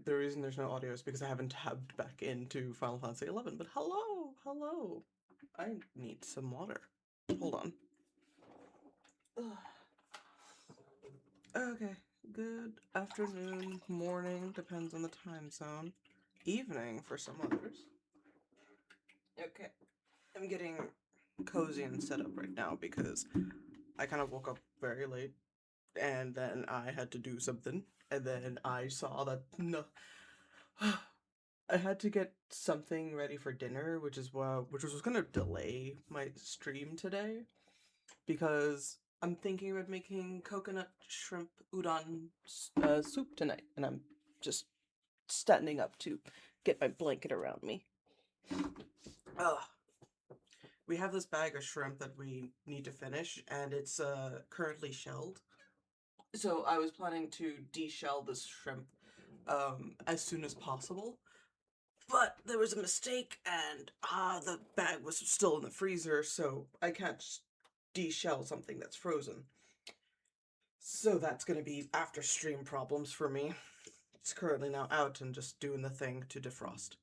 the reason there's no audio is because I haven't tabbed back into Final Fantasy XI, but hello, hello. I need some water. Hold on. Ugh. Okay, good afternoon, morning, depends on the time zone. Evening for some others. Okay, I'm getting cozy and set up right now because I kind of woke up very late and then I had to do something and then I saw that no I had to get something ready for dinner, which was gonna delay my stream today because I'm thinking about making coconut shrimp udon soup tonight, and I'm just standing up to get my blanket around me. Ugh. We have this bag of shrimp that we need to finish, and it's currently shelled. So I was planning to deshell this shrimp as soon as possible. But there was a mistake, and the bag was still in the freezer, so I can't deshell something that's frozen. So that's gonna be after stream problems for me. It's currently now out and just doing the thing to defrost.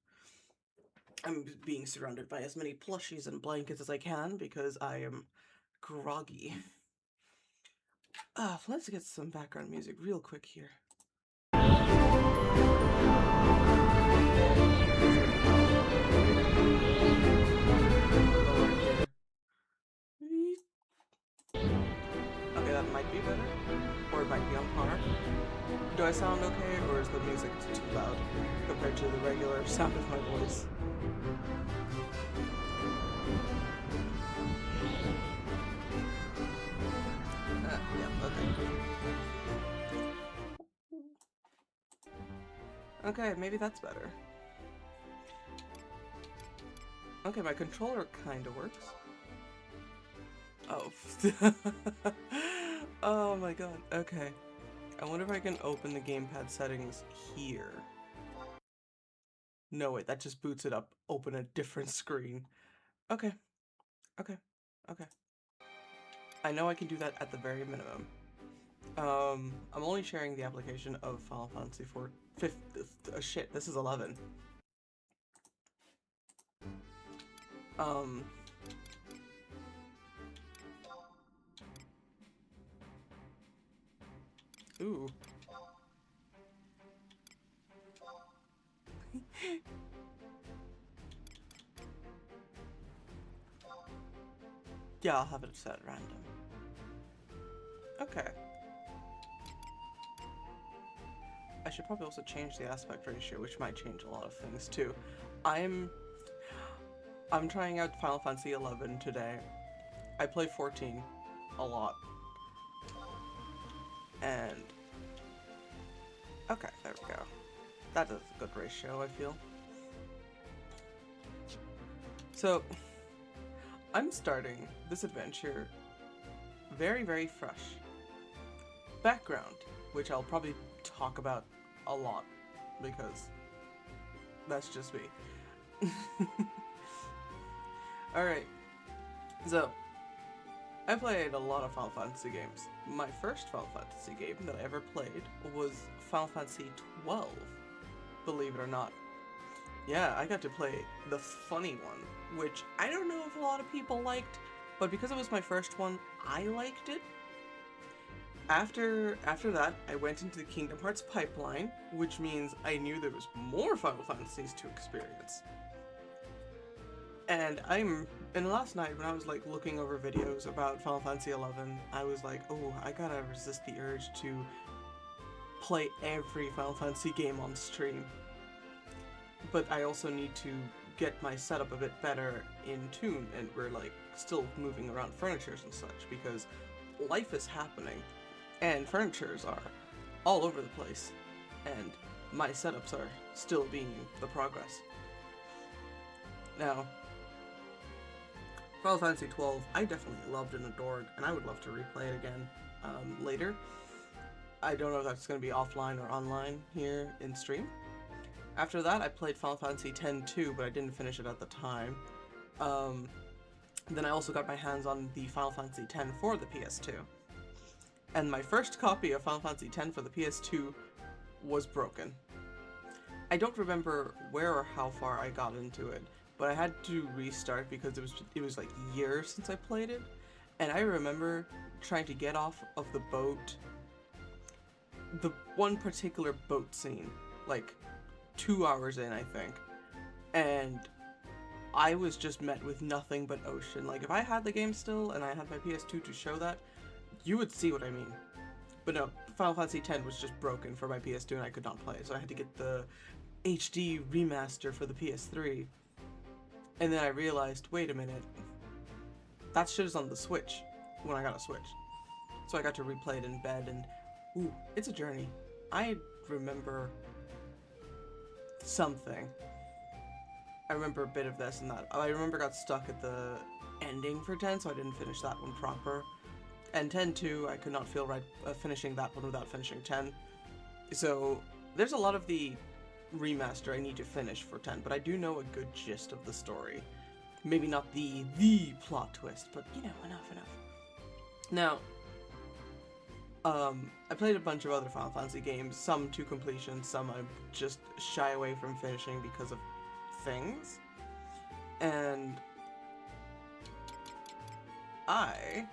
I'm being surrounded by as many plushies and blankets as I can because I am groggy. Let's get some background music real quick here. Okay, that might be better, or it might be on par. Do I sound okay, or is the music too loud compared to the regular sound of my voice? Yeah, okay. Okay, maybe that's better. Okay, my controller kinda works. Oh. Oh my god, okay. I wonder if I can open the gamepad settings here. No, wait, that just boots it up. Open a different screen. Okay. Okay. Okay. I know I can do that at the very minimum. I'm only sharing the application of Final Fantasy 4. Shit, this is 11. Ooh. Yeah, I'll have it set at random. Okay. I should probably also change the aspect ratio, which might change a lot of things too. I'm trying out Final Fantasy 11 today. I play 14 a lot. And okay, there we go. That is a good ratio, I feel. So I'm starting this adventure very, very fresh. Background, which I'll probably talk about a lot because that's just me. Alright, so I played a lot of Final Fantasy games. My first Final Fantasy game that I ever played was Final Fantasy XII, believe it or not. Yeah, I got to play the funny one, which I don't know if a lot of people liked, but because it was my first one, I liked it. After that, I went into the Kingdom Hearts pipeline, which means I knew there was more Final Fantasies to experience. And last night when I was like looking over videos about Final Fantasy XI, I was like, oh, I gotta resist the urge to play every Final Fantasy game on stream. But I also need to get my setup a bit better in tune, and we're like still moving around furnitures and such because life is happening and furnitures are all over the place and my setups are still being the progress. Now, Final Fantasy XII, I definitely loved and adored, and I would love to replay it again later. I don't know if that's going to be offline or online here in stream. After that, I played Final Fantasy X too, but I didn't finish it at the time. Then I also got my hands on the Final Fantasy X for the PS2. And my first copy of Final Fantasy X for the PS2 was broken. I don't remember where or how far I got into it, but I had to restart because it was like years since I played it, and I remember trying to get off of the boat, the one particular boat scene, like 2 hours in, I think, and I was just met with nothing but ocean. Like, if I had the game still and I had my PS2 to show that, you would see what I mean. But no, Final Fantasy X was just broken for my PS2 and I could not play it, so I had to get the HD remaster for the PS3. And then I realized, wait a minute, that shit is on the Switch when I got a Switch. So I got to replay it in bed, and ooh, it's a journey. I remember something. I remember a bit of this and that. I remember got stuck at the ending for 10, so I didn't finish that one proper. And 10 too, I could not feel right finishing that one without finishing 10. So there's a lot of the remaster I need to finish for 10, but I do know a good gist of the story. Maybe not the plot twist, but you know, enough. Now, I played a bunch of other Final Fantasy games, some to completion, some I just shy away from finishing because of things. And I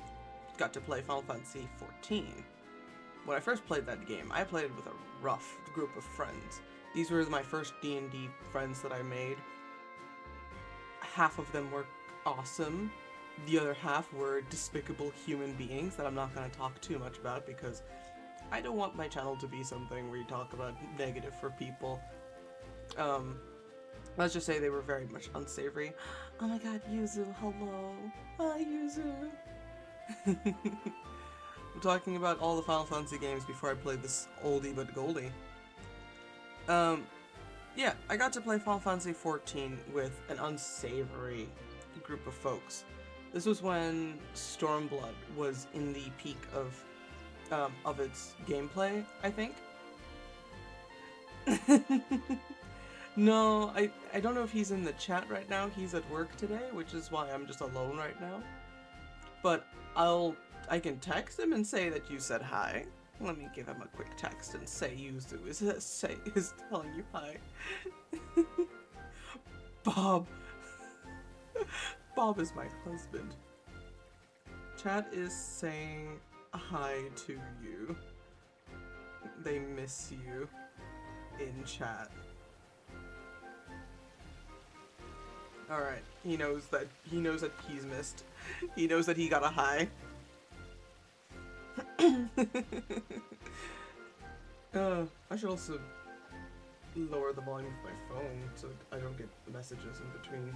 got to play Final Fantasy XIV. When I first played that game, I played it with a rough group of friends. These were my first D&D friends that I made. Half of them were awesome. The other half were despicable human beings that I'm not going to talk too much about because I don't want my channel to be something where you talk about negative for people. Let's just say they were very much unsavory. Oh my god, Yuzu, hello. Hi, Yuzu. I'm talking about all the Final Fantasy games before I played this oldie but goldie. Yeah, I got to play Final Fantasy XIV with an unsavory group of folks. This was when Stormblood was in the peak of its gameplay, I think. No, I don't know if he's in the chat right now. He's at work today, which is why I'm just alone right now. But I can text him and say that you said hi. Let me give him a quick text and say Yuzu is telling you hi. Bob. Bob is my husband. Chat is saying hi to you. They miss you in chat. Alright, he knows that he's missed. He knows that he got a hi. I should also lower the volume of my phone so I don't get messages in between.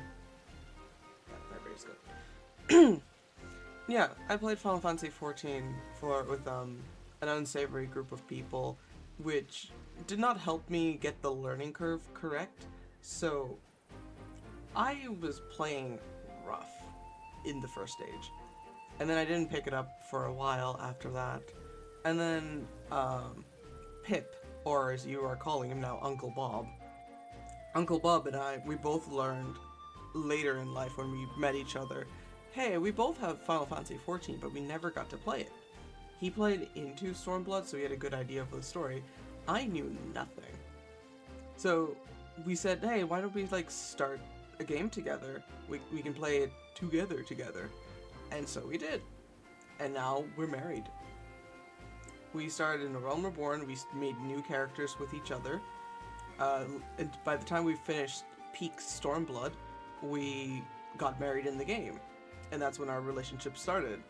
That vibrate's good. Yeah, I played Final Fantasy XIV with an unsavory group of people, which did not help me get the learning curve correct. So I was playing rough in the first stage, and then I didn't pick it up for a while after that. And then Pip, or as you are calling him now, Uncle Bob. Uncle Bob and I, we both learned later in life when we met each other, hey, we both have Final Fantasy XIV, but we never got to play it. He played into Stormblood, so he had a good idea of the story. I knew nothing. So we said, hey, why don't we start a game together? We can play it together. And so we did. And now we're married. We started in A Realm Reborn, we made new characters with each other. And by the time we finished Peak Stormblood, we got married in the game. And that's when our relationship started.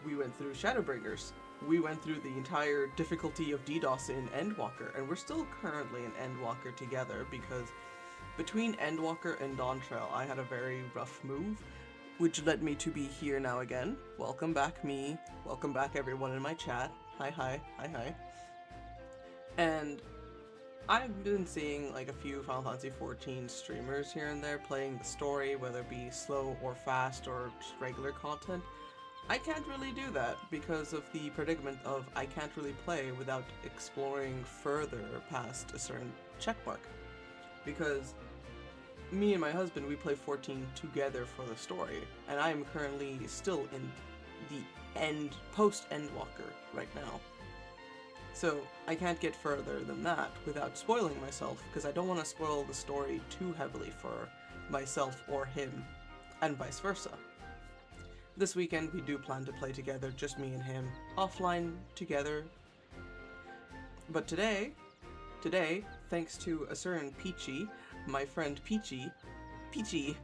We went through Shadowbringers. We went through the entire difficulty of DDoS in Endwalker, and we're still currently in Endwalker together because between Endwalker and Dawntrail, I had a very rough move, which led me to be here now again. Welcome back, me. Welcome back, everyone in my chat. Hi. And I've been seeing a few Final Fantasy XIV streamers here and there playing the story, whether it be slow or fast or just regular content. I can't really do that because of the predicament of I can't really play without exploring further past a certain checkmark. Because me and my husband, we play 14 together for the story, and I am currently still in the post-Endwalker right now. So I can't get further than that without spoiling myself, because I don't want to spoil the story too heavily for myself or him, and vice versa. This weekend we do plan to play together, just me and him, offline together. But today, thanks to a certain Peachy, my friend Peachy,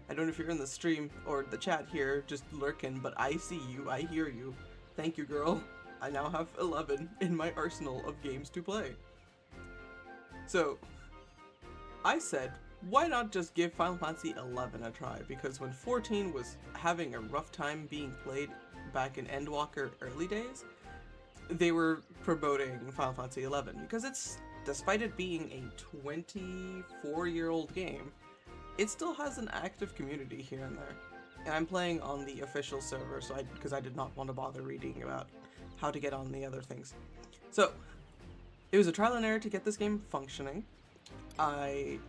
I don't know if you're in the stream or the chat here, just lurking, but I see you, I hear you. Thank you, girl. I now have 11 in my arsenal of games to play. So, I said, why not just give Final Fantasy 11 a try? Because when 14 was having a rough time being played back in Endwalker early days, they were promoting Final Fantasy 11 because it's, despite it being a 24-year-old game, it still has an active community here and there. And I'm playing on the official server, so because I did not want to bother reading about how to get on the other things. So, it was a trial and error to get this game functioning. I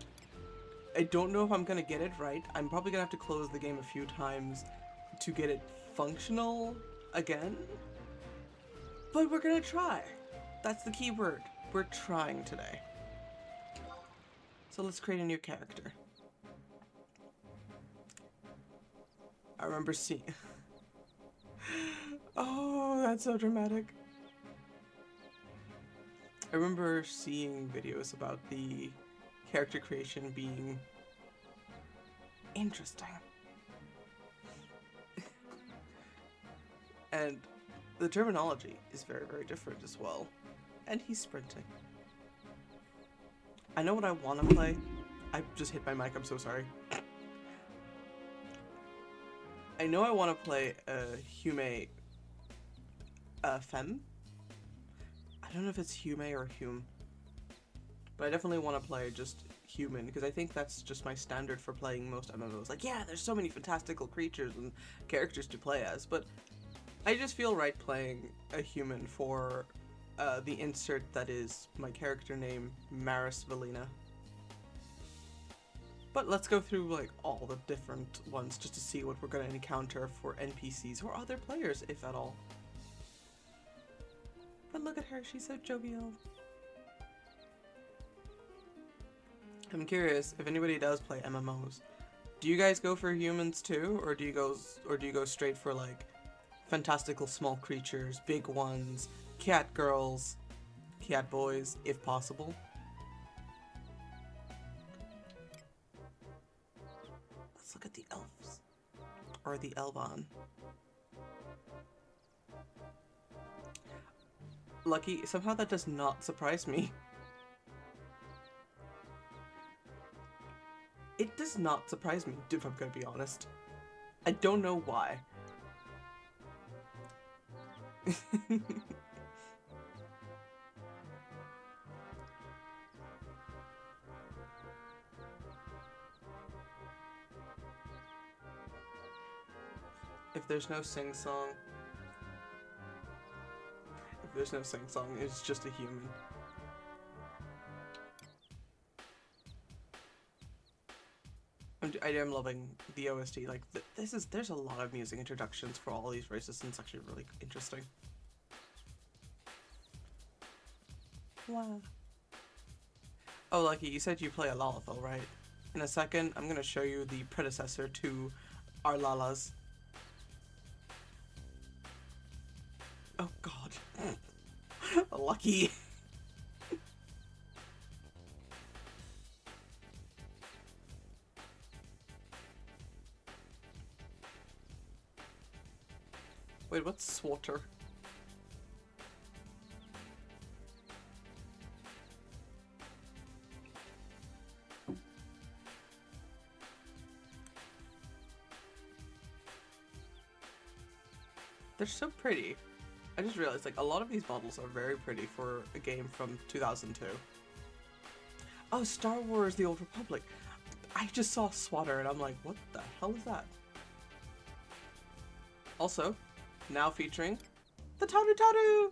don't know if I'm gonna get it right. I'm probably gonna have to close the game a few times to get it functional again. But we're gonna try. That's the key word. We're trying today. So let's create a new character. I remember seeing... Oh, that's so dramatic. I remember seeing videos about the character creation being interesting. And the terminology is very, very different as well. And he's sprinting. I know what I want to play. I just hit my mic, I'm so sorry. I know I want to play a Hume Femme. I don't know if it's Hume or Hume. But I definitely want to play just human, because I think that's just my standard for playing most MMOs. Like, yeah, there's so many fantastical creatures and characters to play as, but I just feel right playing a human for the insert that is my character name, Maris Valina. But let's go through like all the different ones just to see what we're going to encounter for NPCs or other players, if at all. But look at her, she's so jovial. I'm curious if anybody does play MMOs. Do you guys go for humans too, or do you go straight for like fantastical small creatures, big ones, cat girls, cat boys, if possible? Let's look at the elves. Or the Elvan. Lucky, somehow that does not surprise me. It does not surprise me, if I'm gonna be honest. I don't know why. If there's no sing-song... If there's no sing-song, it's just a human. I am loving the OST. Like, there's a lot of music introductions for all these races, and it's actually really interesting. Wow. Oh, Lucky, you said you play a Lalafell, right? In a second, I'm gonna show you the predecessor to our Lalas. Oh god. Lucky. Wait, what's Swatter? They're so pretty. I just realized, like, a lot of these models are very pretty for a game from 2002. Oh, Star Wars The Old Republic. I just saw Swatter and I'm like, what the hell is that? Also, now featuring the Taru Taru!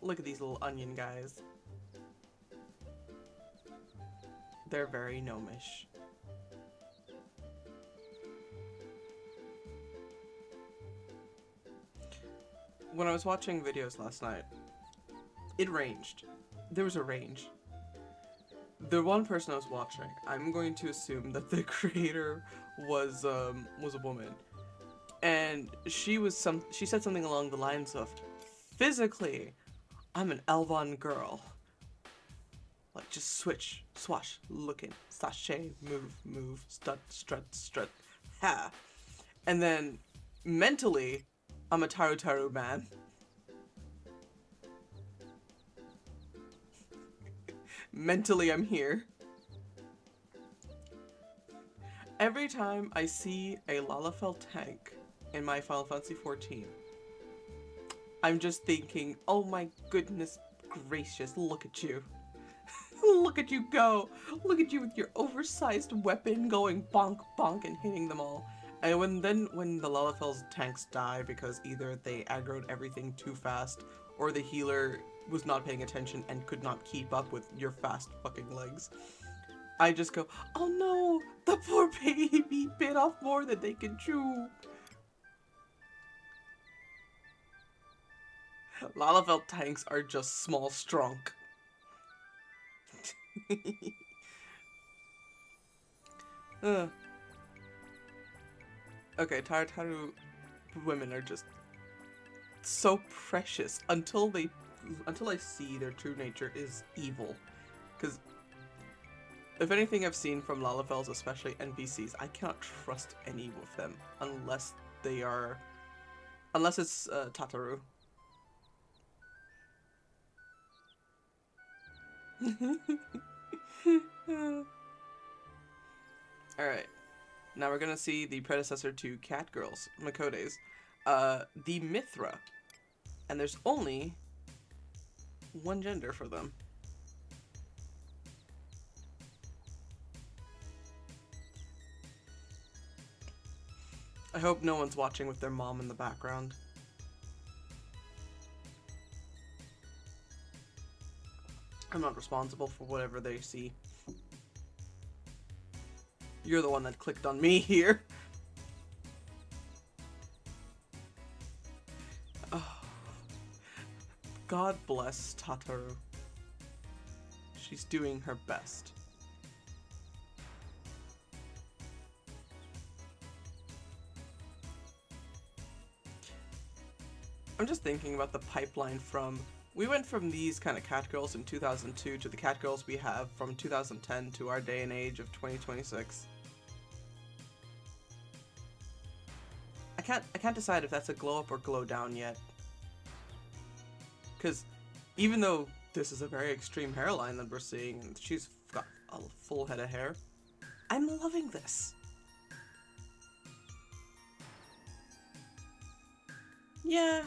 Look at these little onion guys. They're very gnomish. when I was watching videos last night, it ranged. There was a range. The one person I was watching, I'm going to assume that the creator was a woman, and she said something along the lines of, physically, I'm an Elvon girl. Like, just switch, swash, looking, sashay, move, strut, ha. And then, mentally, I'm a Taru man. Mentally, I'm here. Every time I see a Lalafell tank in my Final Fantasy XIV, I'm just thinking, oh my goodness gracious, look at you. Look at you go. Look at you with your oversized weapon going bonk bonk and hitting them all. And when the Lalafell's tanks die because either they aggroed everything too fast or the healer was not paying attention and could not keep up with your fast fucking legs, I just go, oh no, the poor baby bit off more than they can chew. Lalafell tanks are just small strunk. Okay, Taru women are just so precious until I see their true nature is evil. Because if anything I've seen from Lalafells, especially NPCs, I cannot trust any of them unless it's Tataru. Alright, now we're gonna see the predecessor to cat girls, Makotes, the Mithra, and there's only one gender for them. I hope no one's watching with their mom in the background. I'm not responsible for whatever they see. You're the one that clicked on me here. Oh. God bless Tataru. She's doing her best. I'm just thinking about the pipeline we went from these kind of cat girls in 2002 to the cat girls we have from 2010 to our day and age of 2026. I can't decide if that's a glow up or glow down yet. Because even though this is a very extreme hairline that we're seeing and she's got a full head of hair, I'm loving this. Yeah.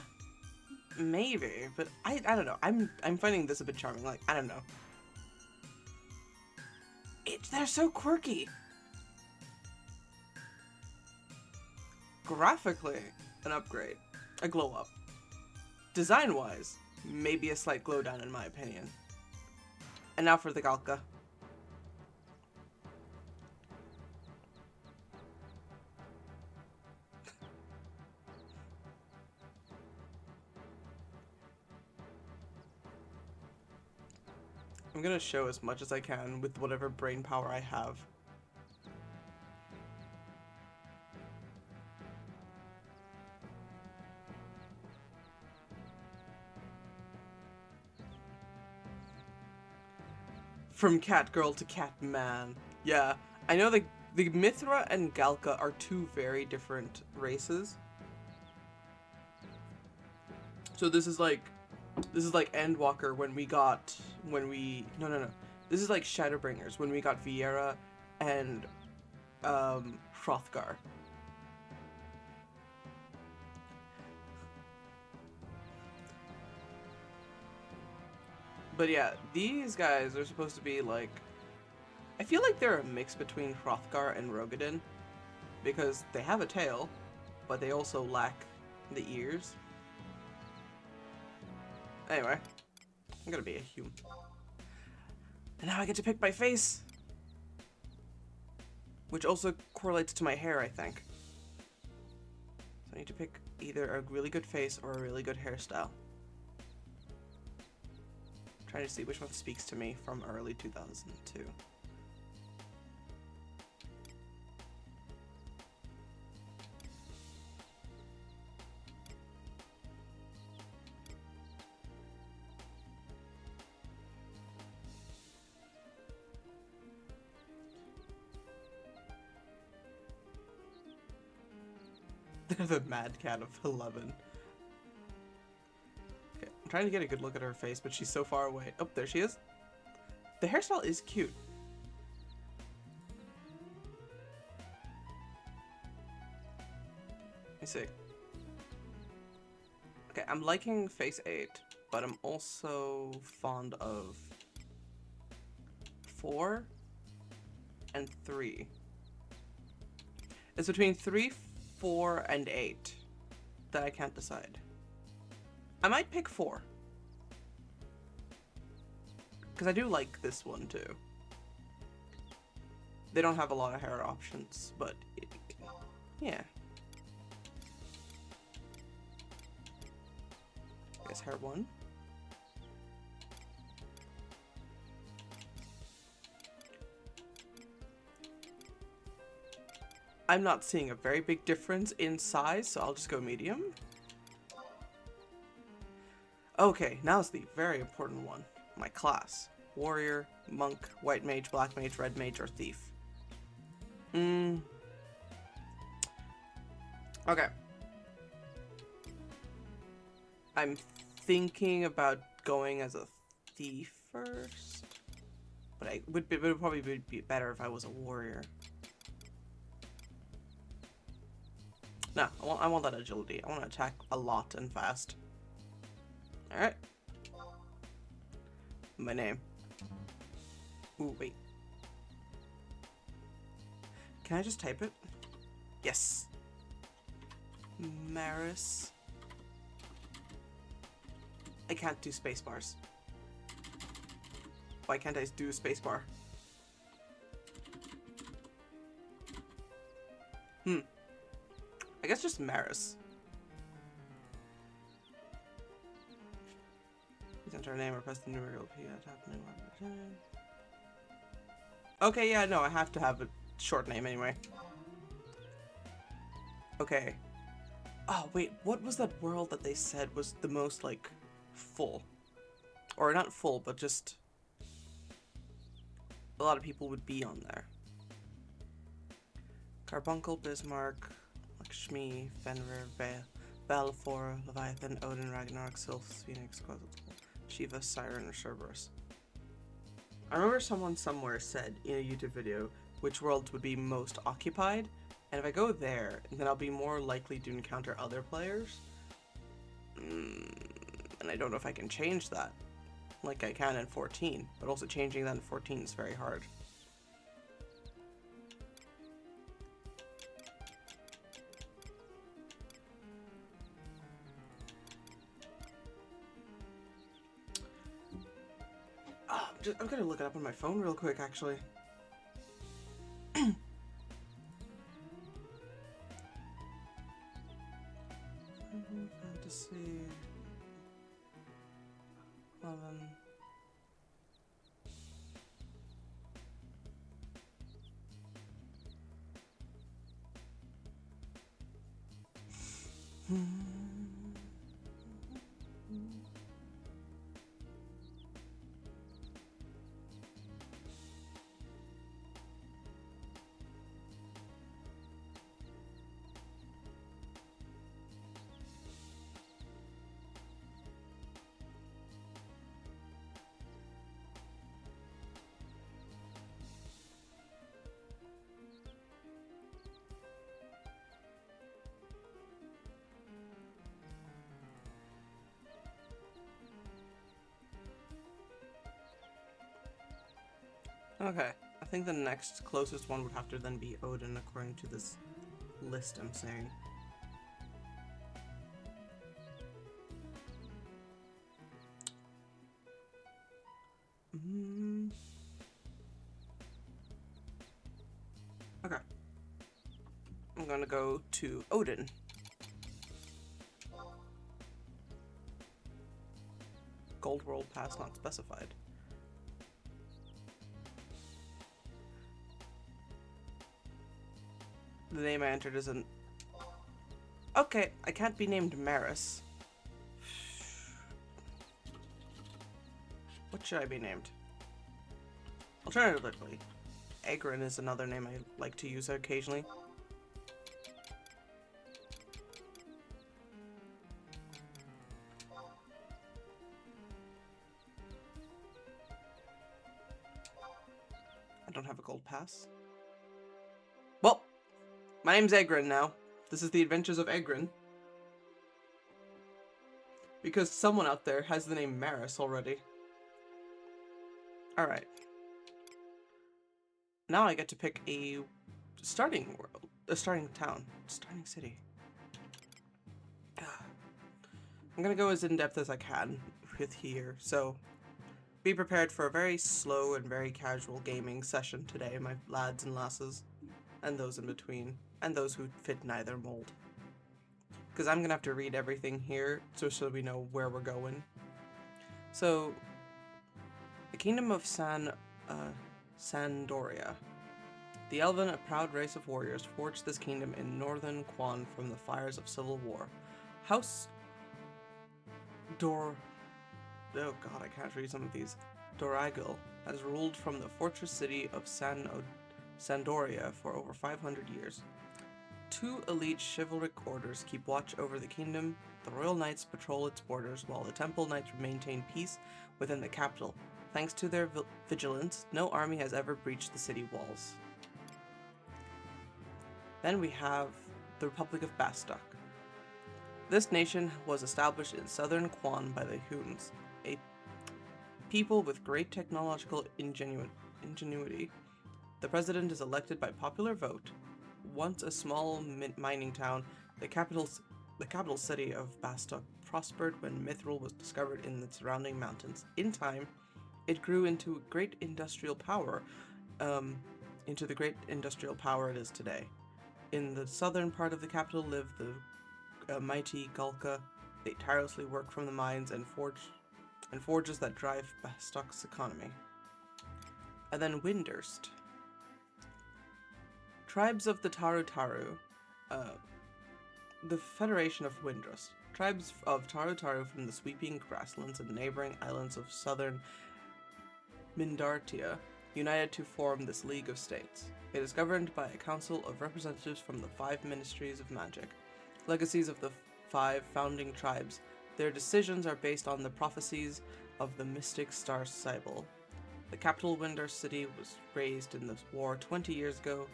Maybe, but I don't know. I'm finding this a bit charming. Like, I don't know. They're so quirky. Graphically, an upgrade. A glow up. Design-wise, maybe a slight glow down in my opinion. And now for the Galka. I'm gonna show as much as I can with whatever brain power I have. From cat girl to cat man. Yeah, I know the Mithra and Galka are two very different races. So this is like Endwalker no. This is like Shadowbringers when we got Viera and Hrothgar. But yeah, these guys are supposed to be like, I feel like they're a mix between Hrothgar and Rogadin because they have a tail, but they also lack the ears. Anyway, I'm gonna be a human. And now I get to pick my face! Which also correlates to my hair, I think. I need to pick either a really good face or a really good hairstyle. Trying to see which one speaks to me from early 2002. They're the mad cat of 11. Okay, I'm trying to get a good look at her face, but she's so far away. Oh, there she is. The hairstyle is cute. Let me see. Okay, I'm liking face 8, but I'm also fond of 4 and 3. It's between 3, 4, and 8 that I can't decide. I might pick 4. Because I do like this one too. They don't have a lot of hair options, but yeah. I guess hair 1. I'm not seeing a very big difference in size, so I'll just go medium. Okay, now's the very important one. My class. Warrior, monk, white mage, black mage, red mage, or thief. Okay. I'm thinking about going as a thief first. But it would probably be better if I was a warrior. No, I want that agility. I want to attack a lot and fast. Alright. My name. Ooh, wait. Can I just type it? Yes. Maris. I can't do space-bars. Why can't I do a spacebar? I guess just Maris. Please enter a name or press the numerical P. Tap new one. Okay, yeah, no, I have to have a short name anyway. Okay. Oh, wait, what was that world that they said was the most, like, full? Or not full, but just a lot of people would be on there. Carbuncle, Bismarck, Lakshmi, Fenrir, Balfour, Leviathan, Odin, Ragnarok, Sylph, Phoenix, Shiva, Siren, or Cerberus. I remember someone somewhere said in a YouTube video which worlds would be most occupied, and if I go there, then I'll be more likely to encounter other players. And I don't know if I can change that like I can in 14, but also changing that in 14 is very hard. I'm gonna look it up on my phone real quick, actually. Fantasy 11. Okay, I think the next closest one would have to then be Odin, according to this list I'm saying. Okay. I'm gonna go to Odin. Gold World Pass not specified. The name I entered isn't... Okay, I can't be named Maris. What should I be named? Alternatively, Egrin is another name I like to use occasionally. I don't have a gold pass. Well, my name's Egrin now. This is the Adventures of Egrin. Because someone out there has the name Maris already. Alright. Now I get to pick a starting world, a starting town, starting city. I'm gonna go as in-depth as I can with here, so be prepared for a very slow and very casual gaming session today, my lads and lasses, and those in between, and those who fit neither mold. Because I'm gonna have to read everything here, so we know where we're going. So, the Kingdom of Sandoria. The Elven, a proud race of warriors, forged this kingdom in northern Quan from the fires of civil war. House Oh god, I can't read some of these. Doragil has ruled from the fortress city of Sandoria for over 500 years. 2 elite chivalric orders keep watch over the kingdom. The Royal Knights patrol its borders, while the Temple Knights maintain peace within the capital. Thanks to their vigilance, no army has ever breached the city walls. Then we have the Republic of Bastok. This nation was established in southern Quan by the Humes, a people with great technological ingenuity. The president is elected by popular vote. Once a small mining town, the capital city of Bastok prospered when mithril was discovered in the surrounding mountains. In time, it grew into great industrial power, into the great industrial power it is today. In the southern part of the capital live the mighty Gulka. They tirelessly work from the mines and forges that drive Bastok's economy. And then Windurst. Tribes of the Taru, the Federation of Windurst. Tribes of Taru from the sweeping grasslands and neighboring islands of southern Mindartia united to form this League of States. It is governed by a council of representatives from the 5 ministries of magic, legacies of the 5 founding tribes. Their decisions are based on the prophecies of the mystic star Cybele. The capital Windurst City was razed in this war 20 years ago,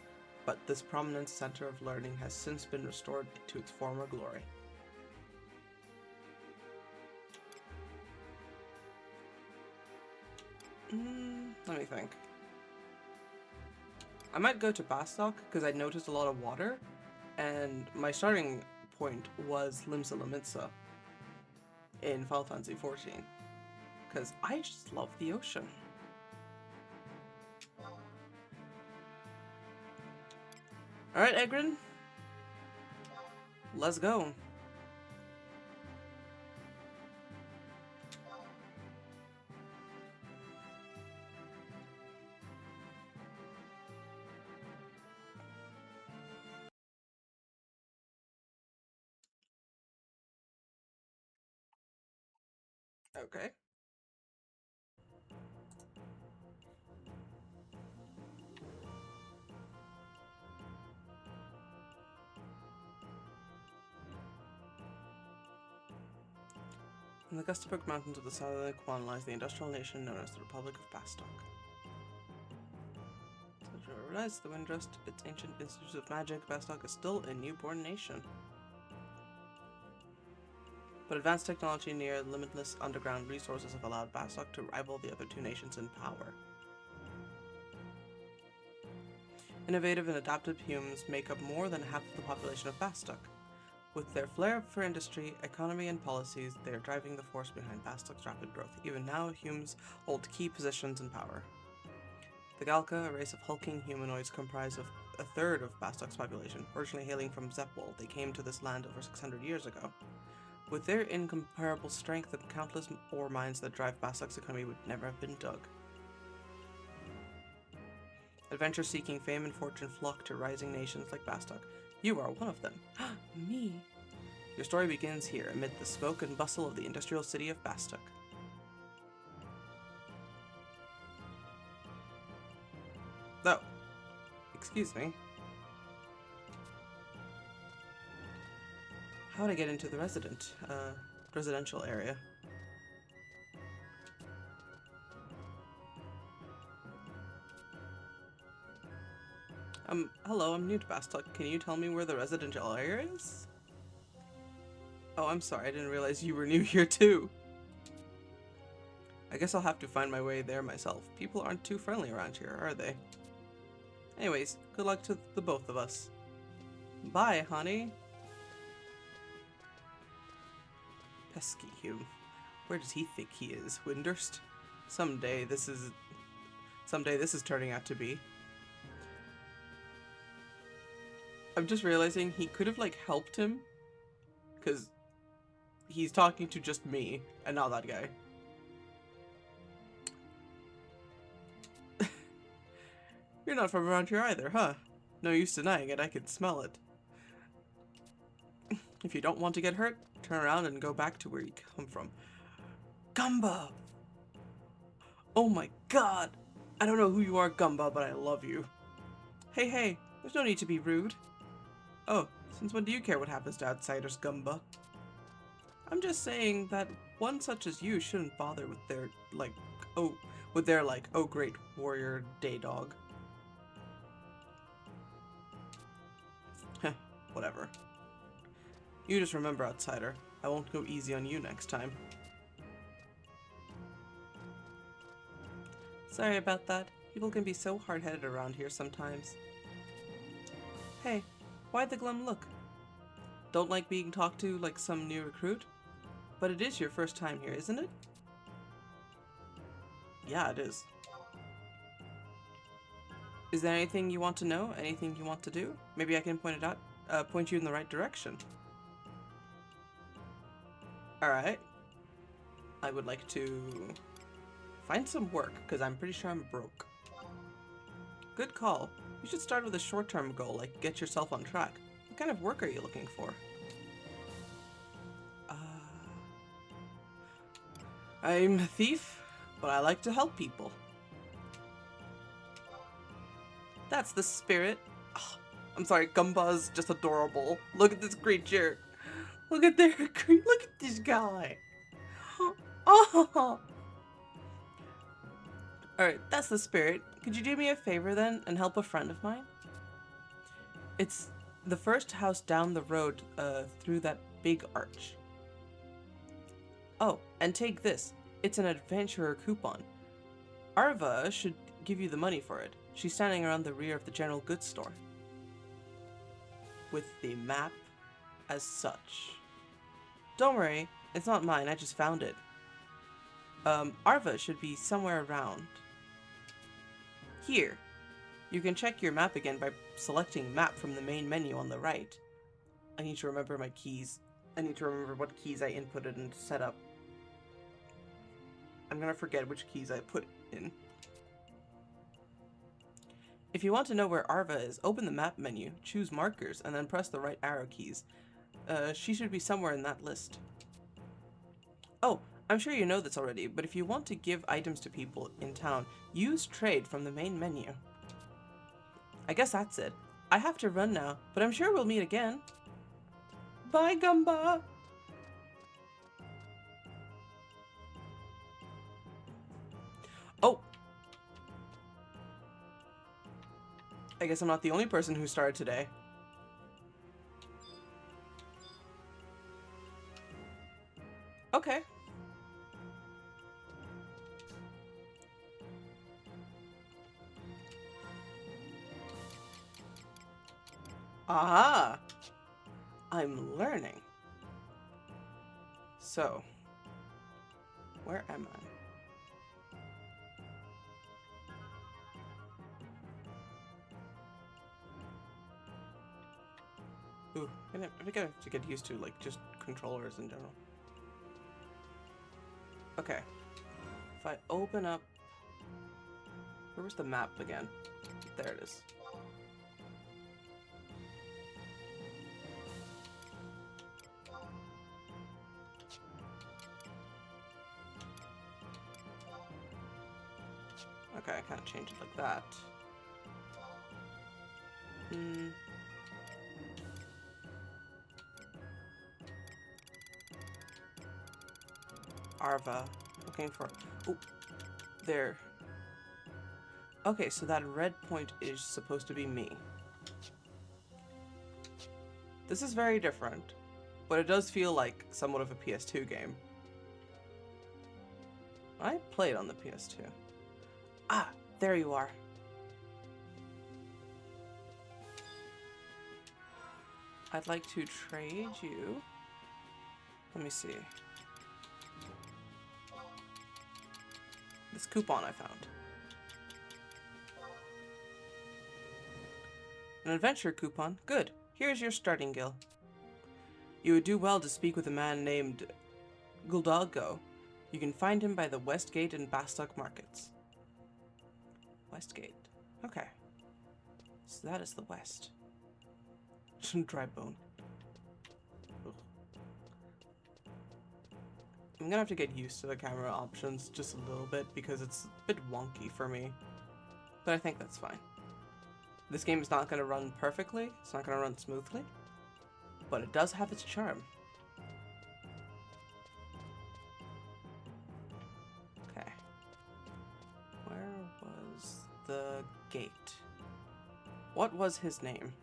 but this prominent center of learning has since been restored to its former glory. Let me think. I might go to Bastok because I noticed a lot of water, and my starting point was Limsa Lomitsa in Final Fantasy XIV, because I just love the ocean. Alright, Egrin. Let's go. Okay. In the Gustavik Mountains of the southern Quan lies the industrial nation known as the Republic of Bastok. To realize the Windrest, its ancient institutes of magic, Bastok is still a newborn nation. But advanced technology near limitless underground resources have allowed Bastok to rival the other 2 nations in power. Innovative and adaptive humans make up more than half of the population of Bastok. With their flair for industry, economy, and policies, they are driving the force behind Bastok's rapid growth. Even now, humans hold key positions in power. The Galka, a race of hulking humanoids, comprise of a third of Bastok's population. Originally hailing from Zepwol, they came to this land over 600 years ago. With their incomparable strength, the countless ore mines that drive Bastok's economy would never have been dug. Adventure-seeking fame and fortune flock to rising nations like Bastok. You are one of them. Me. Your story begins here, amid the smoke and bustle of the industrial city of Bastok. Oh. Excuse me. How would I get into the residential area? Hello, I'm new to Bastok. Can you tell me where the residential area is? Oh, I'm sorry, I didn't realize you were new here too. I guess I'll have to find my way there myself. People aren't too friendly around here, are they? Anyways, good luck to the both of us. Bye, honey. Pesky Hugh. Where does he think he is? Windurst? Someday this is turning out to be. I'm just realizing he could have, like, helped him. Because he's talking to just me, and not that guy. You're not from around here either, huh? No use denying it, I can smell it. If you don't want to get hurt, turn around and go back to where you come from. Gumba! Oh my god! I don't know who you are, Gumba, but I love you. Hey, there's no need to be rude. Oh, since when do you care what happens to outsiders, Gumba? I'm just saying that one such as you shouldn't bother with their, oh great warrior day dog. Heh, whatever. You just remember, outsider, I won't go easy on you next time. Sorry about that. People can be so hard-headed around here sometimes. Hey, why'd the glum look? Don't like being talked to like some new recruit? But it is your first time here, isn't it? Yeah, it is. Is there anything you want to know? Anything you want to do? Maybe I can point you in the right direction. Alright. I would like to find some work, because I'm pretty sure I'm broke. Good call. You should start with a short-term goal, like get yourself on track. What kind of work are you looking for? I'm a thief, but I like to help people. That's the spirit. Oh, I'm sorry, Gumba's just adorable. Look at this creature. Look at this guy. Oh. Alright, that's the spirit. Could you do me a favor then and help a friend of mine? It's the first house down the road through that big arch. Oh, and take this. It's an adventurer coupon. Arva should give you the money for it. She's standing around the rear of the general goods store. With the map as such. Don't worry, it's not mine, I just found it. Arva should be somewhere around here. You can check your map again by selecting map from the main menu on the right. I need to remember my keys. I need to remember what keys I inputted and set up. I'm gonna forget which keys I put in. If you want to know where Arva is, open the map menu, choose markers, and then press the right arrow keys. She should be somewhere in that list. Oh, I'm sure you know this already, but if you want to give items to people in town, use trade from the main menu. I guess that's it. I have to run now, but I'm sure we'll meet again. Bye, Gumba! Oh! I guess I'm not the only person who started today. Okay. Aha! I'm learning. So, where am I? Ooh, I think I have to get used to, like, just controllers in general. Okay. If I open up... Where was the map again? There it is. Okay, I can't change it like that. Arva. Looking for... Oh, there. Okay, so that red point is supposed to be me. This is very different, but it does feel like somewhat of a PS2 game. I played on the PS2. Ah, there you are. I'd like to trade you. Let me see. This coupon I found. An adventure coupon? Good. Here's your starting gil. You would do well to speak with a man named Guldalgo. You can find him by the West Gate and Bastock markets. West Gate. Okay. So that is the west. Dry bone. Ugh. I'm gonna have to get used to the camera options just a little bit because it's a bit wonky for me. But I think that's fine. This game is not gonna run perfectly, it's not gonna run smoothly, but it does have its charm. Okay. Where was the gate? What was his name?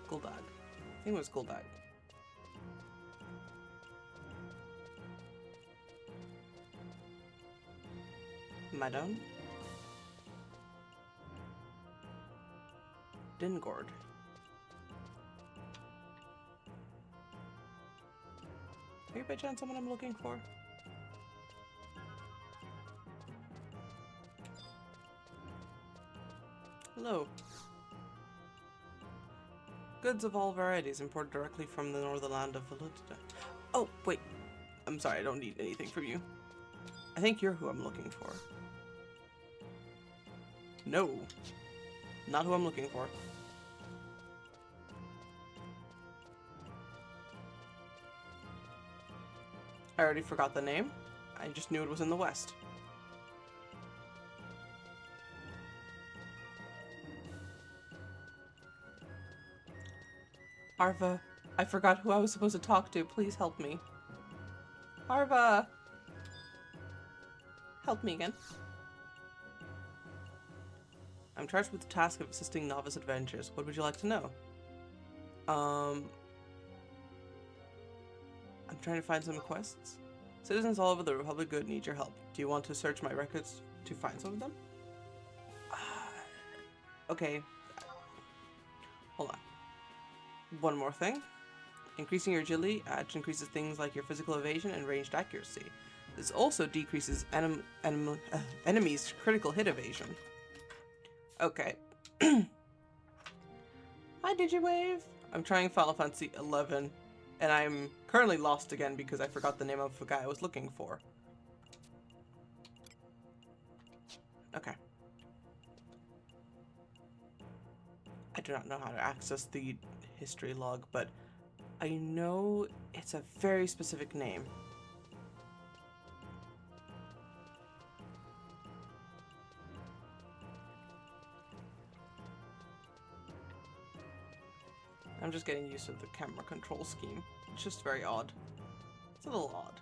Guldag. I think it was Guldag. Madon? Dingord. Are you by chance someone I'm looking for? Hello. Goods of all varieties imported directly from the northern land of Veludita. Oh, wait. I'm sorry, I don't need anything from you. I think you're who I'm looking for. No. Not who I'm looking for. I already forgot the name. I just knew it was in the west. Arva, I forgot who I was supposed to talk to. Please help me. Arva! Help me again. I'm charged with the task of assisting novice adventurers. What would you like to know? I'm trying to find some quests. Citizens all over the Republic Good need your help. Do you want to search my records to find some of them? Okay. Hold on. One more thing. Increasing your agility increases things like your physical evasion and ranged accuracy. This also decreases enemies' critical hit evasion. Okay. Hi, Digiwave! I'm trying Final Fantasy XI, and I'm currently lost again because I forgot the name of the guy I was looking for. Okay. I do not know how to access the history log, but I know it's a very specific name. I'm just getting used to the camera control scheme. It's just very odd. It's a little odd.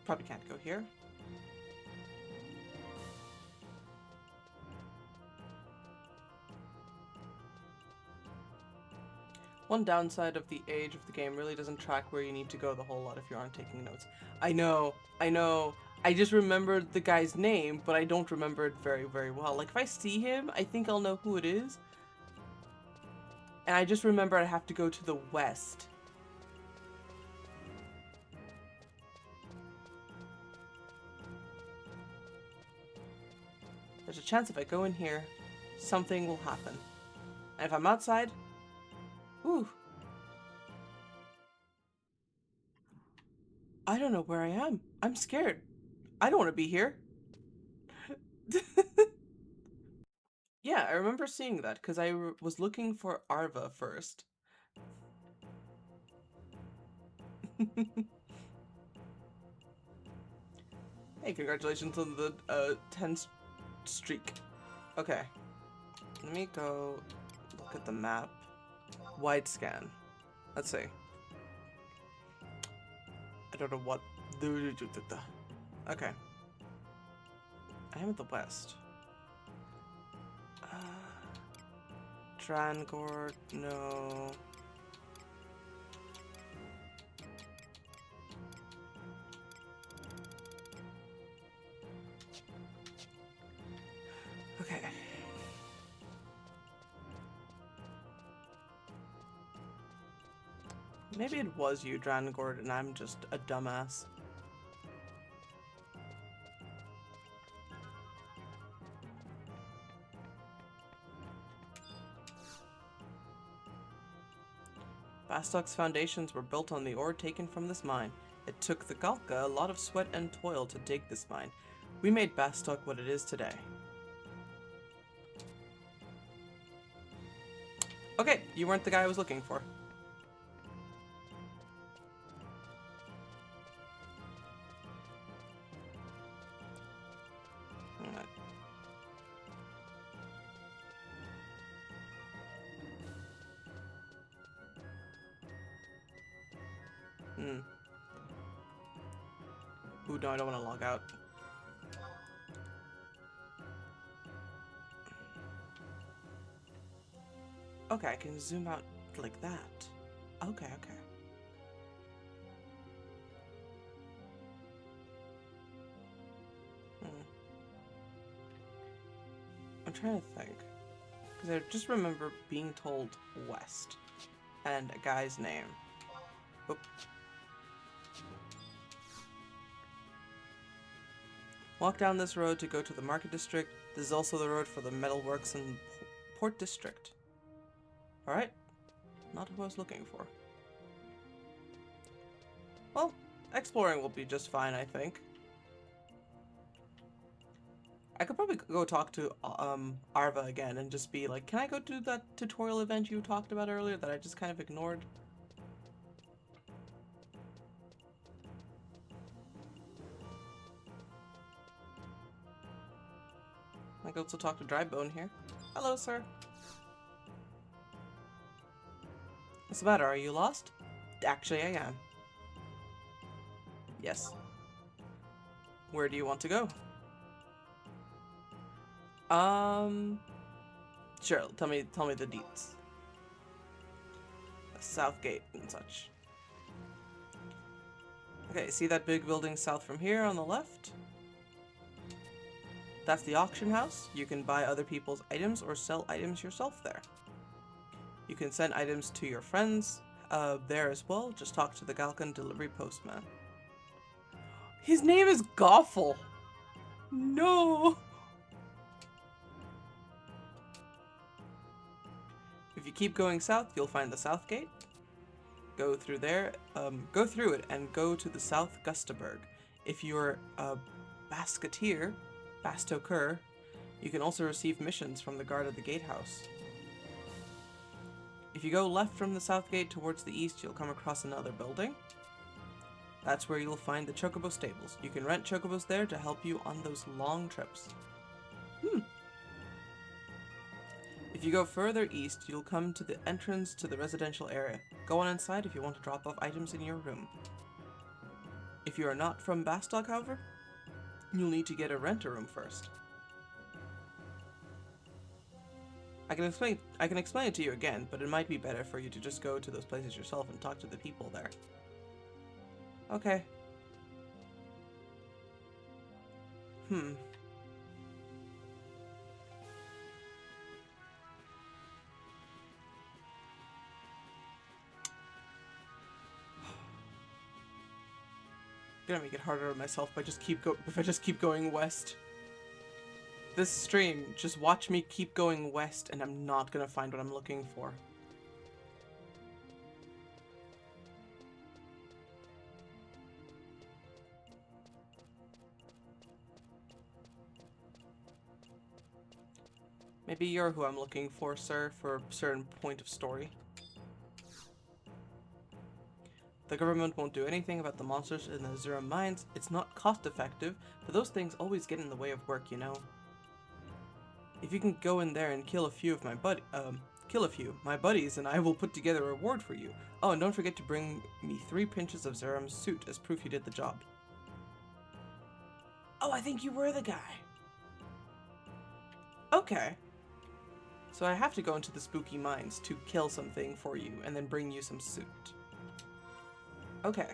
Probably can't go here. One downside of the age of the game really doesn't track where you need to go the whole lot if you aren't taking notes. I know. I just remembered the guy's name, but I don't remember it very, very well. Like, if I see him, I think I'll know who it is. And I just remember I have to go to the west. There's a chance if I go in here, something will happen. And if I'm outside, ooh, I don't know where I am. I'm scared. I don't want to be here. Yeah, I remember seeing that because I was looking for Arva first. Hey, congratulations on the 10 streak. Okay, let me go look at the map. Wide scan. Let's see. I don't know what. Okay. I am at the west. Drangord, no. Okay. Maybe it was you, Drangord, and I'm just a dumbass. Bastok's foundations were built on the ore taken from this mine. It took the Galka a lot of sweat and toil to dig this mine. We made Bastok what it is today. Okay, you weren't the guy I was looking for. Alright. Ooh, no, I don't want to log out. Okay, I can zoom out like that. Okay, okay. I'm trying to think. Because I just remember being told west. And a guy's name. Oop. Walk down this road to go to the market district. This is also the road for the metalworks and port district. Alright. Not who I was looking for. Well, exploring will be just fine, I think. I could probably go talk to Arva again and just be like, can I go do that tutorial event you talked about earlier that I just kind of ignored? I could also talk to Drybone here. Hello, sir. What's the matter? Are you lost? Actually, I am. Yes. Where do you want to go? Sure. Tell me the deets. The South Gate and such. Okay, see that big building south from here on the left? That's the auction house. You can buy other people's items or sell items yourself there. You can send items to your friends there as well. Just talk to the Galkan delivery postman. His name is Goffle. No. If you keep going south, you'll find the South Gate. Go through there. Go through it and go to the South Gustaberg. If you're a Basketeer, Bastoker, you can also receive missions from the guard of the gatehouse. If you go left from the South Gate towards the east, you'll come across another building. That's where you'll find the Chocobo stables. You can rent Chocobos there to help you on those long trips. If you go further east, you'll come to the entrance to the residential area. Go on inside if you want to drop off items in your room. If you are not from Bastok, however, you'll need to get a rent-a-room first. I can explain it to you again, but it might be better for you to just go to those places yourself and talk to the people there. Okay. Gonna make it harder on myself by if I just keep going west. this stream, just watch me keep going west and I'm not gonna find what I'm looking for. Maybe you're who I'm looking for, sir, for a certain point of story. The government won't do anything about the monsters in the Azura mines. It's not cost effective, but those things always get in the way of work, you know. If you can go in there and kill a few of my my buddies, and I will put together a reward for you. Oh, and don't forget to bring me 3 pinches of Zeram's suit as proof you did the job. Oh, I think you were the guy. Okay. So I have to go into the spooky mines to kill something for you, and then bring you some suit. Okay.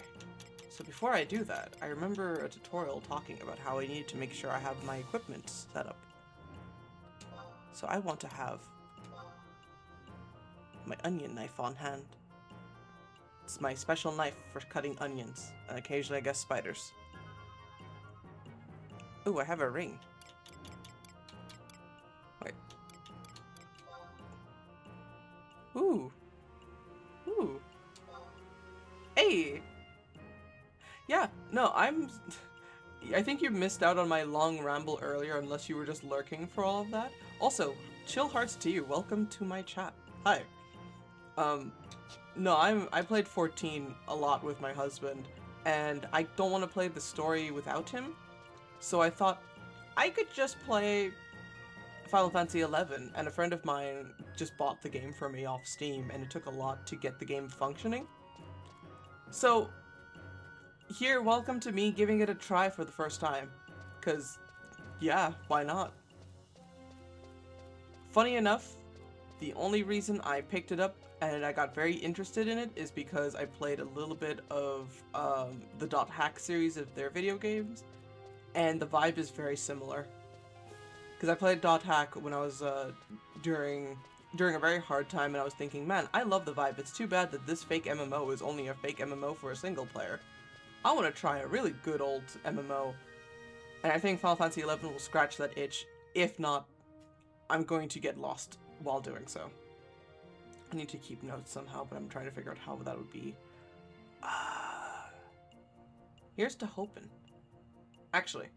So before I do that, I remember a tutorial talking about how I needed to make sure I have my equipment set up. So I want to have my onion knife on hand. It's my special knife for cutting onions, and occasionally I guess spiders. Ooh, I have a ring. Wait. Ooh. Ooh. Hey! Yeah, no, I think you missed out on my long ramble earlier unless you were just lurking for all of that. Also, chill hearts to you. Welcome to my chat. Hi. No, I played 14 a lot with my husband, and I don't want to play the story without him, so I thought I could just play Final Fantasy XI, and a friend of mine just bought the game for me off Steam, and it took a lot to get the game functioning. So, here, welcome to me giving it a try for the first time, because, yeah, why not? Funny enough, the only reason I picked it up and I got very interested in it is because I played a little bit of the Dot Hack series of their video games, and the vibe is very similar. Because I played Dot Hack when I was during a very hard time, and I was thinking, man, I love the vibe. It's too bad that this fake MMO is only a fake MMO for a single player. I want to try a really good old MMO, and I think Final Fantasy XI will scratch that itch. If not, I'm going to get lost while doing so. I need to keep notes somehow, but I'm trying to figure out how that would be. Here's to hoping. Actually,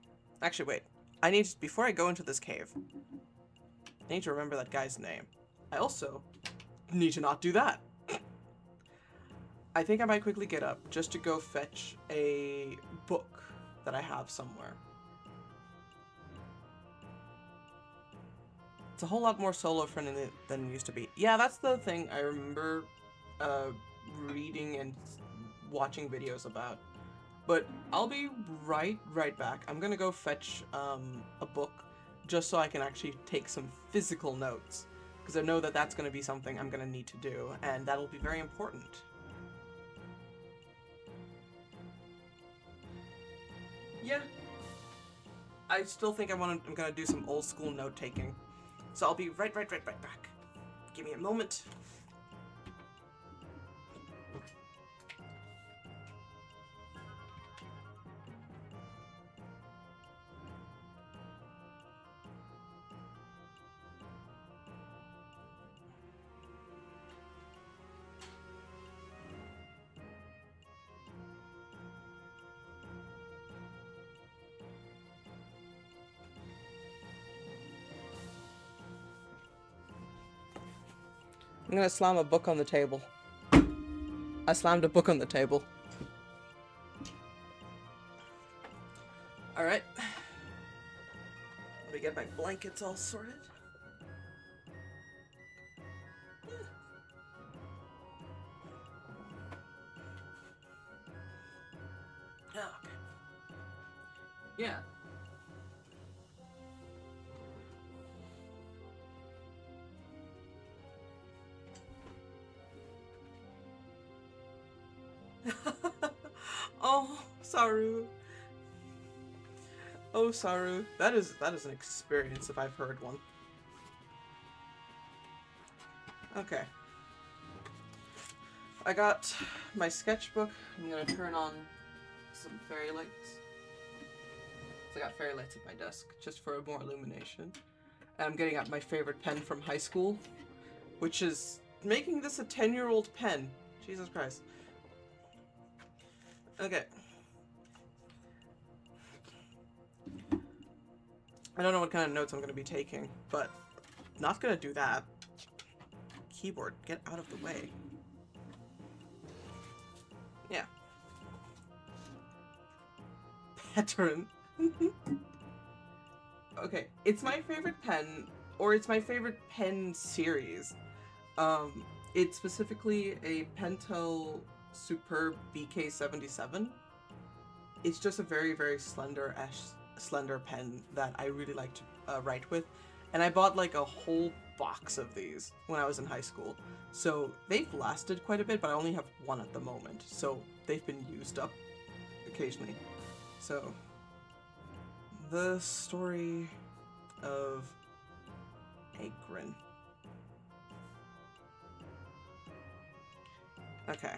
wait. I need to, before I go into this cave, I need to remember that guy's name. I also need to not do that. I think I might quickly get up just to go fetch a book that I have somewhere. It's a whole lot more solo-friendly than it used to be. Yeah, that's the thing I remember reading and watching videos about. But I'll be right back. I'm gonna go fetch a book just so I can actually take some physical notes. Because I know that that's gonna be something I'm gonna need to do, and that'll be very important. Yeah. I still think I'm gonna do some old school note taking. So I'll be right back. Give me a moment. I'm gonna slam a book on the table. I slammed a book on the table. Alright. Let me get my blankets all sorted. Oh, okay. Yeah. Oh, Saru. Oh, Saru. That is an experience if I've heard one. Okay. I got my sketchbook. I'm gonna turn on some fairy lights. I got fairy lights at my desk just for more illumination. And I'm getting out my favorite pen from high school, which is making this a 10-year-old pen. Jesus Christ. Okay. I don't know what kind of notes I'm going to be taking, but not going to do that. Keyboard, get out of the way. Yeah. Pattern. Okay, it's my favorite pen, or it's my favorite pen series. It's specifically a Pentel Superb BK77. It's just a very, very slender pen that I really like to write with. And I bought like a whole box of these when I was in high school. So they've lasted quite a bit, but I only have one at the moment. So they've been used up occasionally. So the story of Egrin. Okay.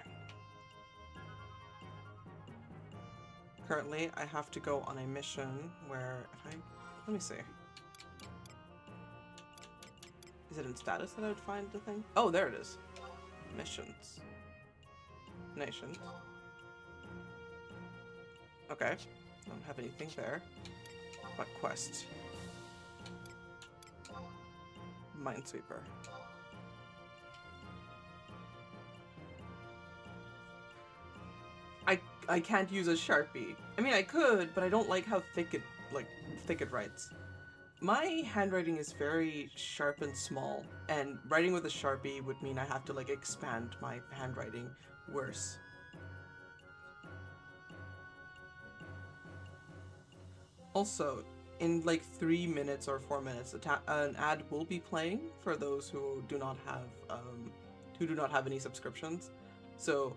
Currently, I have to go on a mission where let me see. Is it in status that I would find the thing? Oh, there it is. Missions. Nations. Okay. Don't have anything there. What quest? Minesweeper. I can't use a Sharpie. I mean, I could, but I don't like how thick it writes. My handwriting is very sharp and small, and writing with a Sharpie would mean I have to like expand my handwriting worse. Also, in like 3 minutes or 4 minutes, an ad will be playing for those who do not have any subscriptions. So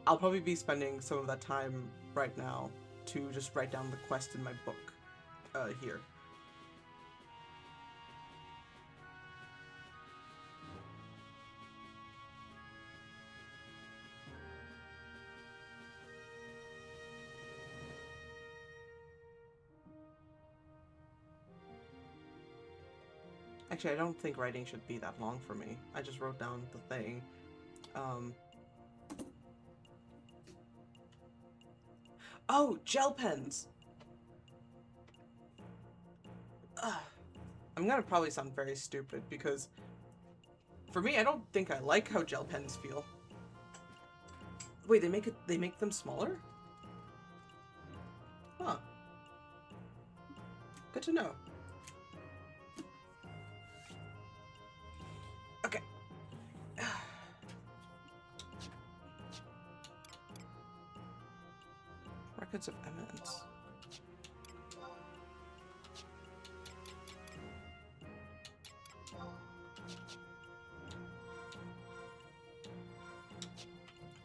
I'll probably be spending some of that time right now to just write down the quest in my book here. Actually, I don't think writing should be that long for me. I just wrote down the thing. Oh, gel pens! Ugh. I'm gonna probably sound very stupid because for me, I don't think I like how gel pens feel. Wait, they make them smaller? Huh. Good to know. Okay. Records of eminence.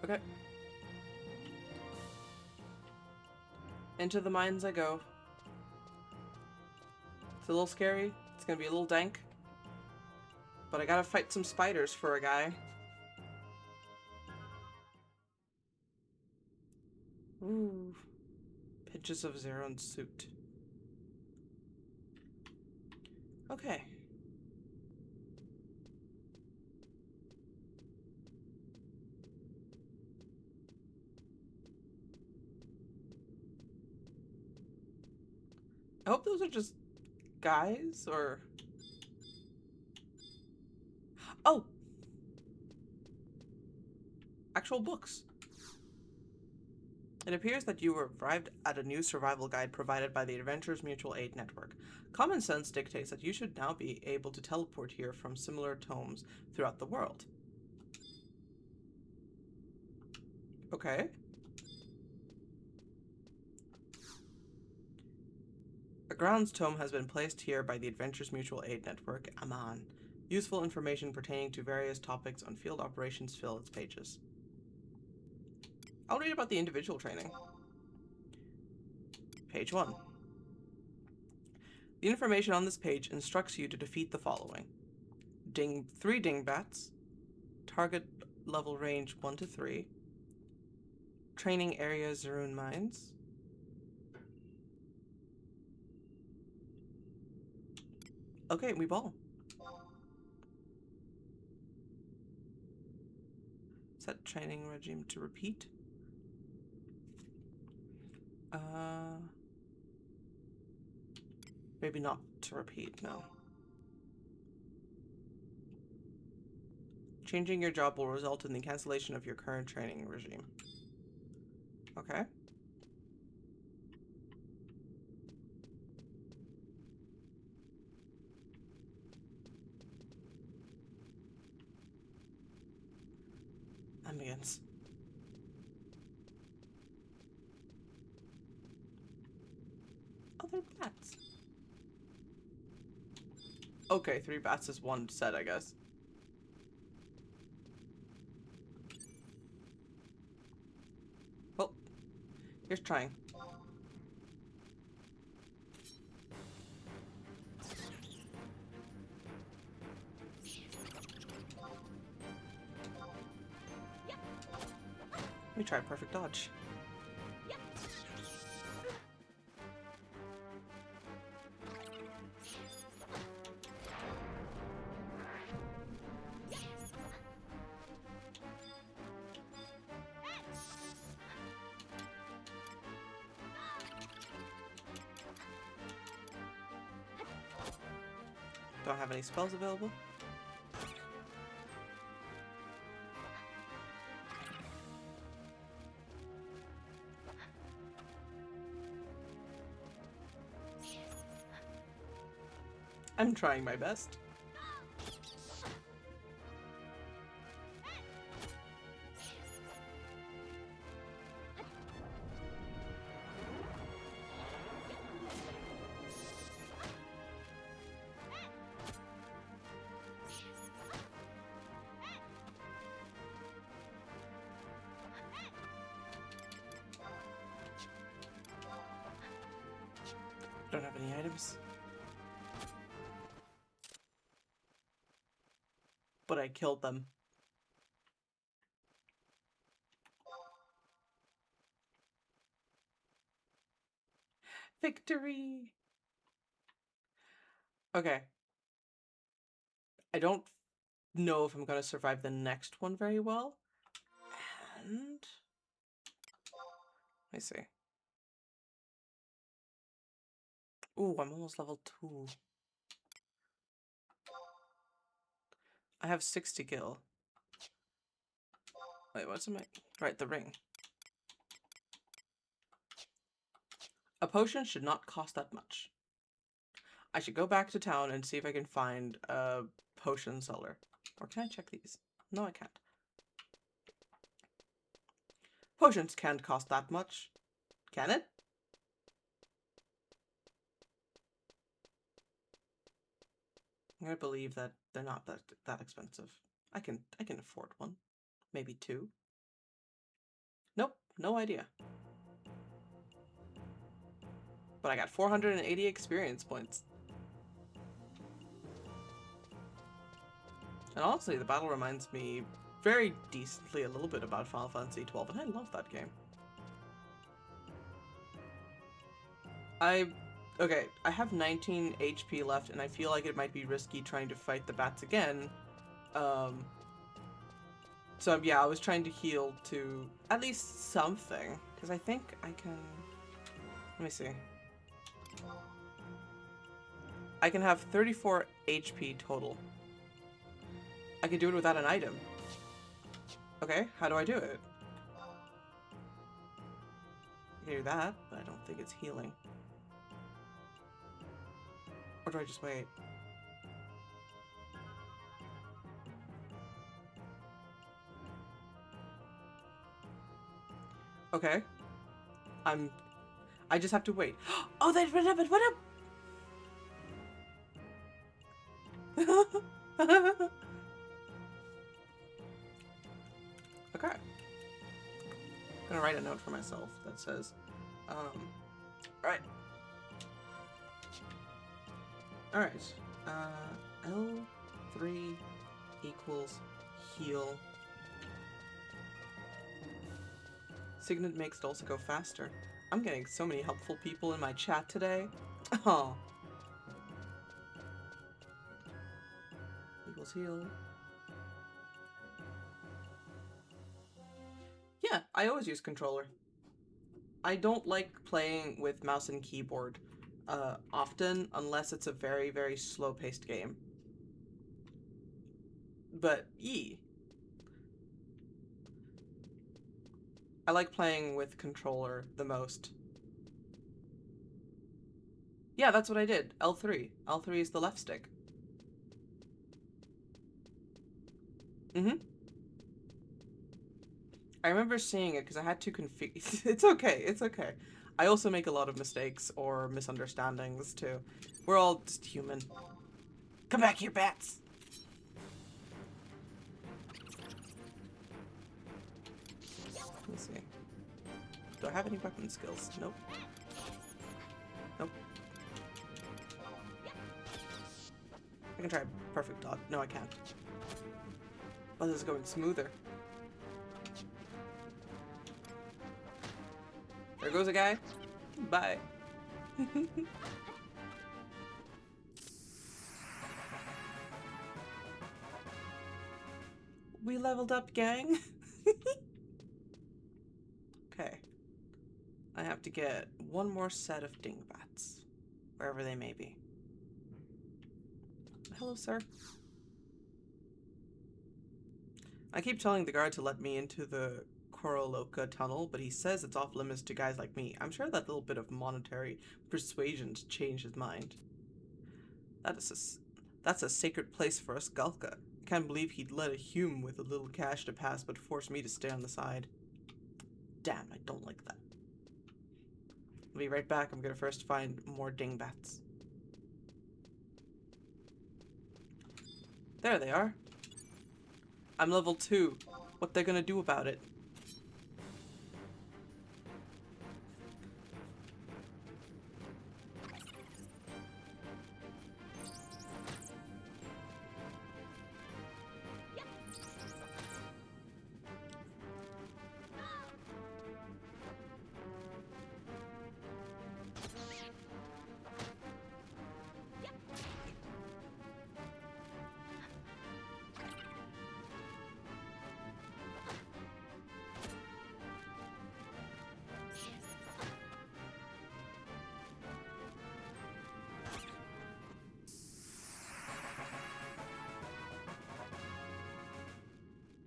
Okay. Into the mines I go. It's a little scary. It's gonna be a little dank. But I gotta fight some spiders for a guy. Ooh. Pinches of Zeron's suit. Okay. I hope those are just guys, or... Oh! Actual books. It appears that you arrived at a new survival guide provided by the Adventurers Mutual Aid Network. Common sense dictates that you should now be able to teleport here from similar tomes throughout the world. Okay. A grounds tome has been placed here by the Adventurers Mutual Aid Network, Aman. Useful information pertaining to various topics on field operations fill its pages. I'll read about the individual training. Page 1. The information on this page instructs you to defeat the following. 3 dingbats. Target level range 1 to 3. Training area Zerun Mines. Okay, we ball. Set training regime to repeat. Maybe not to repeat, no. Changing your job will result in the cancellation of your current training regime. Okay. Ambience. Other bats. Okay, 3 bats is 1 set, I guess. Well, here's trying. Let me try perfect dodge. Don't have any spells available. I'm trying my best. Don't have any items. But I killed them. Victory! Okay. I don't know if I'm gonna survive the next one very well. And... let me see. Ooh, I'm almost level 2. I have 60 gil. Wait, what's in my... right, the ring. A potion should not cost that much. I should go back to town and see if I can find a potion seller. Or can I check these? No, I can't. Potions can't cost that much. Can it? I'm gonna believe that they're not that expensive. I can afford one. Maybe 2. Nope, no idea. But I got 480 experience points. And honestly, the battle reminds me very decently a little bit about Final Fantasy XII, and I love that game. Okay, I have 19 HP left, and I feel like it might be risky trying to fight the bats again. So yeah, I was trying to heal to at least something, because I think I can... let me see. I can have 34 HP total. I can do it without an item. Okay, how do I do it? I can do that, but I don't think it's healing. Or do I just wait? Okay. I just have to wait. Oh, that went up, it went up! Okay. I'm gonna write a note for myself that says, right. Alright. L3 equals heal. Signet makes Dulce go faster. I'm getting so many helpful people in my chat today. Oh. Heals, heal. Yeah, I always use controller. I don't like playing with mouse and keyboard often unless it's a very, very slow-paced game. But I like playing with controller the most. Yeah, that's what I did. L3. L3 is the left stick. Mm-hmm. I remember seeing it because I had to config. It's okay. It's okay. I also make a lot of mistakes or misunderstandings too. We're all just human. Come back here, bats! Let's see. Do I have any weapon skills? Nope. Nope. I can try a perfect dodge. No, I can't. Oh, this is going smoother. There goes a guy. Bye. We leveled up, gang. Okay. I have to get one more set of dingbats, wherever they may be. Hello, sir. I keep telling the guard to let me into the Koroloka tunnel, but he says it's off limits to guys like me. I'm sure that little bit of monetary persuasion to change his mind. That's a sacred place for us Gulka. I can't believe he'd let a Hume with a little cash to pass, but force me to stay on the side. Damn, I don't like that. I'll be right back. I'm gonna first find more dingbats. There they are. I'm level 2. What they're gonna do about it?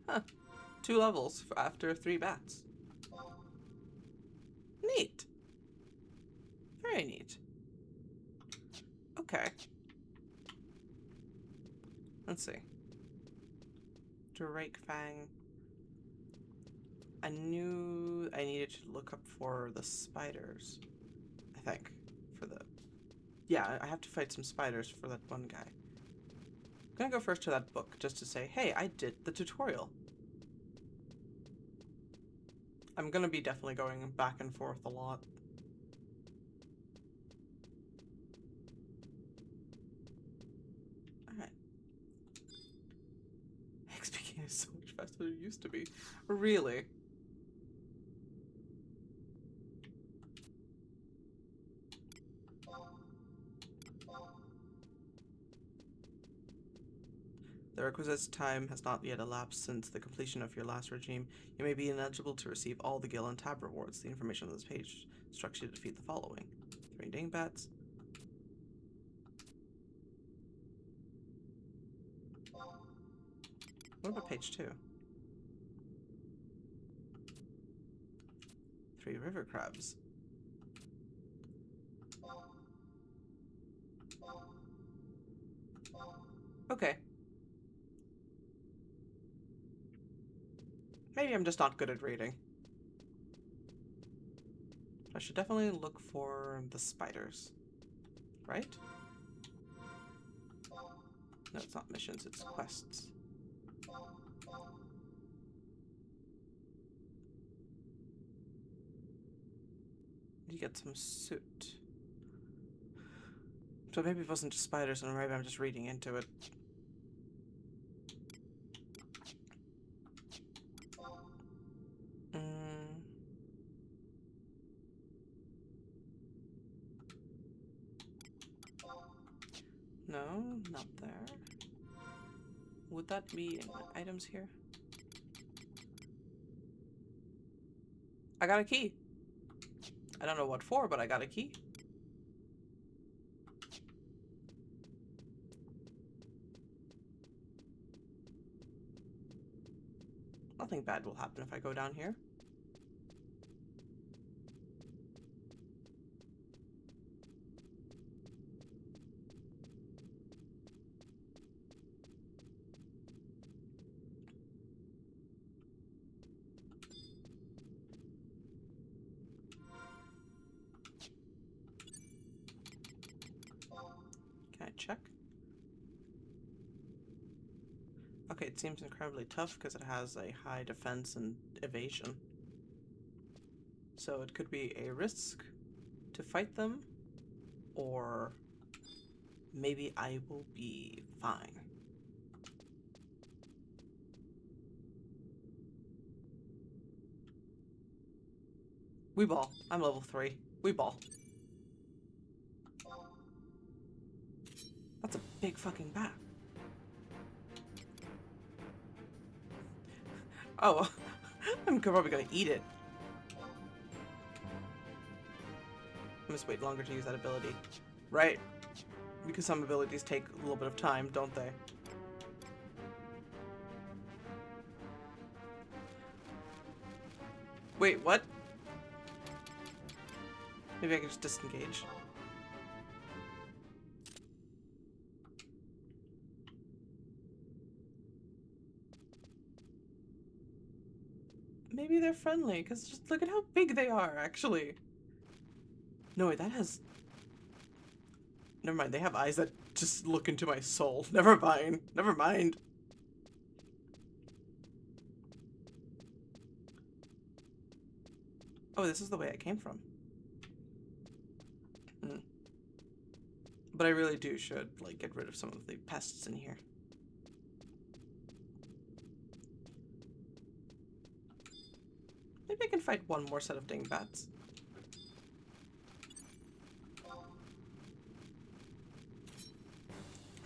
Huh. 2 levels after 3 bats. Neat. Very neat. Okay. Let's see. Drake Fang. I knew I needed to look up for the spiders. I think. For the... Yeah, I have to fight some spiders for that one guy. I'm gonna go first to that book, just to say, hey, I did the tutorial. I'm gonna be definitely going back and forth a lot. Alright. XP gain is so much faster than it used to be. Really? The requisite time has not yet elapsed since the completion of your last regime. You may be ineligible to receive all the Gil and Tab rewards. The information on this page instructs you to defeat the following. 3 dingbats. What about page 2? 3 river crabs. Okay. Maybe I'm just not good at reading. I should definitely look for the spiders. Right? No, it's not missions, it's quests. You get some suit. So maybe it wasn't just spiders, and maybe I'm just reading into it. No, not there. Would that be in my items here? I got a key. I don't know what for, but I got a key. Nothing bad will happen if I go down here. Can I check? Okay, it seems incredibly tough because it has a high defense and evasion. So it could be a risk to fight them, or maybe I will be fine. We ball. I'm level 3. We ball. That's a big fucking bat. Oh, I'm probably gonna eat it. I must wait longer to use that ability. Right. Because some abilities take a little bit of time, don't they? Wait, what? Maybe I can just disengage. Maybe they're friendly, because just look at how big they are, actually. No, wait, that has... Never mind, they have eyes that just look into my soul. Never mind. Never mind. Oh, this is the way I came from. Mm. But I really should, like, get rid of some of the pests in here. Maybe I can fight one more set of dingbats.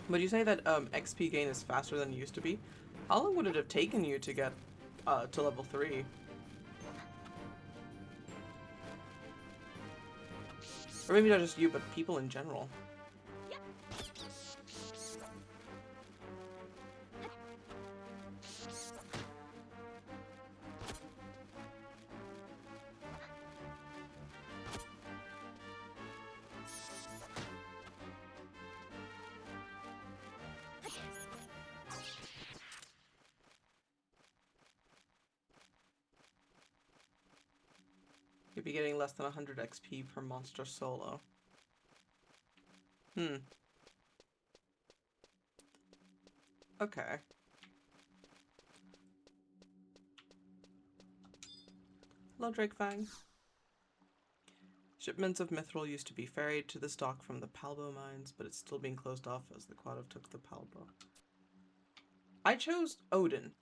But you say that XP gain is faster than it used to be. How long would it have taken you to get to level 3? Or maybe not just you, but people in general. You'd be getting less than 100 XP per monster solo. Hmm. Okay. Hello, Drakefang. Shipments of mithril used to be ferried to the stock from the Palbo mines, but it's still being closed off as the Quadav took the Palbo. I chose Odin.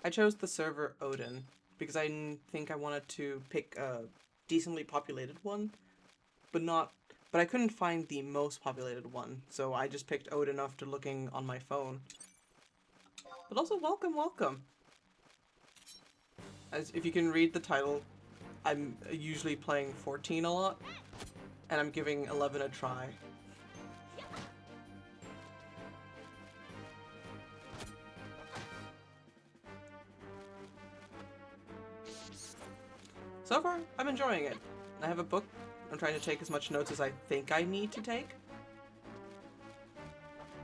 I chose the server Odin because I think I wanted to pick a decently populated one, but I couldn't find the most populated one, so I just picked Odin after looking on my phone. But also, welcome, welcome. As if you can read the title, I'm usually playing 14 a lot, and I'm giving 11 a try. So far, I'm enjoying it. I have a book. I'm trying to take as much notes as I think I need to take.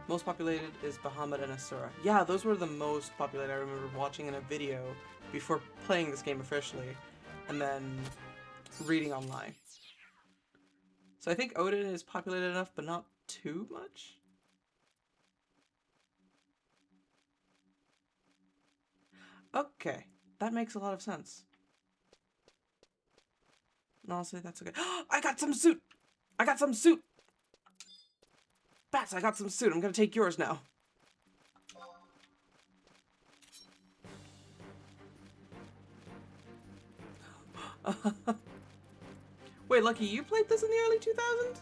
Most populated is Bahamut and Asura. Yeah, those were the most populated. I remember watching in a video before playing this game officially, and then reading online. So I think Odin is populated enough, but not too much. Okay, that makes a lot of sense. And honestly, that's okay. I got some suit! I got some suit! Bats, I got some suit. I'm gonna take yours now. Wait, Lucky, you played this in the early 2000s?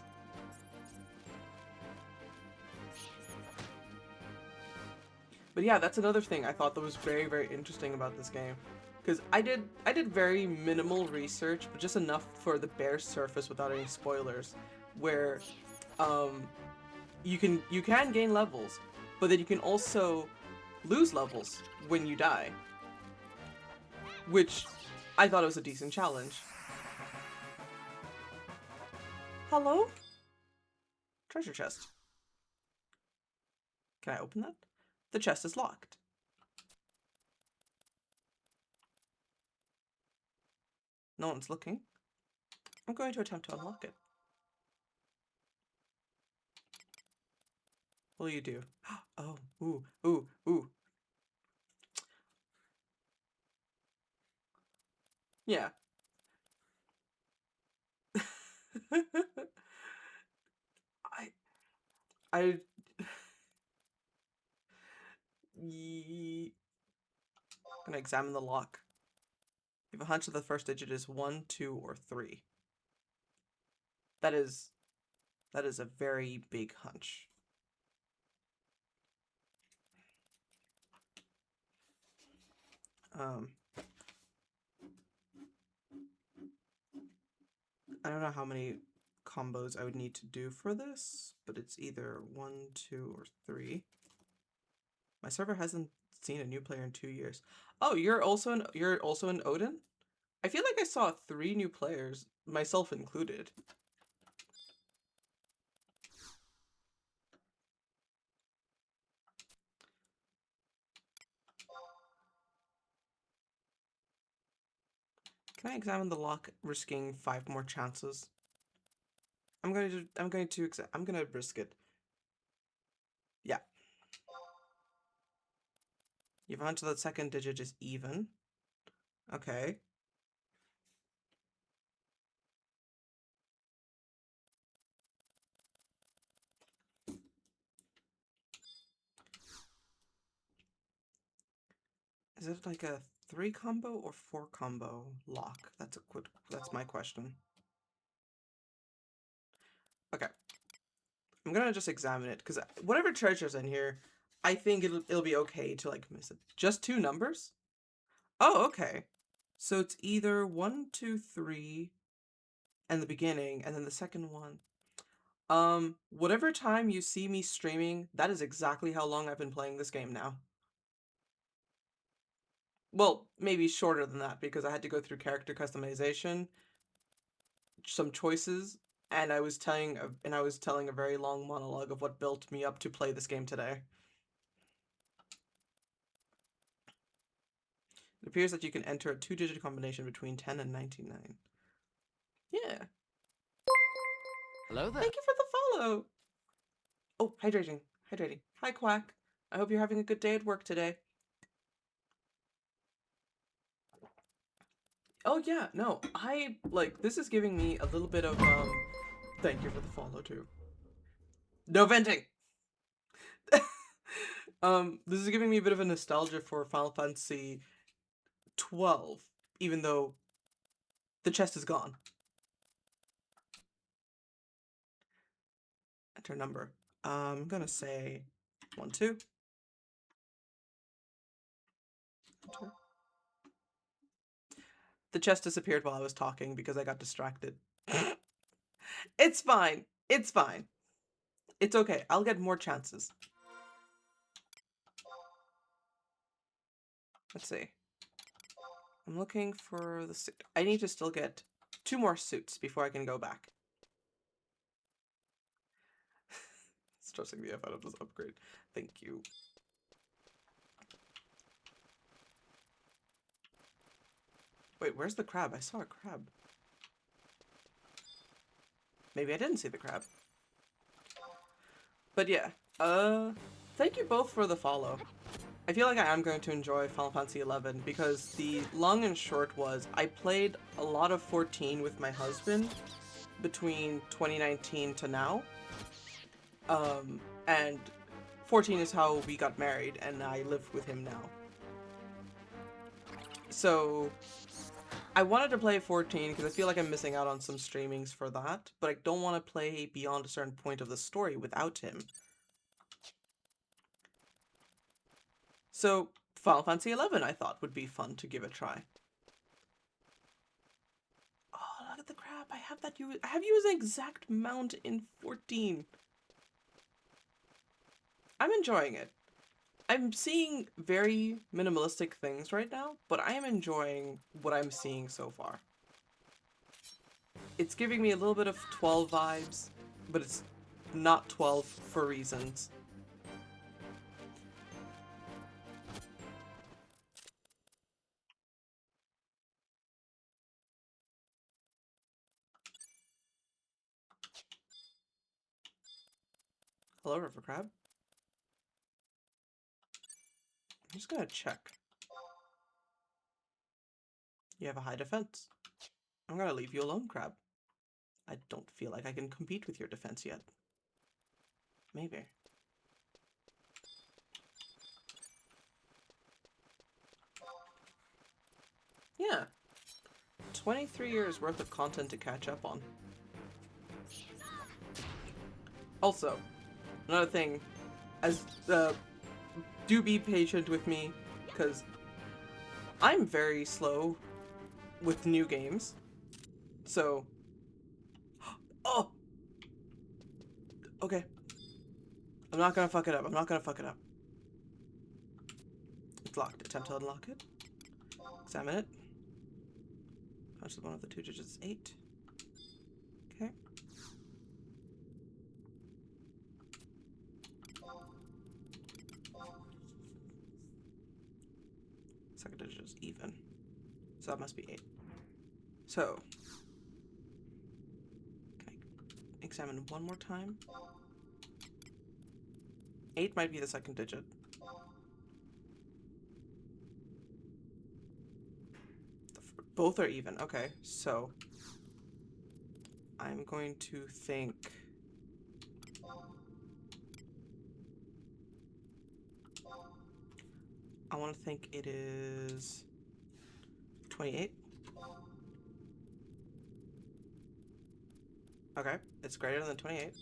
But yeah, that's another thing I thought that was very, very interesting about this game. Because I did very minimal research, but just enough for the bare surface without any spoilers, where um, you can gain levels, but then you can also lose levels when you die, which I thought it was a decent challenge. Hello? Treasure chest. Can I open that? The chest is locked. No one's looking. I'm going to attempt to unlock it. What will you do? Oh, ooh, ooh, ooh. Yeah. I, I, I'm gonna examine the lock. You have a hunch that the first digit is 1, 2, or 3. That is, that is a very big hunch. Um, I don't know how many combos I would need to do for this, but it's either 1, 2, or 3. My server hasn't seen a new player in 2 years. Oh, you're also in Odin? I feel like I saw 3 new players, myself included. Can I examine the lock, risking 5 more chances? I'm gonna risk it. Yeah. You've hunted the second digit is even. Okay. Is it like a 3 combo or 4 combo lock? That's my question. Okay. I'm gonna just examine it, because whatever treasure's in here, I think it'll be okay to like miss it. Just 2 numbers? Oh, okay. So it's either 1, 2, 3 and the beginning, and then the second one. Whatever time you see me streaming, that is exactly how long I've been playing this game now. Well, maybe shorter than that, because I had to go through character customization, some choices, and I was telling a very long monologue of what built me up to play this game today. It appears that you can enter a 2-digit combination between 10 and 99. Yeah. Hello there. Thank you for the follow. Oh, hydrating. Hydrating. Hi, Quack. I hope you're having a good day at work today. Oh yeah, no, this is giving me a little bit of, thank you for the follow too. No venting! This is giving me a bit of a nostalgia for Final Fantasy 12, even though the chest is gone. Enter number. I'm gonna say 1, 2. Enter. The chest disappeared while I was talking because I got distracted. It's fine. It's fine. It's okay. I'll get more chances. Let's see. I'm looking for the suit. I need to still get 2 more suits before I can go back. Stressing the F out of this upgrade. Thank you. Wait, where's the crab? I saw a crab. Maybe I didn't see the crab. But yeah, thank you both for the follow. I feel like I am going to enjoy Final Fantasy XI because the long and short was I played a lot of 14 with my husband between 2019 to now. And 14 is how we got married and I live with him now. So I wanted to play 14 because I feel like I'm missing out on some streamings for that, but I don't want to play beyond a certain point of the story without him. So, Final Fantasy XI I thought would be fun to give a try. Oh, look at the crab. I have used an exact mount in 14. I'm enjoying it. I'm seeing very minimalistic things right now, but I am enjoying what I'm seeing so far. It's giving me a little bit of 12 vibes, but it's not 12 for reasons. Hello, River Crab. I'm just gonna check. You have a high defense. I'm gonna leave you alone, Crab. I don't feel like I can compete with your defense yet. Maybe. Yeah. 23 years worth of content to catch up on. Also, another thing, do be patient with me, because I'm very slow with new games. So, oh! Okay. I'm not gonna fuck it up. I'm not gonna fuck it up. It's locked. Attempt to unlock it. Examine it. Punch one of the 2 digits. 8. Okay. Second digit is even. So that must be 8. So, can I examine one more time? 8 might be the second digit. Both are even. Okay, so I'm going to think... I want to think it is 28. Okay, it's greater than 28.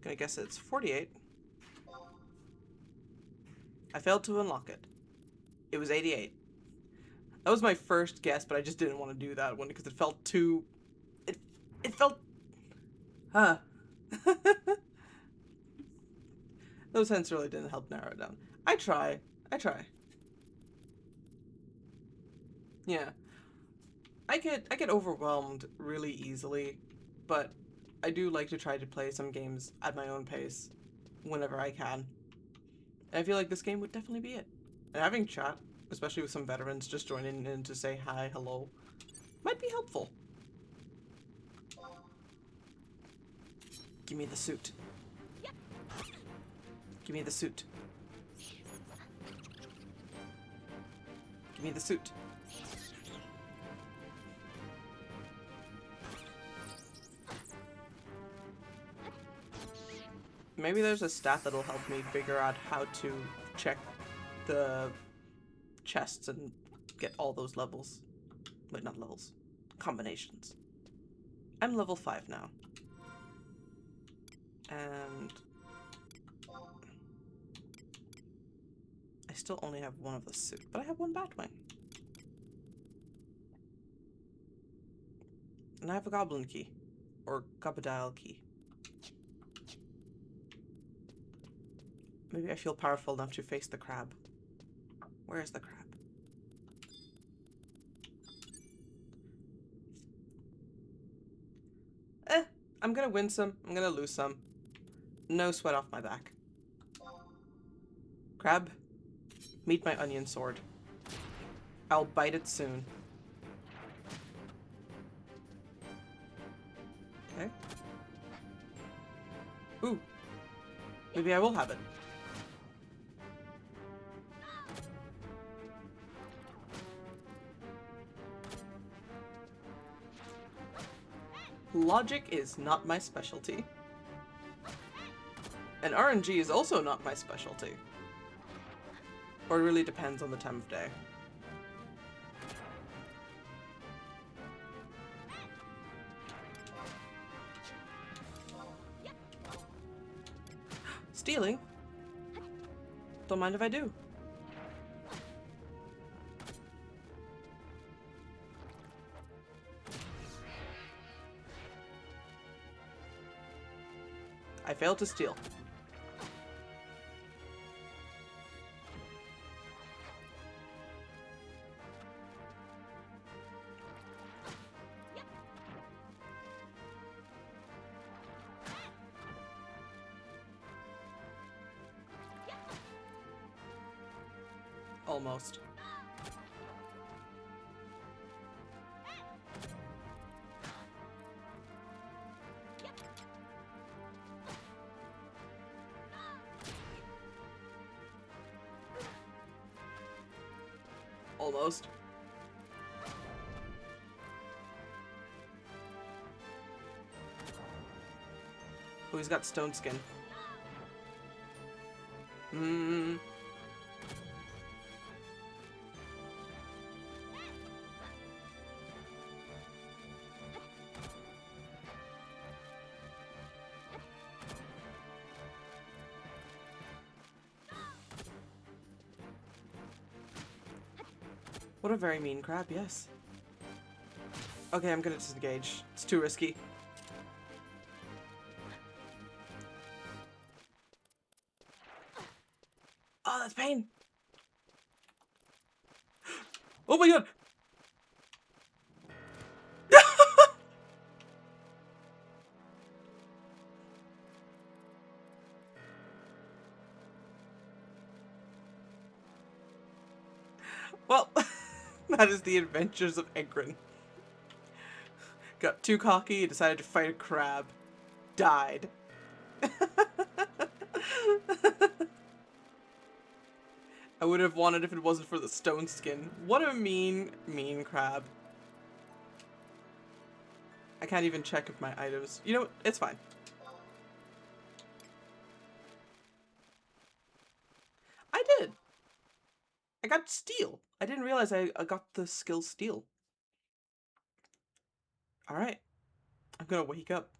Gonna guess it's 48. I failed to unlock it. It was 88. That was my first guess, but I just didn't want to do that one because it felt too... It felt... Huh. Those hints really didn't help narrow it down. I try. Yeah. I get overwhelmed really easily, but I do like to try to play some games at my own pace whenever I can. And I feel like this game would definitely be it. And having chat, especially with some veterans just joining in to say hi, hello, might be helpful. Give me the suit. Give me the suit. Give me the suit. Maybe there's a stat that'll help me figure out how to check the chests and get all those levels. Wait, not levels. Combinations. I'm level 5 now. And I still only have one of the suit, but I have one Batwing. And I have a Goblin key. Or Gobadile key. Maybe I feel powerful enough to face the crab. Where is the crab? I'm gonna win some. I'm gonna lose some. No sweat off my back. Crab, meet my onion sword. I'll bite it soon. Okay. Ooh. Maybe I will have it. Logic is not my specialty. And RNG is also not my specialty. Or it really depends on the time of day. Stealing? Don't mind if I do. I failed to steal. Almost. Almost. Oh, he's got stone skin. Hmm. What a very mean crab, yes. Okay, I'm gonna disengage. It's too risky. Oh, that's pain! Oh my god! Well, that is the adventures of Egrin. Got too cocky, decided to fight a crab. Died. I would have wanted if it wasn't for the stone skin. What a mean, mean crab. I can't even check if my items... You know what? It's fine. I did. I got steal. I didn't realize I got the skill steal. Alright. I'm gonna wake up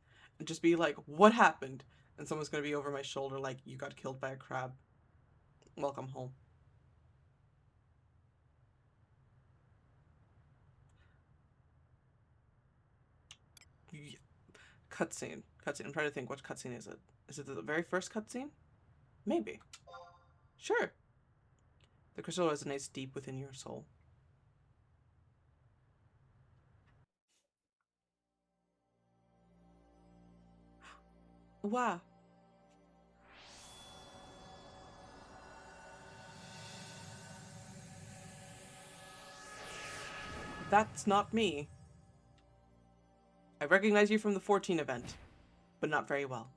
and just be like, what happened? And someone's gonna be over my shoulder like, you got killed by a crab. Welcome home. Yeah. Cutscene. Cutscene. I'm trying to think, what cutscene is it? Is it the very first cutscene? Maybe. Sure. The crystal resonates deep within your soul. Wow. That's not me. I recognize you from the 14 event, but not very well.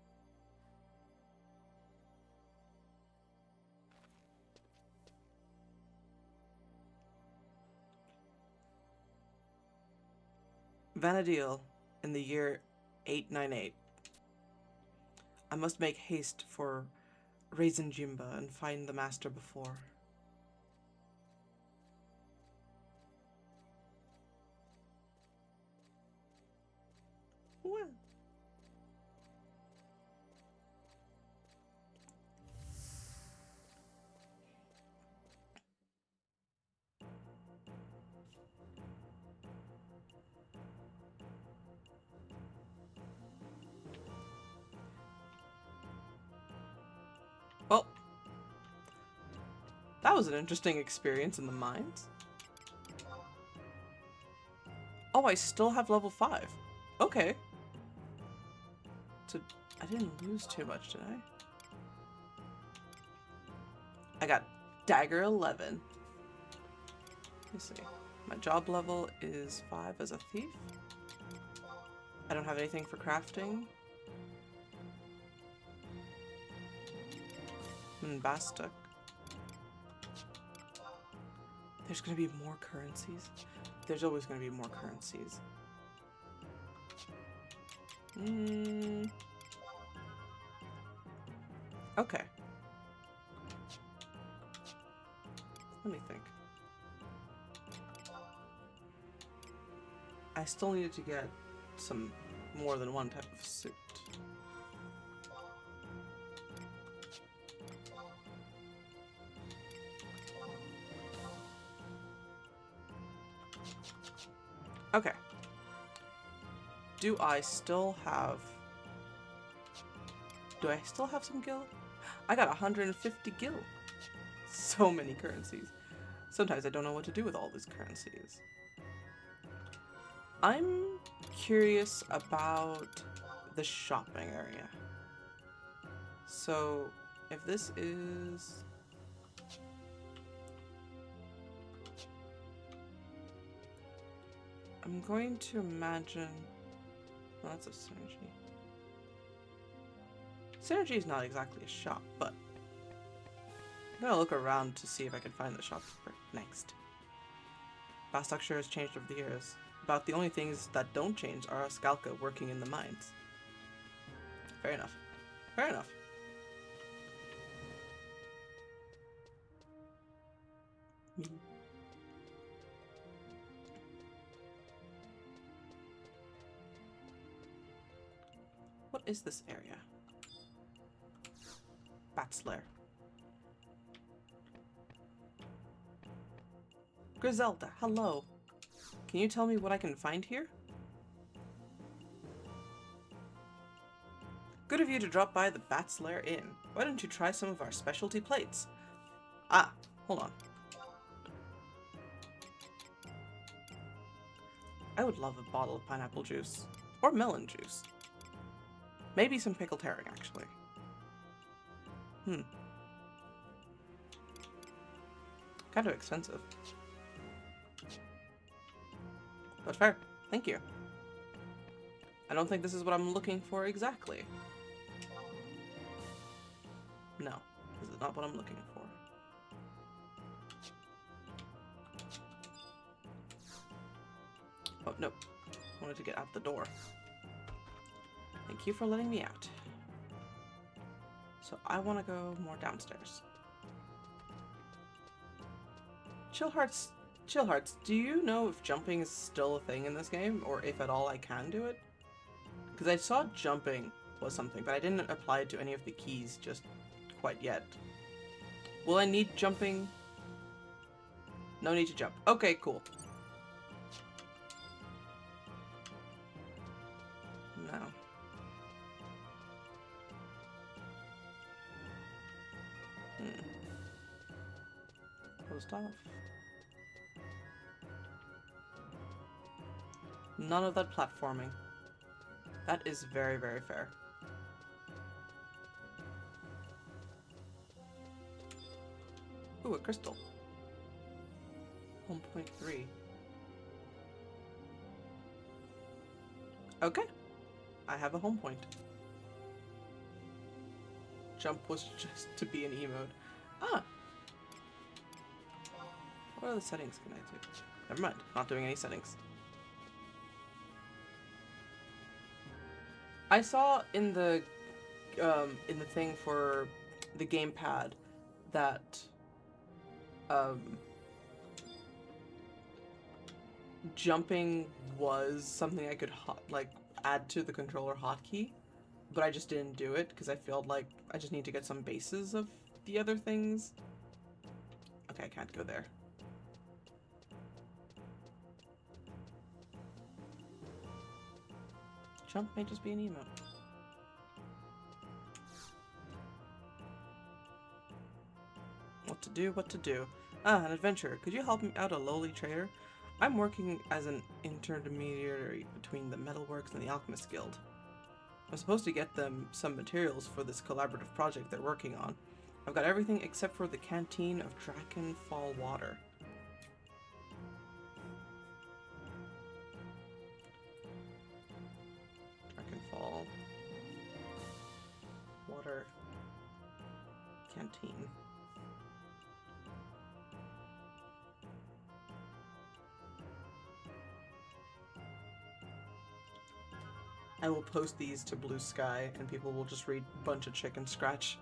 Vanadil, in the year 898. I must make haste for Raisin Jimba and find the master before. Well. Well, that was an interesting experience in the mines. Oh, I still have level 5. Okay. So, I didn't lose too much, did I? I got Dagger 11. Let me see. My job level is 5 as a thief. I don't have anything for crafting. Bastuk. There's gonna be more currencies. There's always gonna be more currencies. Okay. Let me think. I still needed to get some more than one type of suit. Okay. Do I still have some gil? I got 150 gil. So many currencies. Sometimes I don't know what to do with all these currencies. I'm curious about the shopping area. So, if this is... I'm going to imagine... Well, that's a synergy. Synergy is not exactly a shop, but... I'm gonna look around to see if I can find the shop next. Vast structure has changed over the years. About the only things that don't change are Skalka working in the mines. Fair enough. Fair enough. Me. What is this area? Bat's Lair. Griselda, hello. Can you tell me what I can find here? Good of you to drop by the Bat's Lair Inn. Why don't you try some of our specialty plates? Ah, hold on. I would love a bottle of pineapple juice. Or melon juice. Maybe some pickled herring, actually. Kind of expensive. But fair. Thank you. I don't think this is what I'm looking for exactly. No, this is not what I'm looking for. Oh, no. I wanted to get out the door. Thank you for letting me out. So I want to go more downstairs. Chillhearts, do you know if jumping is still a thing in this game, or if at all I can do it? Because I saw jumping was something, but I didn't apply it to any of the keys just quite yet. Will I need jumping? No need to jump. Okay, cool. No. Closed off. None of that platforming. That is very, very fair. Ooh, a crystal. 1.3. Okay. I have a home point. Jump was just to be an emote. Ah! What other settings can I do? Never mind. Not doing any settings. I saw in the thing for the gamepad that jumping was something I could add to the controller hotkey, but I just didn't do it because I felt like I just need to get some bases of the other things. Okay, I can't go there. Jump may just be an emote. What to do, what to do. Ah, an adventurer. Could you help me out, a lowly trader? I'm working as an intermediary between the Metalworks and the Alchemist Guild. I'm supposed to get them some materials for this collaborative project they're working on. I've got everything except for the canteen of Drakenfall water. Drakenfall water canteen. I will post these to Blue Sky, and people will just read bunch of chicken scratch.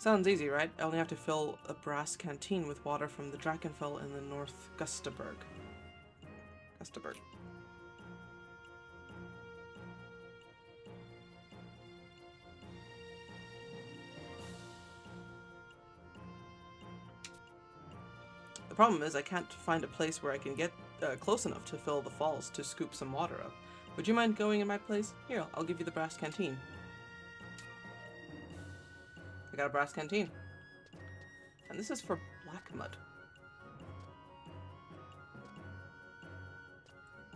Sounds easy, right? I only have to fill a brass canteen with water from the Drakenfell in the North Gustaberg. Gustaberg. The problem is I can't find a place where I can get close enough to fill the falls to scoop some water up. Would you mind going in my place? Here, I'll give you the brass canteen. I got a brass canteen. And this is for black mud.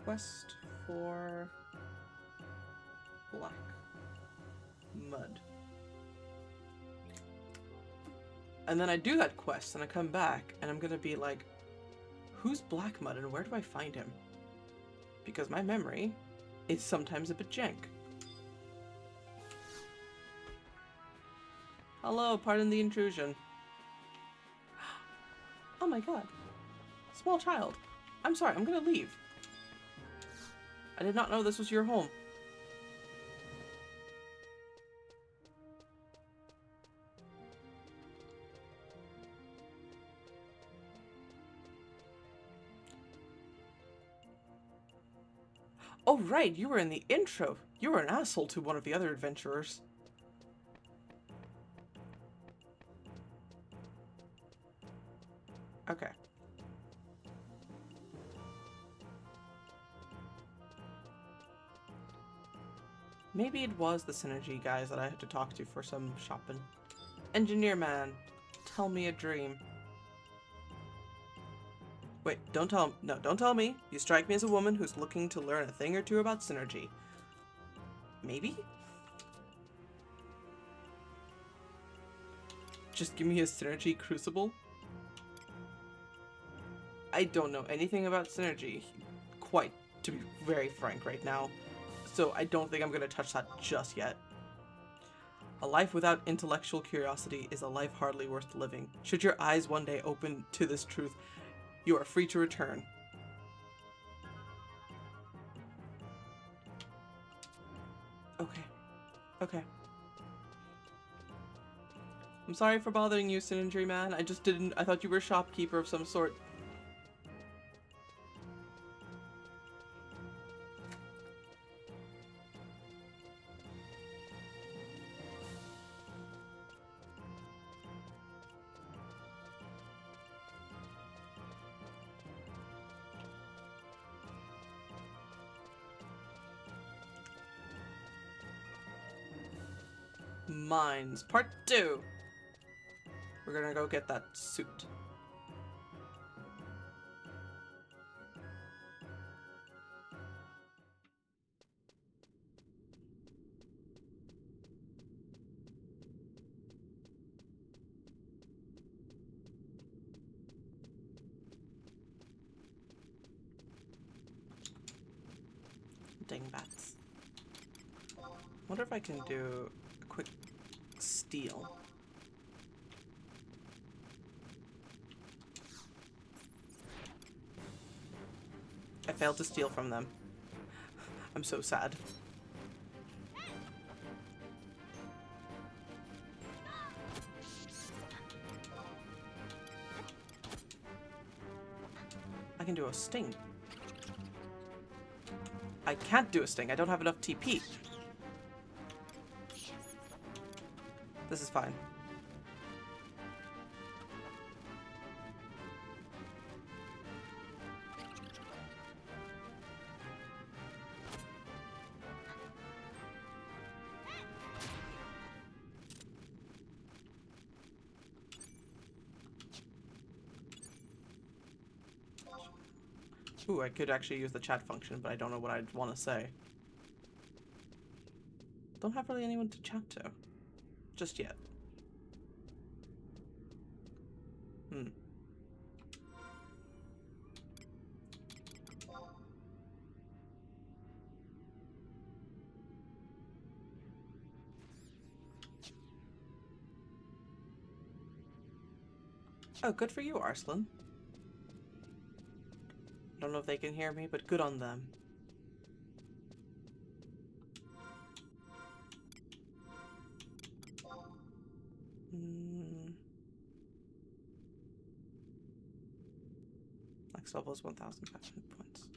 Quest for black mud. And then I do that quest and I come back and I'm gonna be like, who's Black Mud and where do I find him? Because my memory is sometimes a bit jank. Hello, pardon the intrusion. Oh my god. Small child. I'm sorry, I'm gonna leave. I did not know this was your home. Oh right, you were in the intro. You were an asshole to one of the other adventurers. Okay. Maybe it was the Synergy guys that I had to talk to for some shopping. Engineer man, tell me a dream. Wait, don't tell me. You strike me as a woman who's looking to learn a thing or two about Synergy. Maybe? Just give me a Synergy crucible? I don't know anything about Synergy, quite, to be very frank right now. So I don't think I'm gonna touch that just yet. A life without intellectual curiosity is a life hardly worth living. Should your eyes one day open to this truth, you are free to return. Okay. Okay. I'm sorry for bothering you, Synergy man. I thought you were a shopkeeper of some sort. Mines, part 2. We're gonna go get that suit. Dingbats. Wonder if I can do a quick steal. I failed to steal from them. I'm so sad. I can do a sting. I can't do a sting. I don't have enough TP. This is fine. Ooh, I could actually use the chat function, but I don't know what I'd want to say. Don't have really anyone to chat to. Just yet. Oh, good for you, Arslan. Don't know if they can hear me, but good on them. Next level is 1,500 points.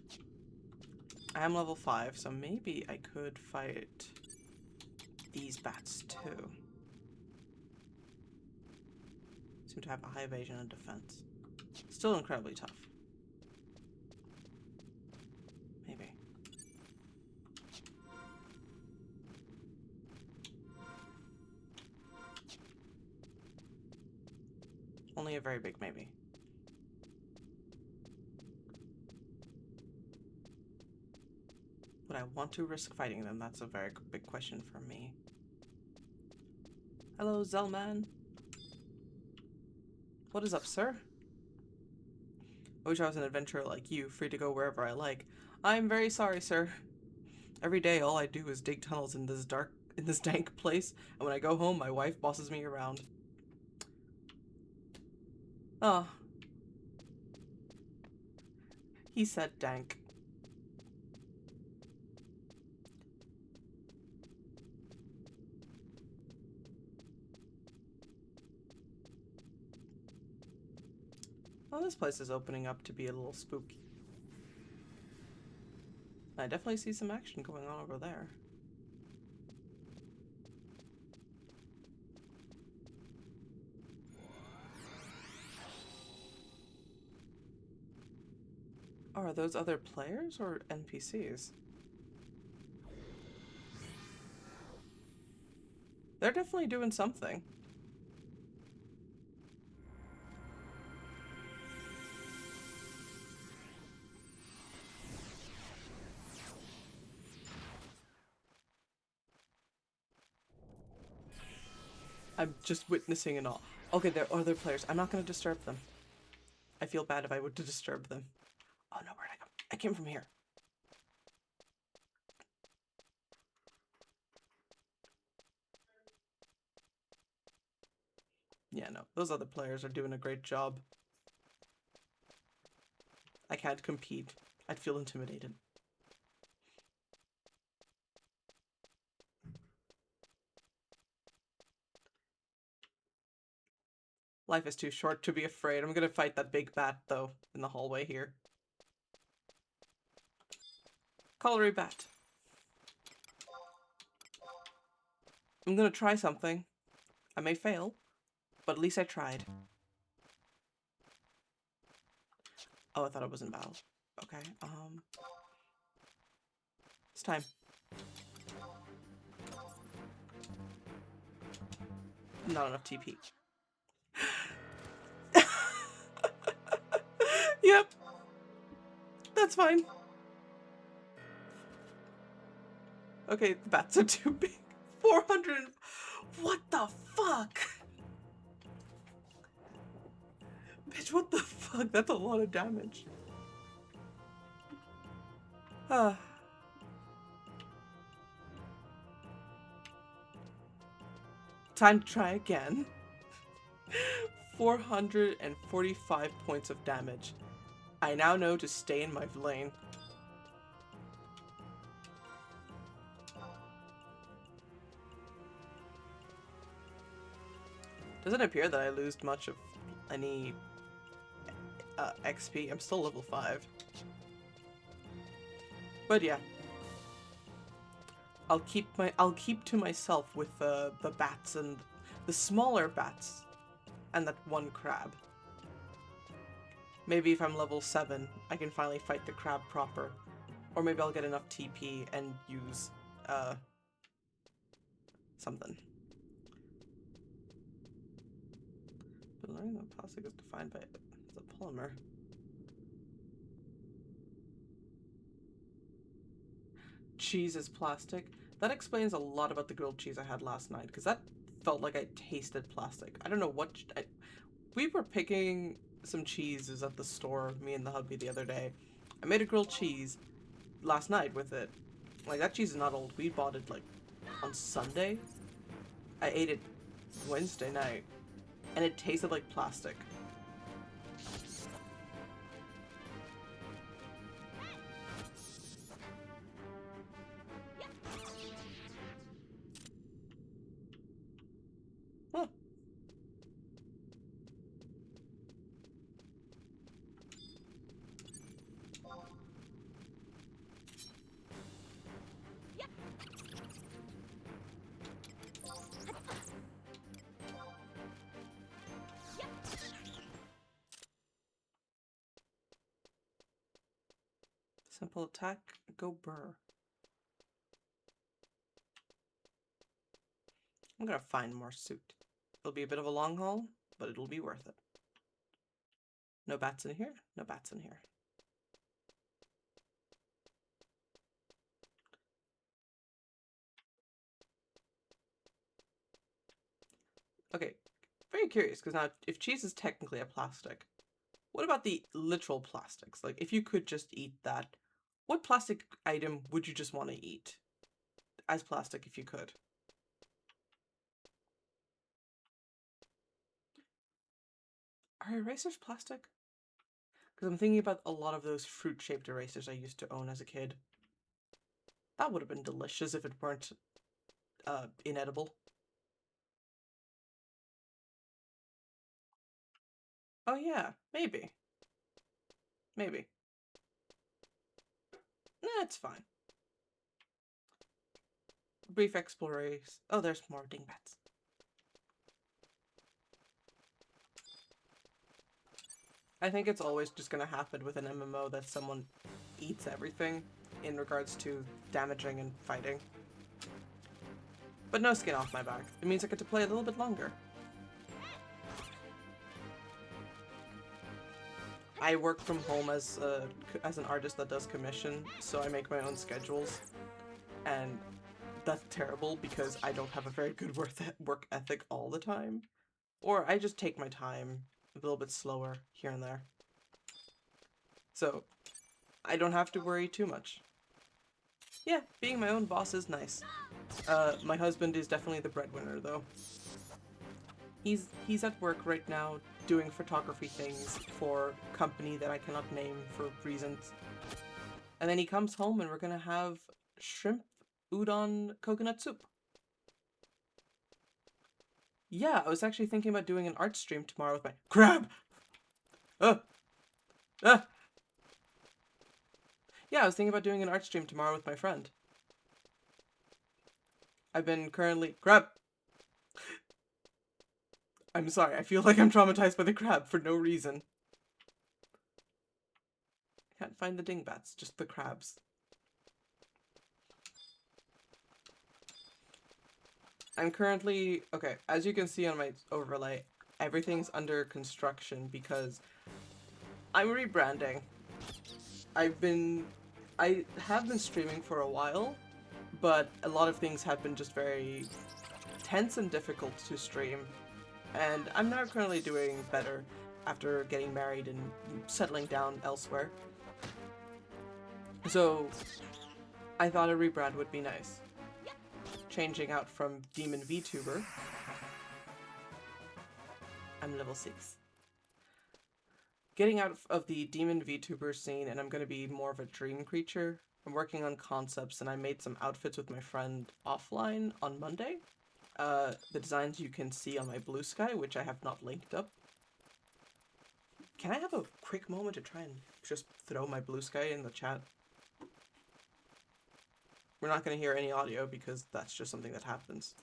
I am level 5, so maybe I could fight these bats too. Seem to have a high evasion and defense. Still incredibly tough. Maybe. Only a very big maybe. Would I want to risk fighting them? That's a very big question for me. Hello, Zellman. What is up, sir? I wish I was an adventurer like you, free to go wherever I like. I'm very sorry, sir. Every day, all I do is dig tunnels in this dank place, and when I go home, my wife bosses me around. Oh. He said dank. Well, this place is opening up to be a little spooky. I definitely see some action going on over there. Oh, are those other players or NPCs? They're definitely doing something. I'm just witnessing and all. Okay, there are other players. I'm not going to disturb them. I feel bad if I were to disturb them. Oh no, where'd I go? I came from here. Yeah, no, those other players are doing a great job. I can't compete. I'd feel intimidated. Life is too short to be afraid. I'm gonna fight that big bat, though, in the hallway here. Colliery bat. I'm gonna try something. I may fail, but at least I tried. Oh, I thought it was in battle. Okay, it's time. Not enough TP. Yep. That's fine. Okay, the bats are too big. 400. What the fuck? Bitch, what the fuck? That's a lot of damage. Time to try again. 445 points of damage. I now know to stay in my lane. Doesn't appear that I lose much of any XP. I'm still level 5. But yeah. I'll keep to myself with the bats and the smaller bats and that one crab. Maybe if I'm level 7, I can finally fight the crab proper. Or maybe I'll get enough TP and use something. But learning that plastic is defined by the polymer. Cheese is plastic. That explains a lot about the grilled cheese I had last night, because that felt like I tasted plastic. I don't know what... we were picking some cheeses at the store, me and the hubby, the other day. I made a grilled cheese last night with it. Like, that cheese is not old. We bought it, like, on Sunday. I ate it Wednesday night, and it tasted like plastic. Huh. Simple attack, go burr. I'm gonna find more suit. It'll be a bit of a long haul, but it'll be worth it. No bats in here? No bats in here. Okay, very curious, because now if cheese is technically a plastic, what about the literal plastics? Like, if you could just eat that, what plastic item would you just want to eat as plastic if you could? Are erasers plastic? Because I'm thinking about a lot of those fruit-shaped erasers I used to own as a kid. That would have been delicious if it weren't inedible. Oh yeah, maybe. Maybe. Nah, it's fine. Brief exploration. Oh, there's more dingbats. I think it's always just gonna happen with an MMO that someone eats everything in regards to damaging and fighting. But no skin off my back. It means I get to play a little bit longer. I work from home as an artist that does commission, so I make my own schedules. And that's terrible because I don't have a very good work ethic all the time. Or I just take my time a little bit slower here and there. So I don't have to worry too much. Yeah, being my own boss is nice. My husband is definitely the breadwinner though. He's at work right now doing photography things for a company that I cannot name for reasons. And then he comes home and we're gonna have shrimp udon coconut soup. Yeah, I was actually thinking about doing an art stream tomorrow with my crab! Yeah, I was thinking about doing an art stream tomorrow with my friend. I've been currently... Crab! I'm sorry, I feel like I'm traumatized by the crab for no reason. I can't find the dingbats, just the crabs. I'm currently... Okay, as you can see on my overlay, everything's under construction because I'm rebranding. I have been streaming for a while, but a lot of things have been just very tense and difficult to stream. And I'm now currently doing better after getting married and settling down elsewhere. So I thought a rebrand would be nice. Changing out from Demon VTuber. I'm level 6. Getting out of the Demon VTuber scene, and I'm going to be more of a dream creature. I'm working on concepts, and I made some outfits with my friend offline on Monday. The designs you can see on my Blue Sky, which I have not linked up. Can I have a quick moment to try and just throw my Blue Sky in the chat? We're not going to hear any audio because that's just something that happens.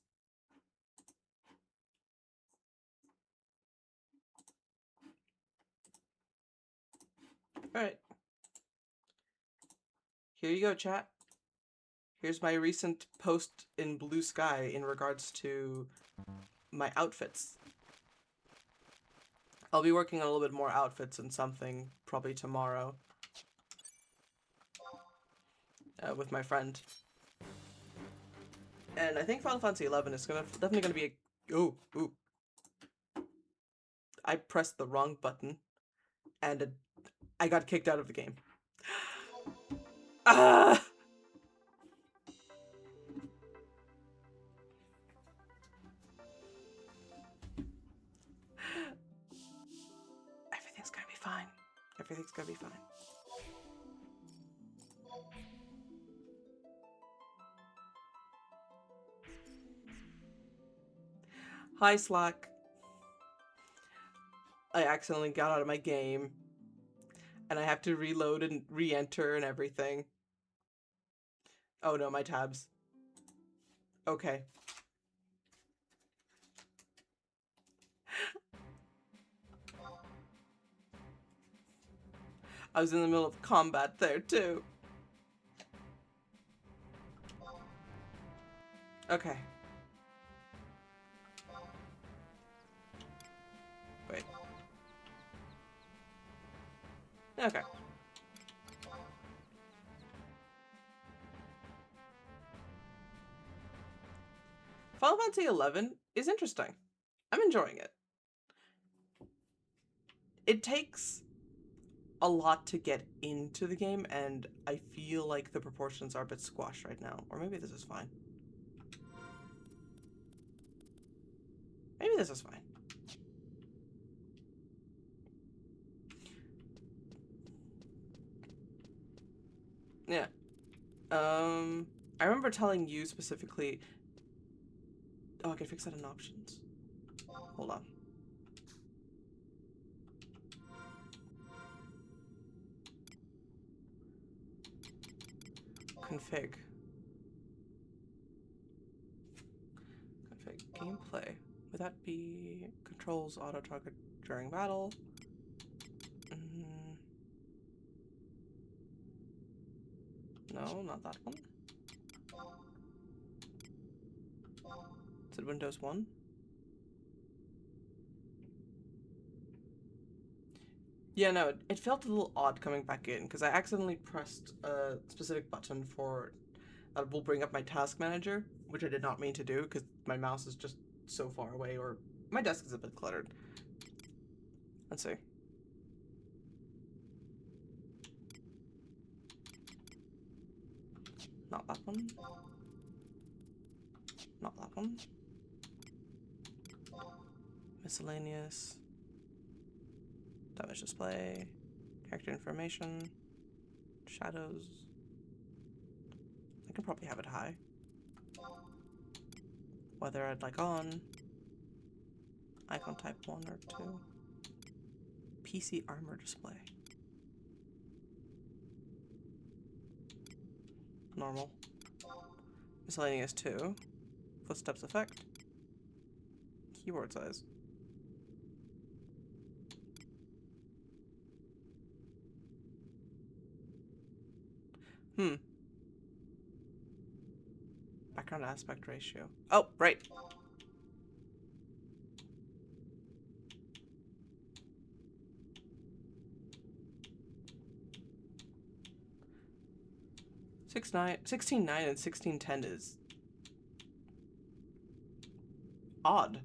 Alright. Here you go, chat. Here's my recent post in Blue Sky in regards to my outfits. I'll be working on a little bit more outfits and something probably tomorrow. With my friend. And I think Final Fantasy XI is definitely gonna be a... Ooh. I pressed the wrong button and I got kicked out of the game. Ah! Everything's gonna be fine. Everything's gonna be fine. Hi, Slack. I accidentally got out of my game. And I have to reload and re-enter and everything. Oh no, my tabs. Okay. I was in the middle of combat there too. Okay. Wait. Okay. Final Fantasy XI is interesting. I'm enjoying it. It takes a lot to get into the game, and I feel like the proportions are a bit squashed right now. Or maybe this is fine. Maybe this is fine. Yeah. I remember telling you specifically... Oh, I can fix that in options. Hold on. Config. Config gameplay. Would that be controls auto target during battle? No, not that one. Is it Windows 1? Yeah, no, it felt a little odd coming back in because I accidentally pressed a specific button for that will bring up my task manager, which I did not mean to do because my mouse is just so far away, or my desk is a bit cluttered. Let's see. Not that one. Not that one. Miscellaneous. Damage display. Character information. Shadows. I can probably have it high. Whether I'd like on. Icon type 1 or 2. PC armor display. Normal. Miscellaneous 2. Footsteps effect. Keyboard size. Background aspect ratio. Oh, right. Six 16:9 and 16:10 is odd.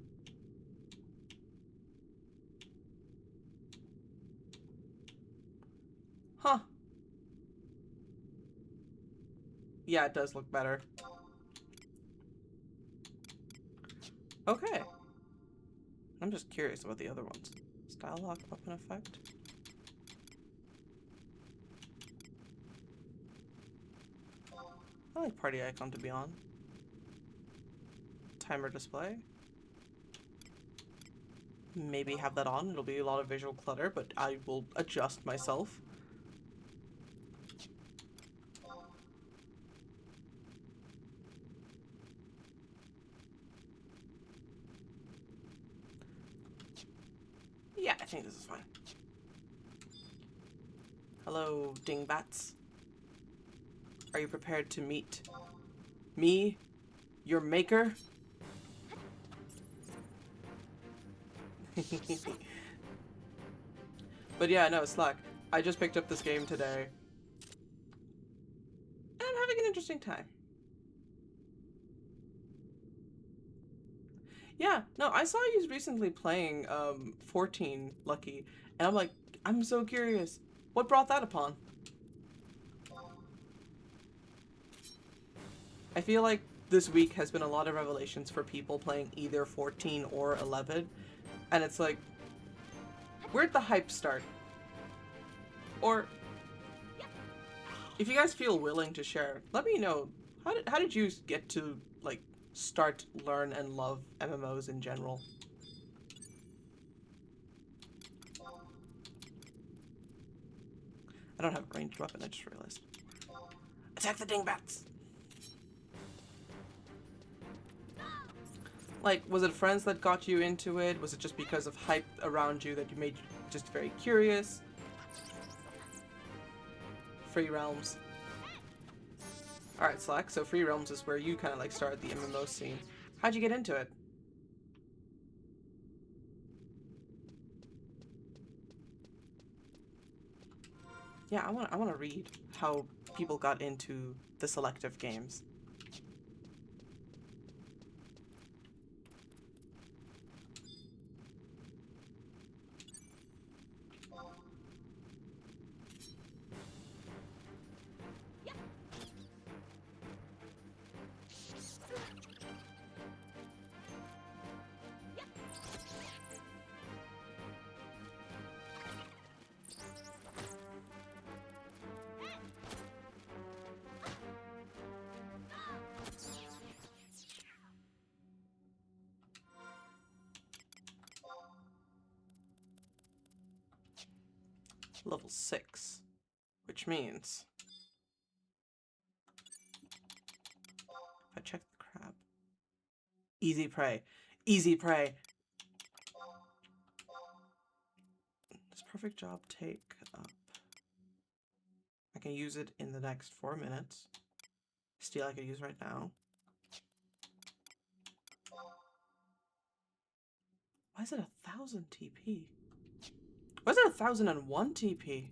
Huh. Yeah, it does look better. Okay. I'm just curious about the other ones. Style lock, weapon effect. I like party icon to be on. Timer display. Maybe have that on. It'll be a lot of visual clutter, but I will adjust myself. Yeah, I think this is fine. Hello, dingbats. Are you prepared to meet me, your maker? But yeah, no, Slack. I just picked up this game today. And I'm having an interesting time. Yeah, no, I saw you recently playing 14 Lucky, and I'm like, I'm so curious. What brought that upon? I feel like this week has been a lot of revelations for people playing either 14 or 11, and it's like, where'd the hype start? Or, if you guys feel willing to share, let me know. How did you get to, like, start, learn, and love MMOs in general? I don't have a ranged weapon, I just realized. Attack the dingbats! Like, was it friends that got you into it? Was it just because of hype around you that you made you just very curious? Free realms. Alright, Slack, so Free Realms is where you kind of like started the MMO scene. How'd you get into it? Yeah, I want to read how people got into the selective games. Level 6, which means if I check the crab, easy prey, easy prey. Does perfect job take up? I can use it in the next 4 minutes. Steel I could use right now. Why is it 1,000 TP? Why is it 1,001 TP?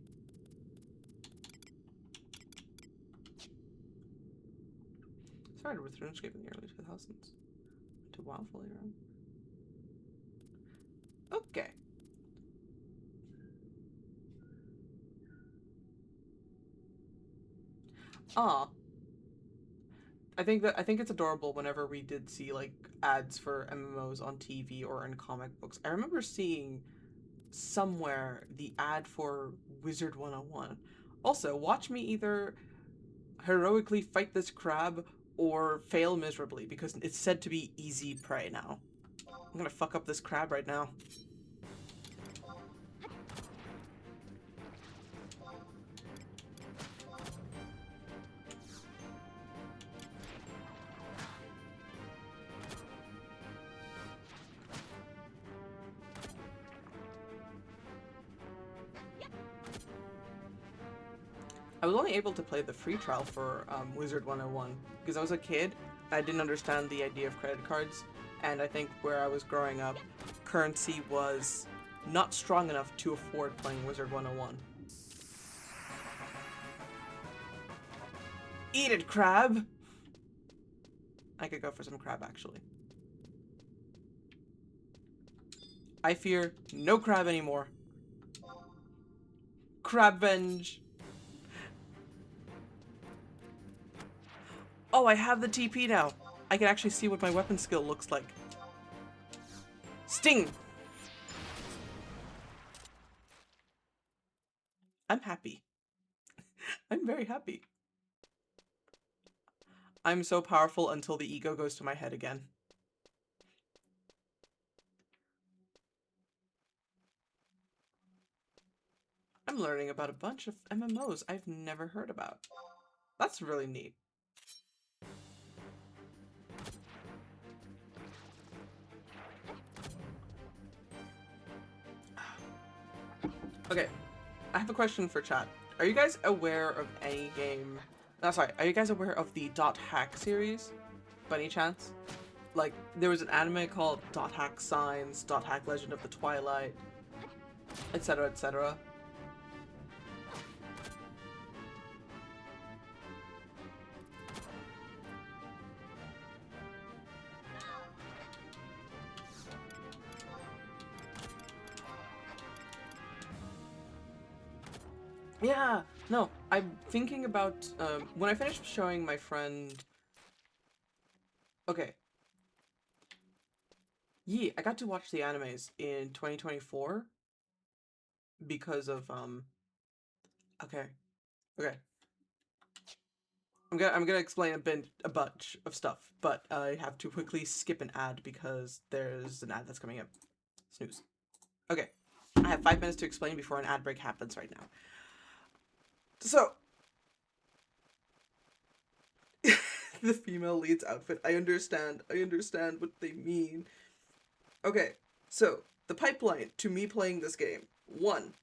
Started with RuneScape in the early 2000s. To WoW fully run. Okay. Ah. I think it's adorable whenever we did see like ads for MMOs on TV or in comic books. I remember seeing somewhere the ad for Wizard 101. Also, watch me either heroically fight this crab or fail miserably because it's said to be easy prey now. I'm gonna fuck up this crab right now. I was only able to play the free trial for Wizard 101 because I was a kid and I didn't understand the idea of credit cards, and I think where I was growing up, currency was not strong enough to afford playing Wizard 101. Eat it, crab! I could go for some crab, actually. I fear no crab anymore. Crabvenge! Oh, I have the TP now. I can actually see what my weapon skill looks like. Sting! I'm happy. I'm very happy. I'm so powerful until the ego goes to my head again. I'm learning about a bunch of MMOs I've never heard about. That's really neat. Okay, I have a question for chat. Are you guys aware of any game... No, sorry. Are you guys aware of the Dot Hack series? By any chance? Like, there was an anime called Dot Hack Signs, Dot Hack Legend of the Twilight, etc., etc. Yeah, no, I'm thinking about, when I finished showing my friend... Okay. Yeah, I got to watch the animes in 2024 because of, okay. Okay. I'm gonna explain a bunch of stuff, but I have to quickly skip an ad because there's an ad that's coming up. Snooze. Okay. I have 5 minutes to explain before an ad break happens right now. So, the female lead's outfit. I understand what they mean. Okay, so, the pipeline to me playing this game. 1.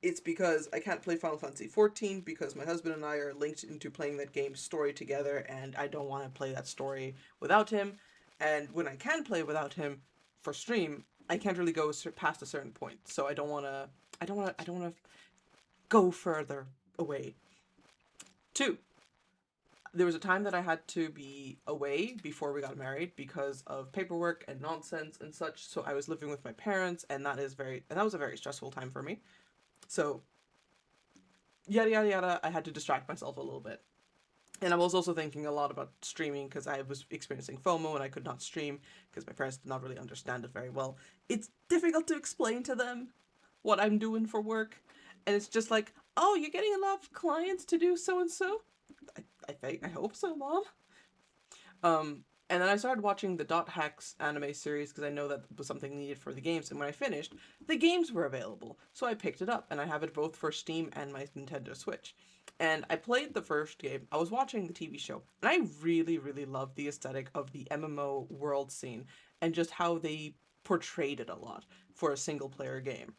it's because I can't play Final Fantasy XIV because my husband and I are linked into playing that game's story together, and I don't want to play that story without him. And when I can play without him for stream, I can't really go past a certain point. So I don't want to. I don't want to go further away. 2. There was a time that I had to be away before we got married because of paperwork and nonsense and such. So I was living with my parents, and that was a very stressful time for me. So yada yada yada, I had to distract myself a little bit. And I was also thinking a lot about streaming because I was experiencing FOMO and I could not stream because my parents did not really understand it very well. It's difficult to explain to them what I'm doing for work. And it's just like, oh, you're getting a lot of clients to do so and so? I hope so, Mom. And then I started watching the Dot Hacks anime series because I know that was something needed for the games. And when I finished, the games were available. So I picked it up, and I have it both for Steam and my Nintendo Switch. And I played the first game. I was watching the TV show, and I really, really loved the aesthetic of the MMO world scene and just how they portrayed it a lot for a single player game.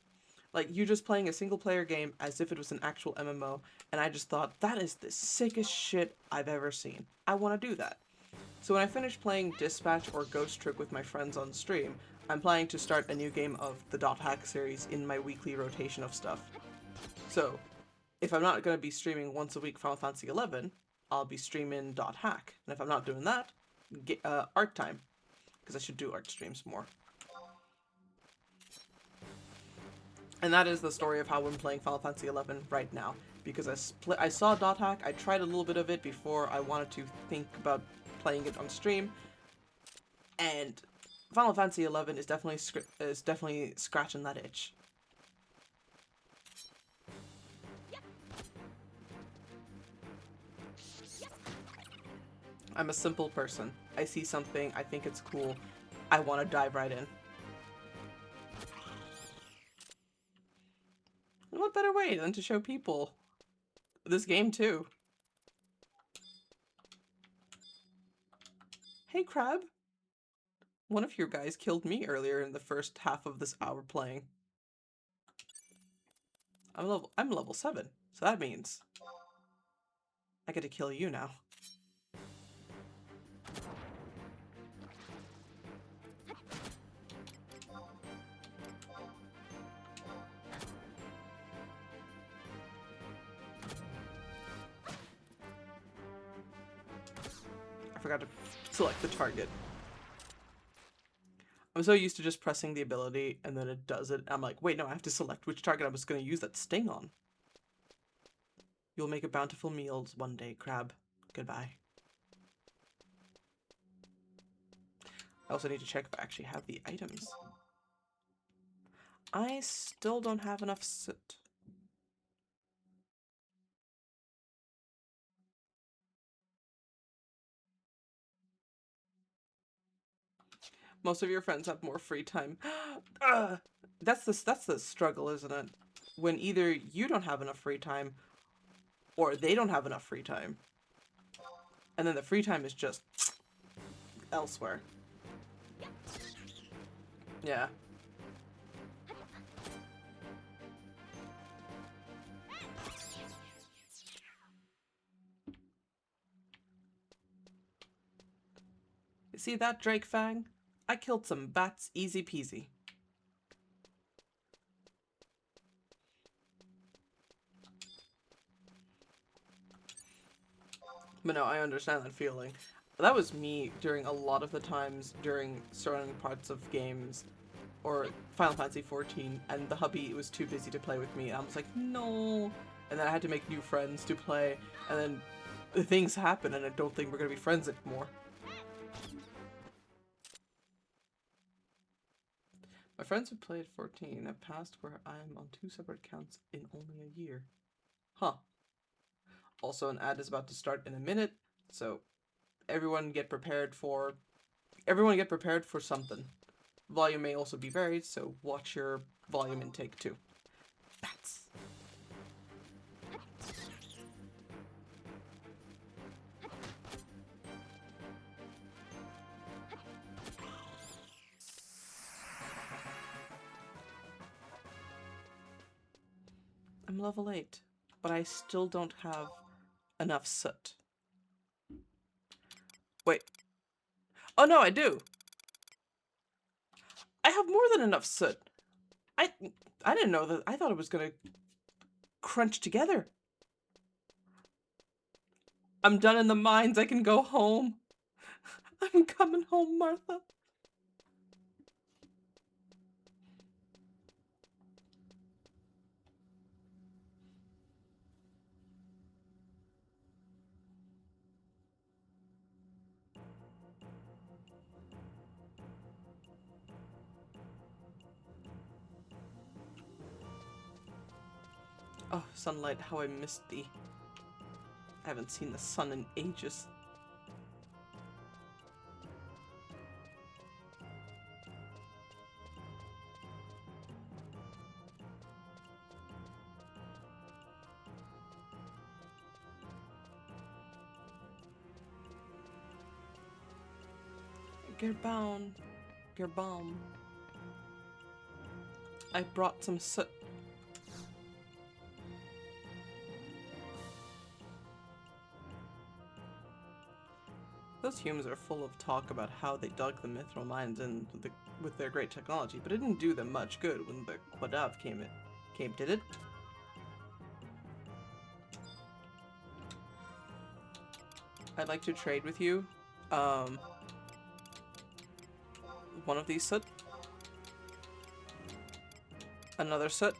Like, you just playing a single player game as if it was an actual MMO, and I just thought, that is the sickest shit I've ever seen. I want to do that. So when I finish playing Dispatch or Ghost Trick with my friends on stream, I'm planning to start a new game of the Dot Hack series in my weekly rotation of stuff. So, if I'm not going to be streaming once a week Final Fantasy XI, I'll be streaming Dot Hack. And if I'm not doing that, art time. Because I should do art streams more. And that is the story of how I'm playing Final Fantasy XI right now. Because I saw Dot Hack, I tried a little bit of it before I wanted to think about playing it on stream, and Final Fantasy XI is definitely scratching that itch. I'm a simple person. I see something, I think it's cool, I want to dive right in. And what better way than to show people this game too? Hey, Crab. One of your guys killed me earlier in the first half of this hour playing. I'm level 7, so that means I get to kill you now. I forgot to select the target. I'm so used to just pressing the ability and then it does it. I'm like, wait, no, I have to select which target I was going to use that sting on. You'll make a bountiful meals one day, Crab. Goodbye. I also need to check if I actually have the items. I still don't have enough soot. Most of your friends have more free time. That's the struggle, isn't it? When either you don't have enough free time or they don't have enough free time. And then the free time is just elsewhere. Yeah. You see that, Drake Fang? I killed some bats easy peasy. But no, I understand that feeling. That was me during a lot of the times during certain parts of games or Final Fantasy XIV, and the hubby was too busy to play with me. I was like, no. And then I had to make new friends to play, and then things happen, and I don't think we're gonna be friends anymore. My friends who played 14 have passed where I am on 2 separate accounts in only a year. Huh. Also, an ad is about to start in a minute, so everyone get prepared for something. Volume may also be varied, so watch your volume intake too. Bats. I'm level 8, but I still don't have enough soot. Wait. Oh no, I do! I have more than enough soot! I didn't know that. I thought it was gonna crunch together. I'm done in the mines. I can go home. I'm coming home, Martha. Oh, sunlight, how I missed thee. I haven't seen the sun in ages. Gerbaum. Gerbaum. I brought some soot. Those humans are full of talk about how they dug the mithril mines and with their great technology, but it didn't do them much good when the XIV came, did it? I'd like to trade with you. One of these soot. Another soot.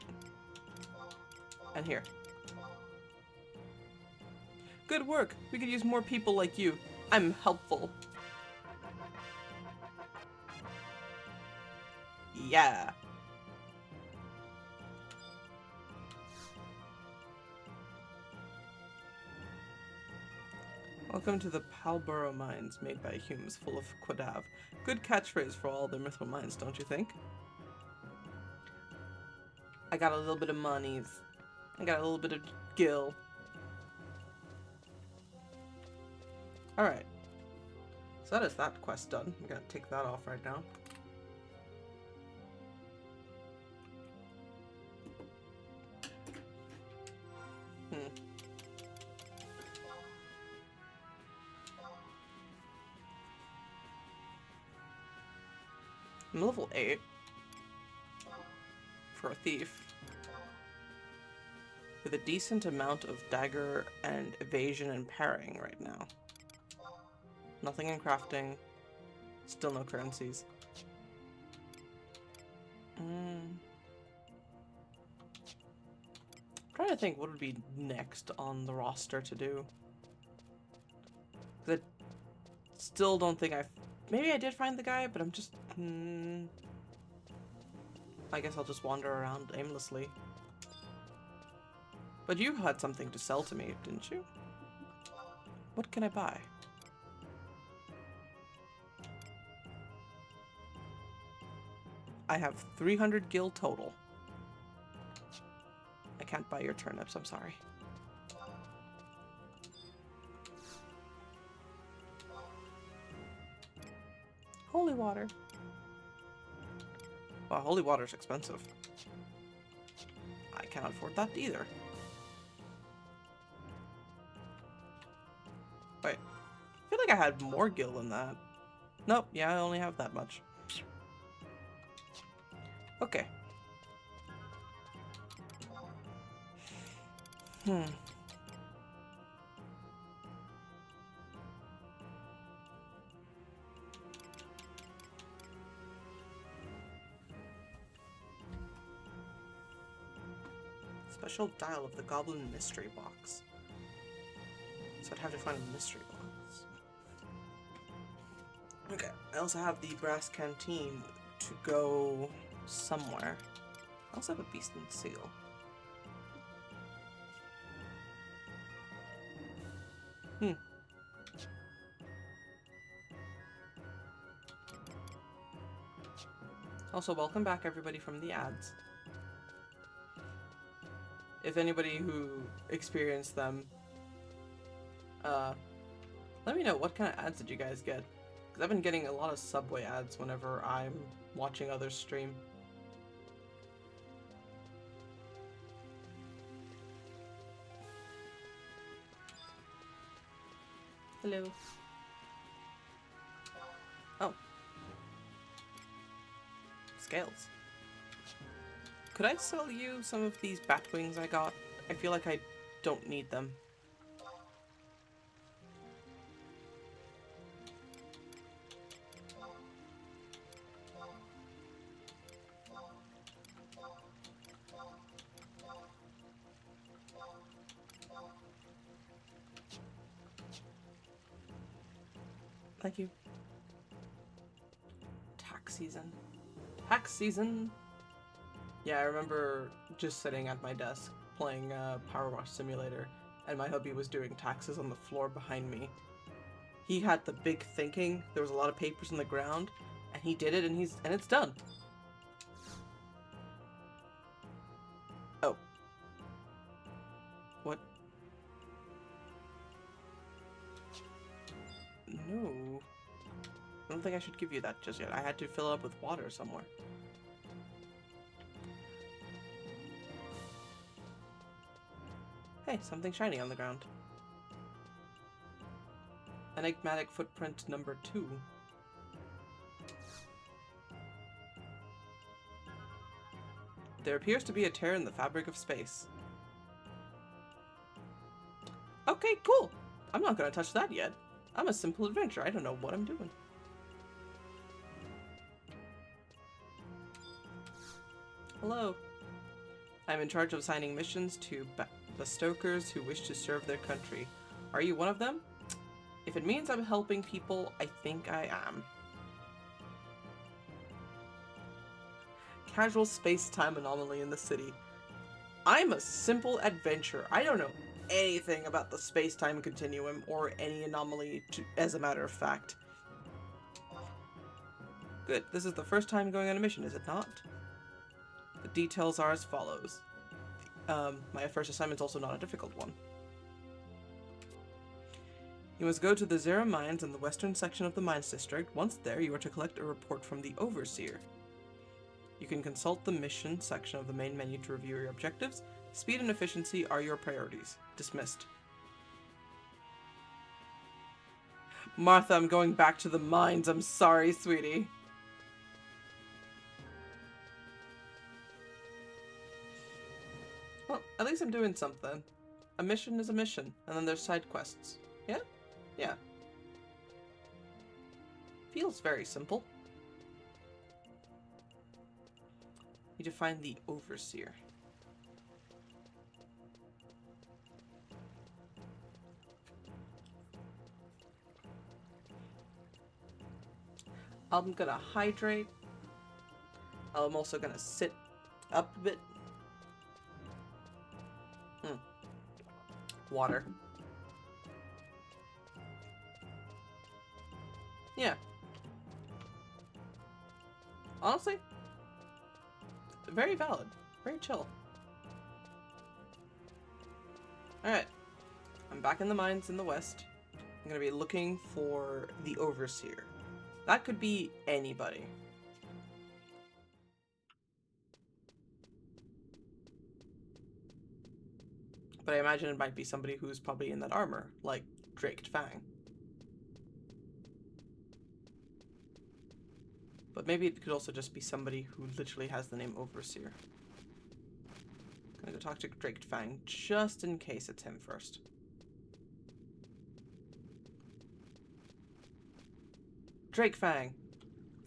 And here. Good work! We could use more people like you. I'm helpful. Yeah. Welcome to the Palborough mines, made by humans full of XIV. Good catchphrase for all their mithril mines, don't you think? I got a little bit of monies. I got a little bit of gil. Alright. So that is that quest done. I'm gonna take that off right now. I'm level 8 for a thief, with a decent amount of dagger and evasion and parrying right now. Nothing in crafting, still no currencies. I'm trying to think what would be next on the roster to do. I still don't think maybe I did find the guy, but I'm just... I guess I'll just wander around aimlessly. But you had something to sell to me, didn't you? What can I buy? I have 300 gil total. I can't buy your turnips, I'm sorry. Holy water. Wow, holy water's expensive. I can't afford that either. Wait, I feel like I had more gil than that. Nope, yeah, I only have that much. Okay. Special dial of the Goblin Mystery Box. So I'd have to find a mystery box. Okay, I also have the Brass Canteen to go somewhere. I also have a Beast and Seal. Also, welcome back everybody from the ads. If anybody who experienced them, let me know what kind of ads did you guys get? Because I've been getting a lot of Subway ads whenever I'm watching others stream. Hello. Oh. Scales. Could I sell you some of these bat wings I got? I feel like I don't need them. Thank you. Tax season. Tax season! Yeah, I remember just sitting at my desk playing Power Wash Simulator, and my hubby was doing taxes on the floor behind me. He had the big thinking. There was a lot of papers on the ground, and he did it, and it's done. Oh. What? No. I don't think I should give you that just yet. I had to fill it up with water somewhere. Hey, something shiny on the ground. Enigmatic footprint number 2. There appears to be a tear in the fabric of space. Okay, cool. I'm not gonna touch that yet. I'm a simple adventurer. I don't know what I'm doing. Hello. I'm in charge of assigning missions to bestokers who wish to serve their country. Are you one of them? If it means I'm helping people, I think I am. Casual space-time anomaly in the city. I'm a simple adventurer. I don't know anything about the space-time continuum or any anomaly, as a matter of fact. Good. This is the first time going on a mission, is it not? The details are as follows. My first assignment's also not a difficult one. You must go to the Zera Mines in the western section of the Mines District. Once there, you are to collect a report from the Overseer. You can consult the mission section of the main menu to review your objectives. Speed and efficiency are your priorities. Dismissed. Martha, I'm going back to the mines. I'm sorry, sweetie. Well, at least I'm doing something. A mission is a mission, and then there's side quests. Yeah? Yeah. Feels very simple. Need to find the Overseer. I'm gonna hydrate. I'm also gonna sit up a bit. Water. Yeah. Honestly, very valid. Very chill. Alright. I'm back in the mines in the west. I'm gonna be looking for the Overseer. That could be anybody. But I imagine it might be somebody who's probably in that armor, like Draked Fang. But maybe it could also just be somebody who literally has the name Overseer. I'm gonna go talk to Draked Fang, just in case it's him first. Drake Fang!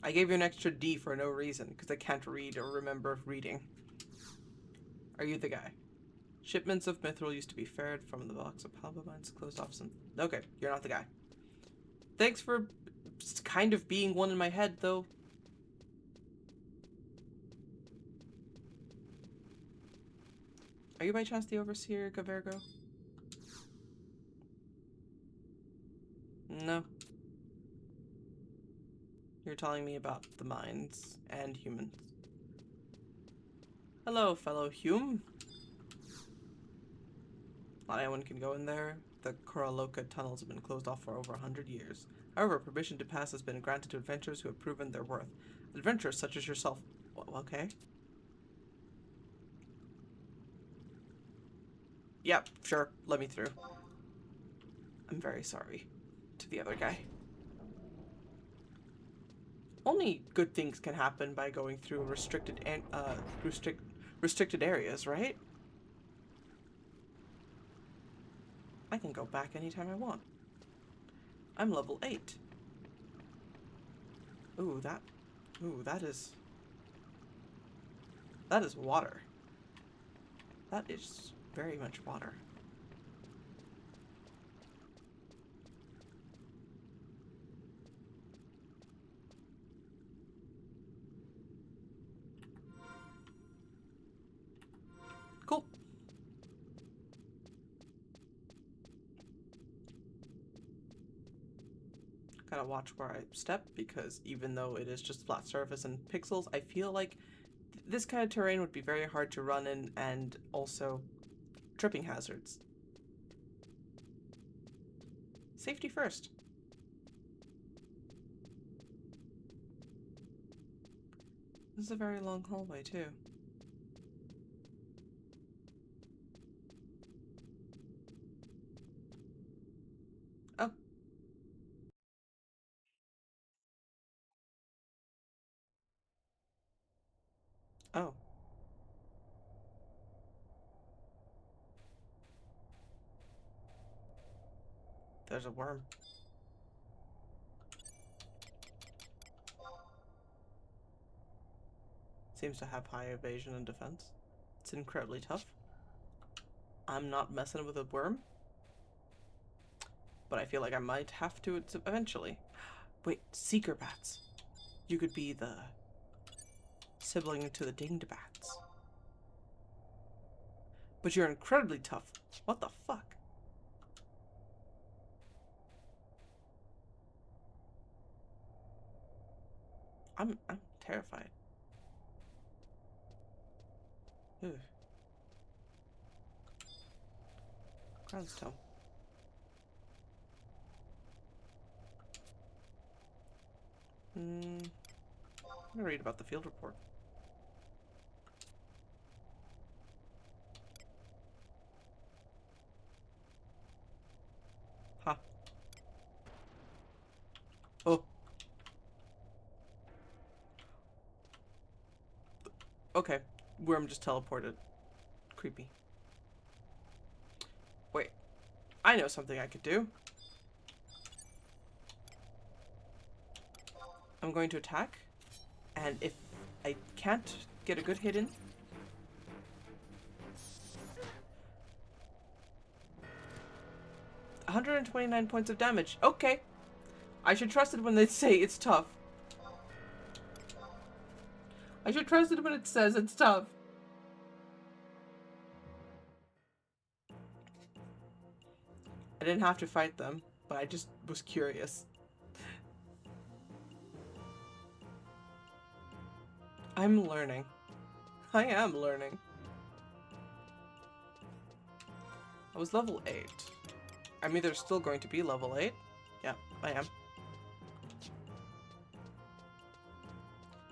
I gave you an extra D for no reason, because I can't read or remember reading. Are you the guy? Shipments of mithril used to be ferried from the box of Palba mines closed off some... Okay, you're not the guy. Thanks for kind of being one in my head, though. Are you by chance the Overseer, Gavergo? No. You're telling me about the mines and humans. Hello, fellow Hume. Not anyone can go in there. The Koraloka tunnels have been closed off for over 100 years. However, permission to pass has been granted to adventurers who have proven their worth. Adventurers such as yourself. Okay. Yep, sure. Let me through. I'm very sorry. to the other guy. Only good things can happen by going through restricted areas, right? I can go back anytime I want. I'm level 8. Ooh, that is water. That is very much water. Cool. Gotta watch where I step, because even though it is just flat surface and pixels, I feel like this kind of terrain would be very hard to run in, and also tripping hazards. Safety first. This is a very long hallway too. Oh. Oh. There's a worm. Seems to have high evasion and defense. It's incredibly tough. I'm not messing with a worm, but I feel like I might have to eventually. Wait, seeker bats. You could be the sibling to the dinged bats. But you're incredibly tough. What the fuck? I'm terrified. Ugh. Groundstone. I'm gonna read about the field report. Huh. Oh. Okay. Worm just teleported. Creepy. Wait. I know something I could do. I'm going to attack. And if I can't get a good hit in, $129 points of damage. Okay. I should trust it when they say it's tough. I should trust it when it says it's tough. I didn't have to fight them, but I just was curious. I'm learning. I am learning. I was level 8. I'm either still going to be level 8. Yeah, I am.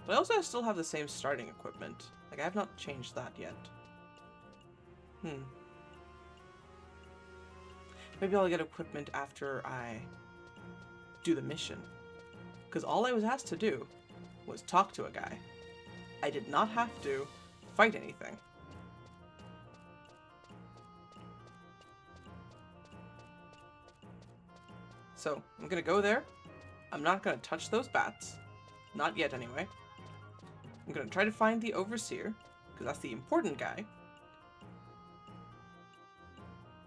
But I also still have the same starting equipment. Like, I have not changed that yet. Maybe I'll get equipment after I do the mission. Because all I was asked to do was talk to a guy. I did not have to fight anything. So, I'm gonna go there. I'm not gonna touch those bats. Not yet, anyway. I'm gonna try to find the Overseer, because that's the important guy.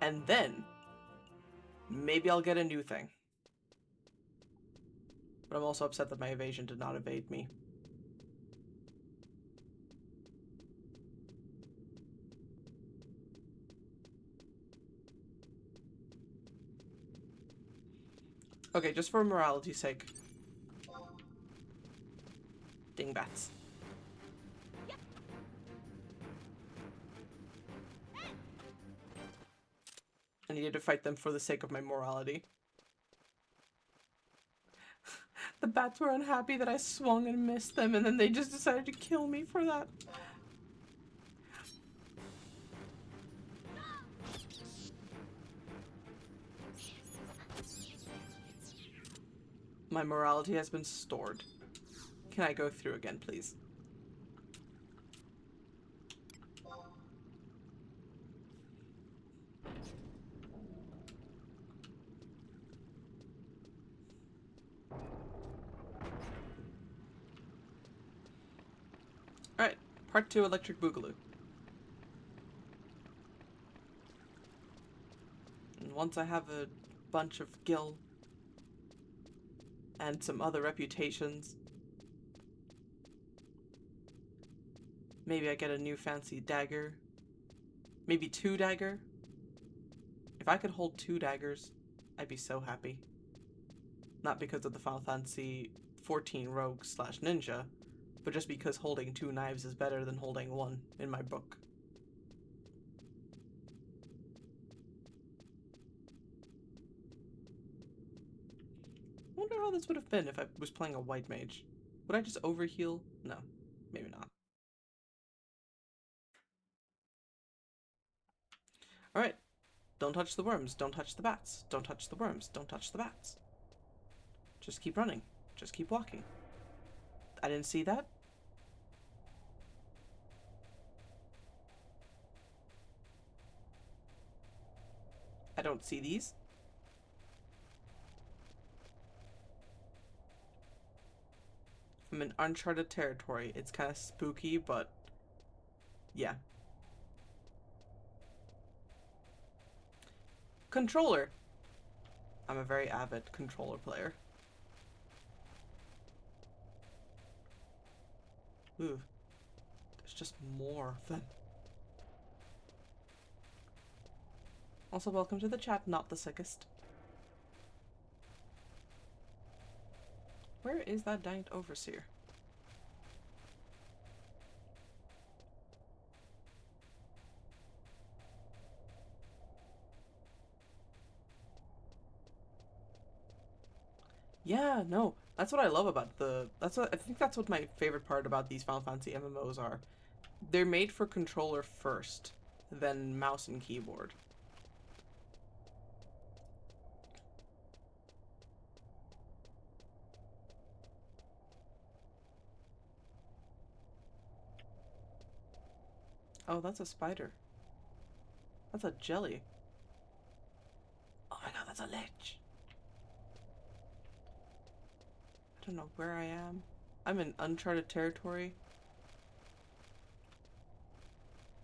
And then, maybe I'll get a new thing. But I'm also upset that my evasion did not evade me. Okay, just for morality's sake. Dingbats. I needed to fight them for the sake of my morality. The bats were unhappy that I swung and missed them, and then they just decided to kill me for that. My morality has been stored. Can I go through again, please? Alright, part 2, Electric Boogaloo. And once I have a bunch of gil and some other reputations, maybe I get a new fancy dagger. Maybe 2 dagger. If I could hold 2 daggers, I'd be so happy. Not because of the Final Fantasy 14 rogue slash ninja, but just because holding 2 knives is better than holding 1 in my book. I wonder how this would have been if I was playing a white mage. Would I just overheal? No, maybe not. Alright, don't touch the worms, don't touch the bats, don't touch the worms, don't touch the bats. Just keep running, just keep walking. I didn't see that? I don't see these. I'm in uncharted territory. It's kind of spooky, but yeah. Controller. I'm a very avid controller player. Ooh. There's just more of them. Also, welcome to the chat, not the sickest. Where is that danged overseer? Yeah, no. That's what I love about I think that's what my favorite part about these Final Fantasy MMOs are. They're made for controller first, then mouse and keyboard. Oh, that's a spider. That's a jelly. Oh my god, that's a lich. I don't know where I am. I'm in uncharted territory.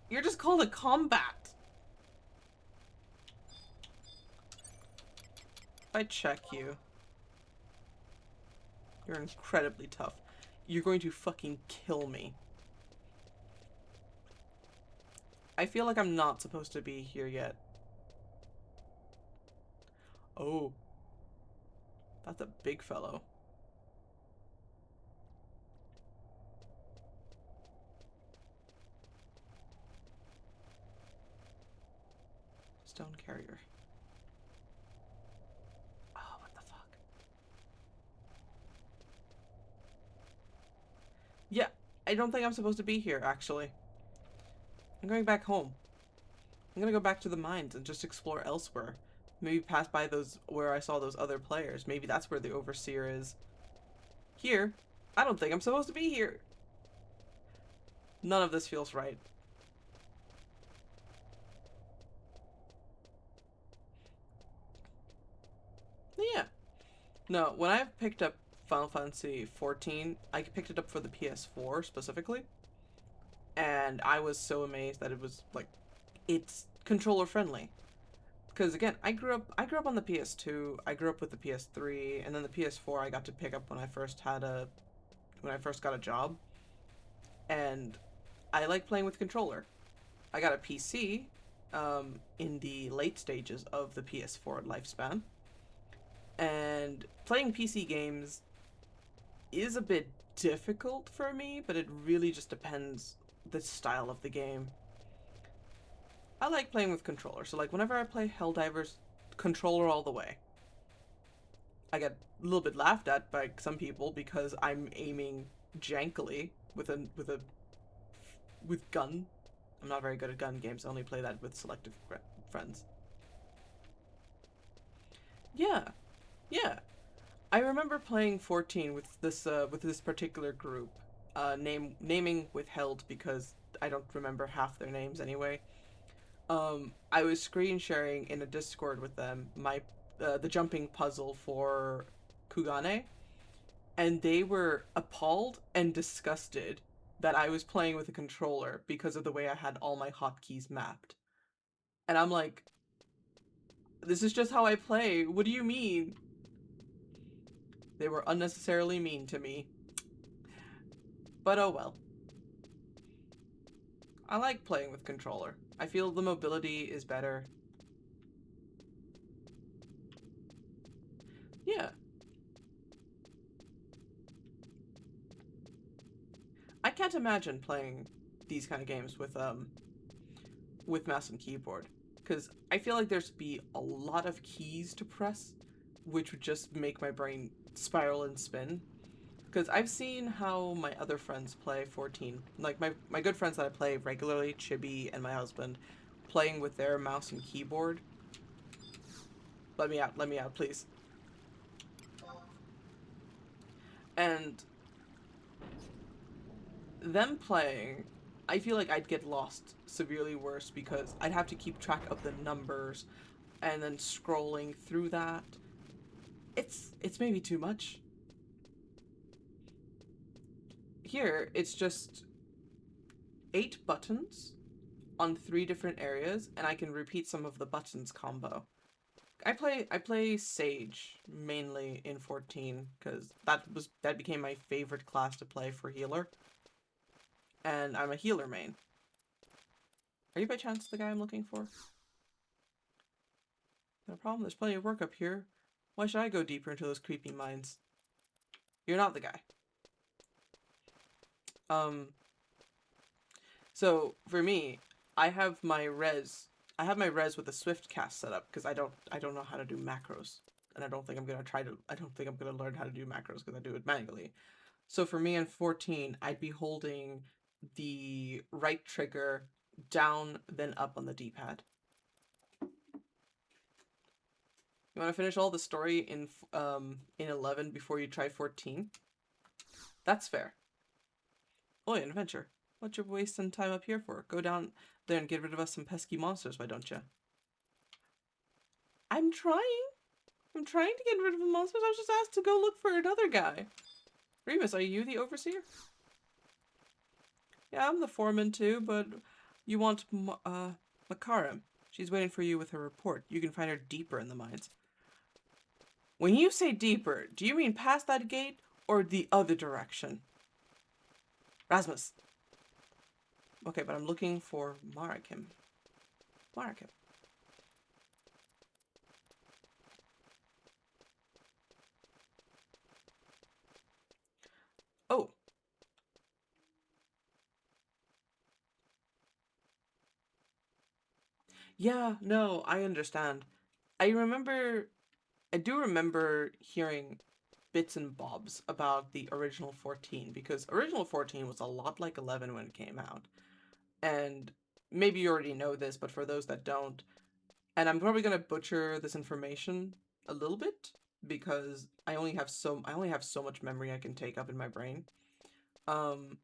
You're just called a combat. If I check you, you're incredibly tough. You're going to fucking kill me. I feel like I'm not supposed to be here yet. Oh. That's a big fellow. Stone carrier. Oh, what the fuck? Yeah, I don't think I'm supposed to be here, actually. I'm going back home. I'm gonna go back to the mines and just explore elsewhere. Maybe pass by those where I saw those other players. Maybe that's where the overseer is. Here? I don't think I'm supposed to be here. None of this feels right. Yeah. No, when I picked up Final Fantasy 14, I picked it up for the PS4 specifically. And I was so amazed that it was like it's controller friendly. Because again, I grew up on the PS2, I grew up with the PS3, and then the PS4 I got to pick up when I first got a job. And I like playing with controller. I got a PC in the late stages of the PS4 lifespan. And playing PC games is a bit difficult for me, but it really just depends the style of the game. I like playing with controller, so like whenever I play Helldivers, controller all the way. I get a little bit laughed at by some people because I'm aiming jankily with gun. I'm not very good at gun games. I only play that with selective friends. Yeah, yeah. I remember playing 14 with this particular group. Naming withheld because I don't remember half their names anyway. I was screen sharing in a Discord with them my the jumping puzzle for Kugane, and they were appalled and disgusted that I was playing with a controller because of the way I had all my hotkeys mapped. And I'm like, this is just how I play. What do you mean? They were unnecessarily mean to me. But oh well. I like playing with controller. I feel the mobility is better. Yeah. I can't imagine playing these kind of games with mouse and keyboard, because I feel like there's be a lot of keys to press, which would just make my brain spiral and spin. Because I've seen how my other friends play 14. Like my good friends that I play regularly, Chibi and my husband, playing with their mouse and keyboard. Let me out, please. And them playing, I feel like I'd get lost severely worse because I'd have to keep track of the numbers and then scrolling through that. It's maybe too much. Here, it's just 8 buttons on 3 different areas, and I can repeat some of the buttons combo. I play Sage mainly in 14 because that became my favorite class to play for healer, and I'm a healer main. Are you by chance the guy I'm looking for? No problem. There's plenty of work up here. Why should I go deeper into those creepy mines? You're not the guy. So for me, I have my res. I have my res with a swift cast set up because I don't know how to do macros, and I don't think I'm gonna try to. I don't think I'm gonna learn how to do macros because I do it manually. So for me in 14, I'd be holding the right trigger down then up on the D-pad. You want to finish all the story in 11 before you try 14? That's fair. Oh, an adventure. What you wasting time up here for? Go down there and get rid of us some pesky monsters, why don't you? I'm trying. I'm trying to get rid of the monsters. I was just asked to go look for another guy. Remus, are you the overseer? Yeah, I'm the foreman too, but you want Makarim. She's waiting for you with her report. You can find her deeper in the mines. When you say deeper, do you mean past that gate or the other direction? Rasmus. Okay, but I'm looking for Marakim. Marakim. Oh. Yeah, no, I understand. I remember, I do remember hearing bits and bobs about the original 14 because original 14 was a lot like 11 when it came out. And maybe you already know this, but for those that don't, and I'm probably gonna butcher this information a little bit because I only have so much memory I can take up in my brain. Um,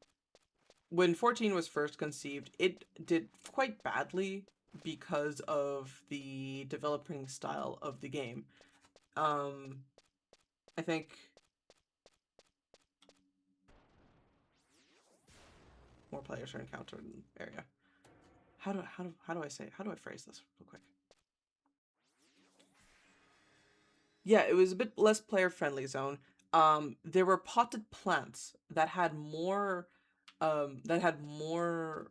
when 14 was first conceived, it did quite badly because of the developing style of the game. Um, I think more players are encountered in the area. How do I say it? How do I phrase this real quick? Yeah, it was a bit less player friendly zone. There were potted plants that had more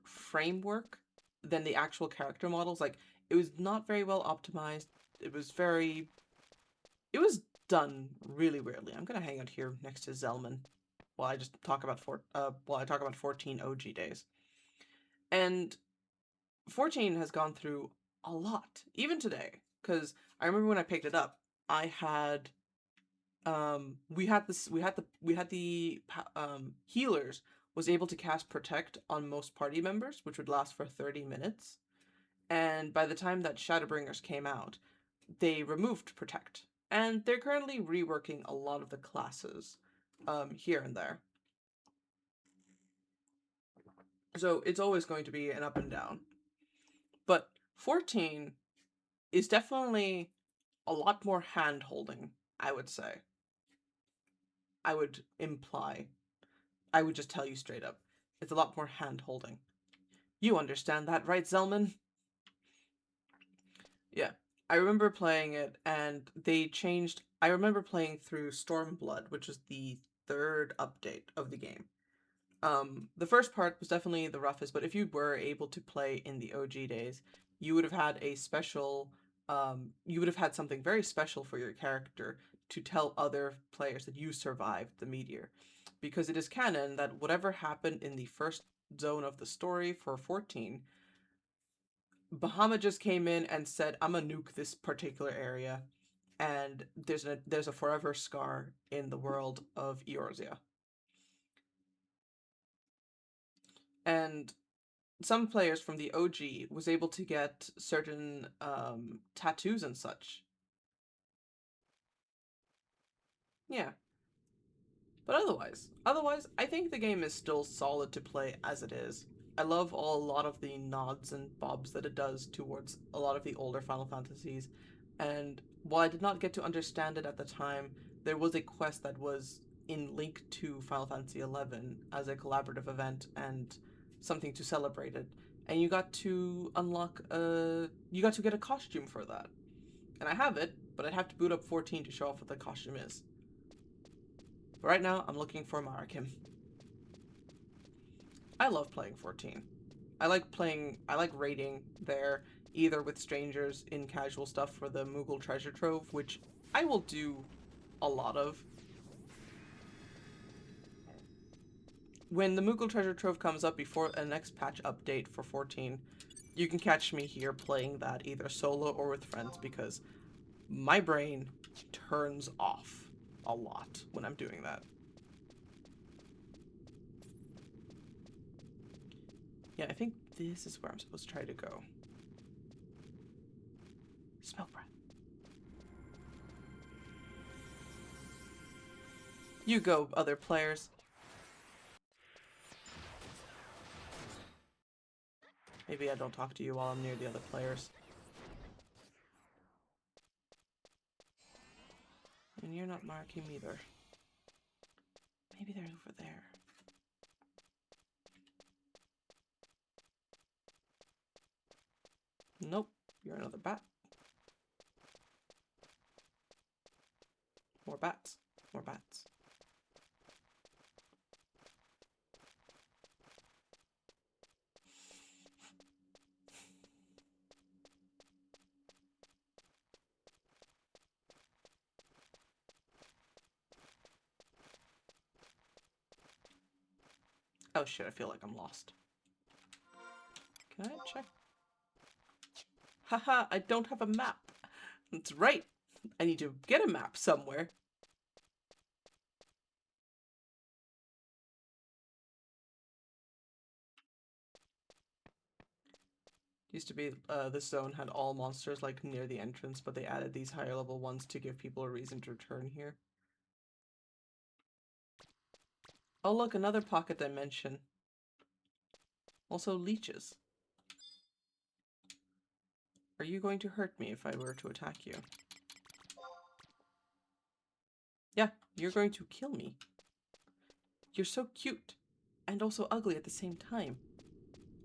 framework than the actual character models. Like it was not very well optimized. It was very it was done really weirdly. I'm gonna hang out here next to Zelman while I just talk about 14 OG days. And 14 has gone through a lot, even today. Because I remember when I picked it up, I had we had the healers was able to cast protect on most party members, which would last for 30 minutes. And by the time that Shadowbringers came out, they removed protect, And they're currently reworking a lot of the classes here and there. So it's always going to be an up and down. But 14 is definitely a lot more hand-holding, I would say. I would imply. I would just tell you straight up. It's a lot more hand-holding. You understand that, right, Zelman? Yeah. I remember playing it, and they changed... I remember playing through Stormblood, which was the third update of the game. The first part was definitely the roughest, but if you were able to play in the OG days, you would have had a special... you would have had something very special for your character to tell other players that you survived the meteor. Because it is canon that whatever happened in the first zone of the story for 14, Bahamut just came in and said, I'm gonna nuke this particular area, and there's a forever scar in the world of Eorzea. And some players from the OG was able to get certain tattoos and such. Yeah. But otherwise, I think the game is still solid to play as it is. I love a lot of the nods and bobs that it does towards a lot of the older Final Fantasies. And while I did not get to understand it at the time, there was a quest that was in link to Final Fantasy XI as a collaborative event and something to celebrate it. And you got to you got to get a costume for that. And I have it, but I'd have to boot up 14 to show off what the costume is. But right now, I'm looking for Marikim. I love playing 14. I like raiding there, either with strangers in casual stuff for the Moogle treasure trove, which I will do a lot of. When the Moogle treasure trove comes up before a next patch update for 14, you can catch me here playing that either solo or with friends because my brain turns off a lot when I'm doing that. Yeah, I think this is where I'm supposed to try to go. Smoke breath. You go, other players. Maybe I don't talk to you while I'm near the other players. And you're not marking either. Maybe they're over there. Nope, you're another bat. More bats. More bats. Oh shit, I feel like I'm lost. Can I check? Haha, I don't have a map. That's right. I need to get a map somewhere. Used to be, this zone had all monsters like near the entrance, but they added these higher level ones to give people a reason to return here. Oh look, another pocket dimension. Also leeches. Are you going to hurt me if I were to attack you? Yeah, you're going to kill me. You're so cute, and also ugly at the same time.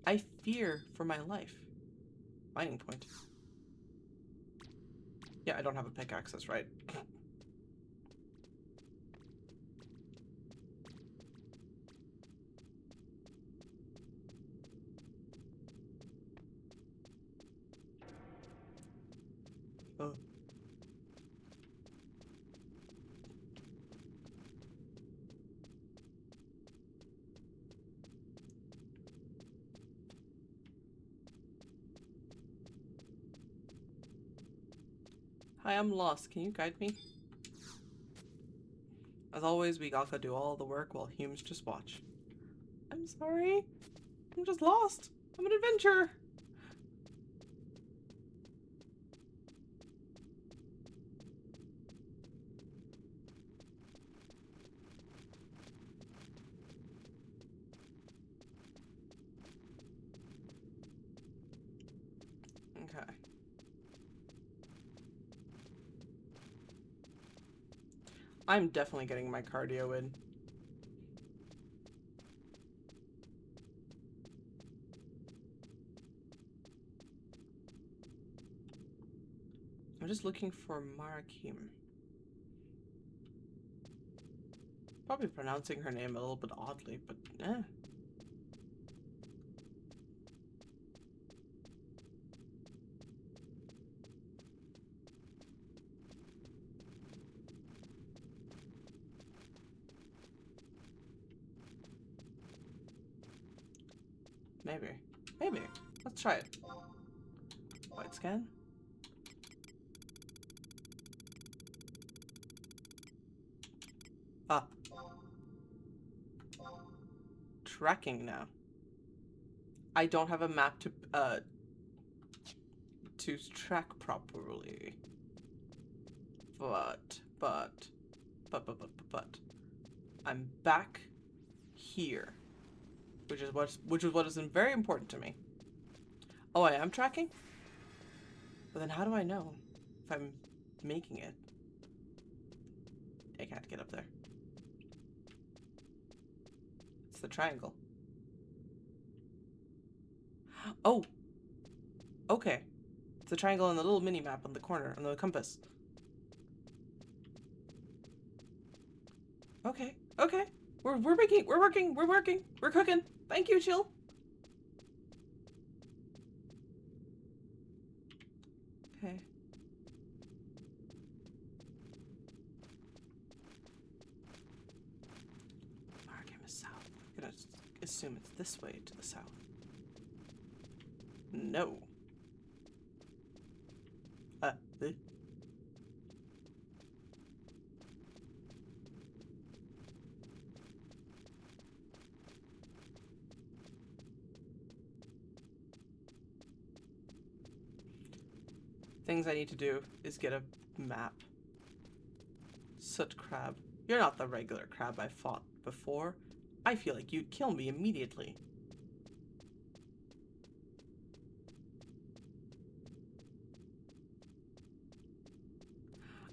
I fear for my life. Mining point. Yeah, I don't have a pickaxe, that's right. Oh. Hi, I'm lost. Can you guide me? As always, we Galka do all the work while humans just watch. I'm sorry. I'm just lost. I'm an adventurer. Okay. I'm definitely getting my cardio in. I'm just looking for Marakim. Probably pronouncing her name a little bit oddly, but eh. Maybe. Maybe. Let's try it. White scan. Ah. Tracking now. I don't have a map to track properly. But I'm back here, which is what is very important to me. Oh, I am tracking? But then how do I know if I'm making it? I can't get up there. It's the triangle. Oh! Okay. It's the triangle on the little mini map on the corner, on the compass. Okay. Okay. We're working. We're cooking. Thank you, Chill. Okay. Markham is south. I'm gonna assume it's this way to the south. No. Uh, eh? Things I need to do is get a map. Soot crab. You're not the regular crab I fought before. I feel like you'd kill me immediately.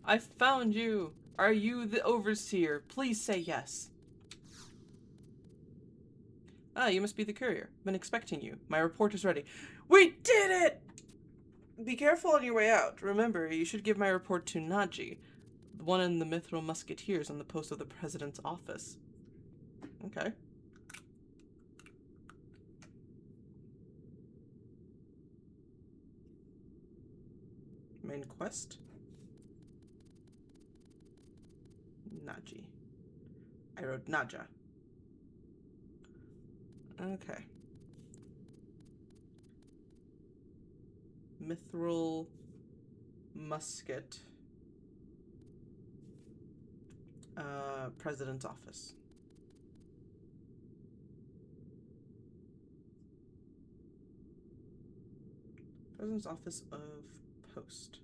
I found you! Are you the overseer? Please say yes. Ah, you must be the courier. Been expecting you. My report is ready. We did it! Be careful on your way out. Remember, you should give my report to Naji, the one in the Mithril Musketeers on the post of the President's office. Okay. Main quest? Naji. I wrote Naja. Okay. Mithril Musket. President's office. President's office of post.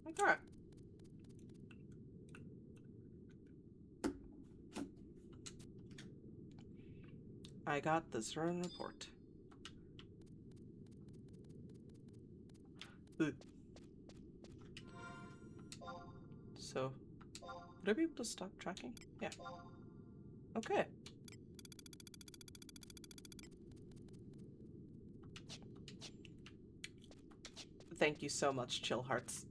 Okay. I got the Zern report. Ugh. So, would I be able to stop tracking? Yeah. Okay. Thank you so much, Chill Hearts.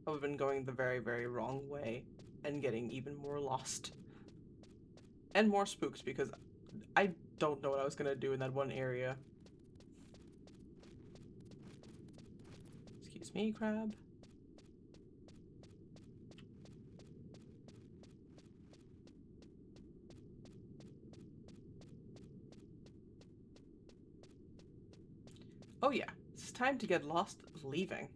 I've been going the very, very wrong way and getting even more lost. And more spooked because I don't know what I was gonna do in that one area. Excuse me, crab. Oh yeah, it's time to get lost leaving.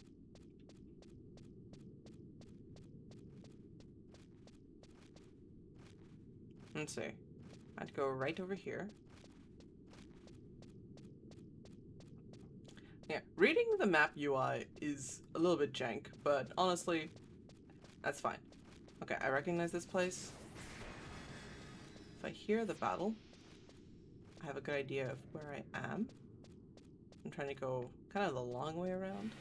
Let's see. I'd go right over here. Yeah, reading the map UI is a little bit jank, but honestly, that's fine. Okay, I recognize this place. If I hear the battle, I have a good idea of where I am. I'm trying to go kind of the long way around.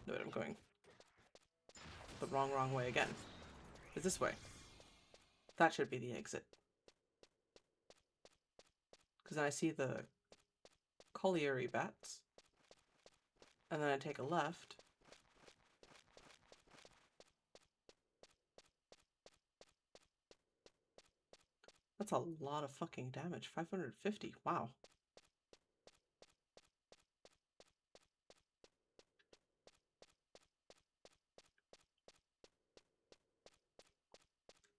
No, wait, I'm going the wrong way again. It's this way. That should be the exit. Because then I see the colliery bats. And then I take a left. That's a lot of fucking damage. 550. Wow.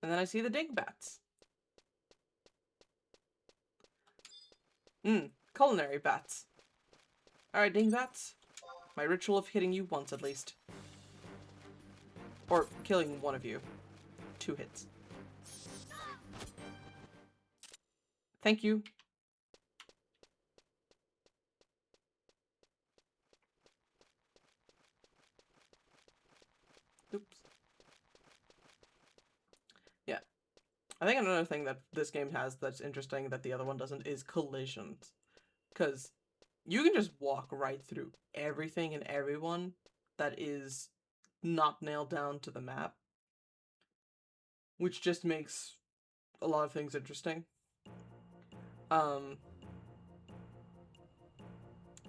And then I see the dingbats. Culinary bats. Alright, dingbats. My ritual of hitting you once at least. Or killing one of you. 2 hits. Thank you. Oops. Yeah. I think another thing that this game has that's interesting that the other one doesn't is collisions. Because you can just walk right through everything and everyone that is not nailed down to the map. Which just makes a lot of things interesting.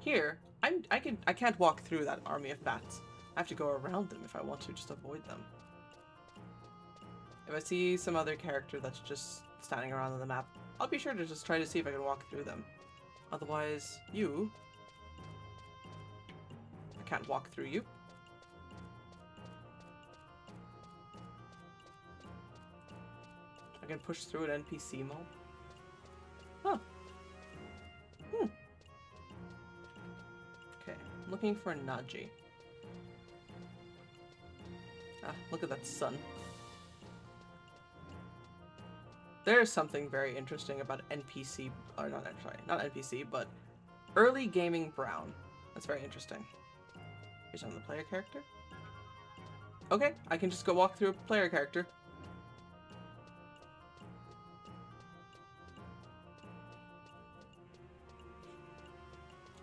Here, I can't walk through that army of bats. I have to go around them if I want to just avoid them. If I see some other character that's just standing around on the map, I'll be sure to just try to see if I can walk through them. Otherwise, I can't walk through you. I can push through an NPC mob. Huh. Okay, looking for Naji. Ah, look at that sun. There's something very interesting about NPC, or not NPC, but early gaming brown. That's very interesting. Here's on the player character. Okay, I can just go walk through a player character.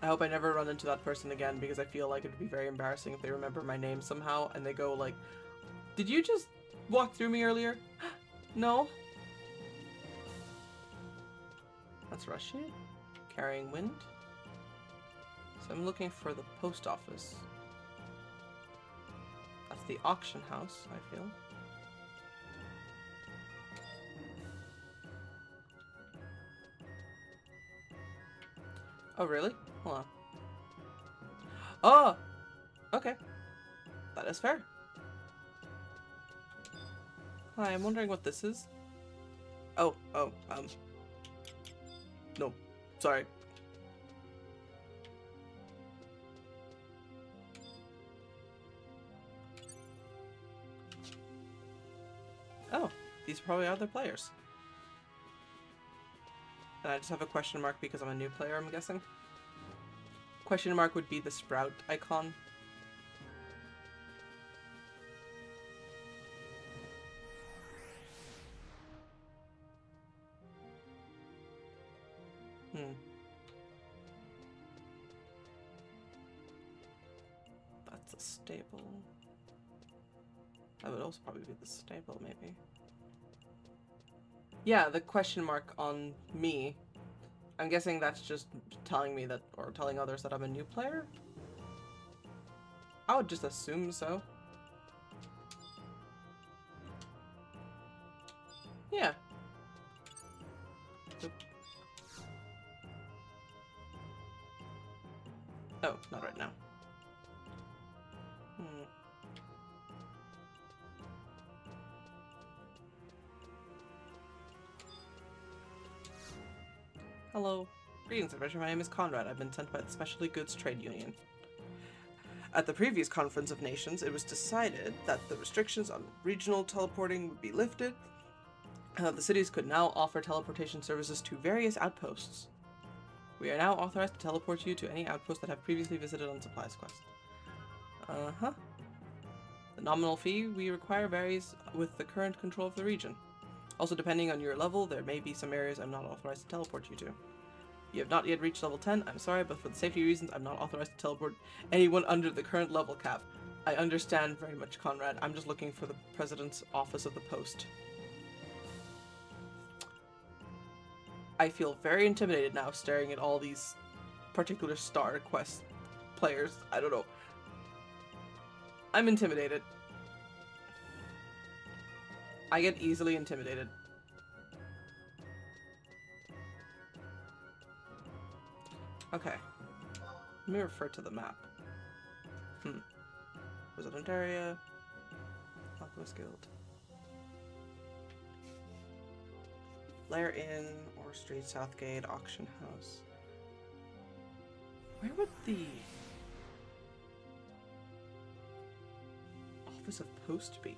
I hope I never run into that person again because I feel like it would be very embarrassing if they remember my name somehow and they go like, did you just walk through me earlier? No. That's Russian. Carrying wind. So I'm looking for the post office. That's the auction house, I feel. Oh, really? Hold on. Oh! Okay. That is fair. Hi, I'm wondering what this is. Oh, no. Sorry. Oh, these are probably other players. And I just have a question mark because I'm a new player, I'm guessing. Question mark would be the sprout icon. That's a stable. That would also probably be the stable, maybe. Yeah, the question mark on me. I'm guessing that's just telling me that, or telling others that I'm a new player? I would just assume so. Yeah. Oop. Oh, not right now. Hello. Greetings, adventure. My name is Conrad. I've been sent by the Specialty Goods Trade Union. At the previous Conference of Nations, it was decided that the restrictions on regional teleporting would be lifted, and that the cities could now offer teleportation services to various outposts. We are now authorized to teleport you to any outposts that have previously visited on supplies quest. Uh-huh. The nominal fee we require varies with the current control of the region. Also, depending on your level, there may be some areas I'm not authorized to teleport you to. You have not yet reached level 10, I'm sorry, but for the safety reasons, I'm not authorized to teleport anyone under the current level cap. I understand very much, Conrad. I'm just looking for the president's office of the post. I feel very intimidated now staring at all these particular Star Quest players. I don't know. I'm intimidated. I get easily intimidated. Okay. Let me refer to the map. Resident area. Alchemist Guild. Lair Inn or Street Southgate Auction House. Where would the office of post be?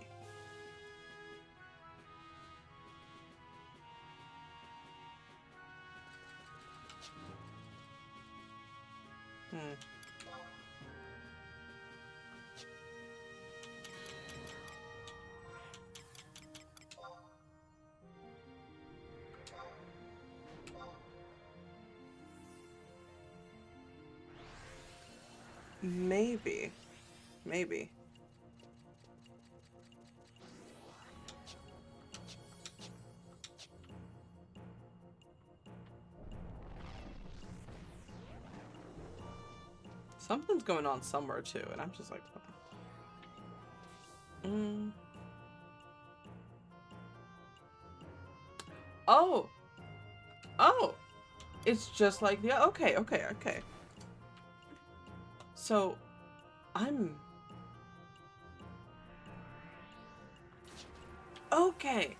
Maybe. Maybe. Something's going on somewhere too, and I'm just like, Oh! Oh! It's just like, yeah, okay. So, okay!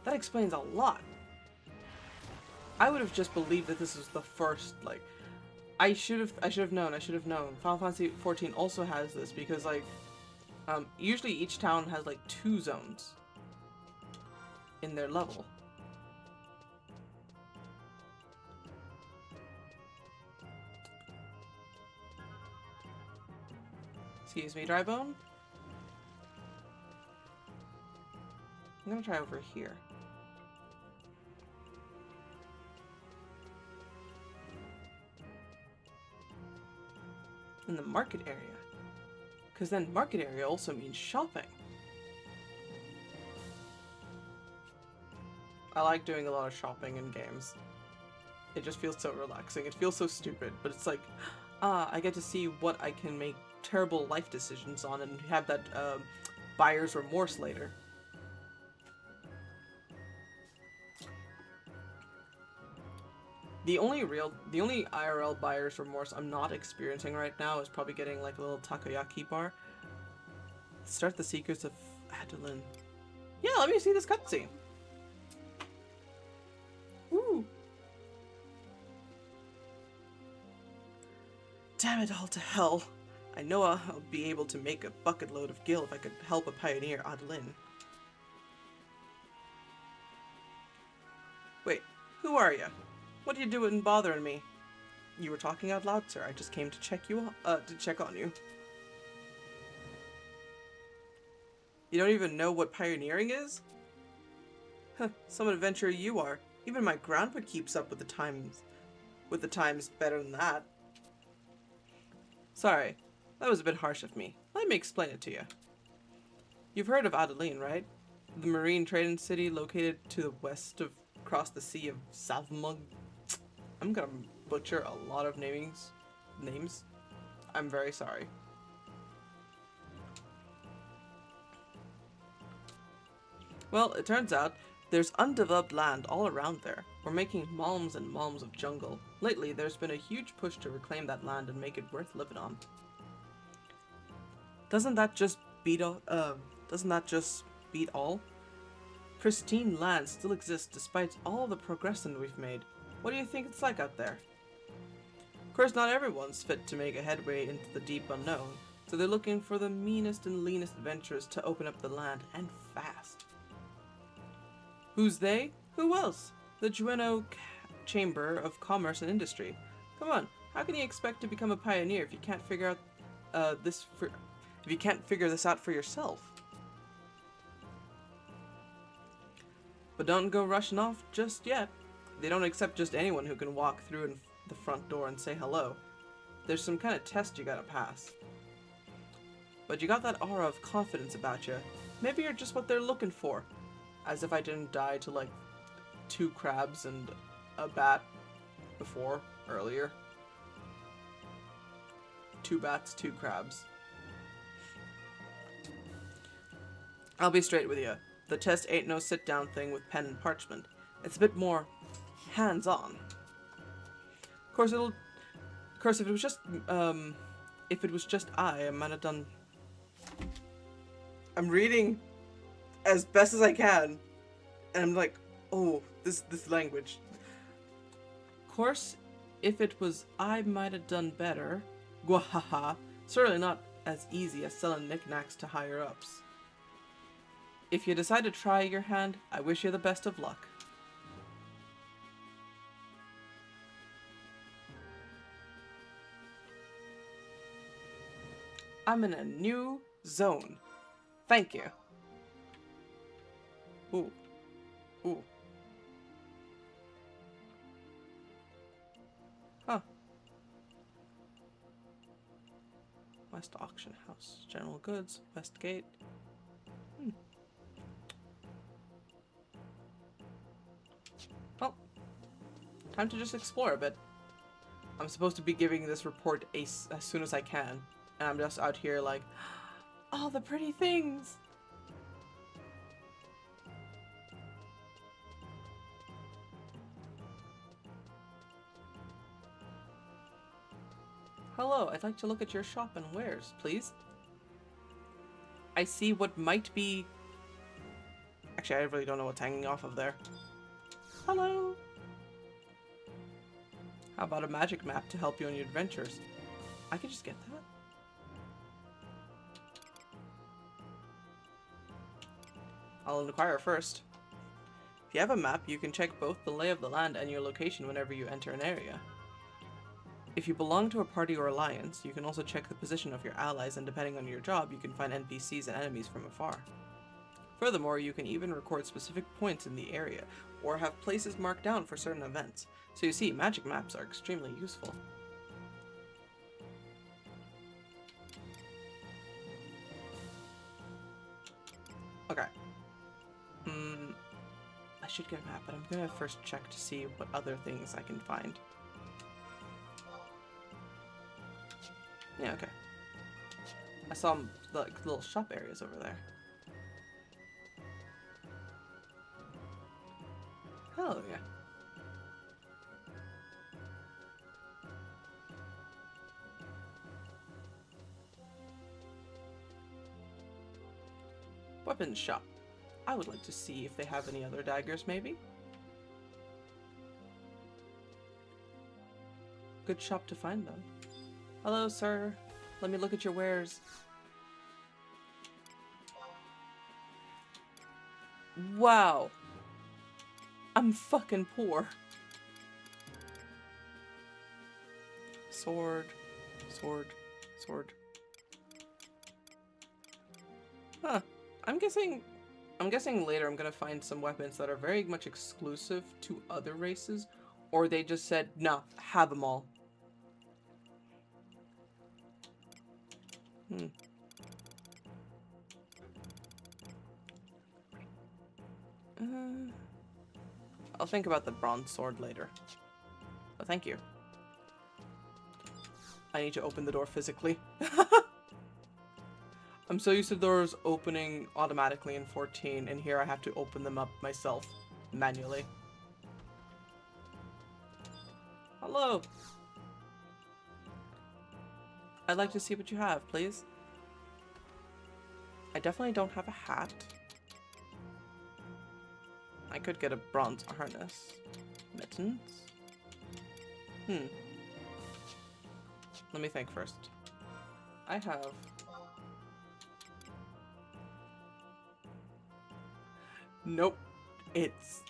That explains a lot. I would have just believed that this was the first, like, I should have known. Final Fantasy XIV also has this because, like, usually each town has, like, 2 zones in their level. Excuse me, Drybone? I'm gonna try over here. In the market area. Because then market area also means shopping. I like doing a lot of shopping in games. It just feels so relaxing. It feels so stupid, but it's like, I get to see what I can make terrible life decisions on and have that buyer's remorse later. The only IRL buyer's remorse I'm not experiencing right now is probably getting like a little takoyaki bar. Start the Secrets of Adeline. Yeah, let me see this cutscene. Woo! Damn it all to hell. I know I'll be able to make a bucket load of gil if I could help a pioneer, Adeline. Wait, who are you? What are you doing bothering me? You were talking out loud, sir. I just came to check on you. You don't even know what pioneering is? Huh, some adventurer you are. Even my grandpa keeps up with the times better than that. Sorry, that was a bit harsh of me. Let me explain it to you. You've heard of Adeline, right? The marine trading city located to the west of across the Sea of Salvmug. I'm gonna butcher a lot of names. I'm very sorry. Well, it turns out there's undeveloped land all around there. We're making malms and malms of jungle. Lately, there's been a huge push to reclaim that land and make it worth living on. Doesn't that just beat all? Pristine land still exists despite all the progression we've made. What do you think it's like out there? Of course, not everyone's fit to make a headway into the deep unknown, so they're looking for the meanest and leanest adventurers to open up the land, and fast. Who's they? Who else? The Chamber of Commerce and Industry. Come on, how can you expect to become a pioneer if you can't figure out if you can't figure this out for yourself? But don't go rushing off just yet. They don't accept just anyone who can walk through in the front door and say hello. There's some kind of test you gotta pass. But you got that aura of confidence about you. Maybe you're just what they're looking for. As if I didn't die to like 2 crabs and a bat earlier. 2 bats, 2 crabs. I'll be straight with you. The test ain't no sit-down thing with pen and parchment. It's a bit more hands-on. Of course, if it was just I might have done. I'm reading as best as I can, and I'm like, oh, this language. Of course, if it was I might have done better. Gwahaha. Certainly not as easy as selling knickknacks to higher-ups. If you decide to try your hand, I wish you the best of luck. I'm in a new zone. Thank you. Ooh. Ooh. Huh. West Auction House. General Goods. West Gate. Well, time to just explore a bit. I'm supposed to be giving this report as soon as I can. And I'm just out here like, all the pretty things. Hello, I'd like to look at your shop and wares, please. I see what might be... Actually, I really don't know what's hanging off of there. Hello. How about a magic map to help you on your adventures? I could just get that. I'll inquire first. If you have a map, you can check both the lay of the land and your location whenever you enter an area. If you belong to a party or alliance, you can also check the position of your allies, and depending on your job, you can find NPCs and enemies from afar. Furthermore, you can even record specific points in the area, or have places marked down for certain events. So you see, magic maps are extremely useful. Okay. I should get a map, but I'm gonna first check to see what other things I can find. Yeah, okay. I saw the little shop areas over there. Hell yeah. Weapons shop. I would like to see if they have any other daggers, maybe? Good shop to find them. Hello, sir. Let me look at your wares. Wow. I'm fucking poor. Sword. Sword. Sword. Huh. I'm guessing later I'm gonna find some weapons that are very much exclusive to other races, or they just said, nah, have them all. I'll think about the bronze sword later. But thank you. I need to open the door physically. I'm so used to doors opening automatically in 14, and here I have to open them up myself, manually. Hello! I'd like to see what you have, please. I definitely don't have a hat. I could get a bronze harness. Mittens? Let me think first. I have... Nope. It's...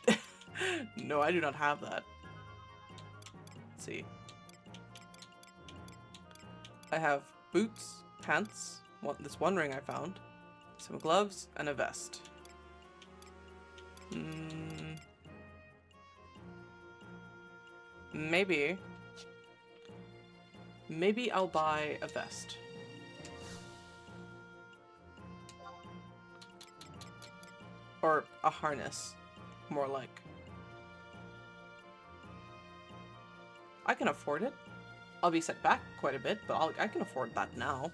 No, I do not have that. Let's see. I have boots, pants, this one ring I found, some gloves, and a vest. Maybe I'll buy a vest. Or a harness, more like. I can afford it. I'll be set back quite a bit, but I can afford that now.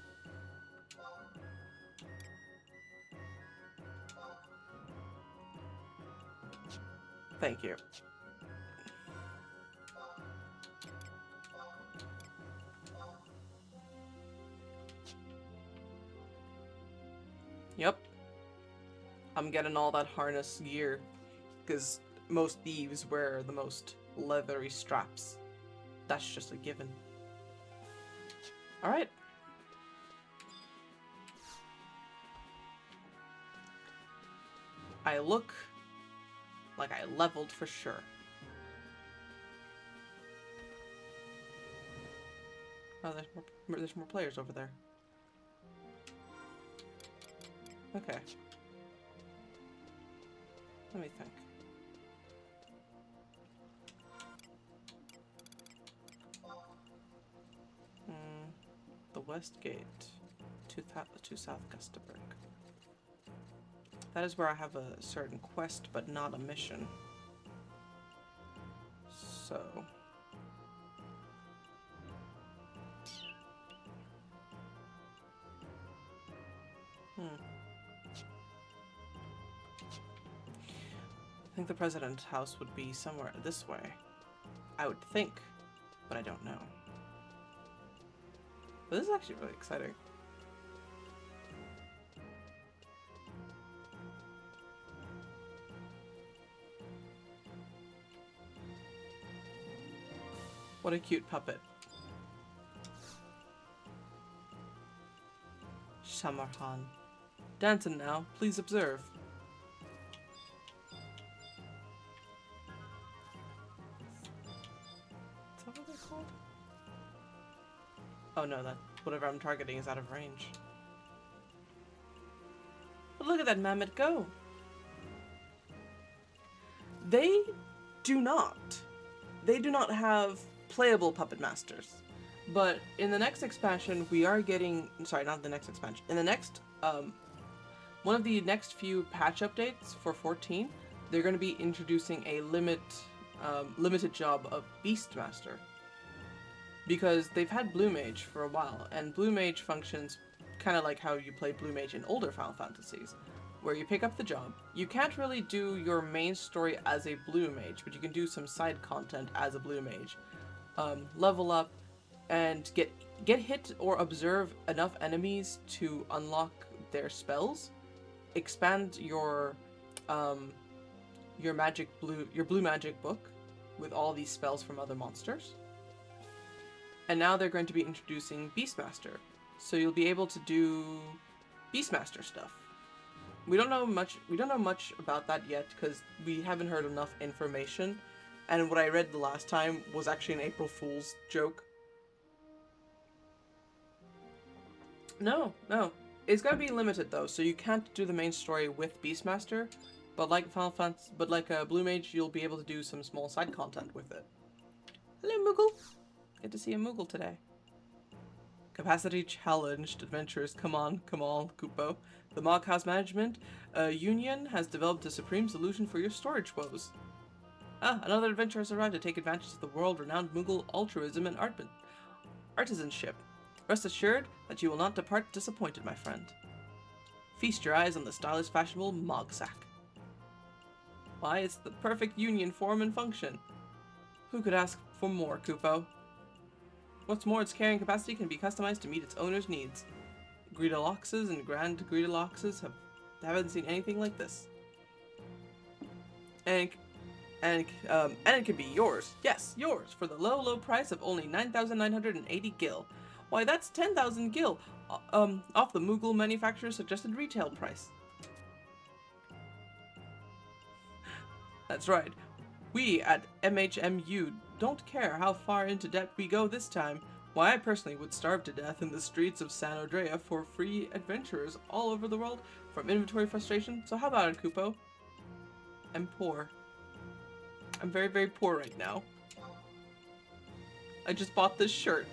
Thank you. Yep. I'm getting all that harness gear, because most thieves wear the most leathery straps. That's just a given. Alright. I look like I leveled for sure. Oh, there's more players over there. Okay. Let me think. The West Gate to South Gustaberg. That is where I have a certain quest, but not a mission. So... I think the President's house would be somewhere this way. I would think, but I don't know. But this is actually really exciting. What a cute puppet. Shamarhan. Dancing now, please observe. Is that what they're called? Oh no, that whatever I'm targeting is out of range. But look at that mammoth go! They do not have playable puppet masters. But in the next expansion, we are getting... Sorry, not the next expansion. In the next... one of the next few patch updates for 14, they're going to be introducing a limited job of Beastmaster. Because they've had Blue Mage for a while, and Blue Mage functions kind of like how you play Blue Mage in older Final Fantasies, where you pick up the job. You can't really do your main story as a Blue Mage, but you can do some side content as a Blue Mage. Level up, and get hit or observe enough enemies to unlock their spells, expand your blue magic book with all these spells from other monsters. And now they're going to be introducing Beastmaster, so you'll be able to do Beastmaster stuff. We don't know much about that yet because we haven't heard enough information. And what I read the last time was actually an April Fool's joke. No. It's gonna be limited though, so you can't do the main story with Beastmaster. But like a Blue Mage, you'll be able to do some small side content with it. Hello, Moogle. Good to see a Moogle today. Capacity challenged adventurers. Come on, Kupo. The Moghouse Management Union has developed a supreme solution for your storage woes. Another adventurer has arrived to take advantage of the world-renowned Moogle altruism and artisanship. Rest assured that you will not depart disappointed, my friend. Feast your eyes on the stylish, fashionable Mogsack. Why, it's the perfect union form and function. Who could ask for more, Kupo? What's more, its carrying capacity can be customized to meet its owner's needs. Greedaloxes and Grand Greedaloxes haven't seen anything like this. And it can be yours. Yes, yours, for the low price of only 9,980 gil. Why, that's 10,000 gil, off the Moogle manufacturer's suggested retail price. That's right. We at MHMU don't care how far into debt we go this time. Why, I personally would starve to death in the streets of San Andrea for free adventurers all over the world from inventory frustration. So how about it, Kupo? I'm poor. I'm very, very poor right now. I just bought this shirt.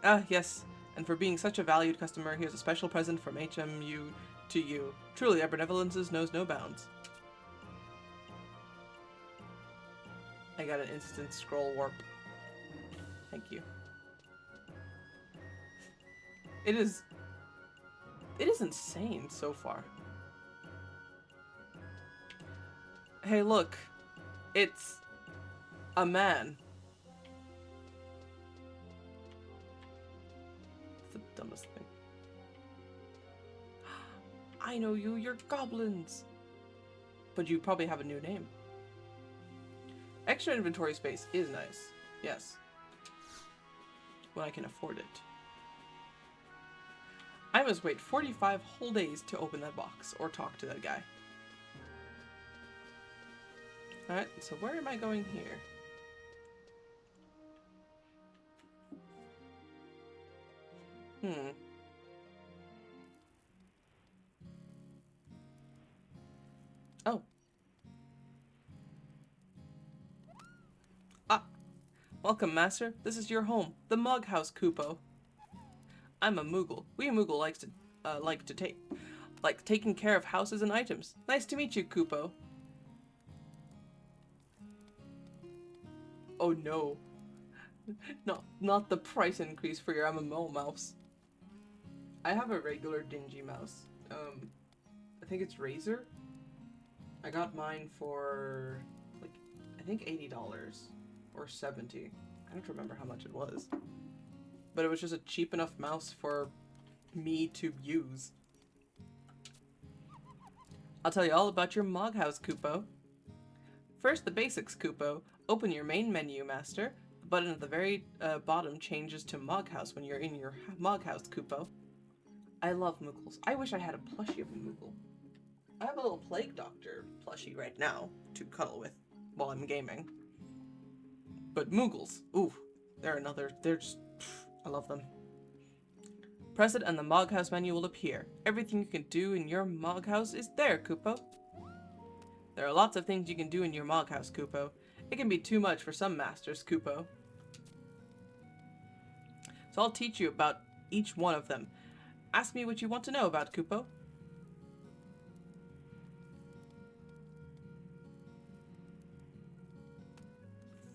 Ah, yes. And for being such a valued customer, here's a special present from HMU to you. Truly, our benevolence knows no bounds. I got an instant scroll warp. Thank you. It is insane so far. Hey, look. It's a man. It's the dumbest thing. I know you, you're goblins. But you probably have a new name. Extra inventory space is nice. Yes. When I can afford it. I must wait 45 whole days to open that box or talk to that guy. Alright, so where am I going here? Oh. Ah. Welcome, Master. This is your home, the Mug House, Kupo. I'm a Moogle. We Moogle like taking care of houses and items. Nice to meet you, Kupo. Oh no. Not the price increase for your MMO mouse. I have a regular dingy mouse. I think it's Razer. I got mine for like I think $80 or $70. I don't remember how much it was. But it was just a cheap enough mouse for me to use. I'll tell you all about your Mog House, Kupo. First, the basics, Kupo. Open your main menu, Master. The button at the very bottom changes to Mog House when you're in your Mog House, Kupo. I love Moogles. I wish I had a plushie of a Moogle. I have a little Plague Doctor plushie right now to cuddle with while I'm gaming. But Moogles, ooh, they're just, I love them. Press it and the Mog House menu will appear. Everything you can do in your Mog House is there, Kupo. There are lots of things you can do in your Mog House, Kupo. It can be too much for some masters, Kupo. So I'll teach you about each one of them. Ask me what you want to know about, Kupo.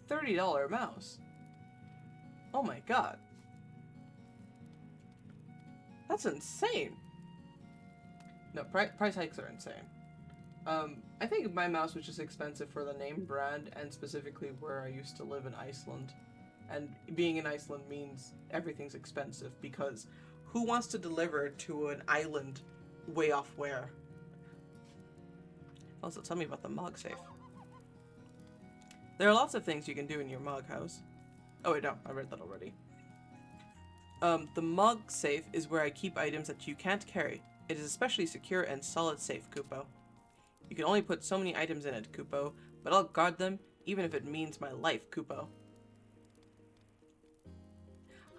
$30 mouse. Oh my god. That's insane. No, price hikes are insane. I think my mouse was just expensive for the name brand and specifically where I used to live in Iceland. And being in Iceland means everything's expensive because who wants to deliver to an island way off where? Also, tell me about the Mog Safe. There are lots of things you can do in your Mog House. Oh wait, no, I read that already. The Mog Safe is where I keep items that you can't carry. It is especially secure and solid safe, Kupo. You can only put so many items in it, Kupo, but I'll guard them, even if it means my life, Kupo.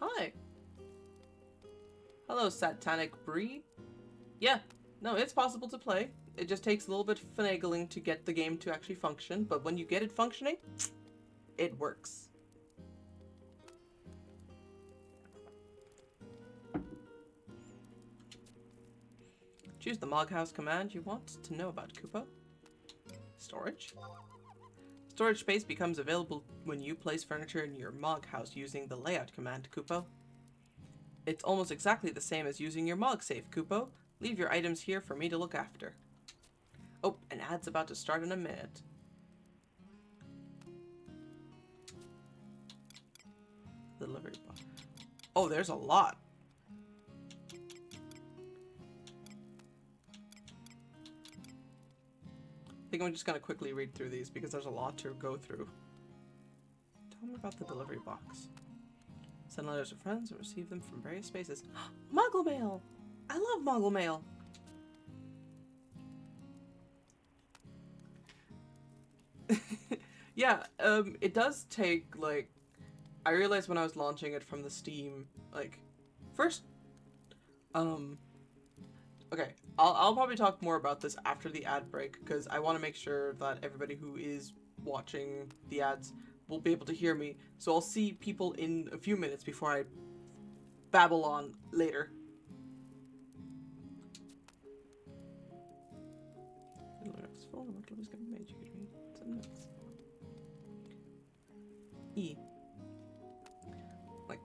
Hi. Hello, Satanic Bree. Yeah, no, it's possible to play. It just takes a little bit of finagling to get the game to actually function, but when you get it functioning, it works. Choose the Mog House command you want to know about, Kupo. Storage. Storage space becomes available when you place furniture in your Mog House using the layout command, Kupo. It's almost exactly the same as using your Mog Safe, Kupo. Leave your items here for me to look after. Oh, an ad's about to start in a minute. Delivery box. Oh, there's a lot. I think I'm just gonna quickly read through these because there's a lot to go through. Tell me about the delivery box. Send letters to friends and receive them from various spaces. Muggle mail! I love Muggle mail! Yeah, it does take, like, I realized when I was launching it from the Steam, like, first, um, okay, I'll probably talk more about this after the ad break, because I want to make sure that everybody who is watching the ads will be able to hear me, so I'll see people in a few minutes before I babble on later. E. Like,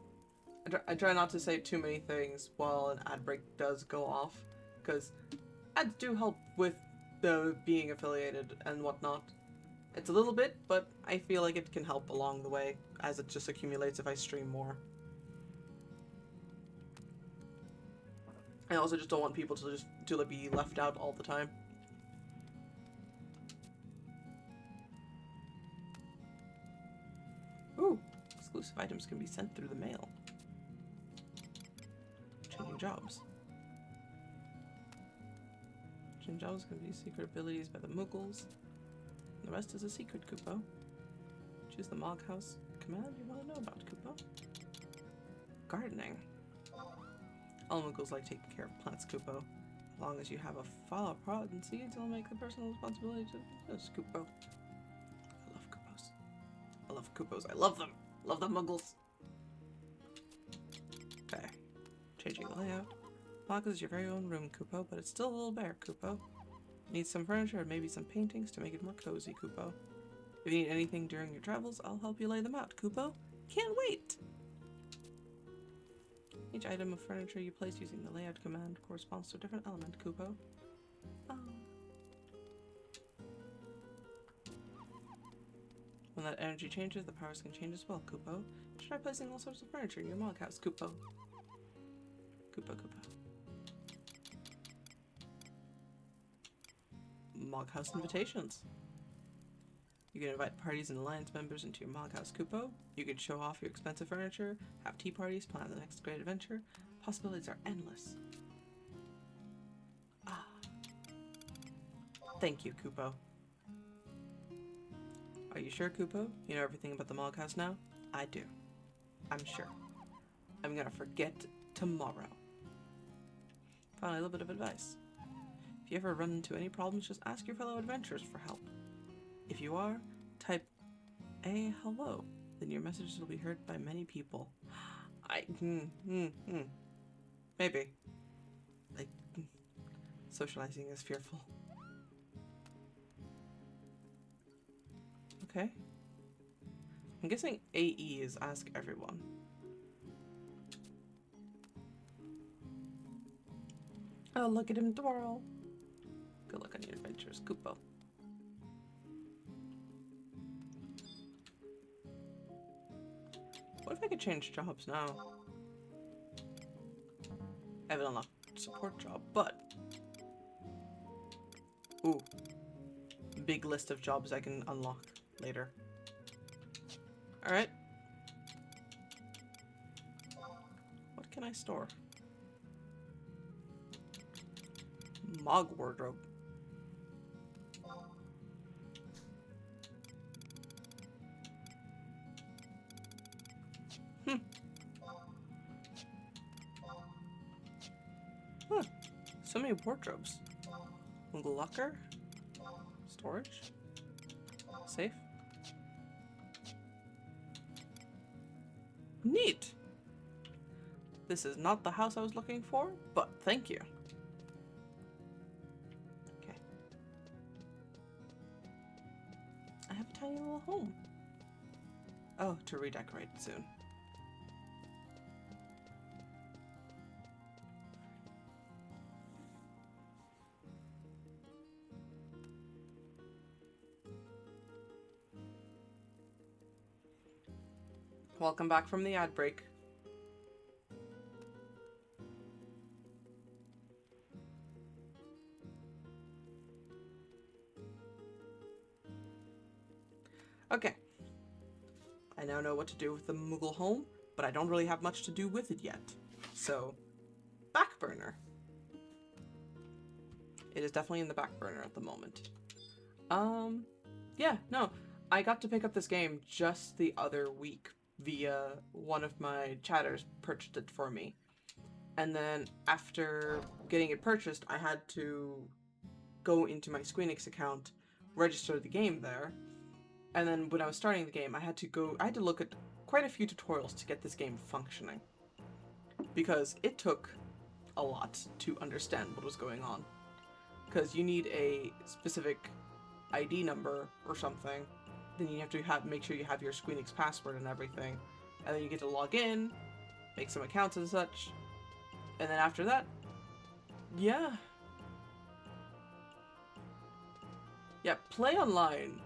I try not to say too many things while an ad break does go off, because ads do help with the being affiliated and whatnot. It's a little bit, but I feel like it can help along the way as it just accumulates if I stream more. I also just don't want people to just be left out all the time. Ooh, exclusive items can be sent through the mail. Changing jobs. Changing jobs can be secret abilities by the Muggles. The rest is a secret, Kupo. Choose the Mog House command you want to know about, Kupo. Gardening. All Muggles like taking care of plants, Kupo. As long as you have a follow prod and seeds, it'll make the personal responsibility to this, Kupo. I love Kupos. I love Kupos. I love them. Love the Muggles. Okay. Changing the layout. Mog is your very own room, Kupo, but it's still a little bare, Kupo. Need some furniture and maybe some paintings to make it more cozy, Kupo. If you need anything during your travels, I'll help you lay them out, Kupo. Can't wait! Each item of furniture you place using the layout command corresponds to a different element, Kupo. Oh. When that energy changes, the powers can change as well, Kupo. Try placing all sorts of furniture in your Mog House, Kupo. Kupo. Mog House invitations. You can invite parties and alliance members into your Mog House, Kupo. You can show off your expensive furniture, have tea parties, plan the next great adventure. Possibilities are endless. Ah. Thank you, Kupo. Are you sure, Kupo? You know everything about the Mog House now? I do. I'm sure. I'm gonna forget tomorrow. Finally, a little bit of advice. If you ever run into any problems, just ask your fellow adventurers for help. If you are, type a hello. Then your messages will be heard by many people. Maybe. Like, socializing is fearful. Okay. I'm guessing AE is ask everyone. Oh, look at him twirl. Good luck on your adventures, Kupo. What if I could change jobs now? I haven't unlocked support job, but... Ooh. Big list of jobs I can unlock later. Alright. What can I store? Mog wardrobe. Huh. So many wardrobes. Locker. Storage. Safe. Neat. This is not the house I was looking for, but thank you. Okay. I have a tiny little home. Oh, to redecorate soon. Welcome back from the ad break. Okay. I now know what to do with the Moogle home, but I don't really have much to do with it yet. So, back burner. It is definitely in the back burner at the moment. Yeah, no. I got to pick up this game just the other week via one of my chatters purchased it for me. And then after getting it purchased, I had to go into my Squeenix account, register the game there, and then when I was starting the game, I had to look at quite a few tutorials to get this game functioning. Because it took a lot to understand what was going on. Because you need a specific ID number or something, then you have to make sure you have your Squeenix password and everything, and then you get to log in, make some accounts and such, and then after that, yeah. Yeah, play online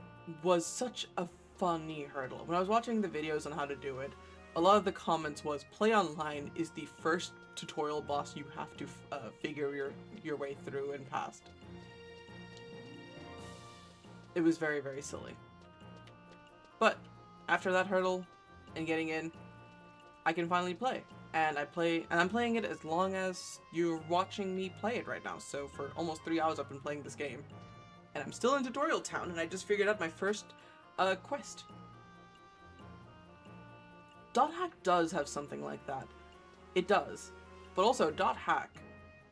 was such a funny hurdle. When I was watching the videos on how to do it, a lot of the comments was, play online is the first tutorial boss you have to figure your way through and past. It was very, very silly. But after that hurdle and getting in, I can finally play. And I'm playing it as long as you're watching me play it right now. So for almost 3 hours I've been playing this game. And I'm still in Tutorial Town, and I just figured out my first quest. Dot Hack does have something like that. It does. But also, Dot Hack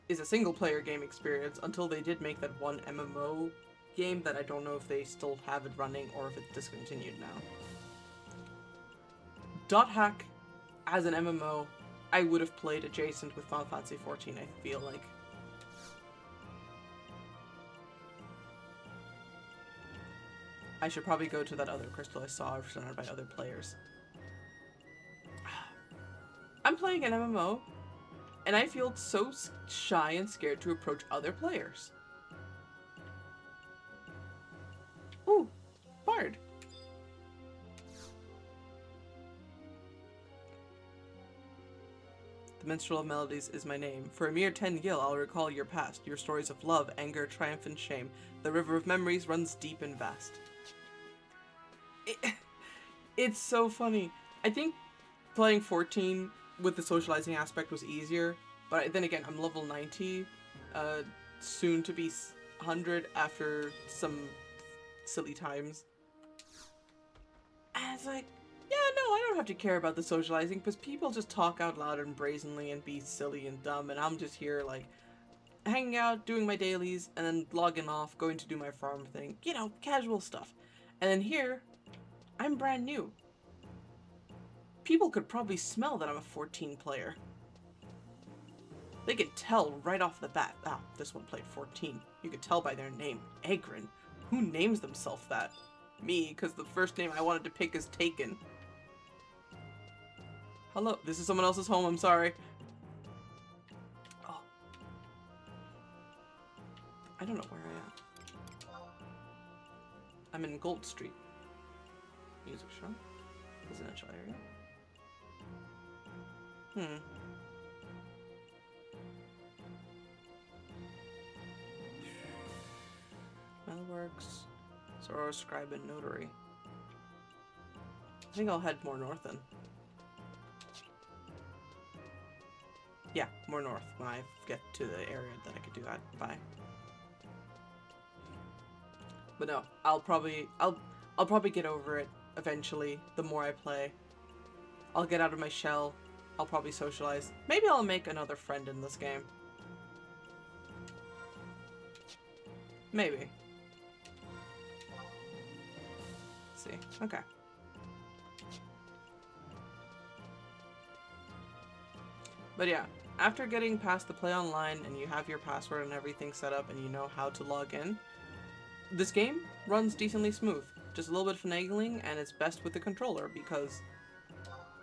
is a single-player game experience until they did make that one MMO game that I don't know if they still have it running or if it's discontinued now. Dot Hack, as an MMO, I would have played adjacent with Final Fantasy XIV, I feel like. I should probably go to that other crystal I saw represented by other players. I'm playing an MMO, and I feel so shy and scared to approach other players. Ooh, Bard. The Minstrel of Melodies is my name. For a mere 10 gil, I'll recall your past, your stories of love, anger, triumph, and shame. The river of memories runs deep and vast. It's so funny. I think playing 14 with the socializing aspect was easier, but then again, I'm level 90, soon to be 100 after some silly times. And it's like, yeah, no, I don't have to care about the socializing, because people just talk out loud and brazenly and be silly and dumb, and I'm just here, like, hanging out, doing my dailies, and then logging off, going to do my farm thing. You know, casual stuff. And then here, I'm brand new. People could probably smell that I'm a 14 player. They could tell right off the bat. Ah, this one played 14. You could tell by their name, Egrin. Who names themselves that? Me, because the first name I wanted to pick is taken. Hello, this is someone else's home, I'm sorry. Oh. I don't know where I am. I'm in Gold Street. Music shop. Residential area. Metalworks. Sorrow, Scribe, and Notary. I think I'll head more north then. Yeah, more north when I get to the area that I could do that by. But no, I'll probably get over it eventually. The more I play, I'll get out of my shell. I'll probably socialize. Maybe I'll make another friend in this game. Maybe. Let's see. Okay. But yeah, after getting past the play online and you have your password and everything set up and you know how to log in, this game runs decently smooth. Just a little bit of finagling, and it's best with the controller because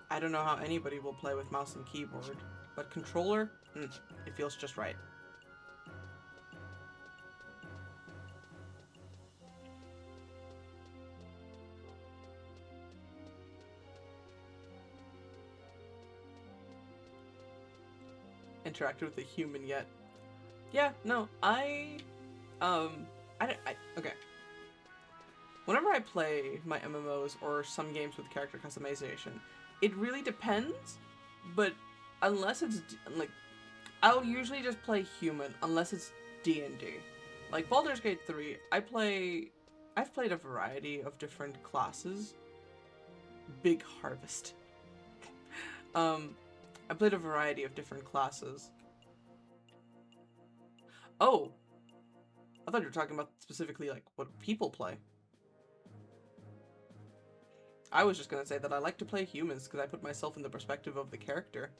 I don't know how anybody will play with mouse and keyboard, but controller, it feels just right. Interacted with a human yet. Yeah, no, okay. Whenever I play my MMOs or some games with character customization, it really depends, but unless it's, like, I'll usually just play human unless it's D&D. Like Baldur's Gate 3, I play I've played a variety of different classes. Big harvest. I played a variety of different classes. Oh! I thought you were talking about specifically, like, what people play. I was just gonna say that I like to play humans because I put myself in the perspective of the character.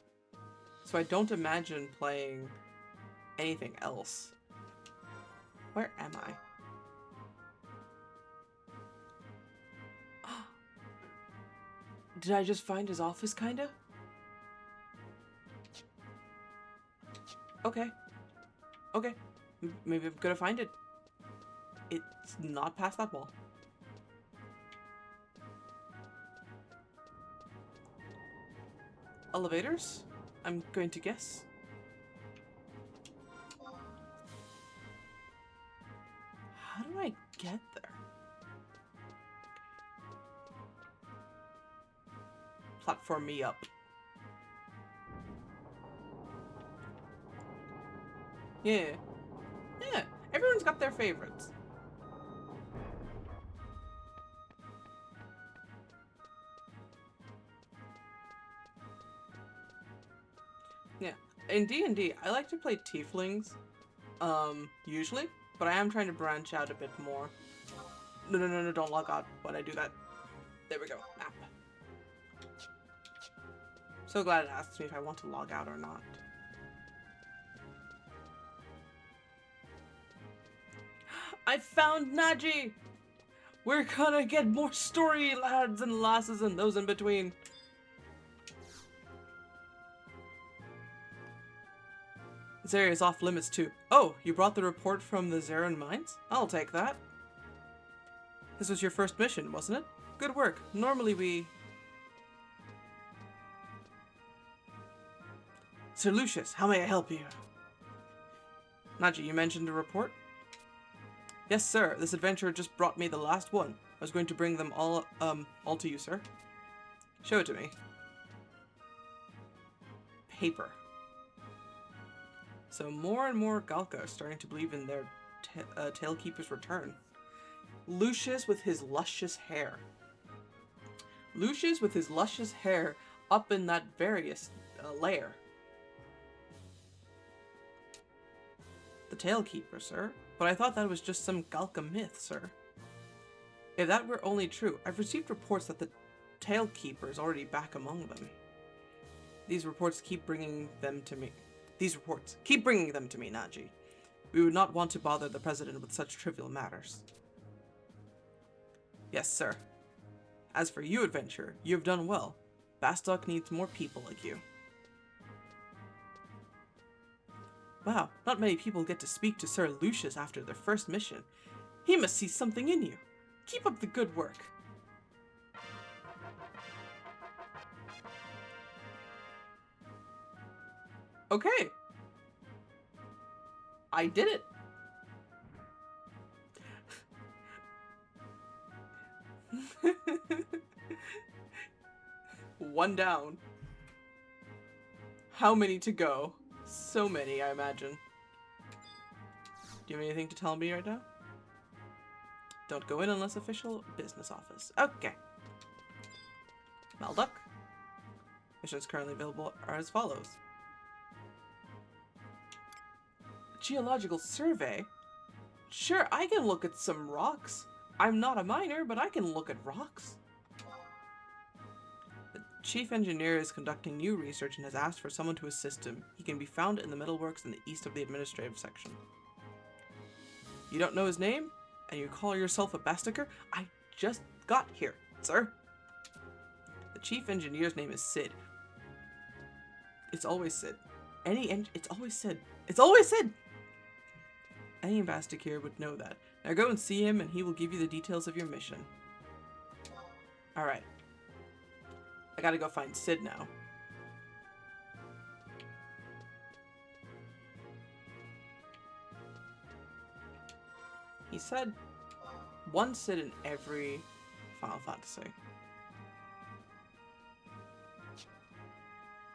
So I don't imagine playing anything else. Where am I? Did I just find his office, kinda? Okay. Okay. Maybe I'm gonna find it. It's not past that wall. Elevators? I'm going to guess. How do I get there? Platform me up. Yeah. Yeah. Everyone's got their favorites. Yeah. In D&D, I like to play tieflings, usually, but I am trying to branch out a bit more. No, don't log out when I do that. There we go. App. So glad it asks me if I want to log out or not. I found Naji! We're gonna get more story, lads and lasses and those in between. This area is off limits too. Oh, you brought the report from the Zarin mines? I'll take that. This was your first mission, wasn't it? Good work. Normally we... Sir Lucius, how may I help you? Naji, you mentioned a report? Yes, sir. This adventurer just brought me the last one. I was going to bring them all to you, sir. Show it to me. Paper. So more and more Galka are starting to believe in their Tailkeeper's return. Lucius with his luscious hair. Lucius with his luscious hair up in that various lair. The Tailkeeper, sir? But I thought that was just some Galka myth, sir. If that were only true, I've received reports that the Tailkeeper is already back among them. These reports keep bringing them to me. Naji. We would not want to bother the President with such trivial matters. Yes, sir. As for you, adventurer, you have done well. Bastok needs more people like you. Wow, not many people get to speak to Sir Lucius after their first mission. He must see something in you. Keep up the good work. Okay. I did it. One down. How many to go? So many, I imagine. Do you have anything to tell me right now? Don't go in unless official business office. Okay. Malduck. Missions currently available are as follows. Geological survey? Sure, I can look at some rocks. I'm not a miner, but I can look at rocks. The chief engineer is conducting new research and has asked for someone to assist him. He can be found in the metalworks in the east of the administrative section. You don't know his name? And you call yourself a Bastoker? I just got here, sir. The chief engineer's name is Sid. It's always Sid. It's always Sid. It's always Sid! Any Bastakir would know that. Now go and see him and he will give you the details of your mission. Alright. I gotta go find Sid now. He said one Sid in every Final Fantasy.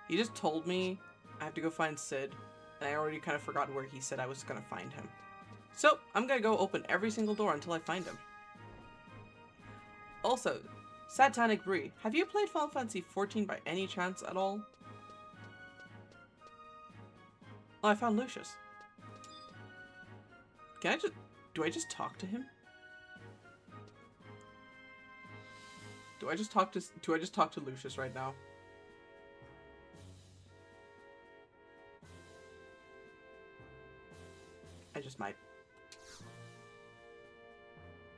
He just told me I have to go find Sid, and I already kind of forgot where he said I was gonna find him. So, I'm gonna go open every single door until I find him. Also, Satanic Brie, have you played Final Fantasy XIV by any chance at all? Oh, I found Lucius. Do I just talk to him? Do I just talk to Lucius right now? I just might.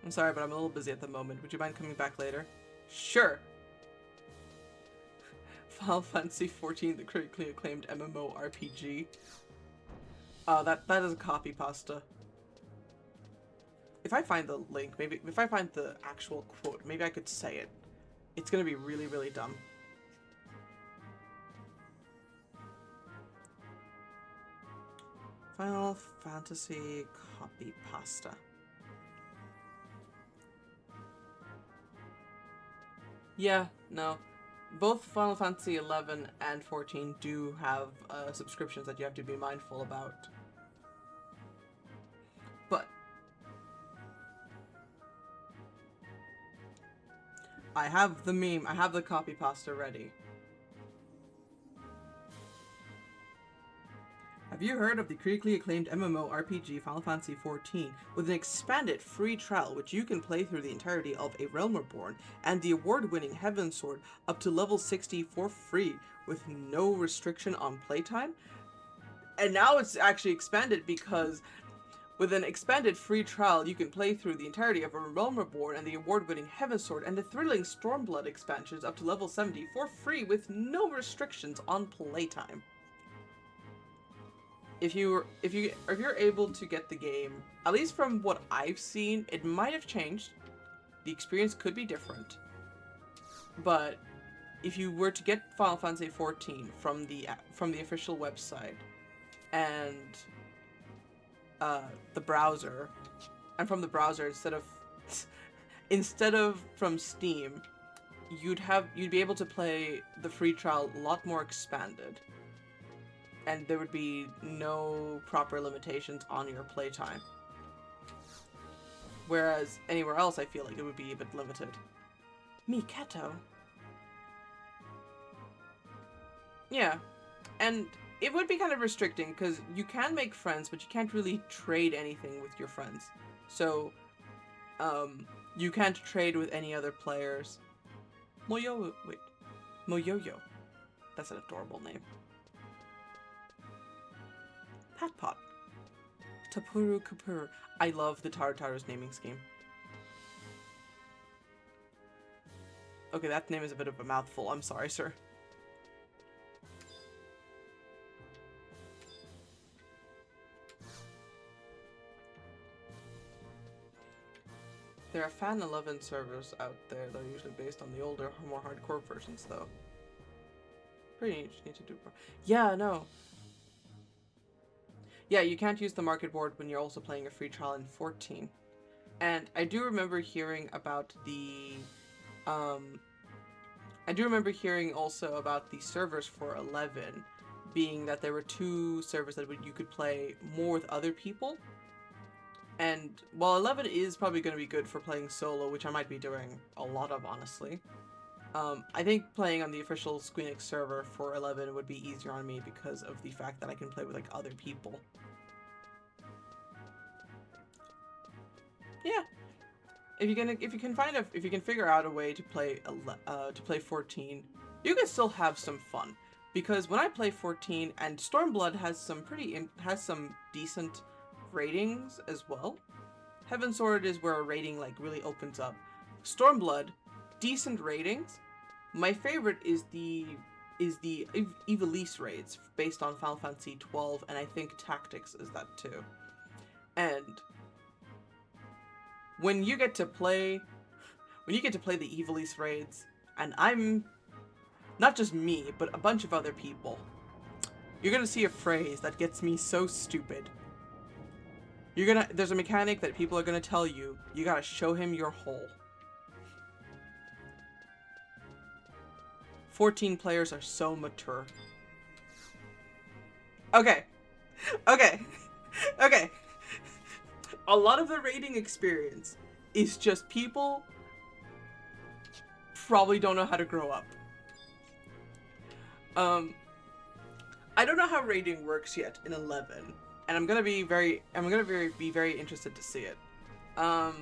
I'm sorry, but I'm a little busy at the moment. Would you mind coming back later? Sure. Final Fantasy XIV, the critically acclaimed MMORPG. That is a copy pasta. If I find the link, maybe if I find the actual quote, maybe I could say it. It's gonna be really, really dumb. Final Fantasy copy pasta. Yeah, no. Both Final Fantasy XI and 14 do have subscriptions that you have to be mindful about. But I have the meme, I have the copy pasta ready. Have you heard of the critically acclaimed MMORPG Final Fantasy XIV with an expanded free trial which you can play through the entirety of A Realm Reborn and the award-winning Heaven Sword up to level 60 for free with no restriction on playtime? And now it's actually expanded because with an expanded free trial, you can play through the entirety of A Realm Reborn and the award-winning Heaven Sword and the thrilling Stormblood expansions up to level 70 for free with no restrictions on playtime. If you're able to get the game, at least from what I've seen, it might have changed. The experience could be different. But if you were to get Final Fantasy XIV from the official website and the browser, and from the browser instead of from Steam, you'd be able to play the free trial a lot more expanded. And there would be no proper limitations on your playtime. Whereas anywhere else, I feel like it would be a bit limited. Miketo? Yeah. And it would be kind of restricting, because you can make friends, but you can't really trade anything with your friends. So, you can't trade with any other players. Moyoyo. That's an adorable name. Patpot. Tapuru Kapuru. I love the Tartaru's naming scheme. Okay, that name is a bit of a mouthful. I'm sorry, sir. There are Fan 11 servers out there that are usually based on the older, more hardcore versions, though. Pretty neat. You need to do. Yeah, no. Yeah, you can't use the market board when you're also playing a free trial in 14. And I do remember hearing about the, I do remember hearing also about the servers for 11, being that there were 2 servers that you could play more with other people. And while 11 is probably going to be good for playing solo, which I might be doing a lot of, honestly, I think playing on the official Squeenix server for 11 would be easier on me because of the fact that I can play with, like, other people. Yeah. If you can figure out a way to play 14, you can still have some fun. Because when I play 14, and Stormblood has some decent ratings as well. Heaven Sword is where a rating like really opens up. Stormblood, decent ratings. My favorite is the Ivalice raids based on Final Fantasy XII, and I think Tactics is that too. And when you get to play the Ivalice raids, and I'm not just me, but a bunch of other people, you're gonna see a phrase that gets me so stupid. There's a mechanic that people are gonna tell you, you gotta show him your hole. 14 players are so mature. Okay. A lot of the raiding experience is just people probably don't know how to grow up. I don't know how raiding works yet in 11, and I'm gonna be very interested to see it. Oh,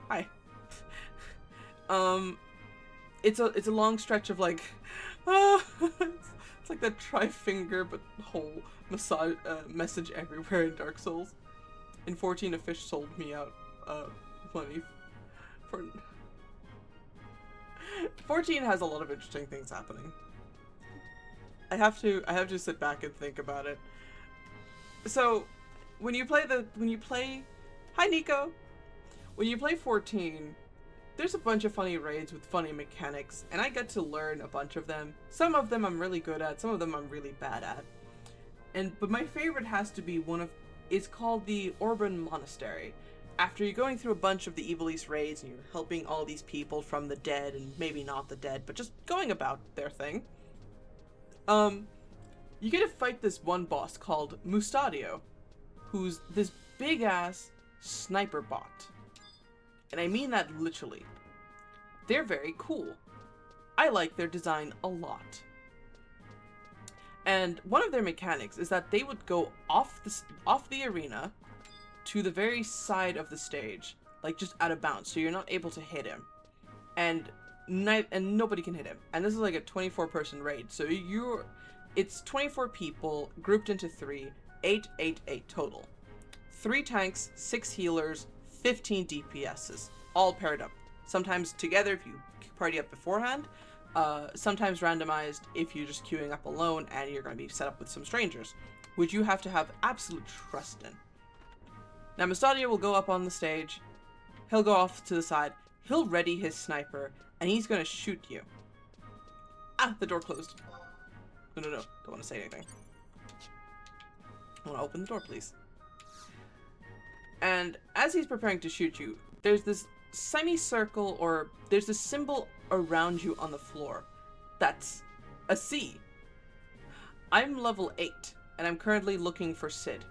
hi. It's a long stretch of like, it's like that tri-finger but whole message everywhere in Dark Souls. In 14, a fish sold me out money for. 14 has a lot of interesting things happening. I have to sit back and think about it. So, when you play hi Nico. When you play 14, there's a bunch of funny raids with funny mechanics, and I get to learn a bunch of them. Some of them I'm really good at, some of them I'm really bad at. But my favorite has to be it's called the Orban Monastery. After you're going through a bunch of the Evil East raids and you're helping all these people from the dead, and maybe not the dead, but just going about their thing, you get to fight this one boss called Mustadio, who's this big-ass sniper bot. And I mean that literally. They're very cool. I like their design a lot. And one of their mechanics is that they would go off the arena to the very side of the stage, like just out of bounds, so you're not able to hit him. And nobody can hit him. And this is like a 24-person raid, so it's 24 people grouped into 3, 8 total. 3 tanks, 6 healers, 15 DPSs, all paired up. Sometimes together if you party up beforehand, sometimes randomized if you're just queuing up alone and you're going to be set up with some strangers, which you have to have absolute trust in. Now Mustadia will go up on the stage, he'll go off to the side, he'll ready his sniper, and he's going to shoot you. Ah, the door closed. No, don't want to say anything. I want to open the door, please. And as he's preparing to shoot you, there's this semicircle, or there's this symbol around you on the floor. That's a C. I'm level 8, and I'm currently looking for Sid.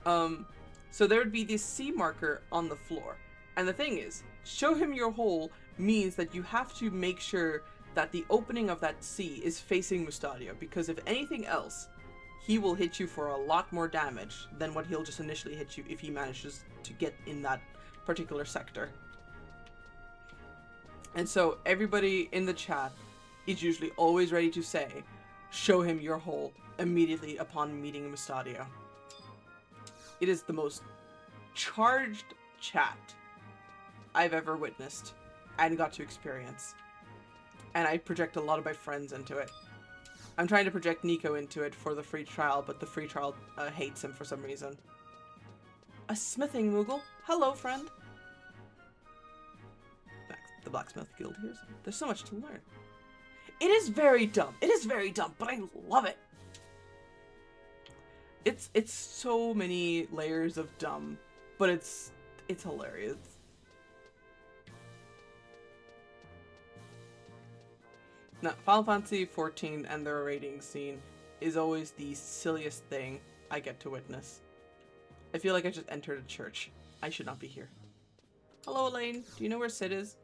So there would be this C marker on the floor. And the thing is, show him your hole means that you have to make sure that the opening of that C is facing Mustadio, because if anything else, he will hit you for a lot more damage than what he'll just initially hit you if he manages to get in that particular sector. And so everybody in the chat is usually always ready to say, show him your hole immediately upon meeting Mustadio. It is the most charged chat I've ever witnessed and got to experience. And I project a lot of my friends into it. I'm trying to project Nico into it for the free trial, but the free trial hates him for some reason. A smithing Moogle? Hello, friend. The Blacksmith Guild here. There's so much to learn. It is very dumb. It is very dumb, but I love it. It's so many layers of dumb, but it's hilarious. Now, Final Fantasy XIV and their raiding scene is always the silliest thing I get to witness. I feel like I just entered a church. I should not be here. Hello, Elaine. Do you know where Sid is?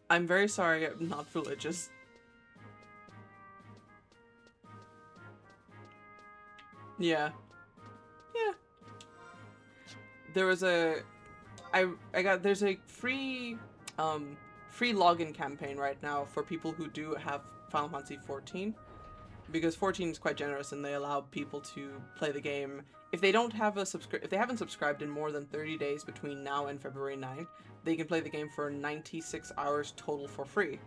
I'm very sorry I'm not religious. Yeah. Yeah. There was there's a free login campaign right now for people who do have Final Fantasy XIV, because 14 is quite generous and they allow people to play the game if they don't have if they haven't subscribed in more than 30 days between now and February 9th, they can play the game for 96 hours total for free.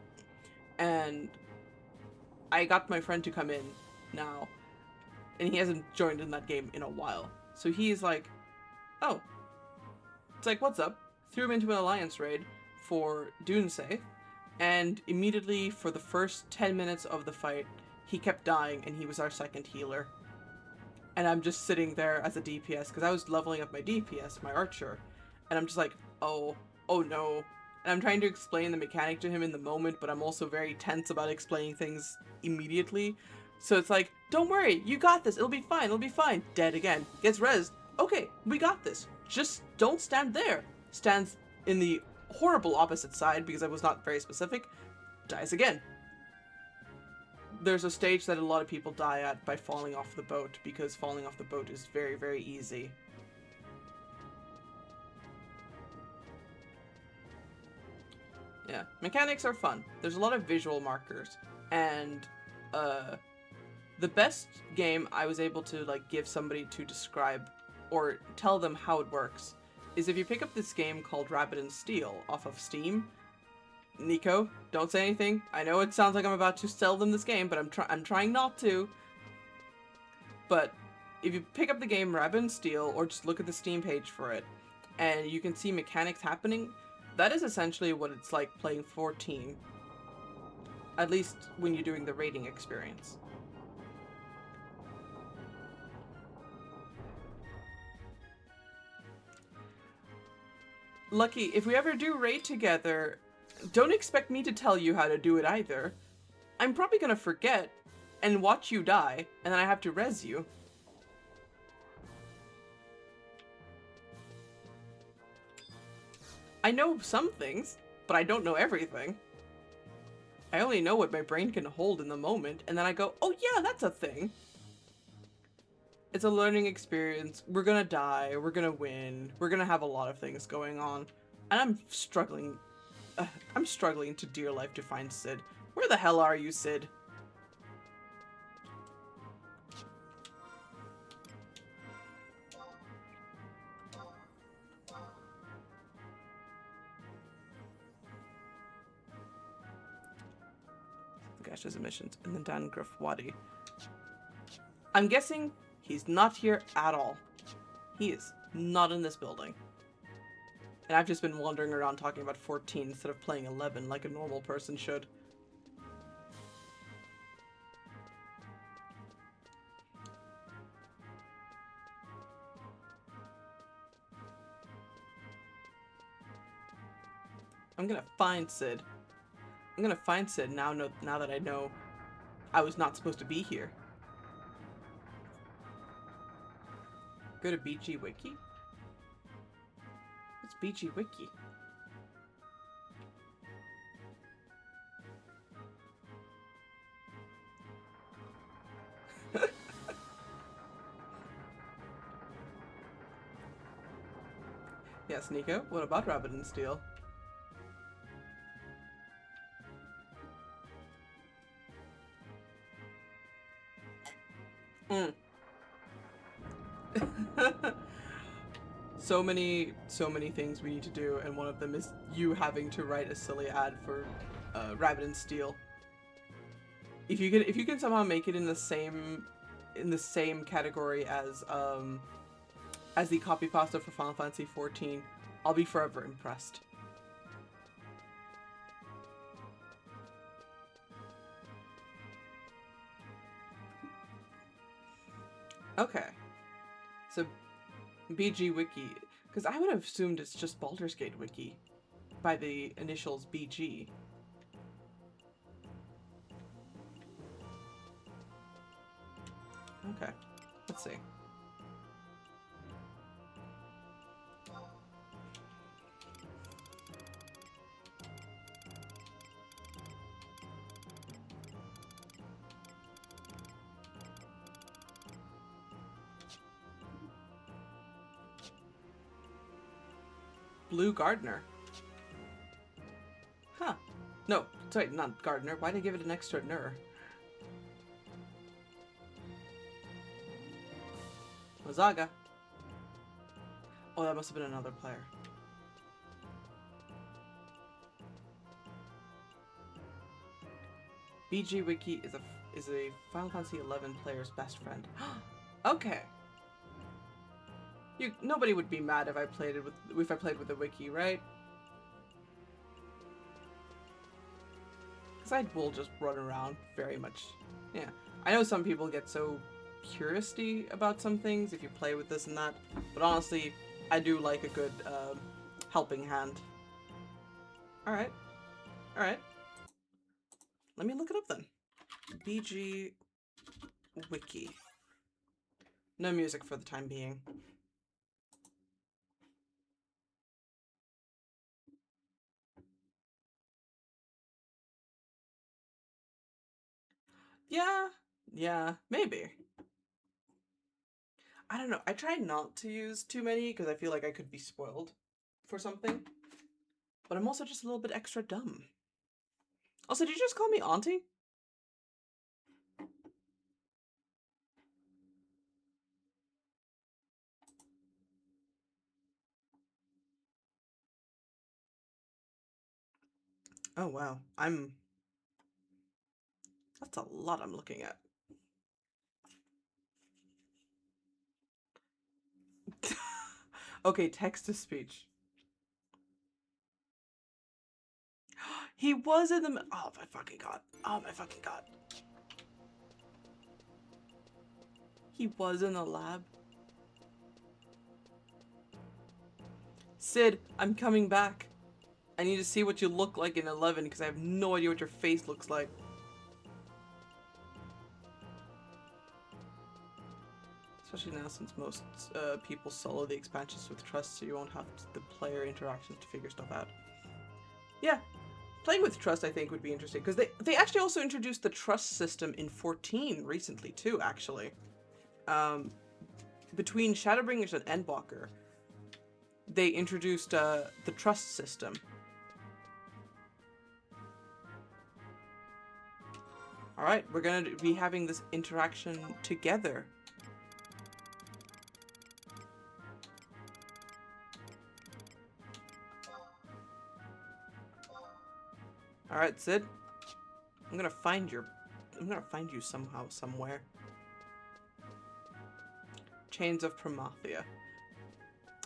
And I got my friend to come in now, and he hasn't joined in that game in a while. So he's like, oh. It's like, what's up? Threw him into an alliance raid for Dunesafe, and immediately for the first 10 minutes of the fight, he kept dying, and he was our second healer. And I'm just sitting there as a DPS, because I was leveling up my DPS, my archer, and I'm just like, oh no. And I'm trying to explain the mechanic to him in the moment, but I'm also very tense about explaining things immediately, So it's like, don't worry, you got this, it'll be fine, it'll be fine. Dead again. Gets rezzed. Okay, we got this. Just don't stand there. Stands in the horrible opposite side because I was not very specific. Dies again. There's a stage that a lot of people die at by falling off the boat because falling off the boat is very, very easy. Yeah, mechanics are fun. There's a lot of visual markers, and the best game I was able to like give somebody to describe or tell them how it works is if you pick up this game called Rabbit and Steel off of Steam. Nico, don't say anything. I know it sounds like I'm about to sell them this game, but I'm trying not to. But if you pick up the game Rabbit and Steel, or just look at the Steam page for it, and you can see mechanics happening, that is essentially what it's like playing 14. At least when you're doing the raiding experience. Lucky, if we ever do raid together, don't expect me to tell you how to do it either. I'm probably gonna forget and watch you die, and then I have to res you. I know some things, but I don't know everything. I only know what my brain can hold in the moment, and then I go, oh yeah, that's a thing. It's a learning experience. We're gonna die, we're gonna win, we're gonna have a lot of things going on. And I'm struggling to dear life to find Sid. Where the hell are you, Sid? Gash's emissions and the Dangrif Wadi. I'm guessing he's not here at all. He is not in this building. And I've just been wandering around talking about 14 instead of playing 11 like a normal person should. I'm gonna find Sid. I'm gonna find Sid now that I know I was not supposed to be here. Go to BG Wiki? What's BG Wiki? Yes, Nico, what about Rabbit and Steel? So many things we need to do, and one of them is you having to write a silly ad for Rabbit and Steel. If you can somehow make it in the same category as the copy pasta for Final Fantasy XIV, I'll be forever impressed. Okay, so BG Wiki, because I would have assumed it's just Baldur's Gate Wiki by the initials BG. Okay, let's see. Blue Gardener. Huh. No, sorry, not Gardener. Why'd I give it an extra ner? Mazaga. Oh, that must have been another player. BG Wiki is a Final Fantasy XI player's best friend. Okay. Nobody would be mad if I played with the wiki, right? Because I will just run around very much. Yeah. I know some people get so puristy about some things if you play with this and that, but honestly, I do like a good helping hand. Alright. Alright. Let me look it up then. BG wiki. No music for the time being. Yeah, maybe. I don't know. I try not to use too many because I feel like I could be spoiled for something. But I'm also just a little bit extra dumb. Also, did you just call me auntie? Oh wow. That's a lot I'm looking at. Okay, text to speech. He was in the. Oh my fucking god. Oh my fucking god. He was in the lab. Sid, I'm coming back. I need to see what you look like in 11 because I have no idea what your face looks like. Especially now since most people solo the expansions with trust, so you won't have the player interactions to figure stuff out. Yeah, playing with trust I think would be interesting because they actually also introduced the trust system in 14 recently too, actually. Between Shadowbringers and Endwalker, they introduced the trust system. Alright, we're gonna be having this interaction together. Alright, Sid. I'm gonna find you somehow, somewhere. Chains of Promathia.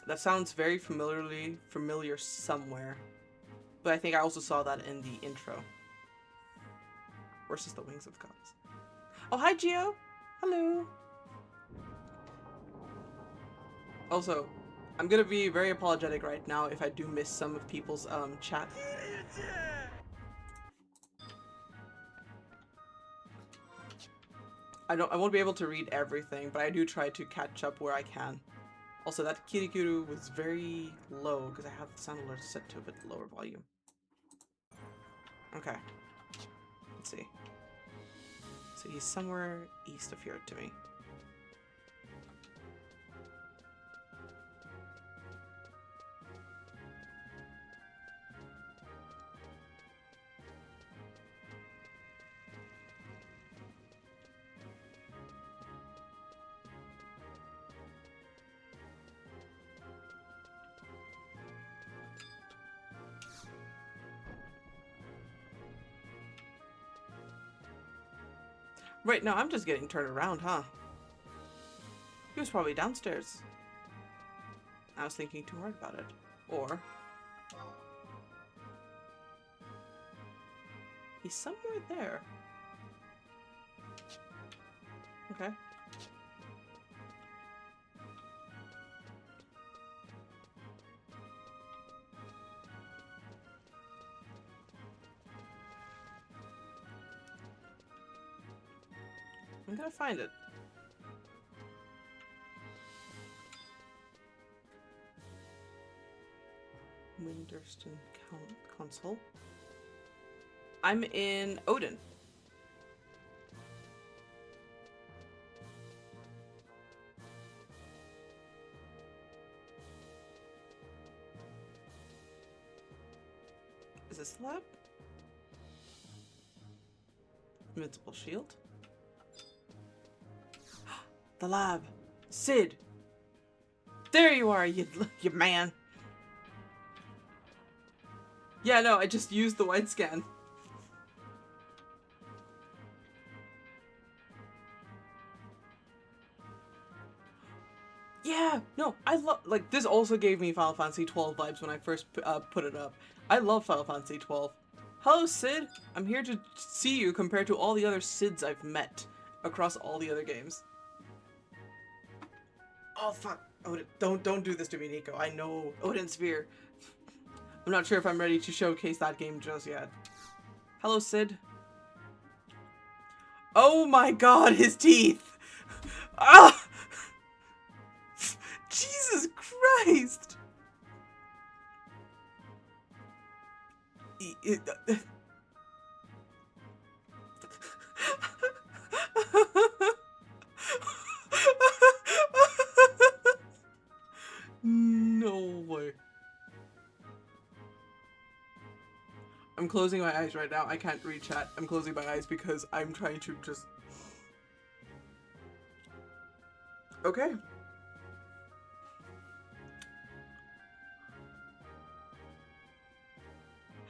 That sounds very familiar somewhere. But I think I also saw that in the intro. Versus the Wings of Gods. Oh, hi, Gio. Hello. Also, I'm gonna be very apologetic right now if I do miss some of people's chat. I won't be able to read everything, but I do try to catch up where I can. Also, that Kirikuru was very low because I have the sound alert set to a bit lower volume. Okay. Let's see. So he's somewhere east of here to me. Right, no, I'm just getting turned around, huh? He was probably downstairs. I was thinking too hard about it. Or... he's somewhere there. Okay. I'm gonna find it. Winterston Console. I'm in Odin. Is this the lab? Invincible shield. The lab. Sid. There you are, you man. Yeah, no, I just used the white scan. Yeah, no, I love, like, this also gave me Final Fantasy XII vibes when I first put it up. I love Final Fantasy XII. Hello, Sid. I'm here to see you compared to all the other Sids I've met across all the other games. Oh, fuck. Odin, don't do this to me, Nico. I know Odin Sphere. I'm not sure if I'm ready to showcase that game just yet. Hello, Sid. Oh my god, his teeth! Ah! Jesus Christ! No way. I'm closing my eyes right now. I can't read chat. I'm closing my eyes because I'm trying to just... Okay.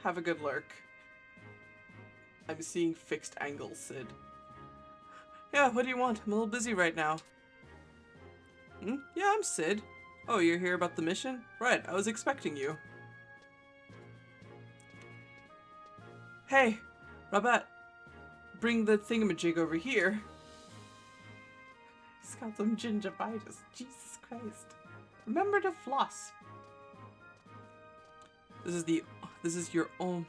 Have a good lurk. I'm seeing fixed angles, Sid. Yeah, what do you want? I'm a little busy right now. Hmm? Yeah, I'm Sid. Oh, you're here about the mission? Right, I was expecting you. Hey, Rabat, bring the thingamajig over here. He's got some gingivitis. Jesus Christ. Remember to floss. This is your own...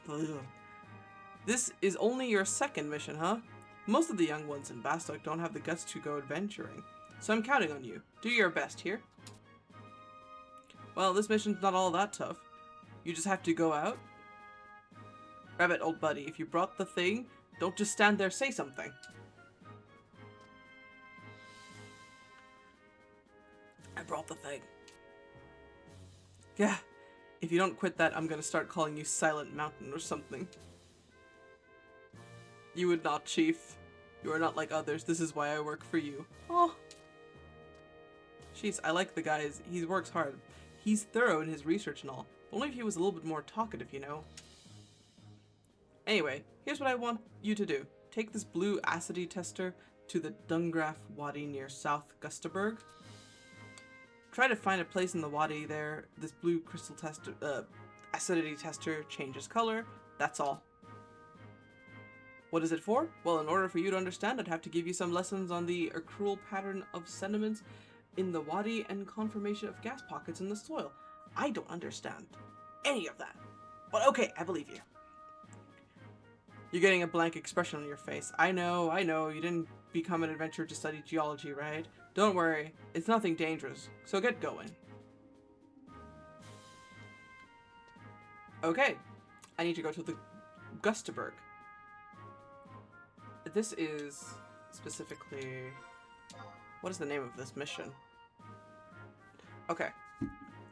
This is only your second mission, huh? Most of the young ones in Bastok don't have the guts to go adventuring, so I'm counting on you. Do your best here. Well, this mission's not all that tough. You just have to go out. Rabbit, old buddy, if you brought the thing, don't just stand there, say something. I brought the thing. Yeah, if you don't quit that, I'm gonna start calling you Silent Mountain or something. You would not, Chief. You are not like others. This is why I work for you. Oh. Jeez, I like the guy. He works hard. He's thorough in his research and all. Only if he was a little bit more talkative, you know. Anyway, here's what I want you to do. Take this blue acidity tester to the Dungraf Wadi near South Gustaberg. Try to find a place in the wadi there. This blue crystal tester, acidity tester changes color. That's all. What is it for? Well, in order for you to understand, I'd have to give you some lessons on the accrual pattern of sediments in the wadi and conformation of gas pockets in the soil. I don't understand any of that. But okay, I believe you. You're getting a blank expression on your face. I know, you didn't become an adventurer to study geology, right? Don't worry, it's nothing dangerous, so get going. Okay, I need to go to the Gustaberg. This is specifically... What is the name of this mission? Okay.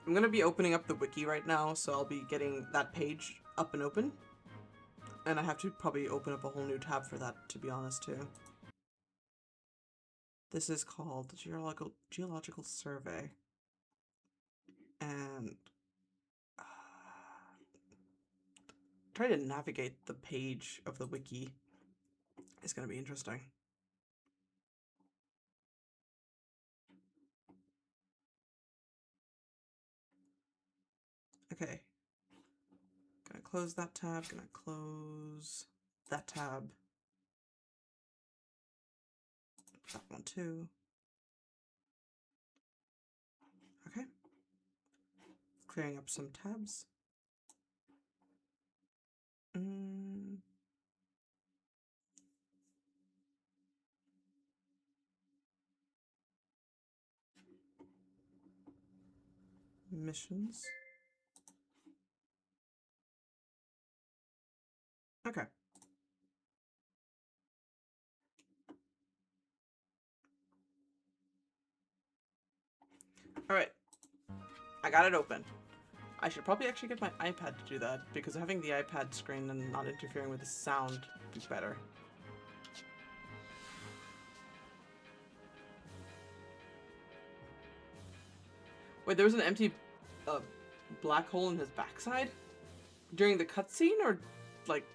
I'm gonna be opening up the wiki right now, so I'll be getting that page up and open. And I have to probably open up a whole new tab for that, to be honest, too. This is called Geological Survey. And... try to navigate the page of the wiki. It's gonna be interesting. Okay. Gonna close that tab, gonna close that tab. That one too. Okay. Clearing up some tabs. Missions. Okay. Alright. I got it open. I should probably actually get my iPad to do that, because having the iPad screen and not interfering with the sound is better. Wait, there was an empty black hole in his backside? During the cutscene, or, like...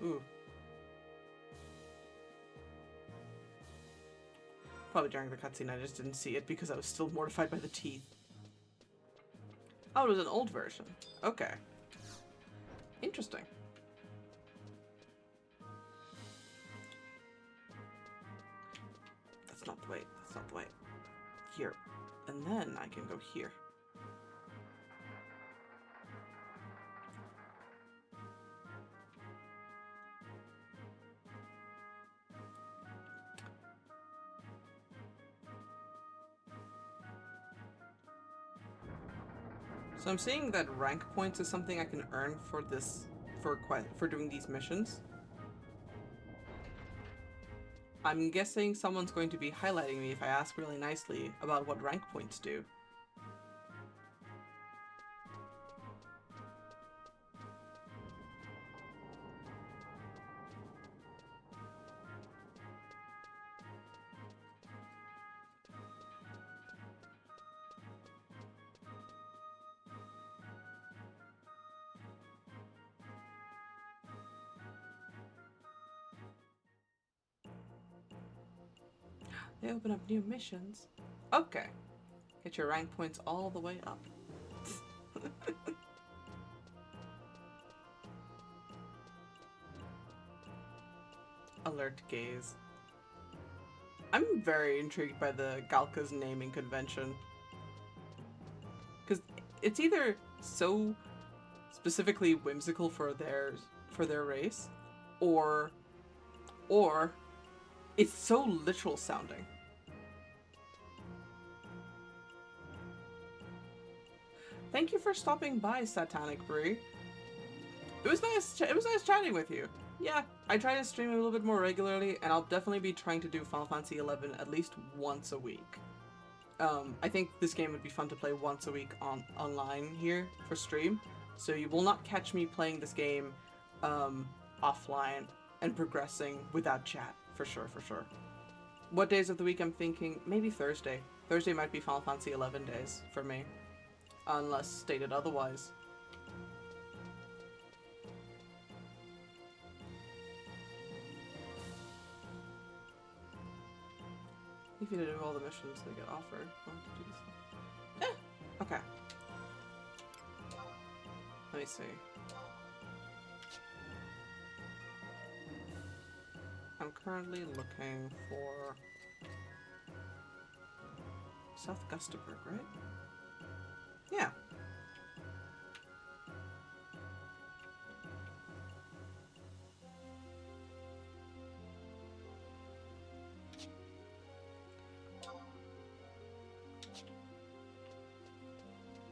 Ooh. Probably during the cutscene, I just didn't see it because I was still mortified by the teeth. Oh, it was an old version. Okay. Interesting. That's not the way. That's not the way. Here. And then I can go here. So I'm seeing that rank points is something I can earn for this, for doing these missions. I'm guessing someone's going to be highlighting me if I ask really nicely about what rank points do. They open up new missions. Okay. Get your rank points all the way up. Alert gaze. I'm very intrigued by the Galka's naming convention. Because it's either so specifically whimsical for their race, or it's so literal sounding. Thank you for stopping by, Satanic Brie. It was nice. It was nice chatting with you. Yeah, I try to stream a little bit more regularly, and I'll definitely be trying to do Final Fantasy XI at least once a week. I think this game would be fun to play once a week online here for stream. So you will not catch me playing this game offline and progressing without chat, for sure, for sure. What days of the week I'm thinking? Maybe Thursday. Thursday might be Final Fantasy XI days for me, unless stated otherwise. If you do all the missions that get offered. Okay. Let me see. I'm currently looking for South Gustaberg, right? Yeah.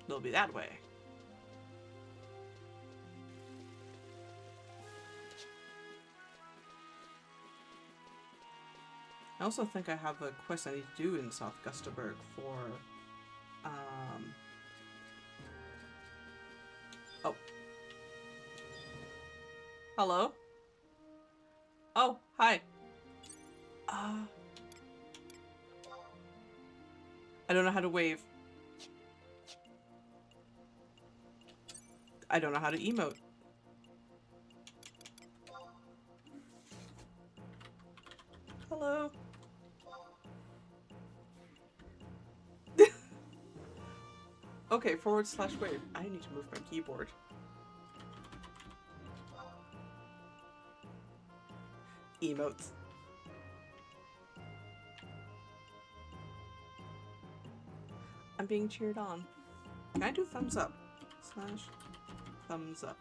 It'll be that way. I also think I have a quest I need to do in South Gustaberg for, oh. Hello? Oh, hi. I don't know how to wave. I don't know how to emote. Hello? Okay, /wave. I need to move my keyboard. Emotes. I'm being cheered on. Can I do thumbs up? / thumbs up.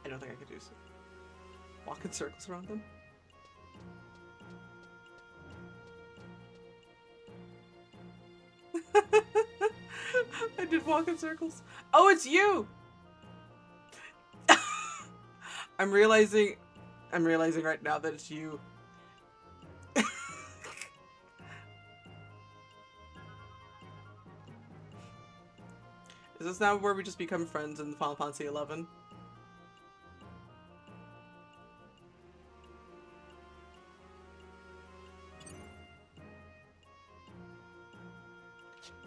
I don't think I could do so. Walk in circles around them. I did walk in circles. Oh, it's you! I'm realizing right now that it's you. Is this now where we just become friends in Final Fantasy XI?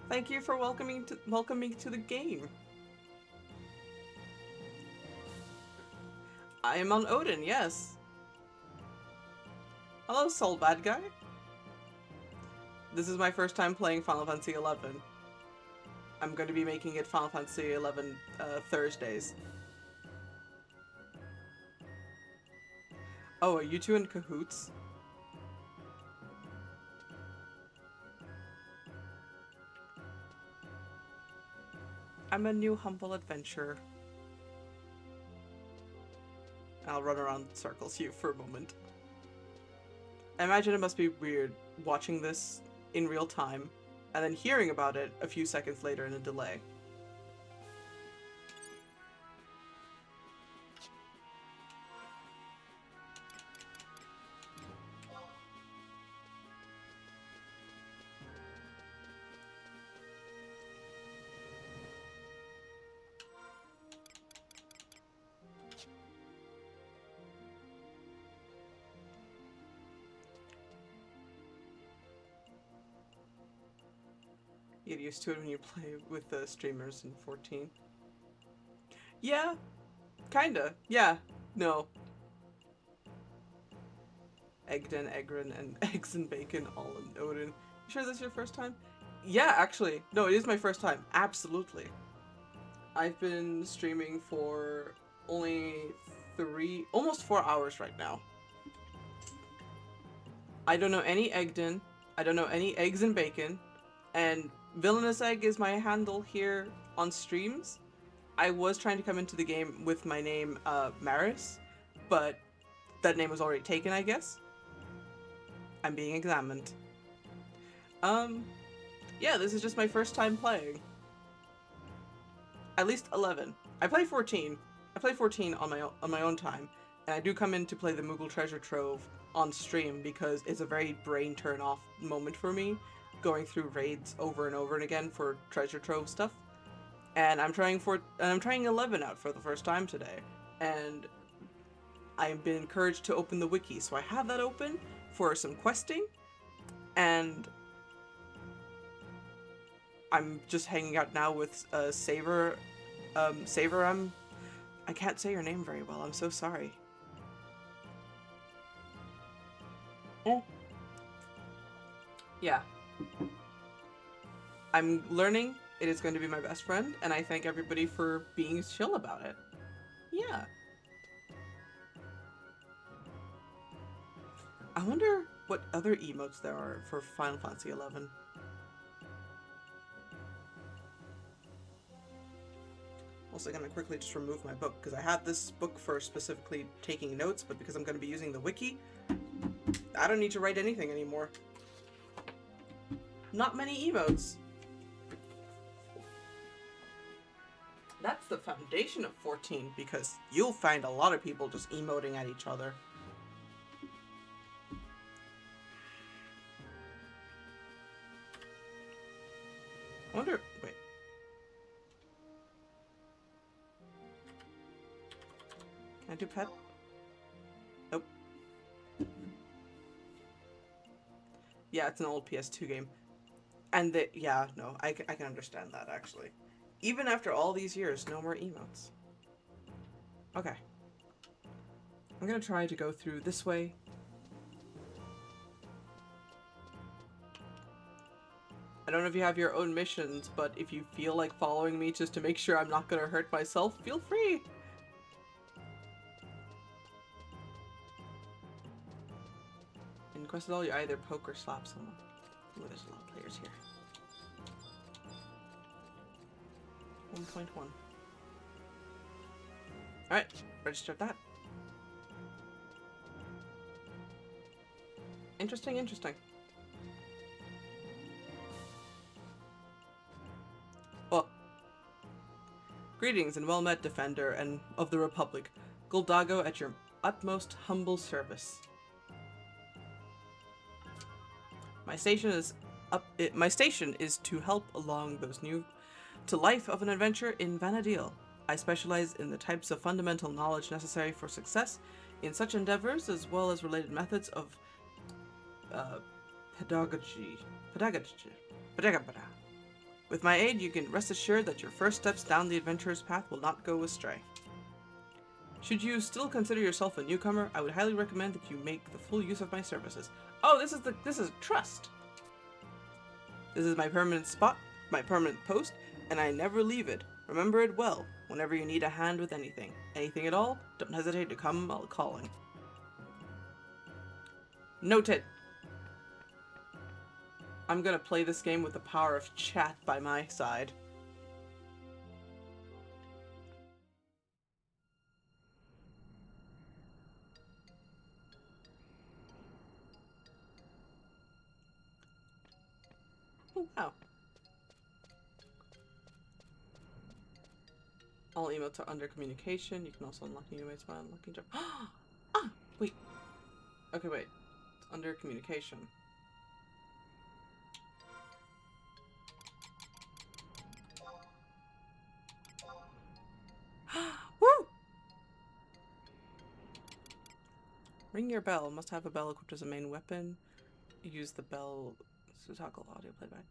Thank you for welcoming to the game. I am on Odin, yes. Hello, Soul Bad Guy. This is my first time playing Final Fantasy XI. I'm going to be making it Final Fantasy XI Thursdays. Oh, are you two in cahoots? I'm a new humble adventurer. I'll run around in circles here for a moment. I imagine it must be weird watching this in real time and then hearing about it a few seconds later in a delay. You get used to it when you play with the streamers in 14. Yeah, kinda. Yeah, no. Egden, Egrin, and eggs and bacon all in Odin. You sure this is your first time? Yeah, actually. No, it is my first time. Absolutely. I've been streaming for only almost 4 hours right now. I don't know any Egden. I don't know any eggs and bacon. And Villainous Egg is my handle here on streams. I was trying to come into the game with my name, Maris, but that name was already taken, I guess. I'm being examined. Yeah, this is just my first time playing. At least 11. I play 14. I play 14 on my own time, and I do come in to play the Moogle Treasure Trove on stream because it's a very brain turn off moment for me, going through raids over and over and again for Treasure Trove stuff. And I'm trying 11 out for the first time today, and I've been encouraged to open the wiki, so I have that open for some questing, and I'm just hanging out now with Saver. Saver, I can't say your name very well. I'm so sorry. Oh. Yeah. I'm learning. It is going to be my best friend, and I thank everybody for being chill about it. Yeah. I wonder what other emotes there are for Final Fantasy XI. Also gonna quickly just remove my book, because I had this book for specifically taking notes, but because I'm gonna be using the wiki, I don't need to write anything anymore. Not many emotes. That's the foundation of 14, because you'll find a lot of people just emoting at each other. I wonder, wait. Can I do pet? Nope. Yeah, it's an old PS2 game. And yeah, no, I can understand that, actually. Even after all these years, no more emotes. Okay. I'm gonna try to go through this way. I don't know if you have your own missions, but if you feel like following me just to make sure I'm not gonna hurt myself, feel free! In Quest All, you either poke or slap someone. Ooh, there's a lot of players here. 1.1. Alright, registered that. Interesting, interesting. Well, greetings and well met, Defender and of the Republic. Goldago at your utmost humble service. My station is to help along those new to life of an adventure in Vanadil. I specialize in the types of fundamental knowledge necessary for success in such endeavors, as well as related methods of pedagogy. With my aid, you can rest assured that your first steps down the adventurer's path will not go astray. Should you still consider yourself a newcomer, I would highly recommend that you make the full use of my services. Oh, this is trust. This is my permanent spot, my permanent post, and I never leave it. Remember it well. Whenever you need a hand with anything at all, don't hesitate to come calling. Noted. I'm gonna play this game with the power of chat by my side. Oh, wow. All emotes are under communication. You can also unlock new emotes by unlocking job. Ah! Wait. Okay, wait. It's under communication. Woo! Ring your bell. Must have a bell equipped as a main weapon. Use the bell to toggle audio playback.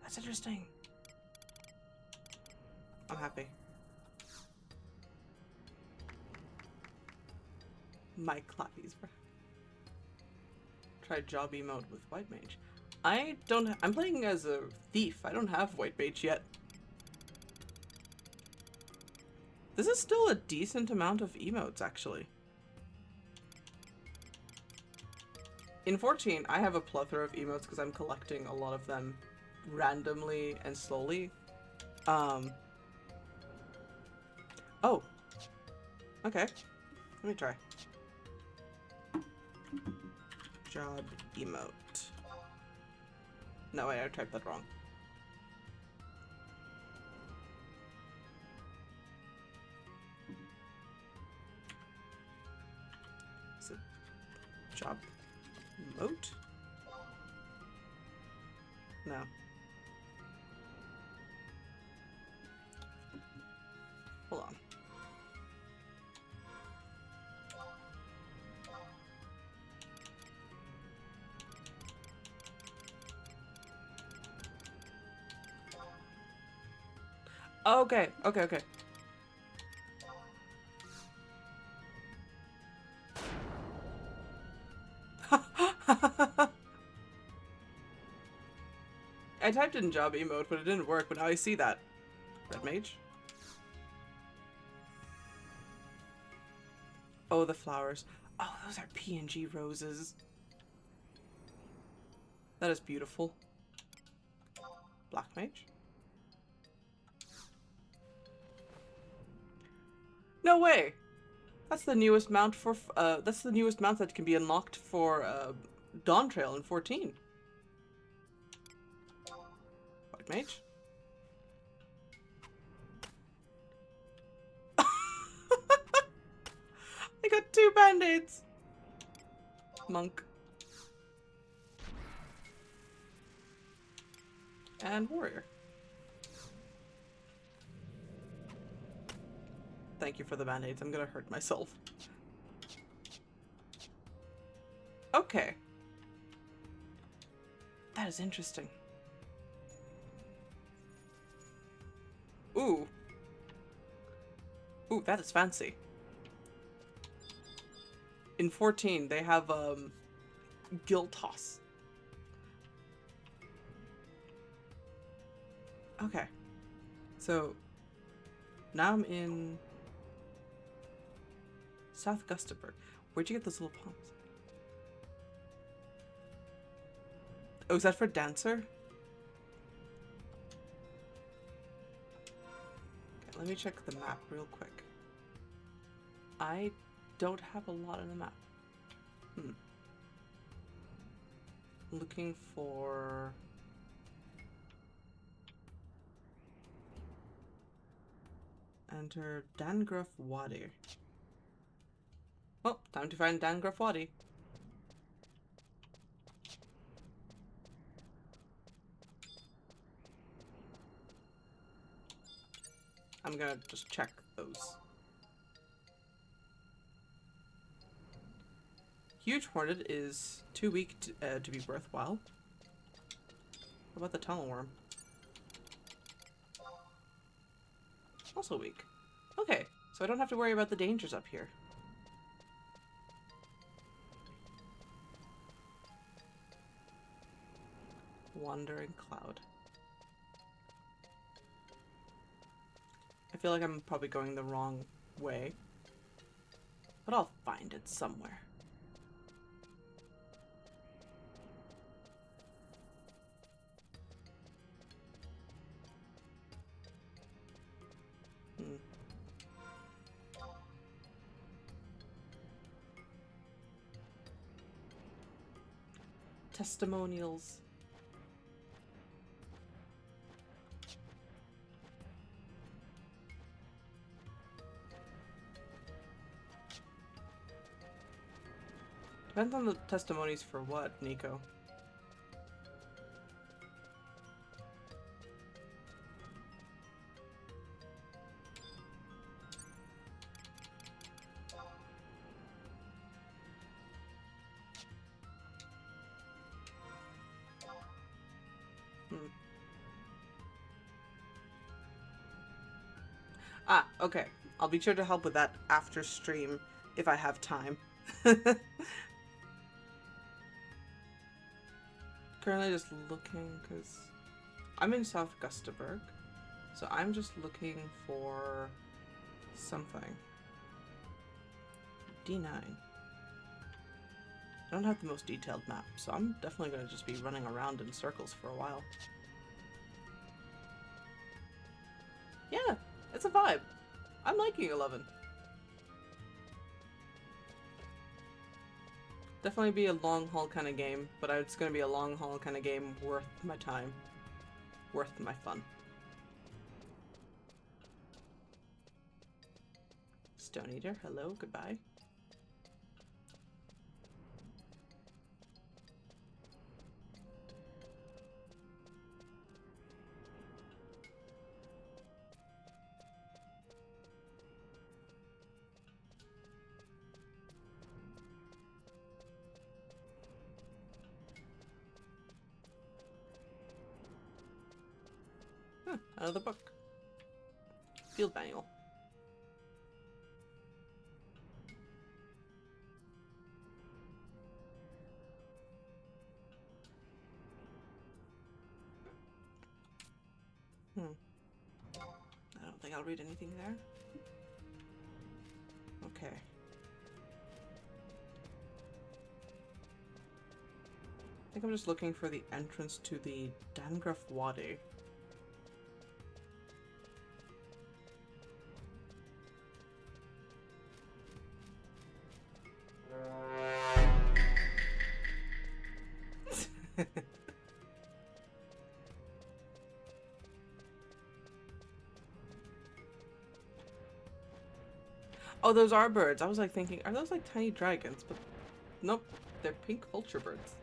That's interesting. I'm happy. My clappies. Try job emote with white mage. I don't. I'm playing as a thief. I don't have white mage yet. This is still a decent amount of emotes, actually. In 14, I have a plethora of emotes because I'm collecting a lot of them randomly and slowly. Oh. Okay. Let me try. Job emote. No, wait, I typed that wrong. Is it job emote? No. Hold on. Okay, okay. I typed in job emote, but it didn't work, but now I see that. Red mage? Oh, the flowers. Oh, those are PNG roses. That is beautiful. Black mage? No way! That's the newest mount for, that's the newest mount that can be unlocked for, Dawn Trail in 14. White mage? I got 2 band-aids! Monk. And warrior. Thank you for the band-aids. I'm gonna hurt myself. Okay. That is interesting. Ooh. Ooh, that is fancy. In 14, they have, guild toss. Okay. So, now I'm in South Gustaberg. Where'd you get those little palms? Oh, is that for Dancer? Okay, let me check the map real quick. I don't have a lot on the map. Looking for... Enter Dangraf Wadi. Well, time to find Dangraf Wadi. I'm gonna just check those. Huge Hornet is too weak to be worthwhile. What about the Tunnel Worm? Also weak. Okay, so I don't have to worry about the dangers up here. Wandering Cloud. I feel like I'm probably going the wrong way, but I'll find it somewhere. Testimonials. Depends on the testimonies for what, Nico? Ah, okay. I'll be sure to help with that after stream if I have time. Currently just looking, because I'm in South Gustaberg, so I'm just looking for something. D9. I don't have the most detailed map, so I'm definitely going to just be running around in circles for a while. Yeah, it's a vibe. I'm liking 11. Definitely be a long haul kind of game, but it's going to be a long haul kind of game worth my time. Worth my fun. Stone Eater, hello, goodbye. Another book. Field manual. I don't think I'll read anything there. Okay. I think I'm just looking for the entrance to the Dangraf Wadi. Oh, those are birds. I was like thinking, are those like tiny dragons? But nope, they're pink vulture birds.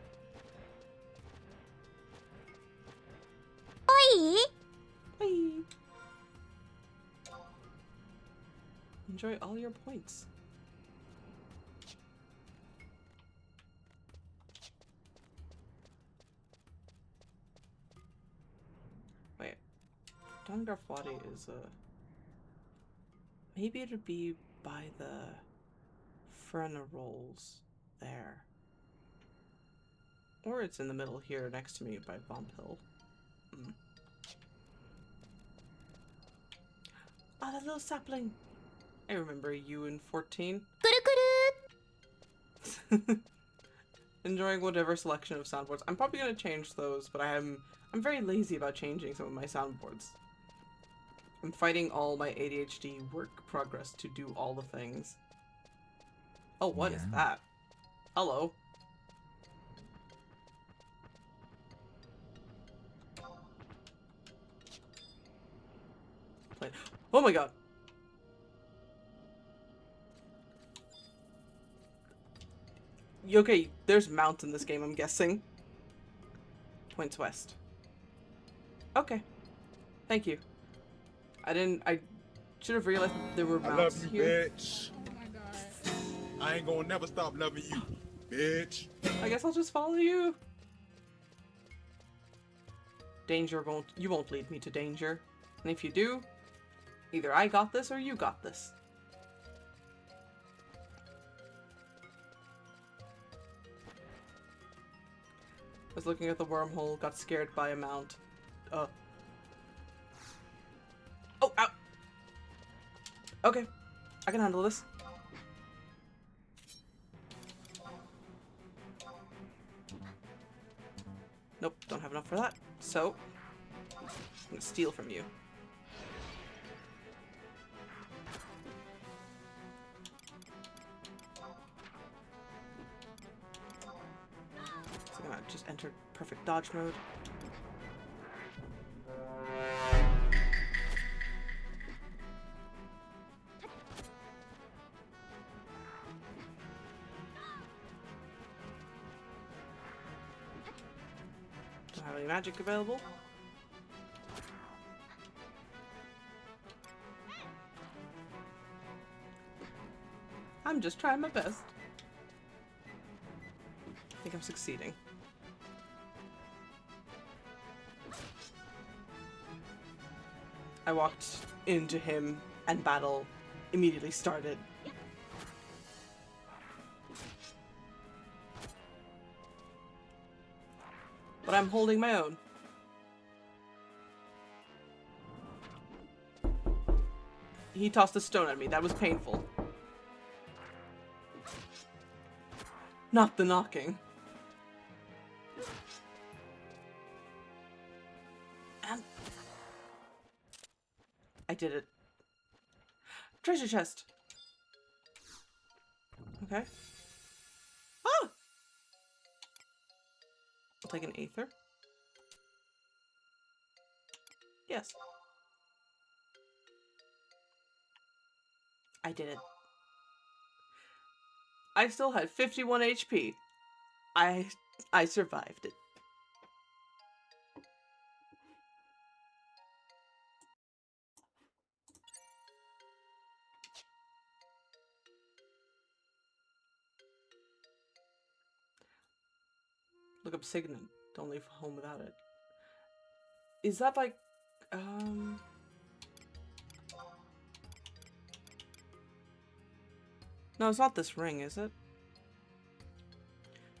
Oi! Bye! Enjoy all your points. Wait. Dangraf Wadi is maybe it'd be by the Frenna Rolls there. Or it's in the middle here next to me by Bomb Hill. Ah, that little sapling! I remember you in 14. Enjoying whatever selection of soundboards. I'm probably gonna change those, but I'm very lazy about changing some of my soundboards. I'm fighting all my ADHD work progress to do all the things. Oh, what is that? Hello. Oh my god. Okay, there's mounts in this game, I'm guessing. Points west. Okay. Thank you. I should have realized there were mounts here. I love you, bitch. Oh my god. I ain't gonna never stop loving you, bitch. I guess I'll just follow you. Danger you won't lead me to danger. And if you do, either I got this or you got this. I was looking at the wormhole, got scared by a mount. Oh, ow! Okay, I can handle this. Nope, don't have enough for that. So, I'm gonna steal from you. So I'm gonna just enter perfect dodge mode. have any magic available. I'm just trying my best. I think I'm succeeding. I walked into him and battle immediately started. But I'm holding my own. He tossed a stone at me. That was painful. Not the knocking. And I did it. Treasure chest. Okay. Ah! I'll take an aether. Yes. I did it. I still had 51 HP. I survived it. Look up Signet. Don't leave home without it. Is that like, No, it's not this ring, is it?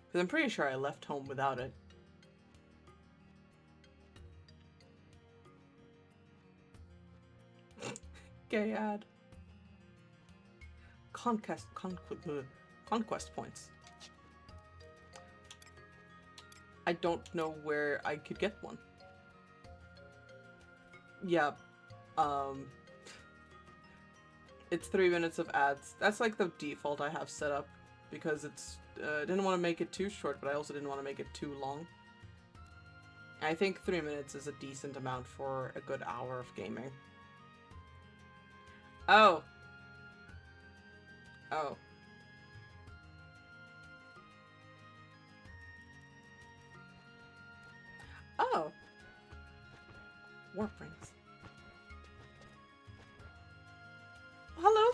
Because I'm pretty sure I left home without it. Gay ad. Conquest points. I don't know where I could get one. Yeah. It's 3 minutes of ads. That's like the default I have set up because it's I didn't want to make it too short, but I also didn't want to make it too long. I think 3 minutes is a decent amount for a good hour of gaming. Oh. Oh. Oh. Warp rings. Hello.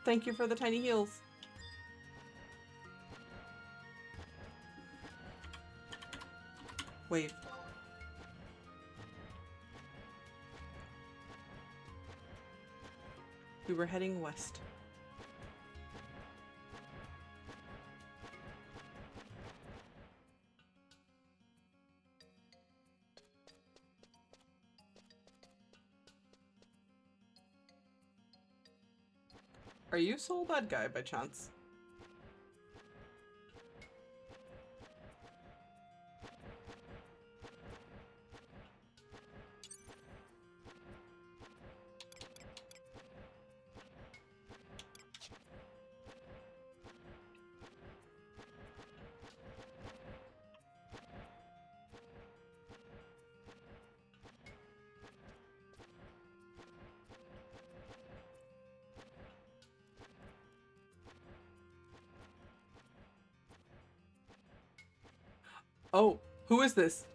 Thank you for the tiny heals. Wave. We were heading west. Are you Soul Bad Guy by chance? Oh, who is this?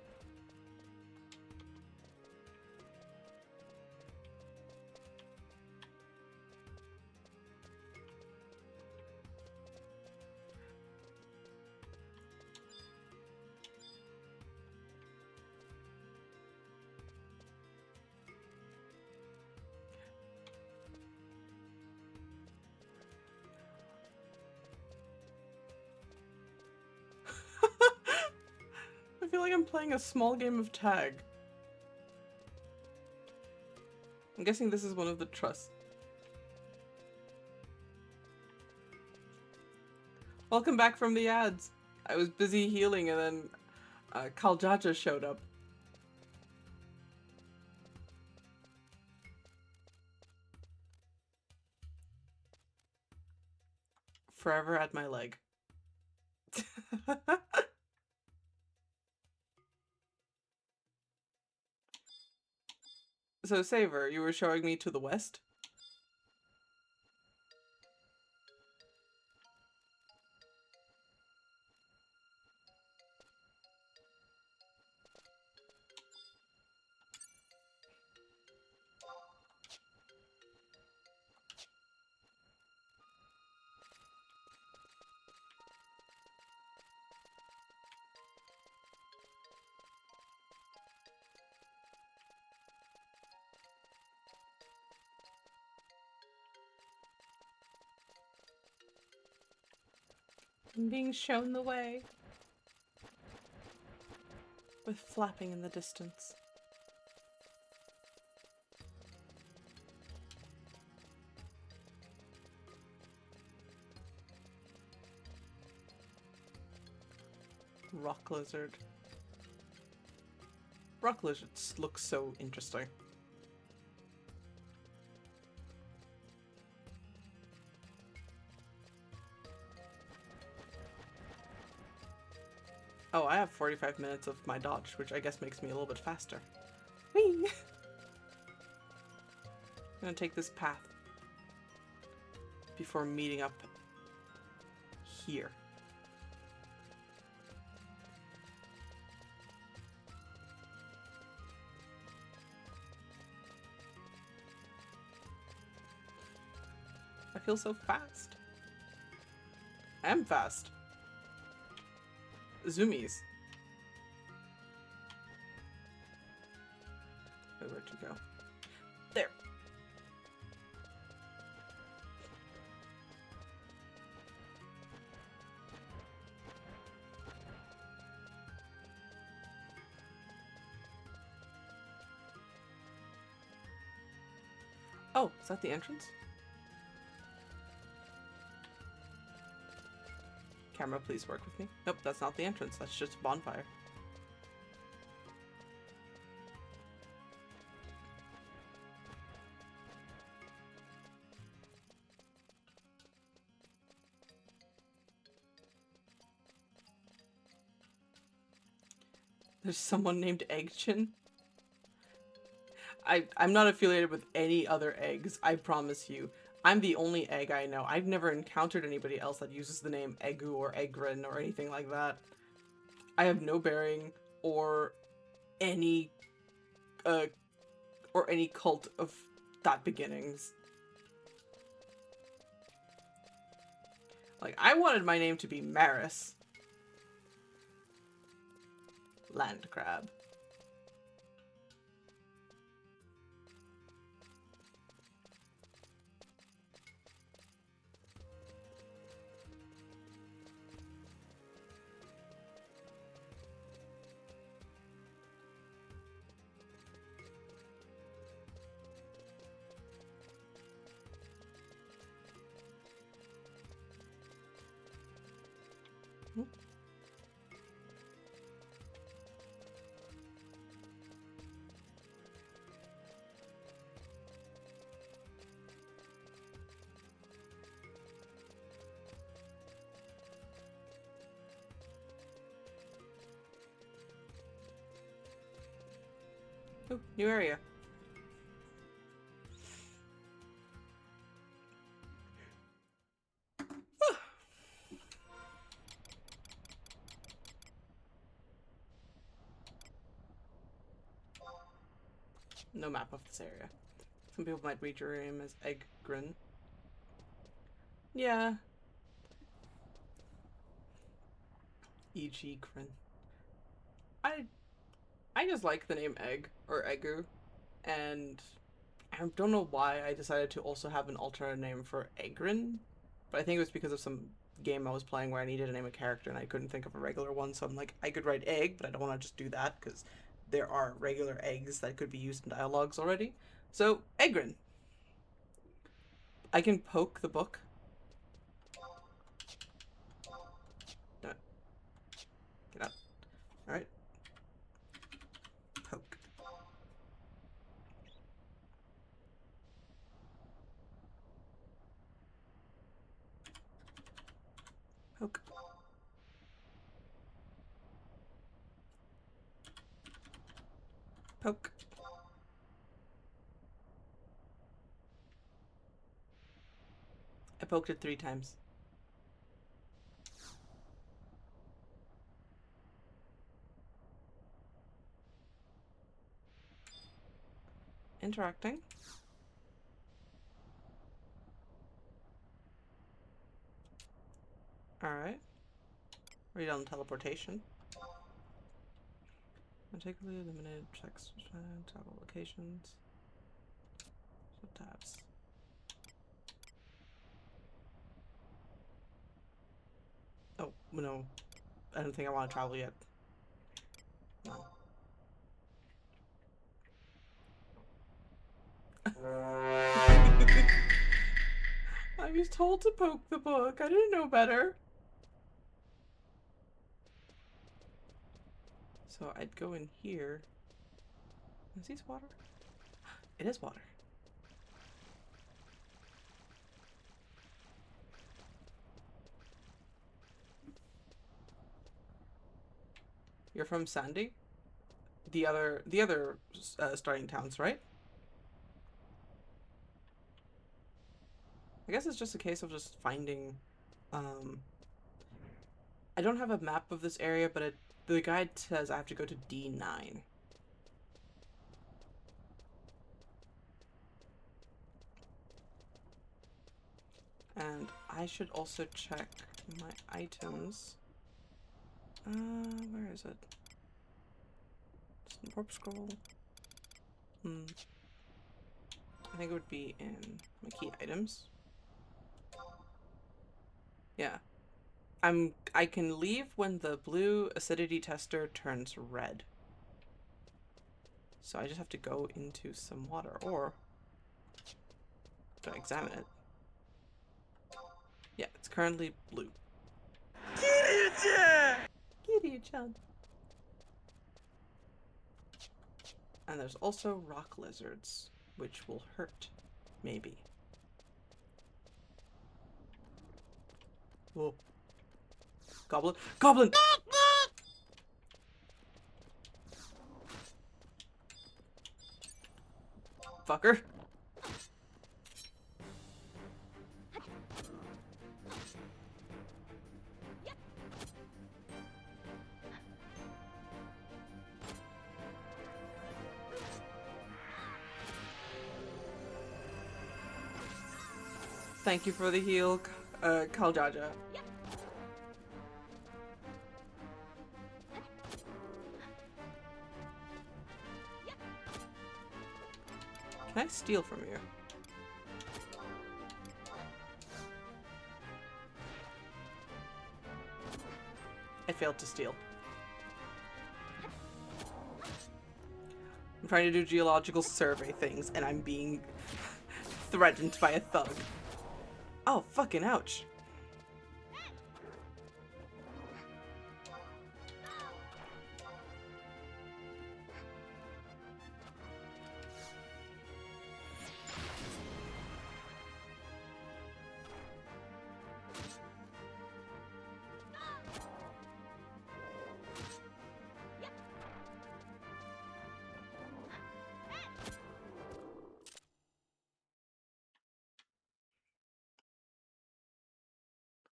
I feel like I'm playing a small game of tag. I'm guessing this is one of the trusts. Welcome back from the ads. I was busy healing and then Kaljaja showed up. Forever at my leg. So, Saver, you were showing me to the west? I'm being shown the way. With flapping in the distance. Rock lizard. Rock lizards look so interesting. Oh, I have 45 minutes of my dodge, which I guess makes me a little bit faster. Whee! I'm gonna take this path before meeting up here. I feel so fast. I am fast. Zoomies. Wait, where'd you go? There. Oh, is that the entrance? Camera, please work with me. Nope, that's not the entrance. That's just a bonfire. There's someone named Eggchin. I'm not affiliated with any other eggs, I promise you. I'm the only egg I know. I've never encountered anybody else that uses the name Egu or Egrin or anything like that. I have no bearing or any cult of that beginnings. Like, I wanted my name to be Maris. Land crab. Oh, new area. No map of this area. Some people might read your name as Eggrin. Yeah. E.G. Grin. I just like the name Egg or Egu, and I don't know why I decided to also have an alternate name for Egrin, but I think it was because of some game I was playing where I needed to name a character and I couldn't think of a regular one, so I'm like, I could write Egg, but I don't want to just do that because there are regular eggs that could be used in dialogues already. So, Egrin. I can poke the book. No. Get up. Alright. Poke. Poke. Poke. I poked it 3 times. Interacting. Alright. Read on teleportation. Particularly limited checks, travel locations. Tabs. Oh, no. I don't think I want to travel yet. No. I was told to poke the book. I didn't know better. So I'd go in here. Is this water? It is water. You're from Sandy? The other starting towns, right? I guess it's just a case of just finding, I don't have a map of this area, but the guide says I have to go to D9. And I should also check my items. Where is it? Warp scroll. I think it would be in my key items. Yeah. I can leave when the blue acidity tester turns red. So I just have to go into some water, or to examine it. Yeah, it's currently blue. Kiryu-chan! And there's also rock lizards, which will hurt, maybe. Whoa. Goblin! Goblin! Fucker. Thank you for the heal, Kaljaja. Can I steal from you? I failed to steal. I'm trying to do geological survey things, and I'm being threatened by a thug. Oh, fucking ouch.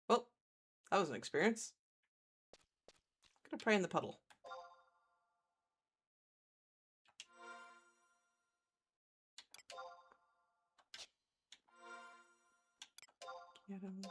Well, that was an experience. I'm gonna pray in the puddle. Items.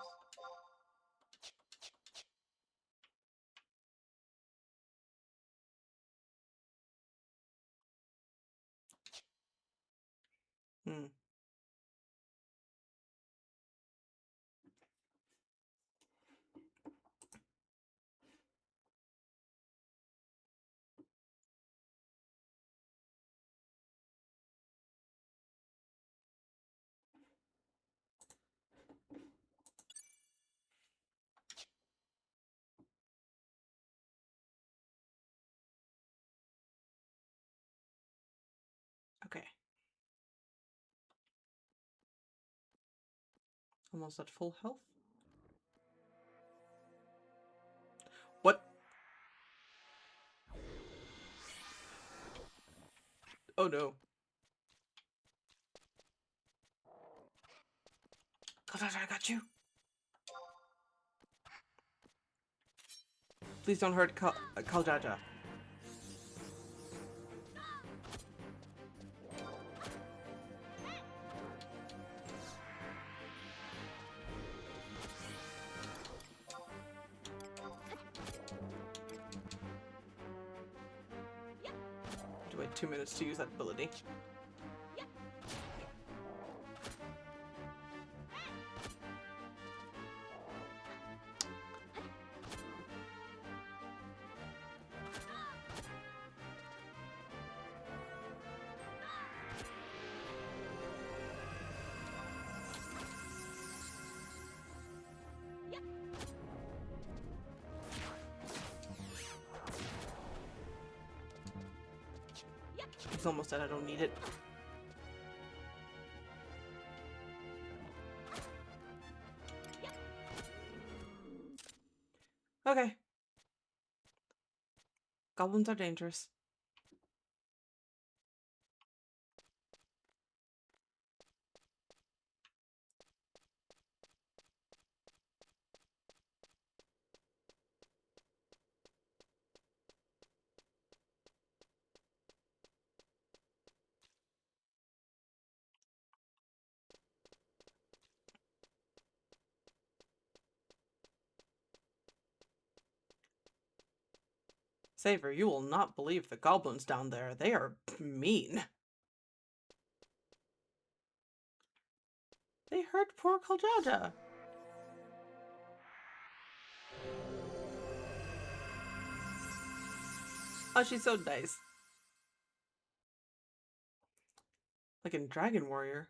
Okay. Almost at full health. What? Oh no. I got you. Please don't hurt Kaljaja. To wait 2 minutes to use that ability. It's almost dead. I don't need it. Okay. Goblins are dangerous. Saver, you will not believe the goblins down there. They are mean. They hurt poor Kaljaja. Oh, she's so nice. Like in Dragon Warrior.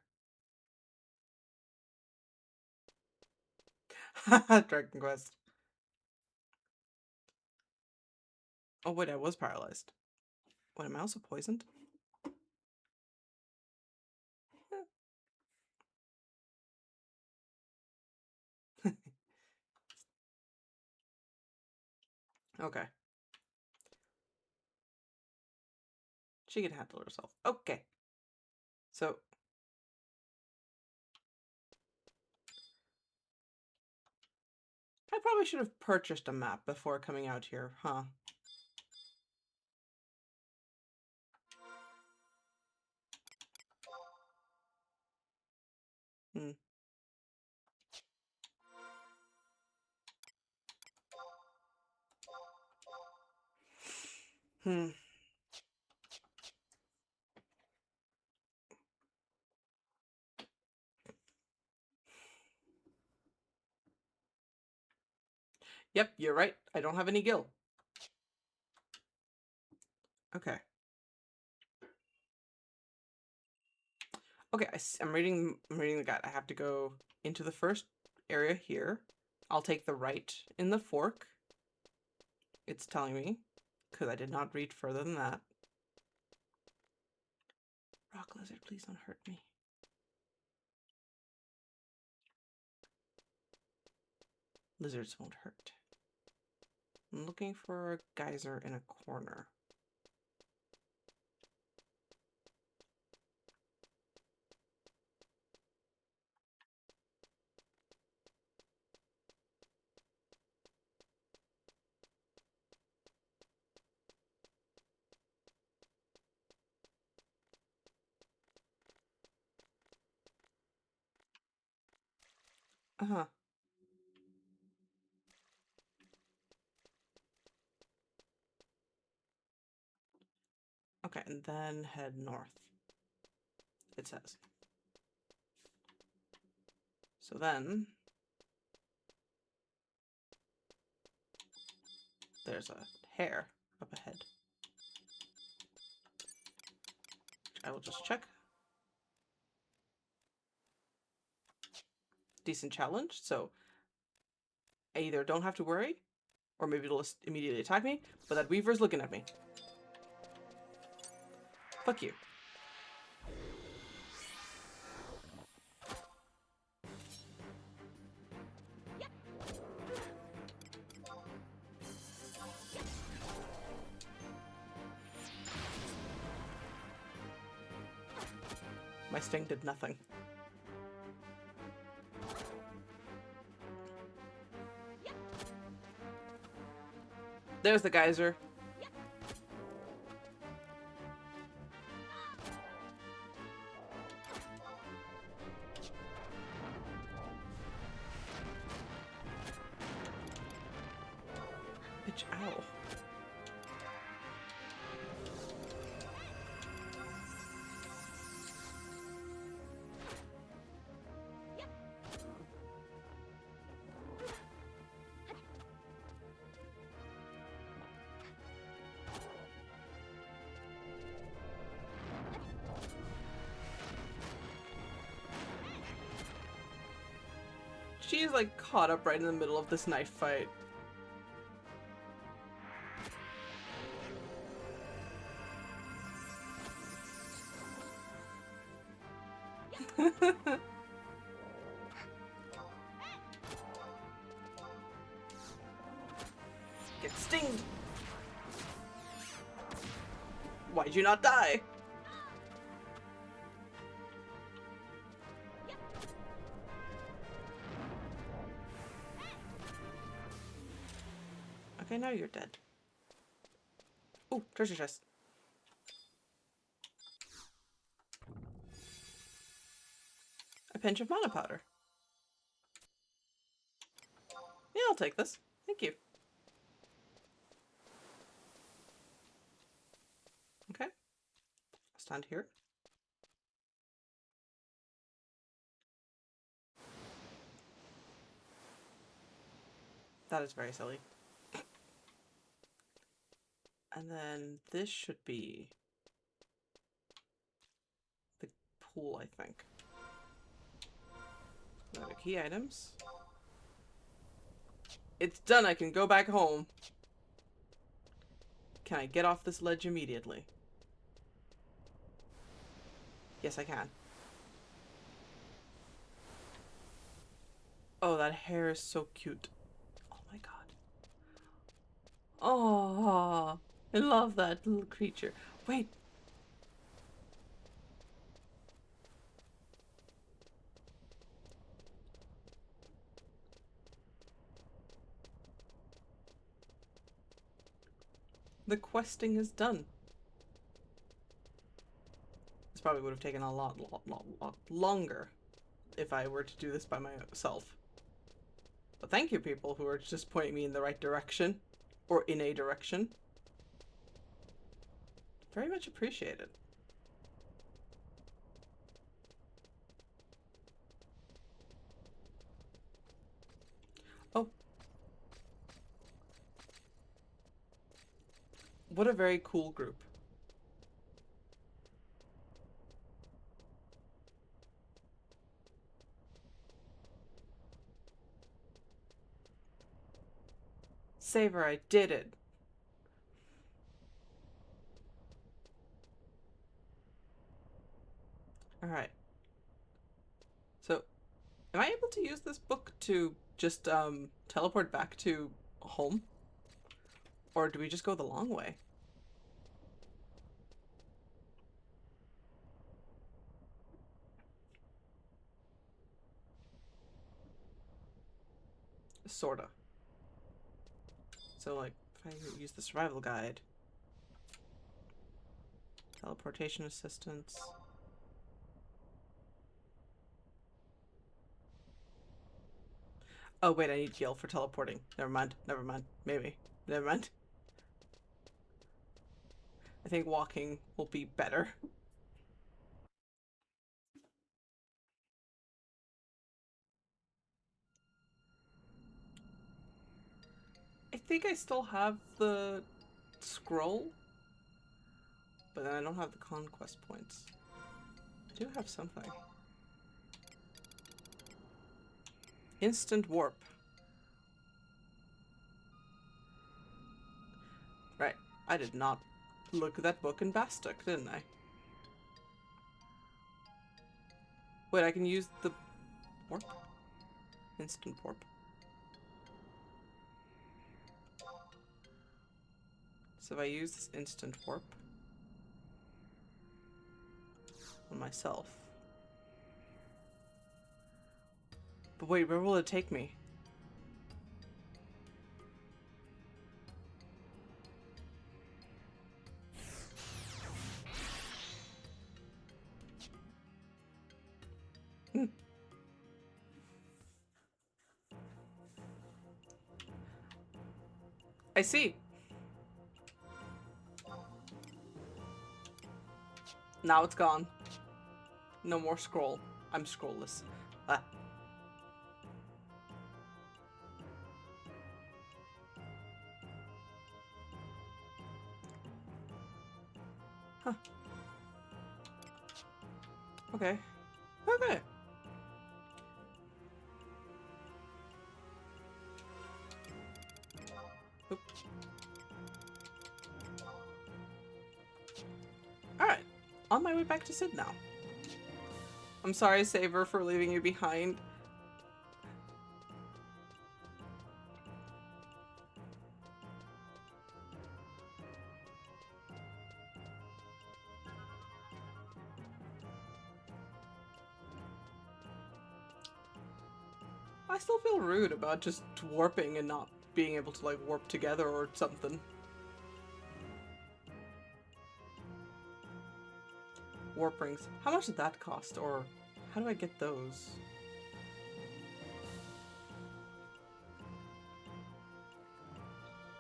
Dragon Quest. Oh wait, I was paralyzed. What, am I also poisoned? Okay. She can handle herself. Okay. So I probably should have purchased a map before coming out here, huh? Hmm. Hmm. Yep, you're right. I don't have any gil. Okay. Okay, I'm reading the guide. I have to go into the first area here. I'll take the right in the fork. It's telling me, because I did not read further than that. Rock lizard, please don't hurt me. Lizards won't hurt. I'm looking for a geyser in a corner. Uh-huh. Okay, and then head north, it says. So then, there's a hare up ahead. I will just check. Decent challenge, so I either don't have to worry, or maybe it'll immediately attack me, but that weaver's looking at me. Fuck you. My sting did nothing. There's the geyser. Bitch, ow. She's like caught up right in the middle of this knife fight. Get stinged! Why'd you not die? Okay, now you're dead. Ooh, treasure chest. A pinch of mana powder. Yeah, I'll take this. Thank you. Okay. I'll stand here. That is very silly. And then this should be the pool, I think. Go to key items. It's done, I can go back home. Can I get off this ledge immediately? Yes, I can. Oh, that hair is so cute. Oh my god. Oh, I love that little creature. Wait. The questing is done. This probably would have taken a lot longer if I were to do this by myself. But thank you, people who are just pointing me in the right direction. Or in a direction. Very much appreciated. Oh. What a very cool group. Saver, I did it. Alright. So, am I able to use this book to just teleport back to home? Or do we just go the long way? Sorta. So, like, if I use the survival guide. Teleportation assistance. Oh, wait, I need Gil for teleporting. Never mind. Never mind. Maybe. Never mind. I think walking will be better. I think I still have the scroll, but then I don't have the conquest points. I do have something. Instant warp. Right. I did not look at that book in Bastok, didn't I? Wait, I can use the warp? Instant warp. So if I use this instant warp on myself. But wait, where will it take me? Hmm. I see. Now it's gone. No more scroll. I'm scrollless. Ah. Huh. Okay. Okay. Oop. Alright. On my way back to Sid now. I'm sorry, Saver, for leaving you behind. I still feel rude about just warping and not being able to, like, warp together or something. Warp rings. How much did that cost? Or how do I get those?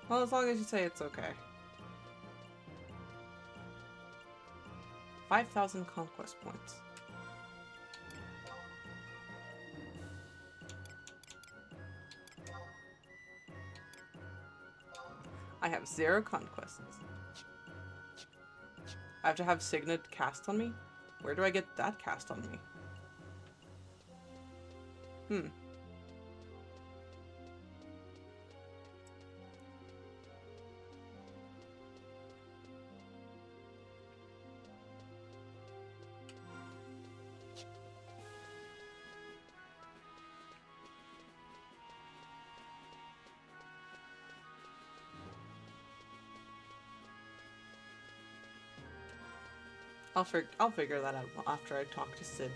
Well, as long as you say it's okay. 5,000 conquest points. I have 0 conquests. I have to have Signet cast on me? Where do I get that cast on me? I'll figure that out after I talk to Sid.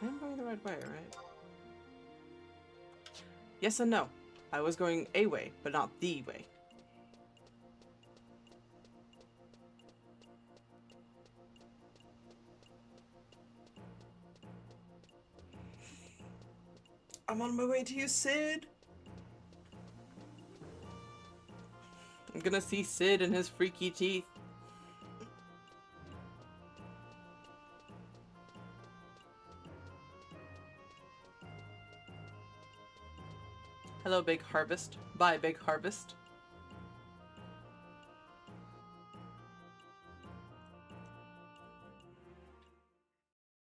I'm going the right way, right? Yes and no. I was going a way, but not the way. I'm on my way to you, Sid! I'm gonna see Sid and his freaky teeth. Hello, Big Harvest. Bye, Big Harvest.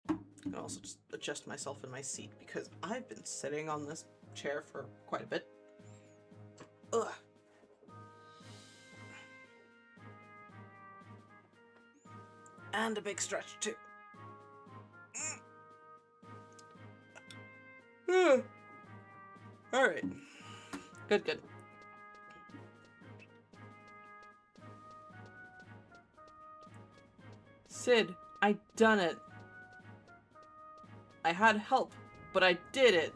I can also just adjust myself in my seat because I've been sitting on this chair for quite a bit. Ugh. And a big stretch, too. Alright. Good, good. Sid, I done it. I had help, but I did it.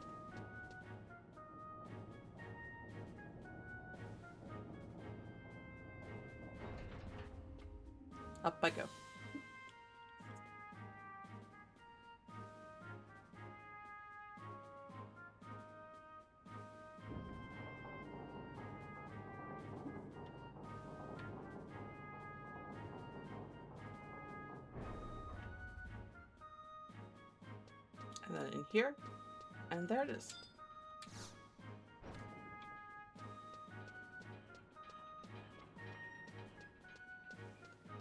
Up I go. And then in here, and there it is.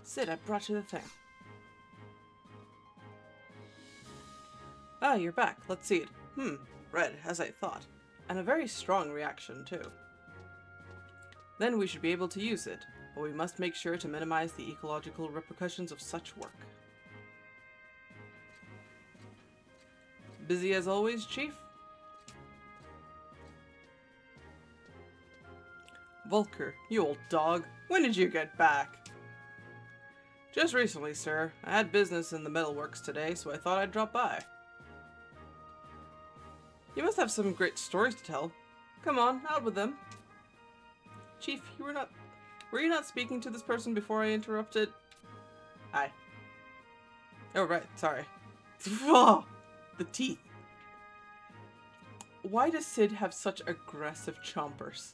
Sid, I brought you the thing. Ah, you're back. Let's see it. Red, as I thought. And a very strong reaction, too. Then we should be able to use it, but we must make sure to minimize the ecological repercussions of such work. Busy as always, Chief? Volker, you old dog. When did you get back? Just recently, sir. I had business in the metalworks today, so I thought I'd drop by. You must have some great stories to tell. Come on, out with them. Chief, were you not speaking to this person before I interrupted? Hi. Oh, right, sorry. Oh, the teeth. Why does Sid have such aggressive chompers?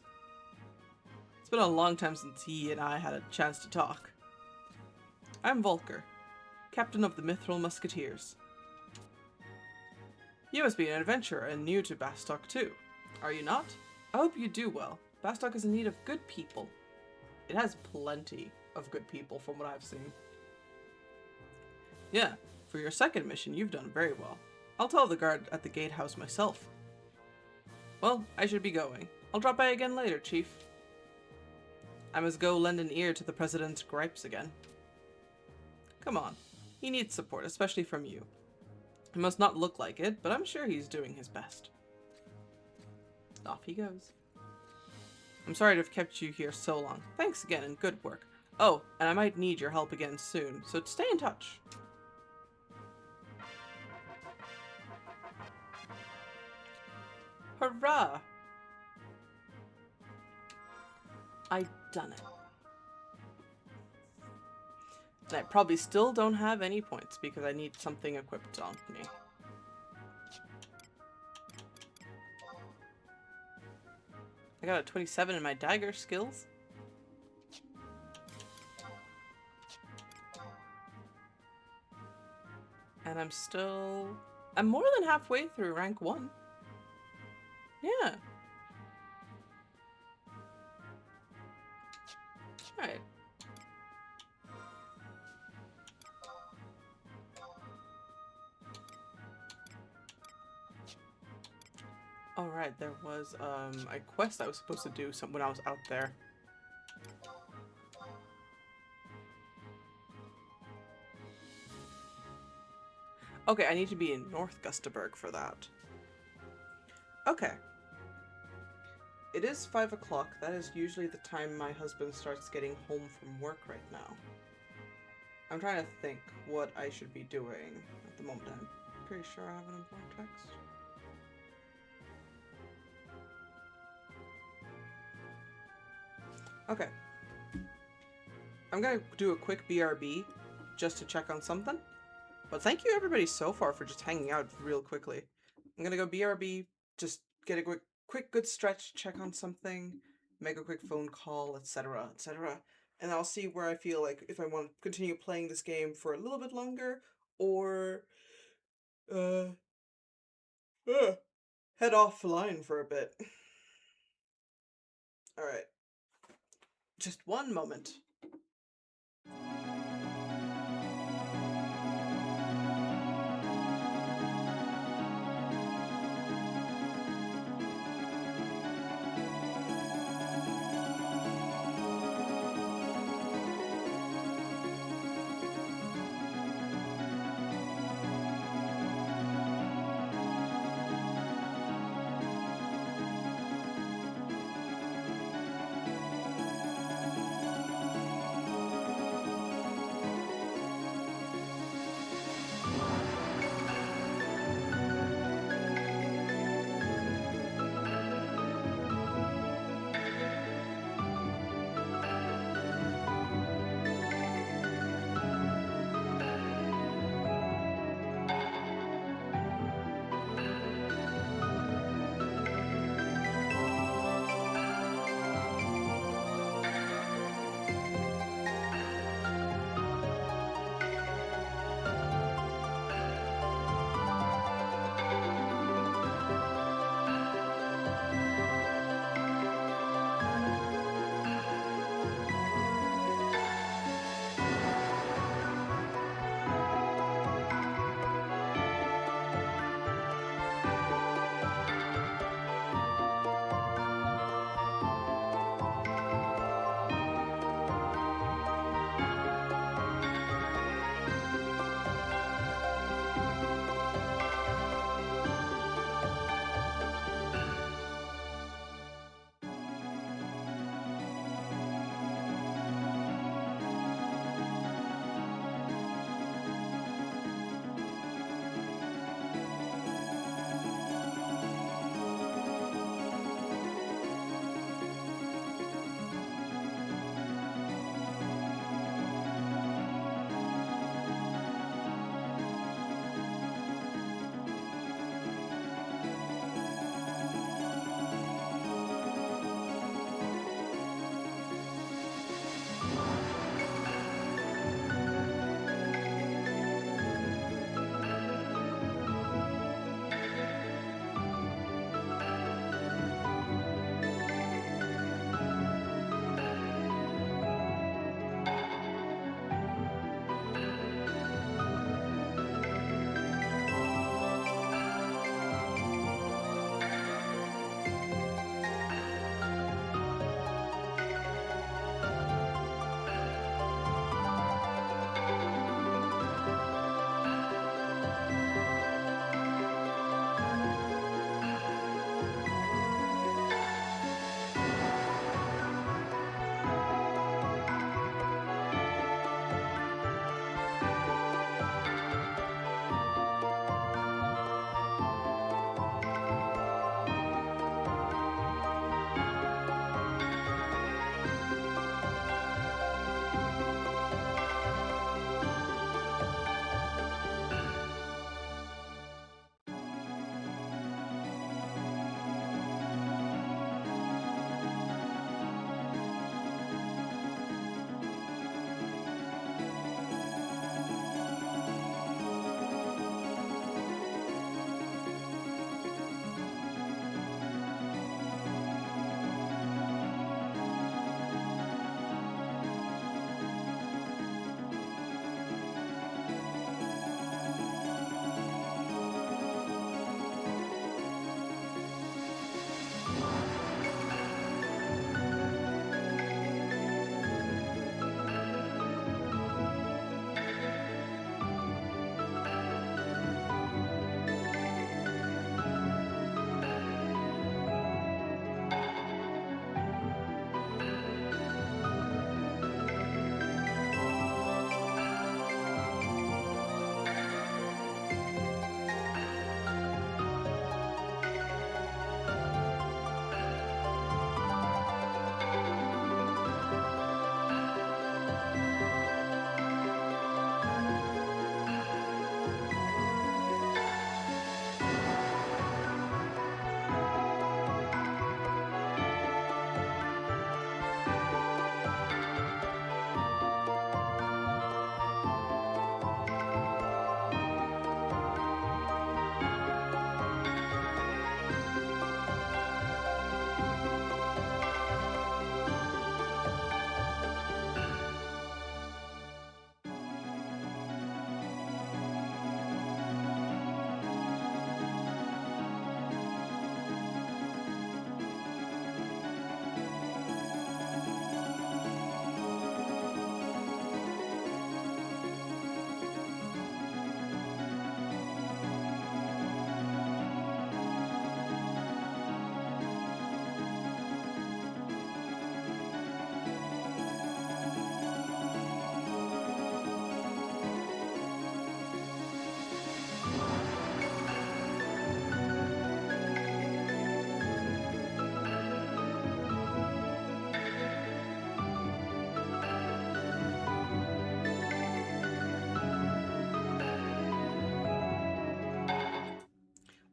It's been a long time since he and I had a chance to talk. I'm Volker, captain of the Mithril Musketeers. You must be an adventurer and new to Bastok too, are you not? I hope you do well. Bastok is in need of good people. It has plenty of good people from what I've seen. Yeah, for your second mission you've done very well. I'll tell the guard at the gatehouse myself. Well, I should be going. I'll drop by again later, Chief. I must go lend an ear to the President's gripes again. Come on. He needs support, especially from you. He must not look like it, but I'm sure he's doing his best. Off he goes. I'm sorry to have kept you here so long. Thanks again and good work. Oh, and I might need your help again soon, so stay in touch. Hurrah! I done it. And I probably still don't have any points because I need something equipped on me. I got a 27 in my dagger skills. And I'm more than halfway through rank 1. Yeah. Alright. Alright, there was a quest I was supposed to do when I was out there. Okay, I need to be in North Gustaberg for that. Okay. It is 5 o'clock. That is usually the time my husband starts getting home from work right now. I'm trying to think what I should be doing at the moment. I'm pretty sure I have an important text. Okay. I'm gonna do a quick BRB just to check on something. But thank you everybody so far for just hanging out real quickly. I'm gonna go BRB, just get a quick good stretch, check on something, make a quick phone call, etc., etc. And I'll see where I feel like if I want to continue playing this game for a little bit longer or head offline for a bit. Alright. Just one moment.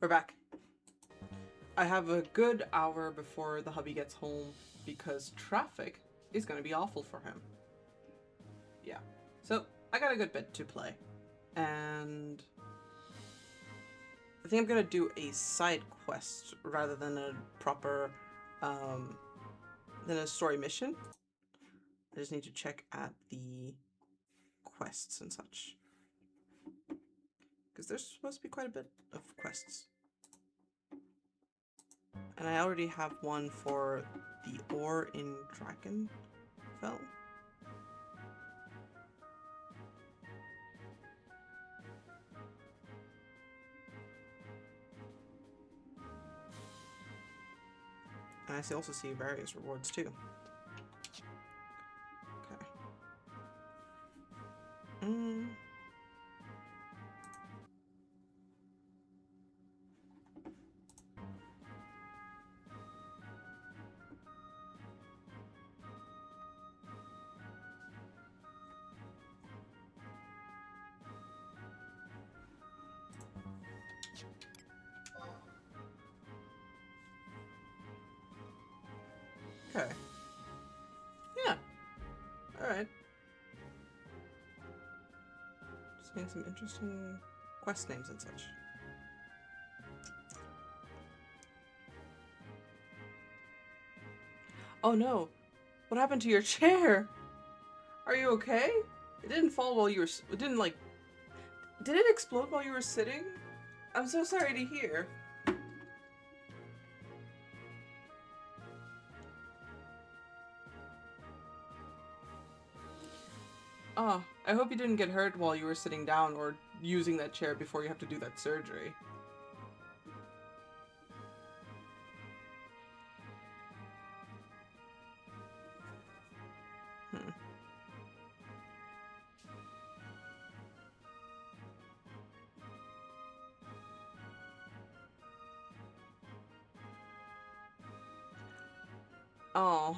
We're back. I have a good hour before the hubby gets home because traffic is going to be awful for him. Yeah. So, I got a good bit to play. And I think I'm going to do a side quest rather than a proper, than a story mission. I just need to check at the quests and such. Because there's supposed to be quite a bit of quests. And I already have one for the ore in Dragonfell. And I also see various rewards too. Okay. Okay. Yeah. Alright. Seeing some interesting quest names and such. Oh no! What happened to your chair? Are you okay? It didn't fall while you were... It didn't, like... Did it explode while you were sitting? I'm so sorry to hear. Oh, I hope you didn't get hurt while you were sitting down or using that chair before you have to do that surgery. Oh.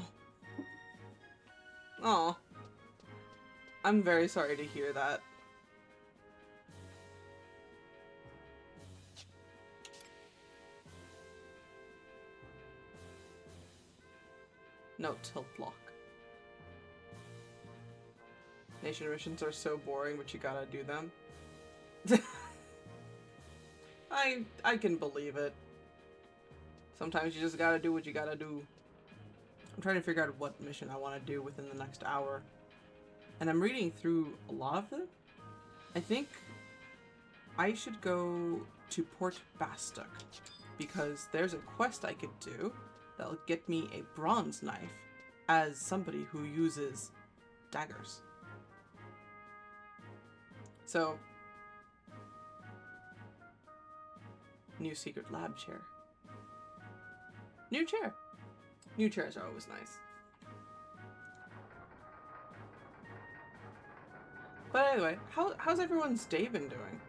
Oh. I'm very sorry to hear that. No tilt block. Nation missions are so boring, but you gotta do them. I can believe it. Sometimes you just gotta do what you gotta do. I'm trying to figure out what mission I want to do within the next hour. And I'm reading through a lot of them. I think I should go to Port Bastok because there's a quest I could do that'll get me a bronze knife as somebody who uses daggers. So, new secret lab chair. New chair. New chairs are always nice. But anyway, how's everyone's day been doing?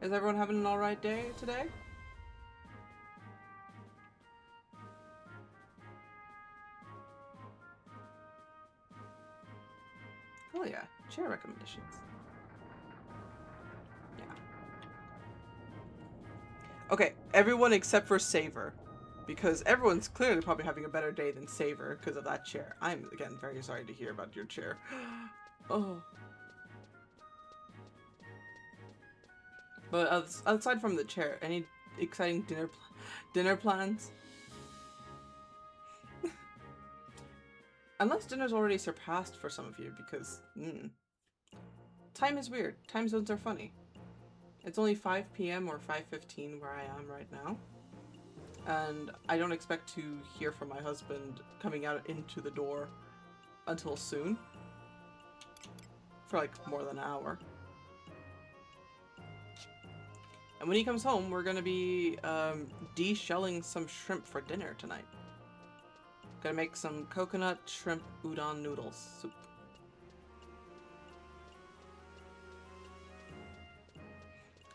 Is everyone having an alright day today? Oh yeah, chair recommendations. Yeah. Okay, everyone except for Saver. Because everyone's clearly probably having a better day than Saver because of that chair. I'm, again, very sorry to hear about your chair. Oh. But aside from the chair, any exciting dinner plans? Unless dinner's already surpassed for some of you, because time is weird. Time zones are funny. It's only 5 p.m. or 5:15 where I am right now. And I don't expect to hear from my husband coming out into the door until soon. For like more than an hour. And when he comes home, we're gonna be de-shelling some shrimp for dinner tonight. Gonna make some coconut shrimp udon noodles soup.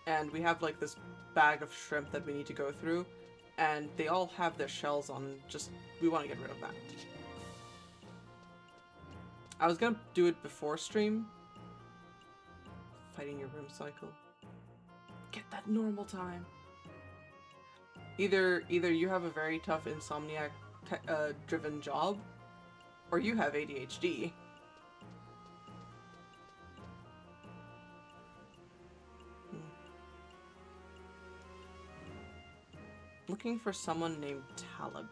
And we have like this bag of shrimp that we need to go through. And they all have their shells on, just, we want to get rid of that. I was gonna do it before stream. Fighting your room cycle. Get that normal time. Either you have a very tough insomniac driven job, or you have ADHD. Looking for someone named Talib.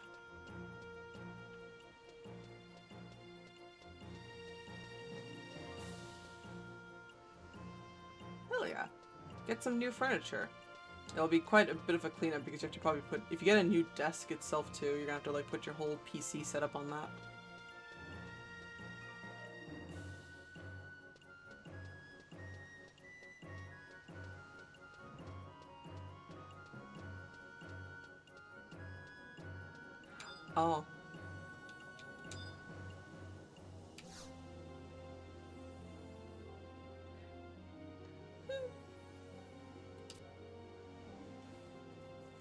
Hell yeah. Get some new furniture. It'll be quite a bit of a cleanup because you have to probably put, if you get a new desk itself too, you're gonna have to like put your whole PC setup on that. Oh.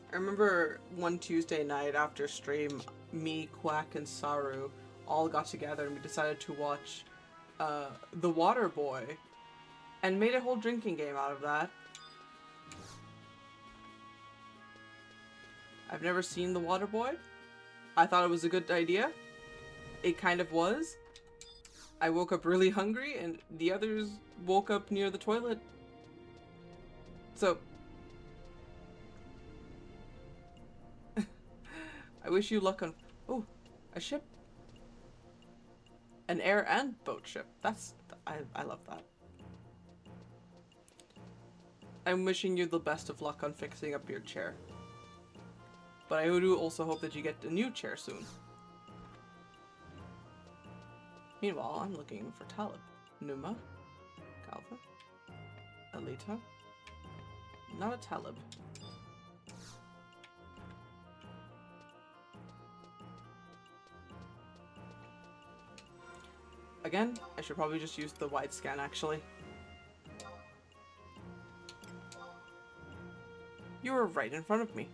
I remember one Tuesday night after stream, me, Quack, and Saru all got together and we decided to watch The Water Boy and made a whole drinking game out of that. I've never seen The Water Boy. I thought it was a good idea. It kind of was. I woke up really hungry and the others woke up near the toilet. So I wish you luck on... Oh, a ship. An air and boat ship. That's... I love that. I'm wishing you the best of luck on fixing up your chair. But I do also hope that you get a new chair soon. Meanwhile, I'm looking for Talib. Numa. Galva. Alita. Not a Talib. Again, I should probably just use the wide scan actually. You were right in front of me.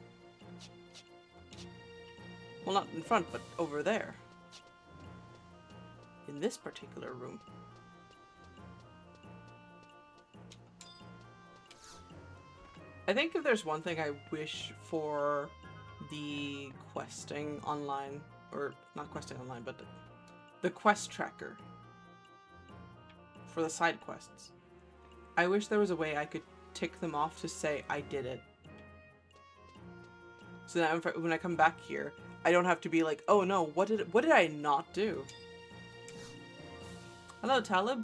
Well, not in front, but over there. In this particular room. I think if there's one thing I wish for the questing online, or not questing online, but the quest tracker for the side quests. I wish there was a way I could tick them off to say I did it. So that when I come back here, I don't have to be like, oh no, what did I not do? Hello, Talib.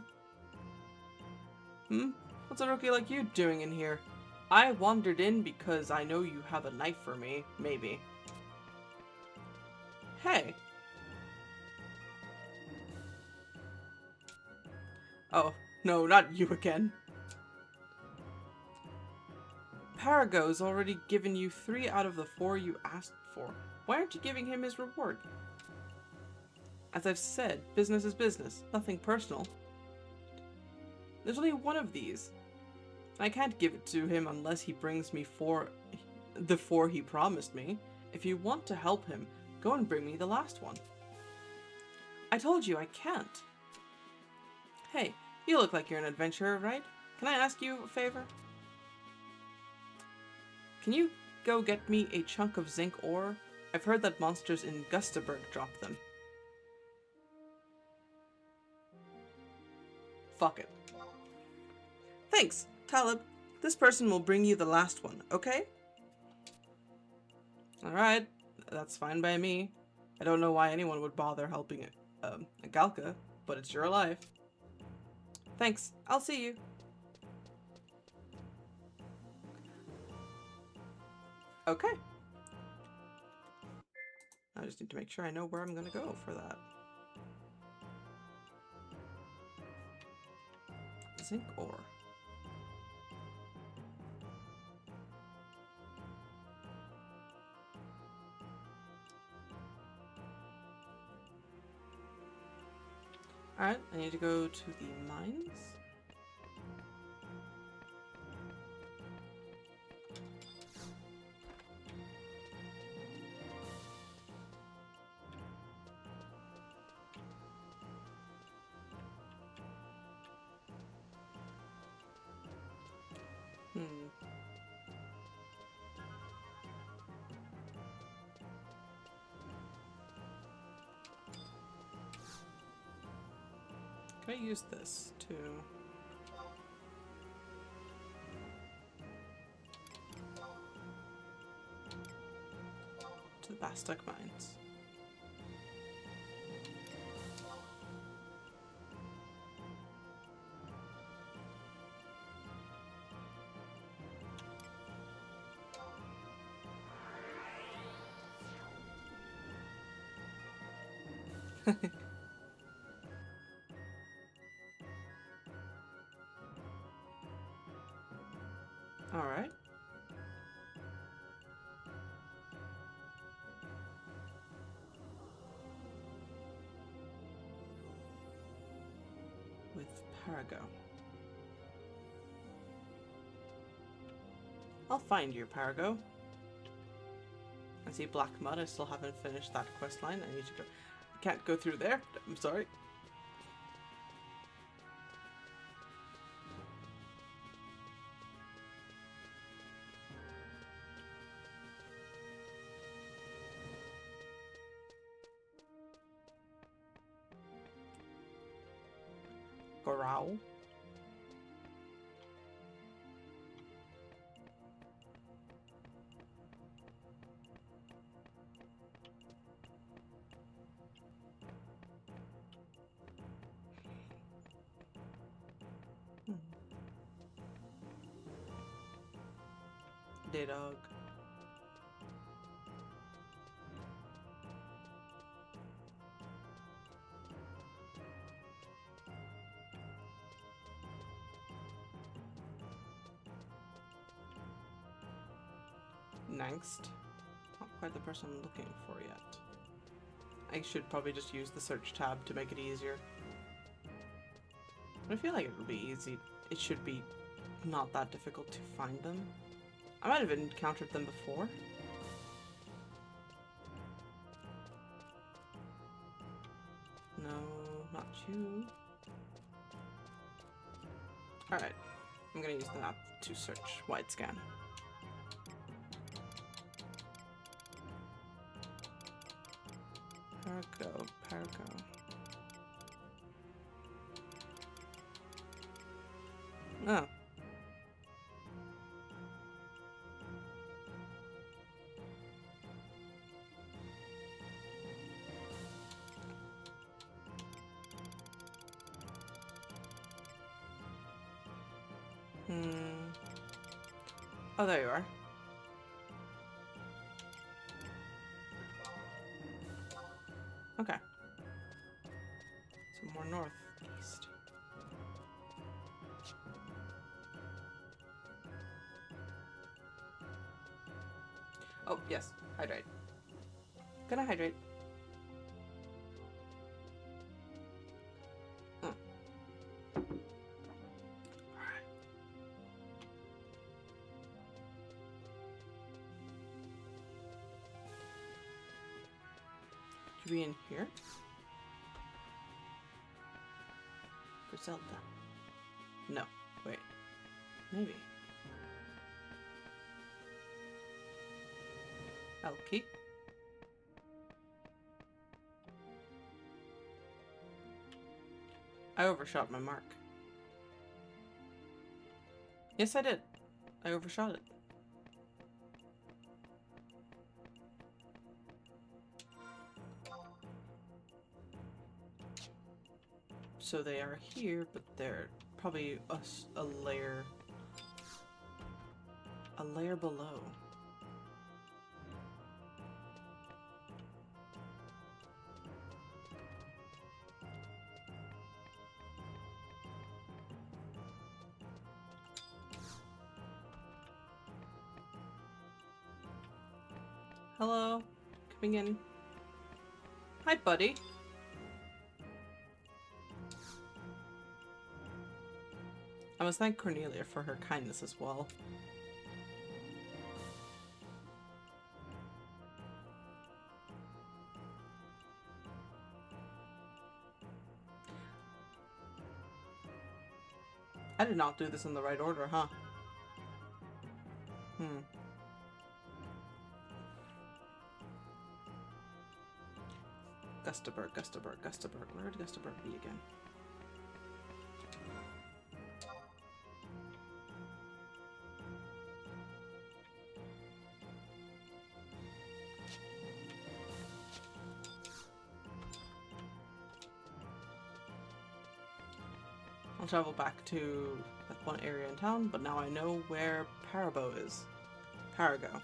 What's a rookie like you doing in here? I wandered in because I know you have a knife for me, maybe. Hey. Oh, no, not you again. Parago's already given you 3 out of the 4 you asked for. Why aren't you giving him his reward? As I've said, business is business, nothing personal. There's only one of these. I can't give it to him unless he brings me the 4 he promised me. If you want to help him, go and bring me the last one. I told you I can't. Hey, you look like you're an adventurer, right? Can I ask you a favor? Can you go get me a chunk of zinc ore? I've heard that monsters in Gustaberg drop them. Fuck it. Thanks, Talib. This person will bring you the last one, okay? Alright, that's fine by me. I don't know why anyone would bother helping a Galka, but it's your life. Thanks, I'll see you. Okay. I just need to make sure I know where I'm gonna go for that. Zinc ore. Alright, I need to go to the mines. Should I use this to... to the Bastic Mines? Alright. With Parago. I'll find you, Parago. I see Black Mud. I still haven't finished that quest line. I need to go. I can't go through there. I'm sorry. Growl. Daydog. Next. Not quite the person I'm looking for yet. I should probably just use the search tab to make it easier. But I feel like it'll be easy. It should be not that difficult to find them. I might have encountered them before. No, not you. Alright. I'm gonna use the map to search wide scan. Parago, Parago. Oh. Oh, there you are. Okay. So more northeast. Oh, yes. Hydrate. Gonna hydrate. Should we in here? Griselda. No. Wait. Maybe. Elky. I overshot my mark. Yes, I did. I overshot it. So they are here, but they're probably a layer below. Hello, coming in. Hi, buddy. I must thank Cornelia for her kindness as well. I did not do this in the right order, huh? Gustaberg. Where would Gustaberg be again? I'll travel back to that one area in town, but now I know where Parabo is. Parago.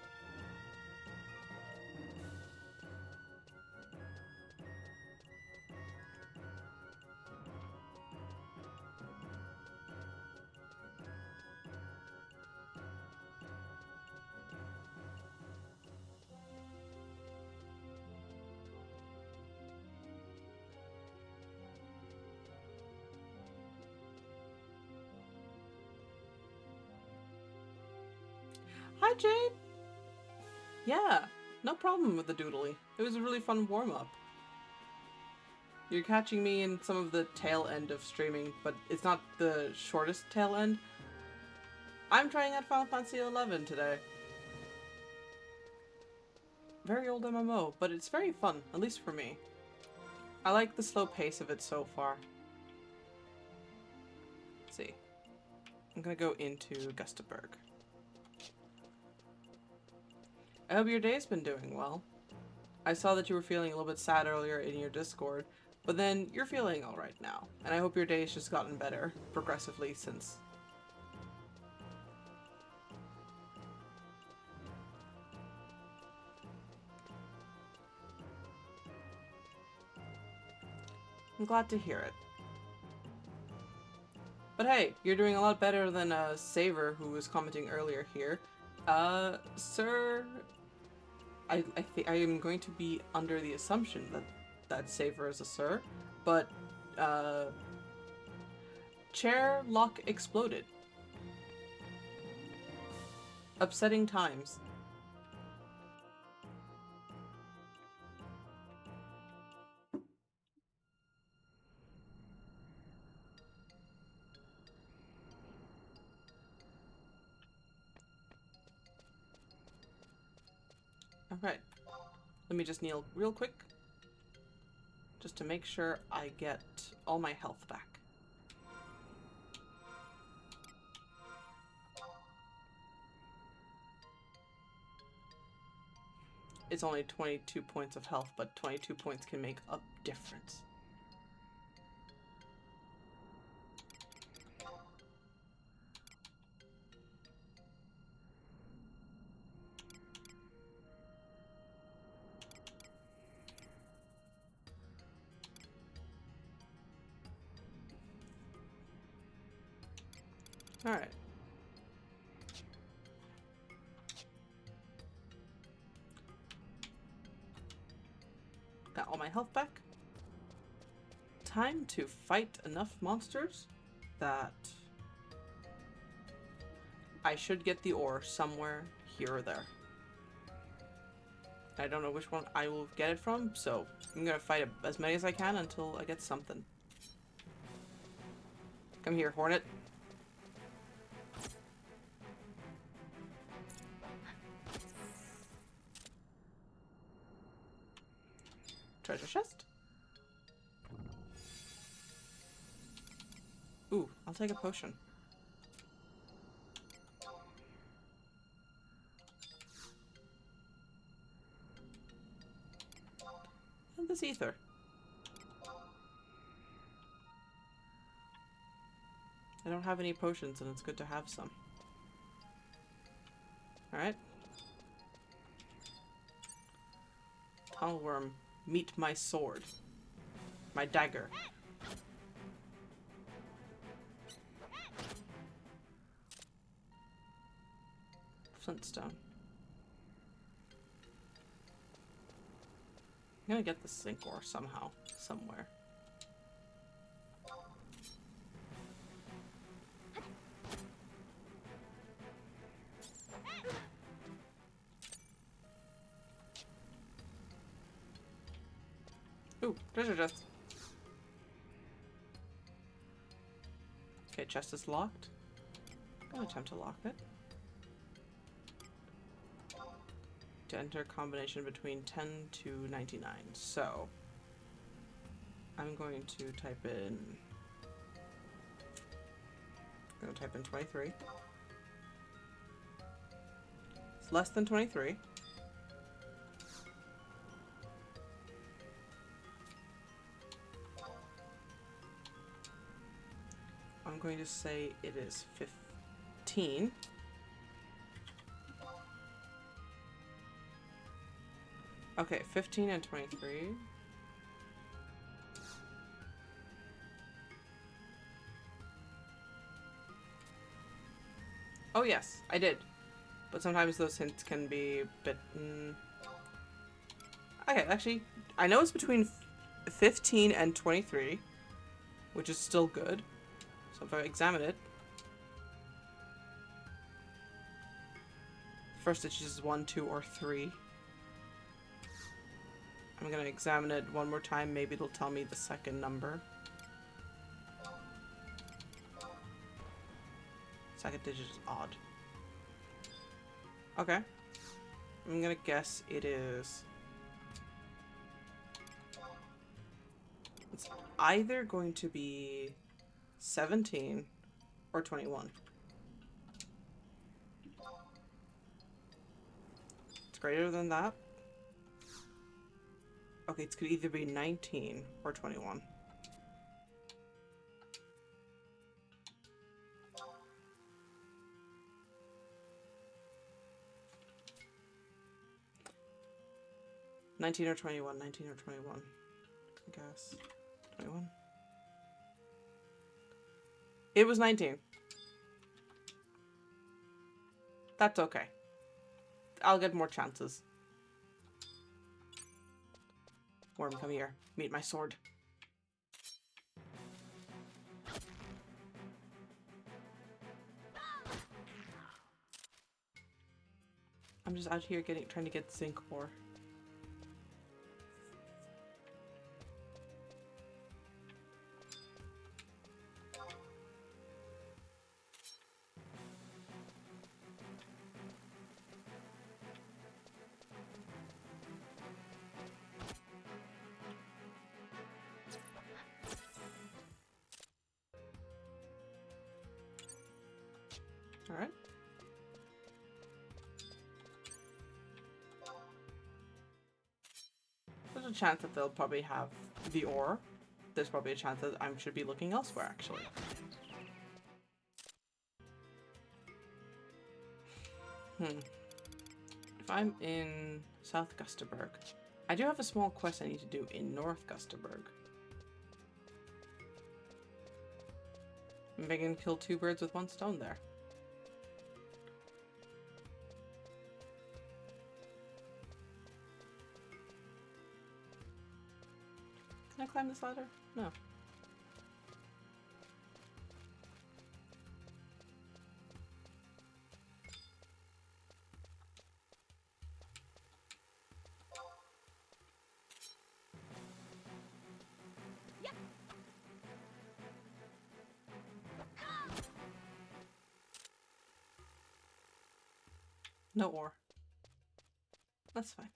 Hi, Jade! Yeah, no problem with the doodly. It was a really fun warm-up. You're catching me in some of the tail end of streaming, but it's not the shortest tail end. I'm trying out Final Fantasy XI today. Very old MMO, but it's very fun, at least for me. I like the slow pace of it so far. Let's see. I'm gonna go into Gustaberg. I hope your day's been doing well. I saw that you were feeling a little bit sad earlier in your Discord, but then you're feeling alright now. And I hope your day's just gotten better progressively since. I'm glad to hear it. But hey, you're doing a lot better than Saver, who was commenting earlier here. Sir, I think I am going to be under the assumption that Saver is a sir, but chair lock exploded. Upsetting times. Alright. Let me just kneel real quick. Just to make sure I get all my health back. It's only 22 points of health, but 22 points can make a difference. Alright. Got all my health back. Time to fight enough monsters that I should get the ore somewhere here or there. I don't know which one I will get it from, so I'm gonna fight as many as I can until I get something. Come here, Hornet. Treasure chest. Ooh, I'll take a potion. And this ether. I don't have any potions, and it's good to have some. Alright. Tunnel worm, meet my sword. My dagger. Flintstone. I'm gonna get the zinc ore somehow, somewhere. Ooh, treasure chest. Okay, chest is locked. I'm gonna attempt to lock it. To enter a combination between 10 to 99. So, I'm going to type in... I'm going to type in 23. It's less than 23. I'm going to say it is 15. Okay, 15 and 23. Oh yes, I did. But sometimes those hints can be a bit... Okay, actually, I know it's between 15 and 23, which is still good. So if I examine it... First it chooses 1, 2, or 3. I'm gonna examine it one more time. Maybe it'll tell me the second number. Second digit is odd. Okay. I'm gonna guess it is... It's either going to be 17 or 21. It's greater than that. Okay, it's gonna either be 19 or 21. $19 or 21, 19 or 21. I guess. 21. It was 19. That's okay. I'll get more chances. Worm, come here. Meet my sword. I'm just out here trying to get zinc ore. Alright. There's a chance that they'll probably have the ore. There's probably a chance that I should be looking elsewhere, actually. If I'm in South Gusterberg, I do have a small quest I need to do in North Gusterberg. Maybe I can kill 2 birds with 1 stone there. Can I climb this ladder? No. No ore. That's fine.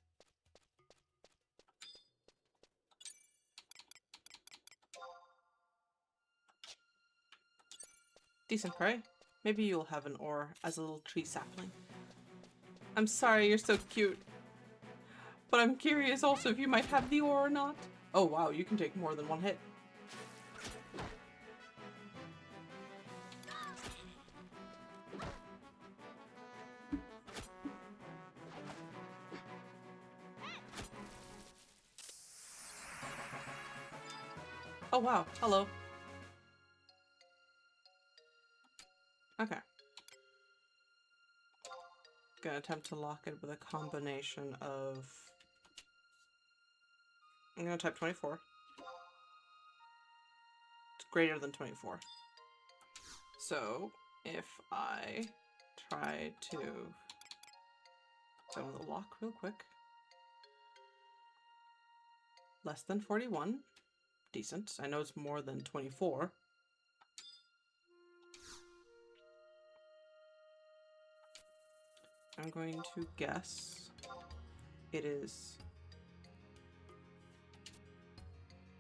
Decent prey. Maybe you'll have an ore as a little tree sapling. I'm sorry, you're so cute. But I'm curious also if you might have the ore or not. Oh wow, you can take more than 1 hit. Oh wow, hello. Okay. Gonna attempt to lock it with a combination of... I'm gonna type 24. It's greater than 24. So, if I try to... Set the lock real quick. Less than 41. Decent. I know it's more than 24. I'm going to guess it is,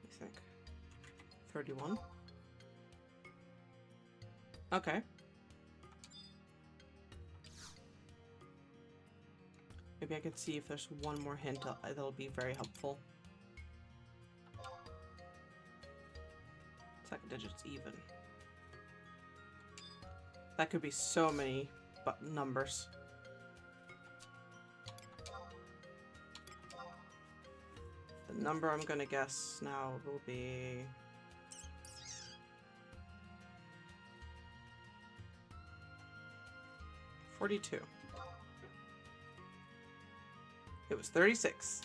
I think, 31. Okay. Maybe I can see if there's one more hint that'll be very helpful. Second digit's even. That could be so many numbers. The number I'm gonna guess now will be... 42. It was 36.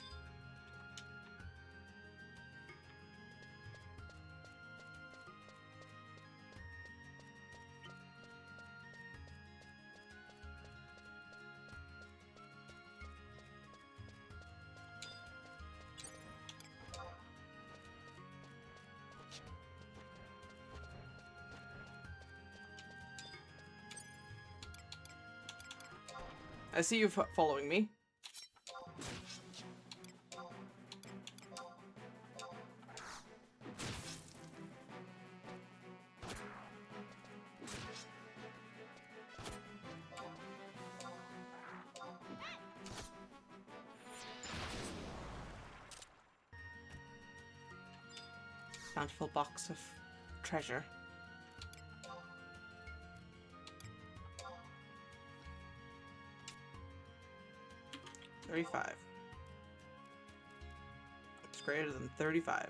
I see you following me. Bountiful box of treasure. $35. It's greater than 35.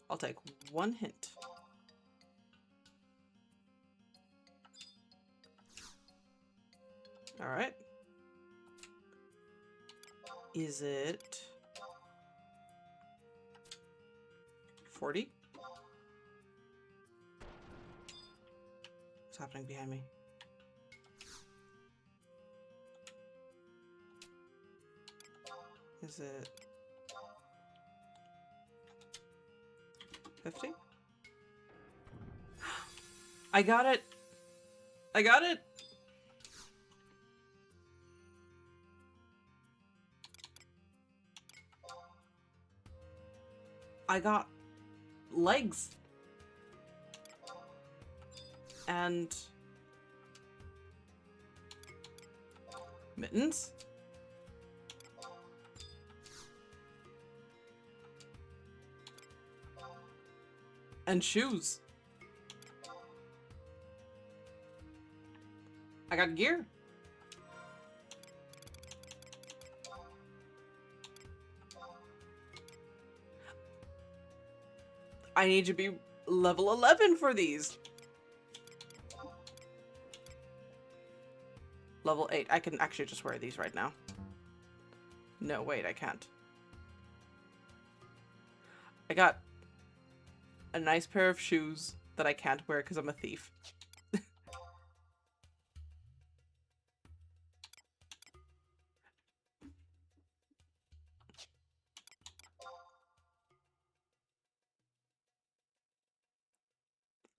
I'll take one hint. All right. Is it 40? What's happening behind me? Is it 50? I got it! I got it! I got legs. And mittens. And shoes. I got gear. I need to be level 11 for these. Level 8. I can actually just wear these right now. No, wait, I can't. I got a nice pair of shoes that I can't wear because I'm a thief.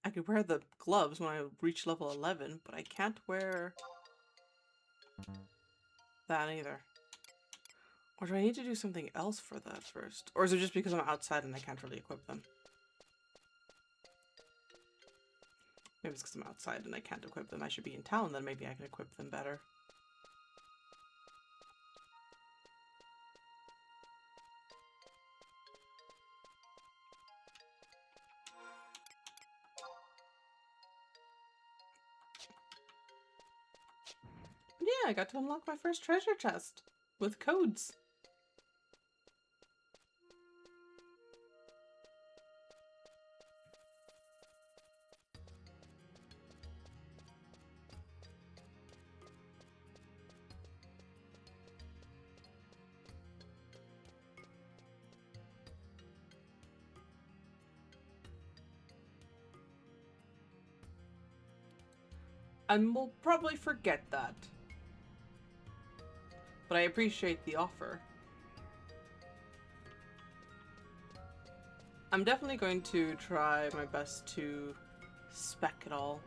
I could wear the gloves when I reach level 11, but I can't wear that either. Or do I need to do something else for that first? Or is it just because I'm outside and I can't really equip them? Maybe it's because I'm outside and I can't equip them. I should be in town, then maybe I can equip them better. Yeah, I got to unlock my first treasure chest with codes. And we'll probably forget that. But I appreciate the offer. I'm definitely going to try my best to spec it all.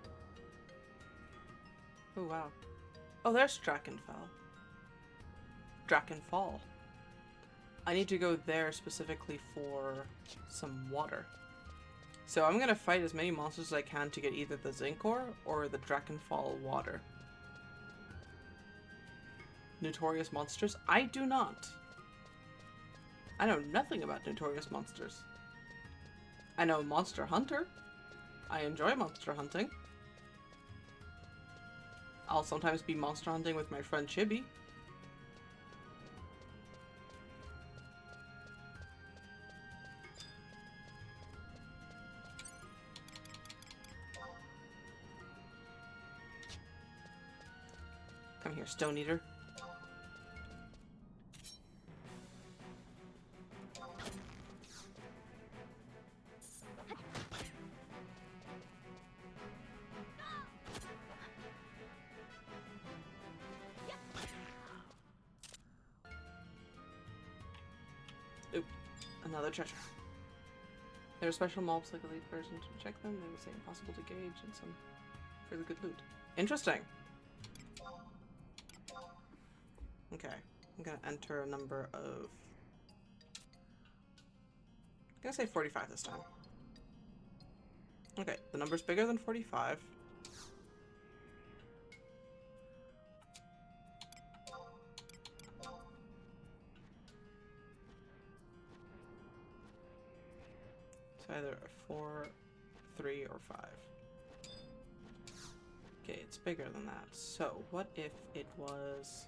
Oh, wow. Oh, there's Drakenfell. Drakenfall. I need to go there specifically for some water. So I'm gonna fight as many monsters as I can to get either the zinc ore or the Drakenfall water. Notorious monsters? I do not. I know nothing about notorious monsters. I know Monster Hunter. I enjoy monster hunting. I'll sometimes be monster hunting with my friend Chibi. Come here, Stone Eater. Oop, another treasure. There are special mobs like elite version to check them. They would say impossible to gauge and some fairly good loot. Interesting. Okay, I'm gonna enter a number of... I'm gonna say 45 this time. Okay, the number's bigger than 45. It's either a 4, 3, or 5. Okay, it's bigger than that. So, what if it was...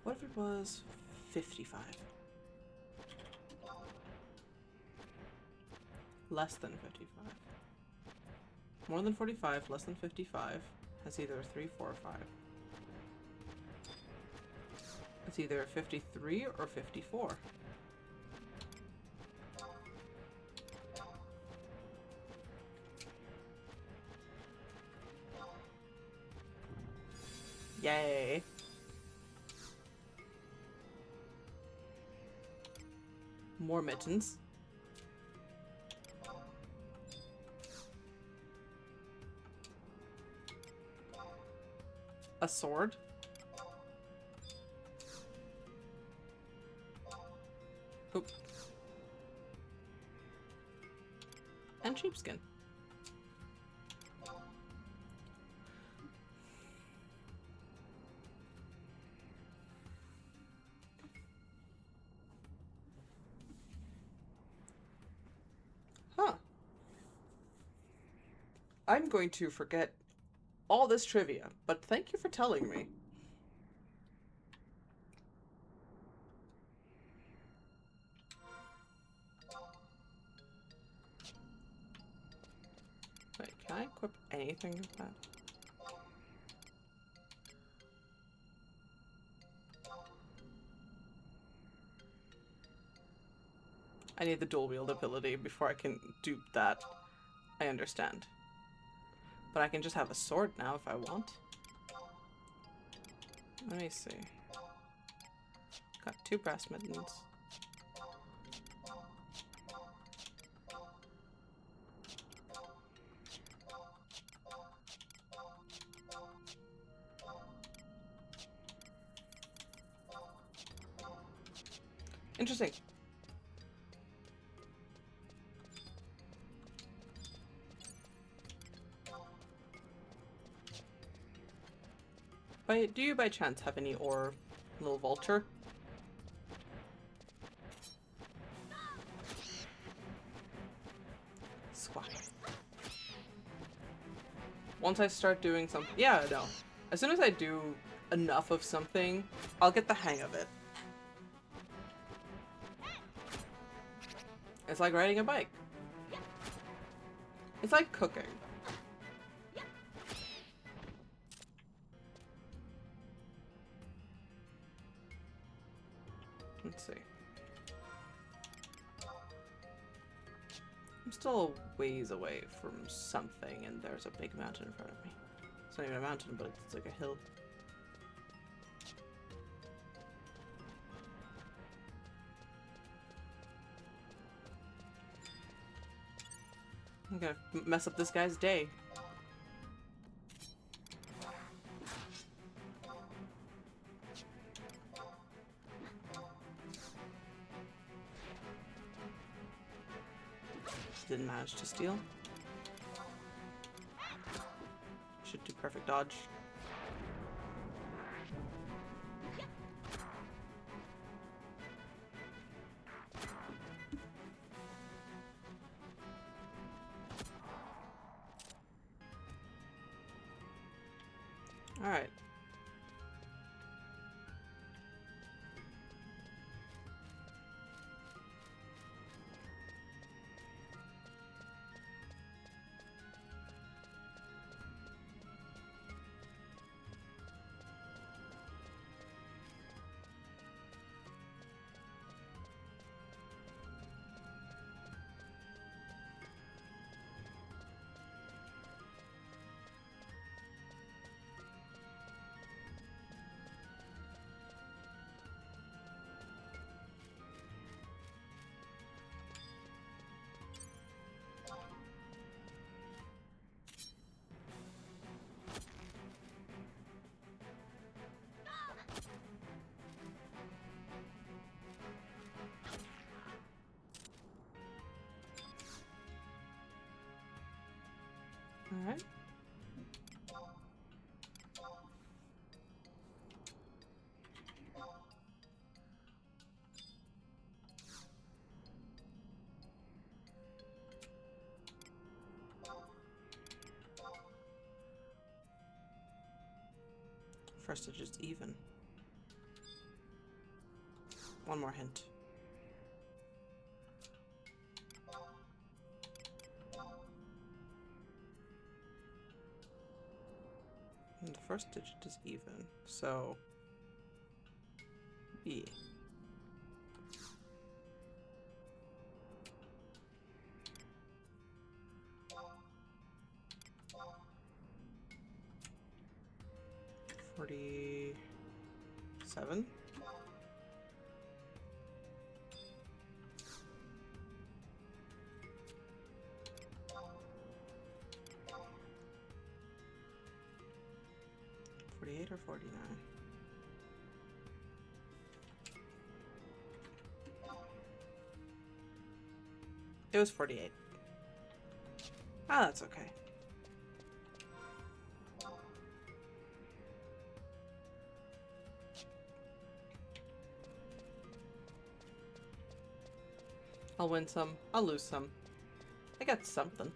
What if it was 55? Less than 55. More than 45, less than 55 has either 3, 4, or 5. It's either 53 or 54. Yay. More mittens. A sword. Oop. And sheepskin. Huh. I'm going to forget all this trivia, but thank you for telling me. Wait, can I equip anything with that? I need the dual wield ability before I can do that. I understand. But I can just have a sword now if I want. Let me see. Got 2 brass mittens. Interesting. Do you by chance have any ore, little vulture? Squat. Once I start doing something, yeah, no. As soon as I do enough of something, I'll get the hang of it. It's like riding a bike. It's like cooking. Let's see. I'm still a ways away from something, and there's a big mountain in front of me. It's not even a mountain, but it's like a hill. I'm gonna mess up this guy's day. Didn't manage to steal. Should do perfect dodge. All right. All right. First digit's even. One more hint. And the first digit is even, so B. $47. $48 or $49? It was 48. Ah, that's okay. I'll win some, I'll lose some. I got something.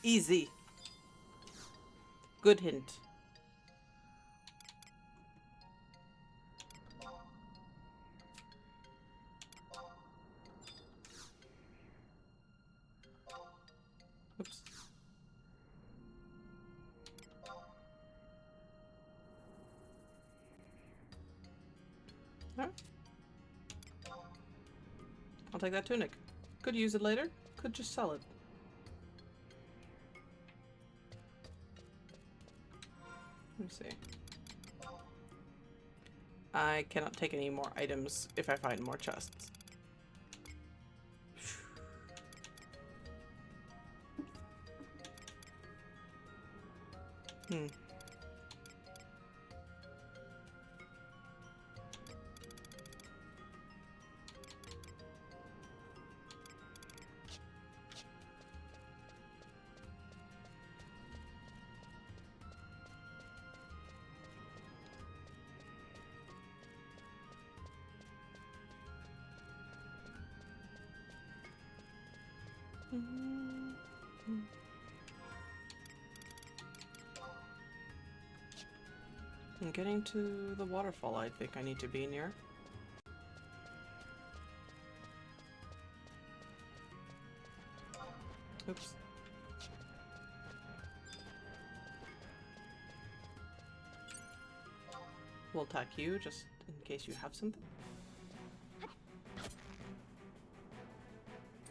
Easy. Good hint. Oops. Alright. I'll take that tunic. Could use it later. Could just sell it. Let me see. I cannot take any more items if I find more chests. Hmm. I'm getting to the waterfall I think I need to be near. Oops. We'll attack you just in case you have something.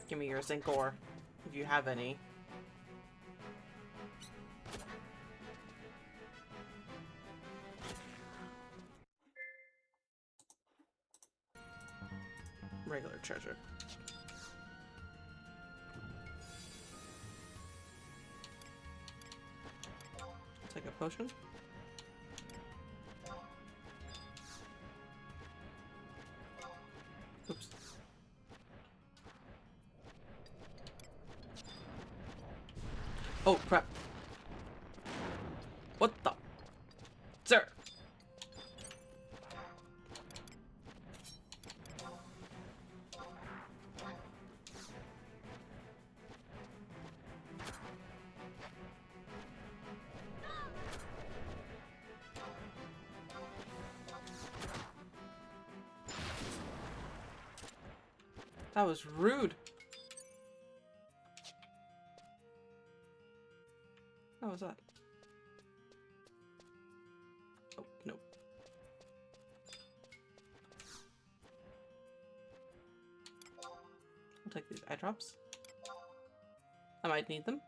Give me your zinc ore, if you have any. Regular treasure. Take a potion. Oops. Oh, crap. What the? Sir! That was rude. How was that? Oh, no. I'll take these eye drops. I might need them.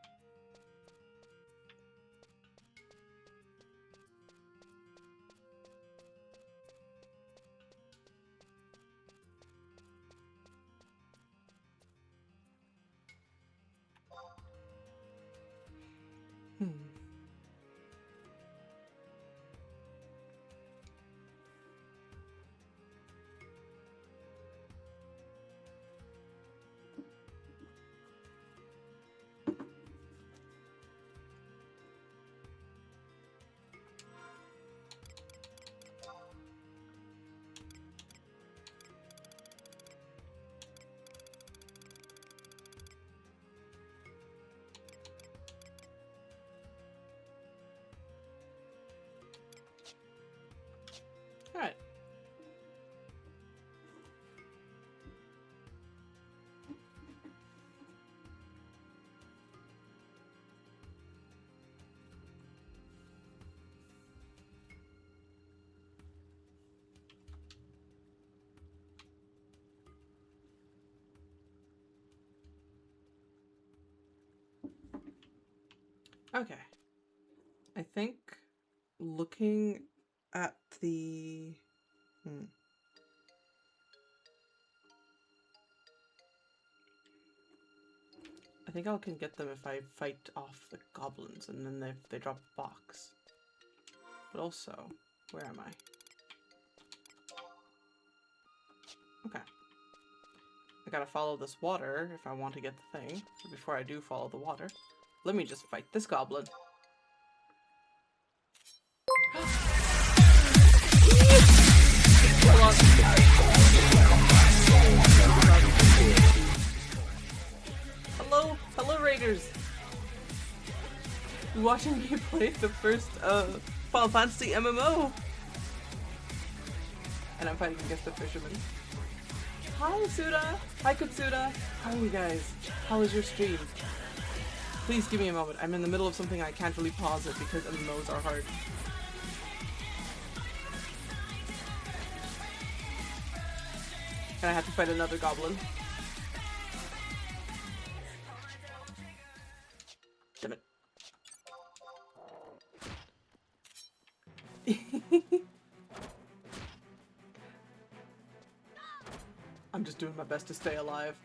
Alright. Okay. I think looking at the... I think I can get them if I fight off the goblins and then they drop a box. But also, where am I? Okay. I gotta follow this water if I want to get the thing. But before I do follow the water, let me just fight this goblin. Hello Raiders! You're watching me play the first Final Fantasy MMO! And I'm fighting against the fisherman. Hi Suda! Hi Katsuda! How are you guys? How was your stream? Please give me a moment. I'm in the middle of something I can't really pause it because MMOs are hard. And I have to fight another goblin. Damn it. I'm just doing my best to stay alive.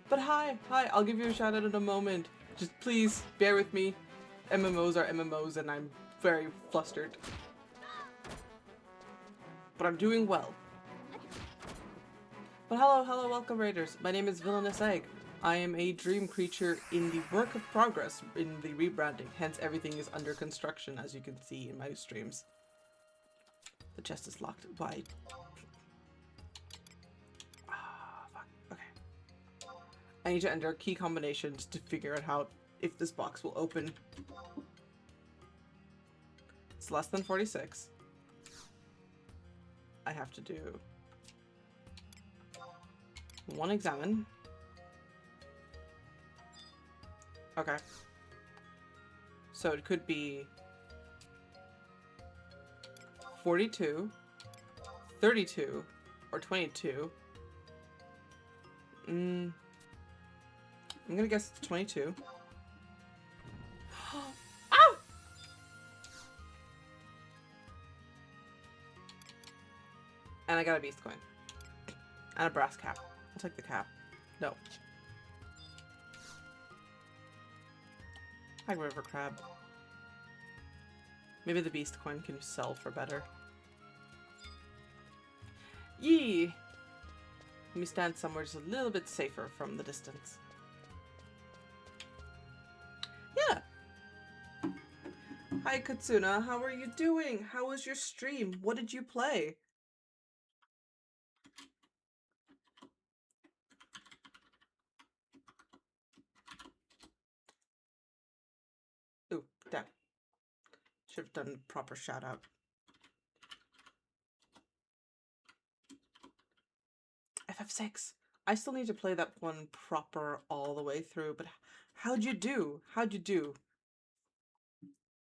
But hi, I'll give you a shout out in a moment. Just please bear with me. MMOs are MMOs and I'm very flustered. But I'm doing well. But hello, welcome Raiders. My name is Villainous Egg. I am a dream creature in the work of progress in the rebranding, hence everything is under construction as you can see in my streams. The chest is locked. Why? Ah, fuck. Okay. I need to enter key combinations to figure out how, if this box will open. It's less than 46. I have to do 1 examine. Okay. So it could be 42, 32, or 22. I'm gonna guess it's 22. Ow! And I got a beast coin. And a brass cap. I'll take the cap. No. Hi, river crab. Maybe the beast coin can sell for better. Yee! Let me stand somewhere just a little bit safer from the distance. Yeah! Hi, Katsuna. How are you doing? How was your stream? What did you play? Ooh, damn. Should have done a proper shout out. FF6. I still need to play that one proper all the way through, but how'd you do? How'd you do?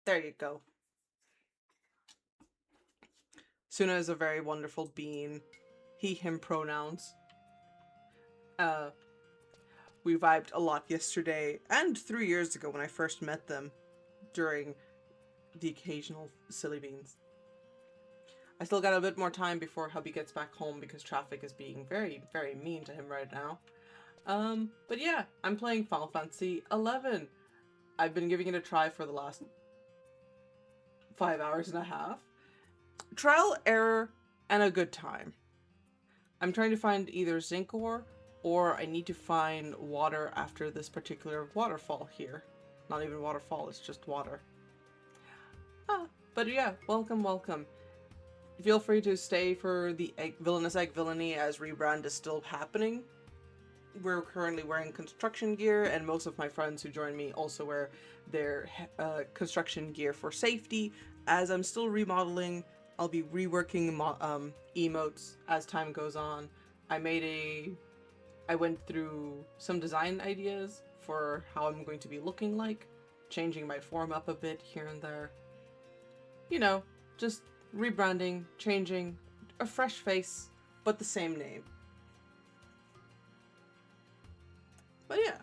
There you go. Suna is a very wonderful being. He, him pronouns. We vibed a lot yesterday and 3 years ago when I first met them during the occasional silly beans. I still got a bit more time before hubby gets back home because traffic is being very, very mean to him right now. But yeah, I'm playing Final Fantasy XI. I've been giving it a try for the last 5 hours and a half. Trial, error, and a good time. I'm trying to find either zinc ore or I need to find water after this particular waterfall here. Not even waterfall, it's just water. But yeah, welcome, welcome. Feel free to stay for the Villainous Egg Villainy as rebrand is still happening. We're currently wearing construction gear, and most of my friends who join me also wear their construction gear for safety. As I'm still remodeling, I'll be reworking emotes as time goes on. I went through some design ideas for how I'm going to be looking like, changing my form up a bit here and there. You know, just rebranding, changing, a fresh face, but the same name. But yeah,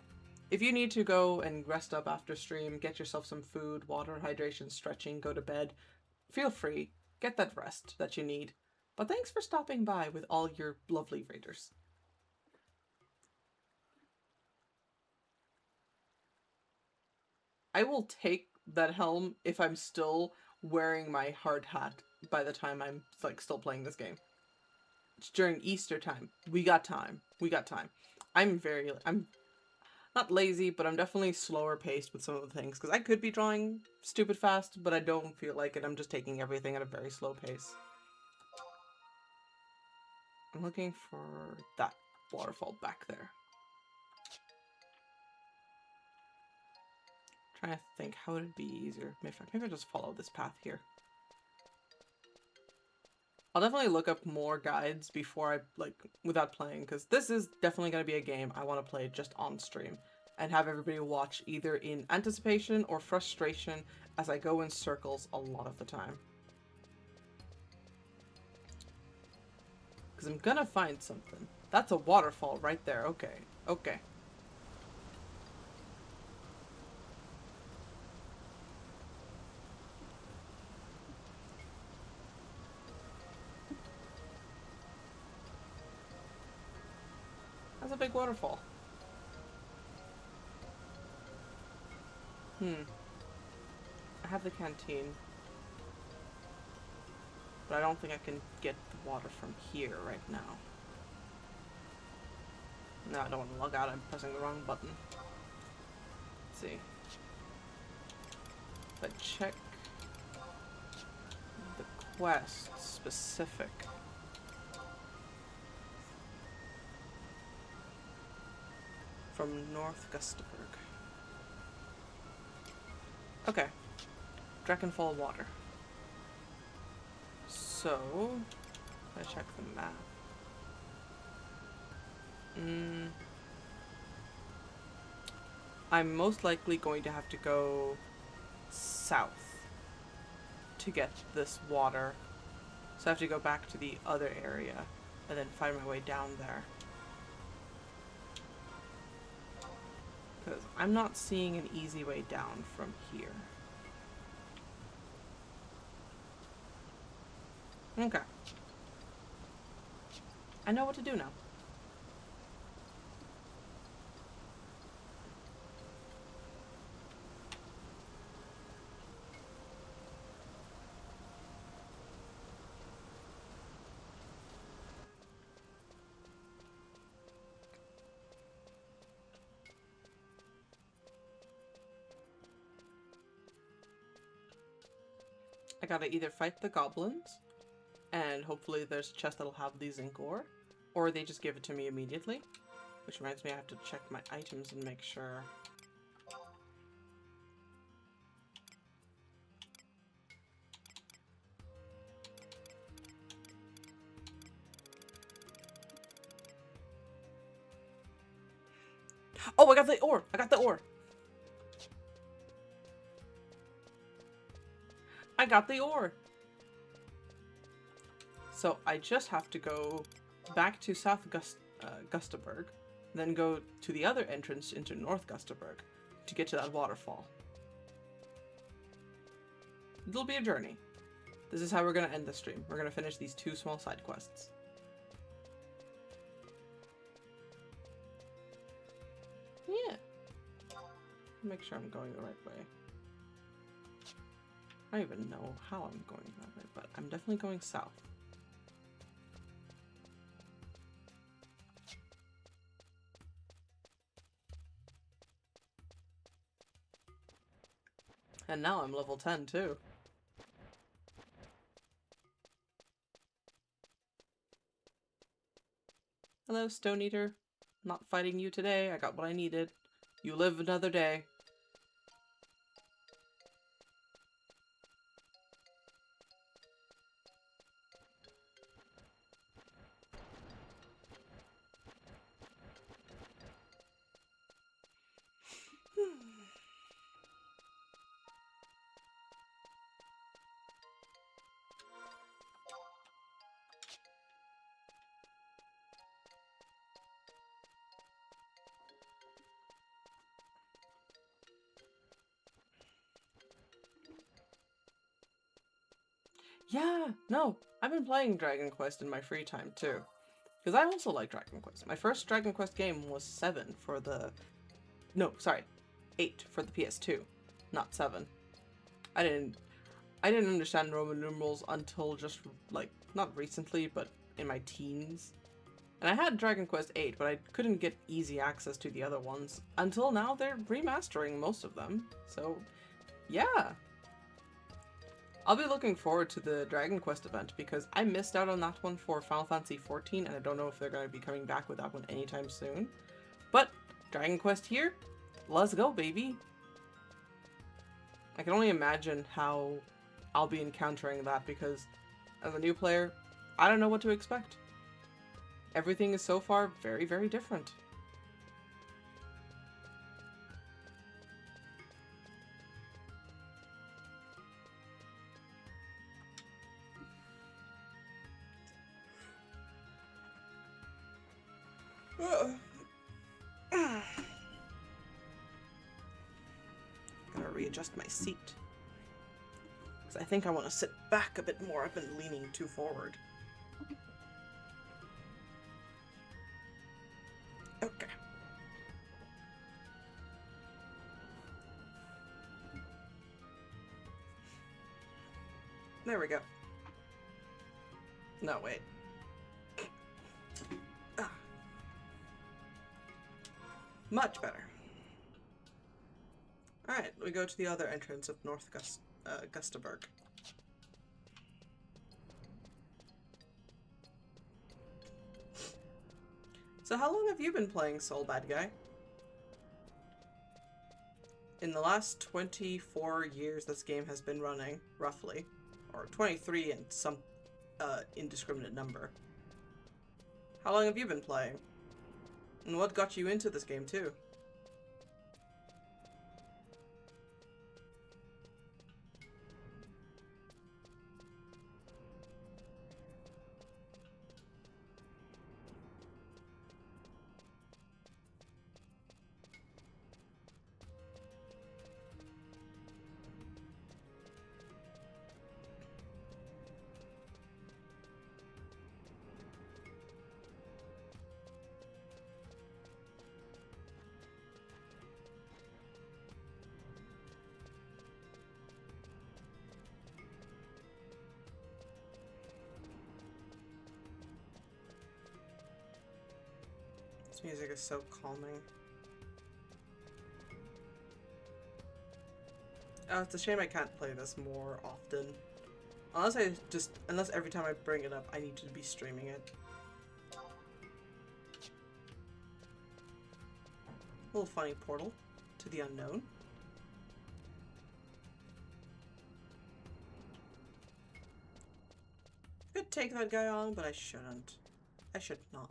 if you need to go and rest up after stream, get yourself some food, water, hydration, stretching, go to bed, feel free, get that rest that you need. But thanks for stopping by with all your lovely raiders. I will take that helm if I'm still wearing my hard hat by the time I'm like still playing this game. It's during Easter time. We got time. We got time. I'm not lazy, but I'm definitely slower paced with some of the things because I could be drawing stupid fast, but I don't feel like it. I'm just taking everything at a very slow pace. I'm looking for that waterfall back there. Trying to think, how would it be easier? Maybe I just follow this path here. I'll definitely look up more guides before I, without playing, because this is definitely going to be a game I want to play just on stream, and have everybody watch either in anticipation or frustration as I go in circles a lot of the time. Because I'm gonna find something. That's a waterfall right there. Okay. Okay. That's a big waterfall. I have the canteen. But I don't think I can get the water from here right now. No, I don't want to log out. I'm pressing the wrong button. Let's see. But check the quest specific. from North Gustaberg. Okay. Drakenfall water. So, I check the map. I'm most likely going to have to go south to get this water. So I have to go back to the other area and then find my way down there. Because I'm not seeing an easy way down from here. Okay. I know what to do now. I gotta either fight the goblins, and hopefully there's a chest that'll have the zinc ore, or they just give it to me immediately. Which reminds me I have to check my items and make sure. Oh, I got the ore! I got the ore! I got the ore! So I just have to go back to South Gustaberg, then go to the other entrance into North Gustaberg to get to that waterfall. It'll be a journey. This is how we're gonna end the stream. We're gonna finish these 2 small side quests. Yeah. Make sure I'm going the right way. I don't even know how I'm going that way, but I'm definitely going south. And now I'm level 10 too. Hello, Stone Eater. Not fighting you today. I got what I needed. You live another day. Yeah, no, I've been playing Dragon Quest in my free time too. Because I also like Dragon Quest. My first Dragon Quest game was 7 for the... No, sorry. 8 for the PS2, not 7. I didn't understand Roman numerals until just, like, not recently, but in my teens. And I had Dragon Quest 8, but I couldn't get easy access to the other ones. Until now, they're remastering most of them. So, yeah. I'll be looking forward to the Dragon Quest event because I missed out on that one for Final Fantasy XIV and I don't know if they're going to be coming back with that one anytime soon. But Dragon Quest here, let's go, baby. I can only imagine how I'll be encountering that because as a new player, I don't know what to expect. Everything is so far very, very different. Gotta readjust my seat. Because I think I want to sit back a bit more. I've been leaning too forward. Okay. There we go. No, wait. Ah. Much better. Alright, we go to the other entrance of North Gustaberg. So how long have you been playing Soul, bad guy? in the last 24 years this game has been running, roughly. Or 23 and some indiscriminate number. How long have you been playing? And what got you into this game too? This music is so calming. Oh, it's a shame I can't play this more often. Unless every time I bring it up, I need to be streaming it. A little funny portal to the unknown. I could take that guy on, but I shouldn't. I should not.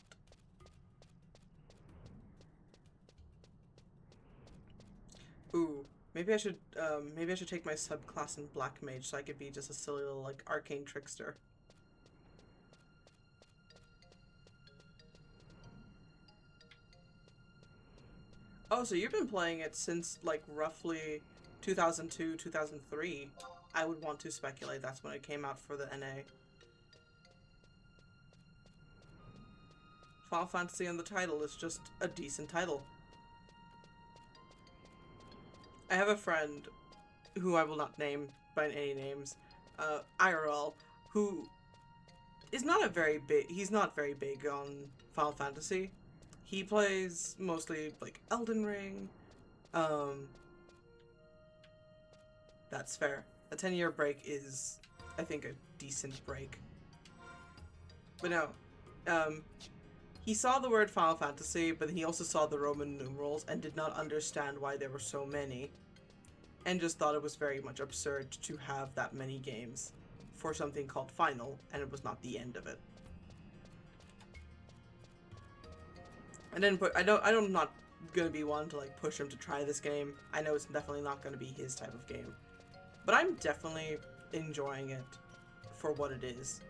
Ooh, maybe I should take my subclass in Black Mage so I could be just a silly little, like, arcane trickster. Oh, so you've been playing it since, like, roughly 2002, 2003. I would want to speculate that's when it came out for the NA. Final Fantasy on the title is just a decent title. I have a friend, who I will not name by any names, IRL, who is not he's not very big on Final Fantasy. He plays mostly, like, Elden Ring. That's fair. A 10-year break is, I think, a decent break. But no, he saw the word Final Fantasy, but he also saw the Roman numerals and did not understand why there were so many. And just thought it was very much absurd to have that many games for something called Final, and it was not the end of it. I'm not gonna be one to, like, push him to try this game. I know it's definitely not gonna be his type of game. But I'm definitely enjoying it for what it is.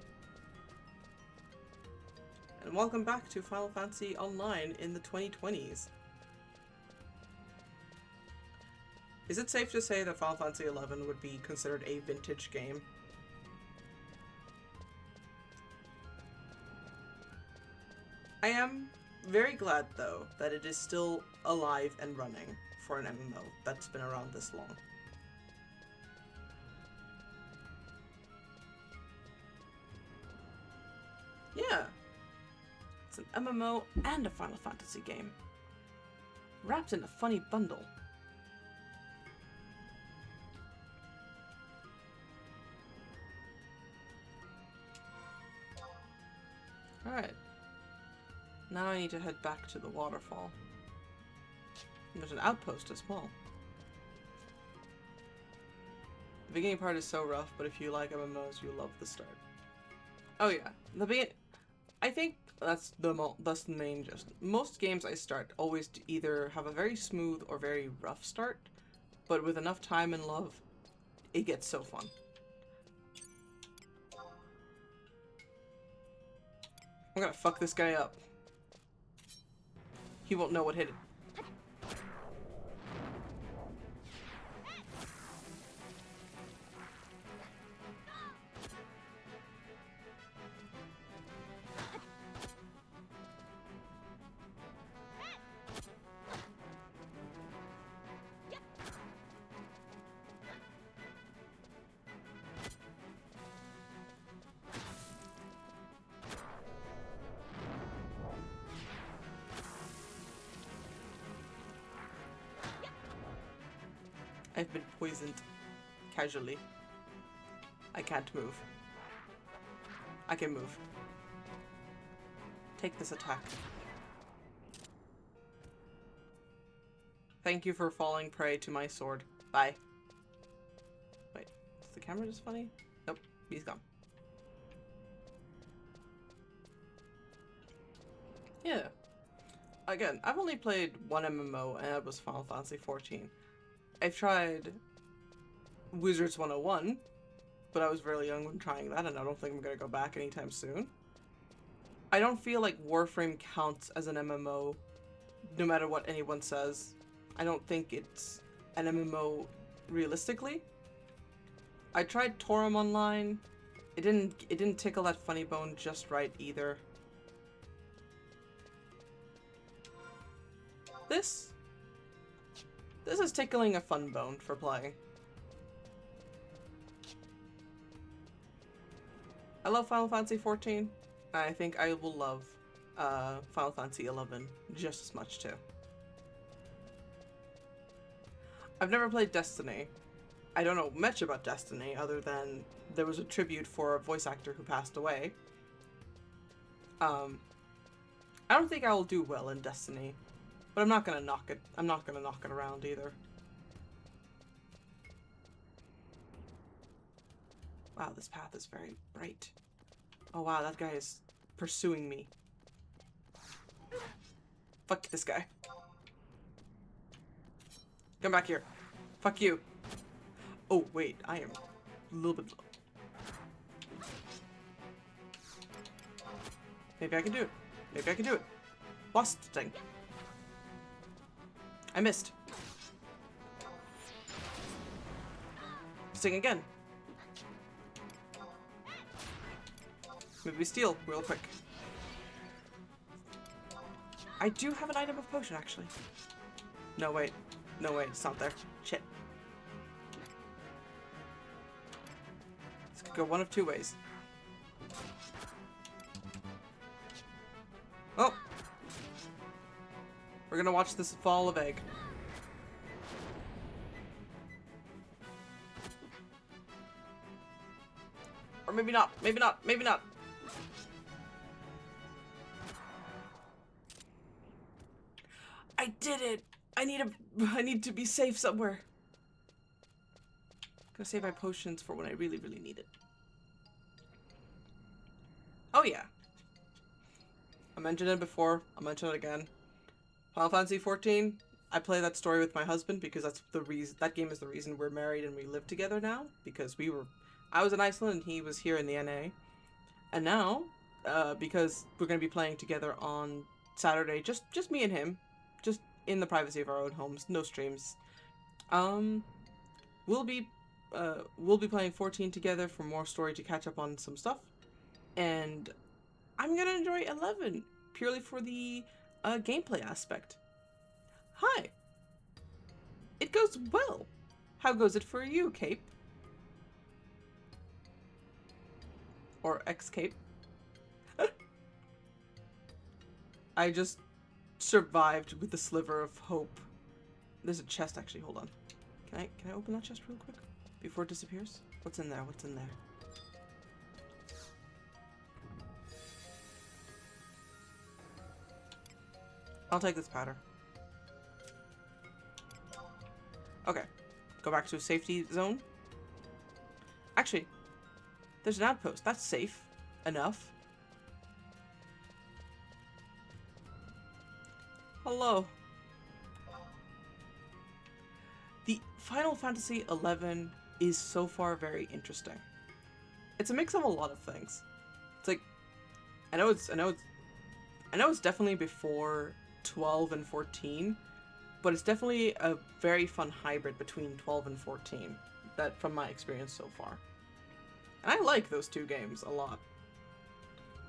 And welcome back to Final Fantasy Online in the 2020s. Is it safe to say that Final Fantasy XI would be considered a vintage game? I am very glad, though, that it is still alive and running for an MMO that's been around this long. Yeah. It's an MMO and a Final Fantasy game. Wrapped in a funny bundle. Alright. Now I need to head back to the waterfall. And there's an outpost as well. The beginning part is so rough, but if you like MMOs, you'll love the start. Oh yeah, I think that's the main gist. Most games I start always either have a very smooth or very rough start, but with enough time and love, it gets so fun. I'm gonna fuck this guy up. He won't know what hit it. I've been poisoned. Casually. I can't move. I can move. Take this attack. Thank you for falling prey to my sword. Bye. Wait, is the camera just funny? Nope, he's gone. Yeah. Again, I've only played one MMO, and that was Final Fantasy XIV. I've tried Wizards 101, but I was really young when trying that, and I don't think I'm gonna go back anytime soon. I don't feel like Warframe counts as an MMO, no matter what anyone says. I don't think it's an MMO realistically. I tried Torum Online. It didn't tickle that funny bone just right either. This is tickling a fun bone for playing. I love Final Fantasy XIV. I think I will love Final Fantasy XI just as much too. I've never played Destiny. I don't know much about Destiny other than there was a tribute for a voice actor who passed away. I don't think I will do well in Destiny, but I'm not gonna knock it. I'm not gonna knock it around either. Wow, this path is very bright. Oh wow, that guy is pursuing me. Fuck this guy. Come back here. Fuck you. Oh wait, I am a little bit low. Maybe I can do it. Maybe I can do it. Wasp thing. I missed. Sting again. Maybe we steal real quick. I do have an item of potion, actually. No, wait. No, wait. It's not there. Shit. This could go one of two ways. Oh! We're gonna watch this fall of egg. Or maybe not. Maybe not. Maybe not. I did it! I need to be safe somewhere. Gotta save my potions for when I really, really need it. Oh yeah. I mentioned it before, I'll mention it again. Final Fantasy XIV, I play that story with my husband because that's the reason, that game is the reason we're married and we live together now. Because I was in Iceland and he was here in the NA. And now, because we're gonna be playing together on Saturday, just me and him, just in the privacy of our own homes, no streams. We'll be playing 14 together for more story to catch up on some stuff, and I'm gonna enjoy 11 purely for the gameplay aspect. Hi. It goes well. How goes it for you, Cape? Or ex-Cape? I just survived with a sliver of hope. There's a chest, actually. Hold on. Can I open that chest real quick before it disappears? What's in there? What's in there? I'll take this powder. Okay. Go back to a safety zone. Actually, there's an outpost. That's safe enough. Hello. The Final Fantasy XI is so far very interesting. It's a mix of a lot of things. It's like, I know it's definitely before 12 and 14, but it's definitely a very fun hybrid between 12 and 14, that from my experience so far. And I like those two games a lot.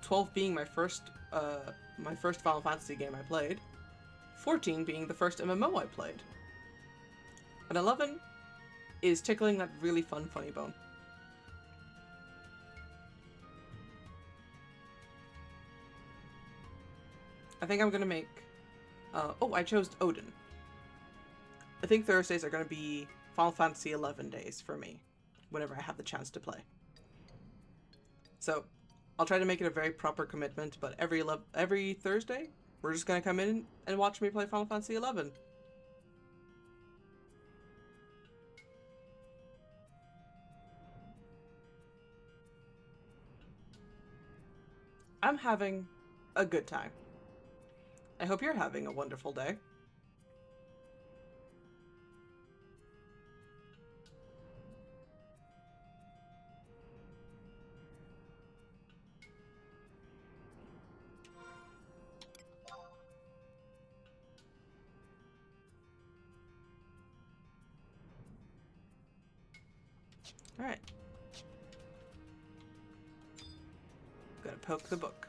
12 being my first Final Fantasy game I played, 14 being the first MMO I played. And 11 is tickling that really fun funny bone. I think I'm gonna make... oh, I chose Odin. I think Thursdays are gonna be Final Fantasy XI days for me, whenever I have the chance to play. So, I'll try to make it a very proper commitment, but every Thursday, we're just gonna come in and watch me play Final Fantasy XI. I'm having a good time. I hope you're having a wonderful day. Alright. Gotta poke the book.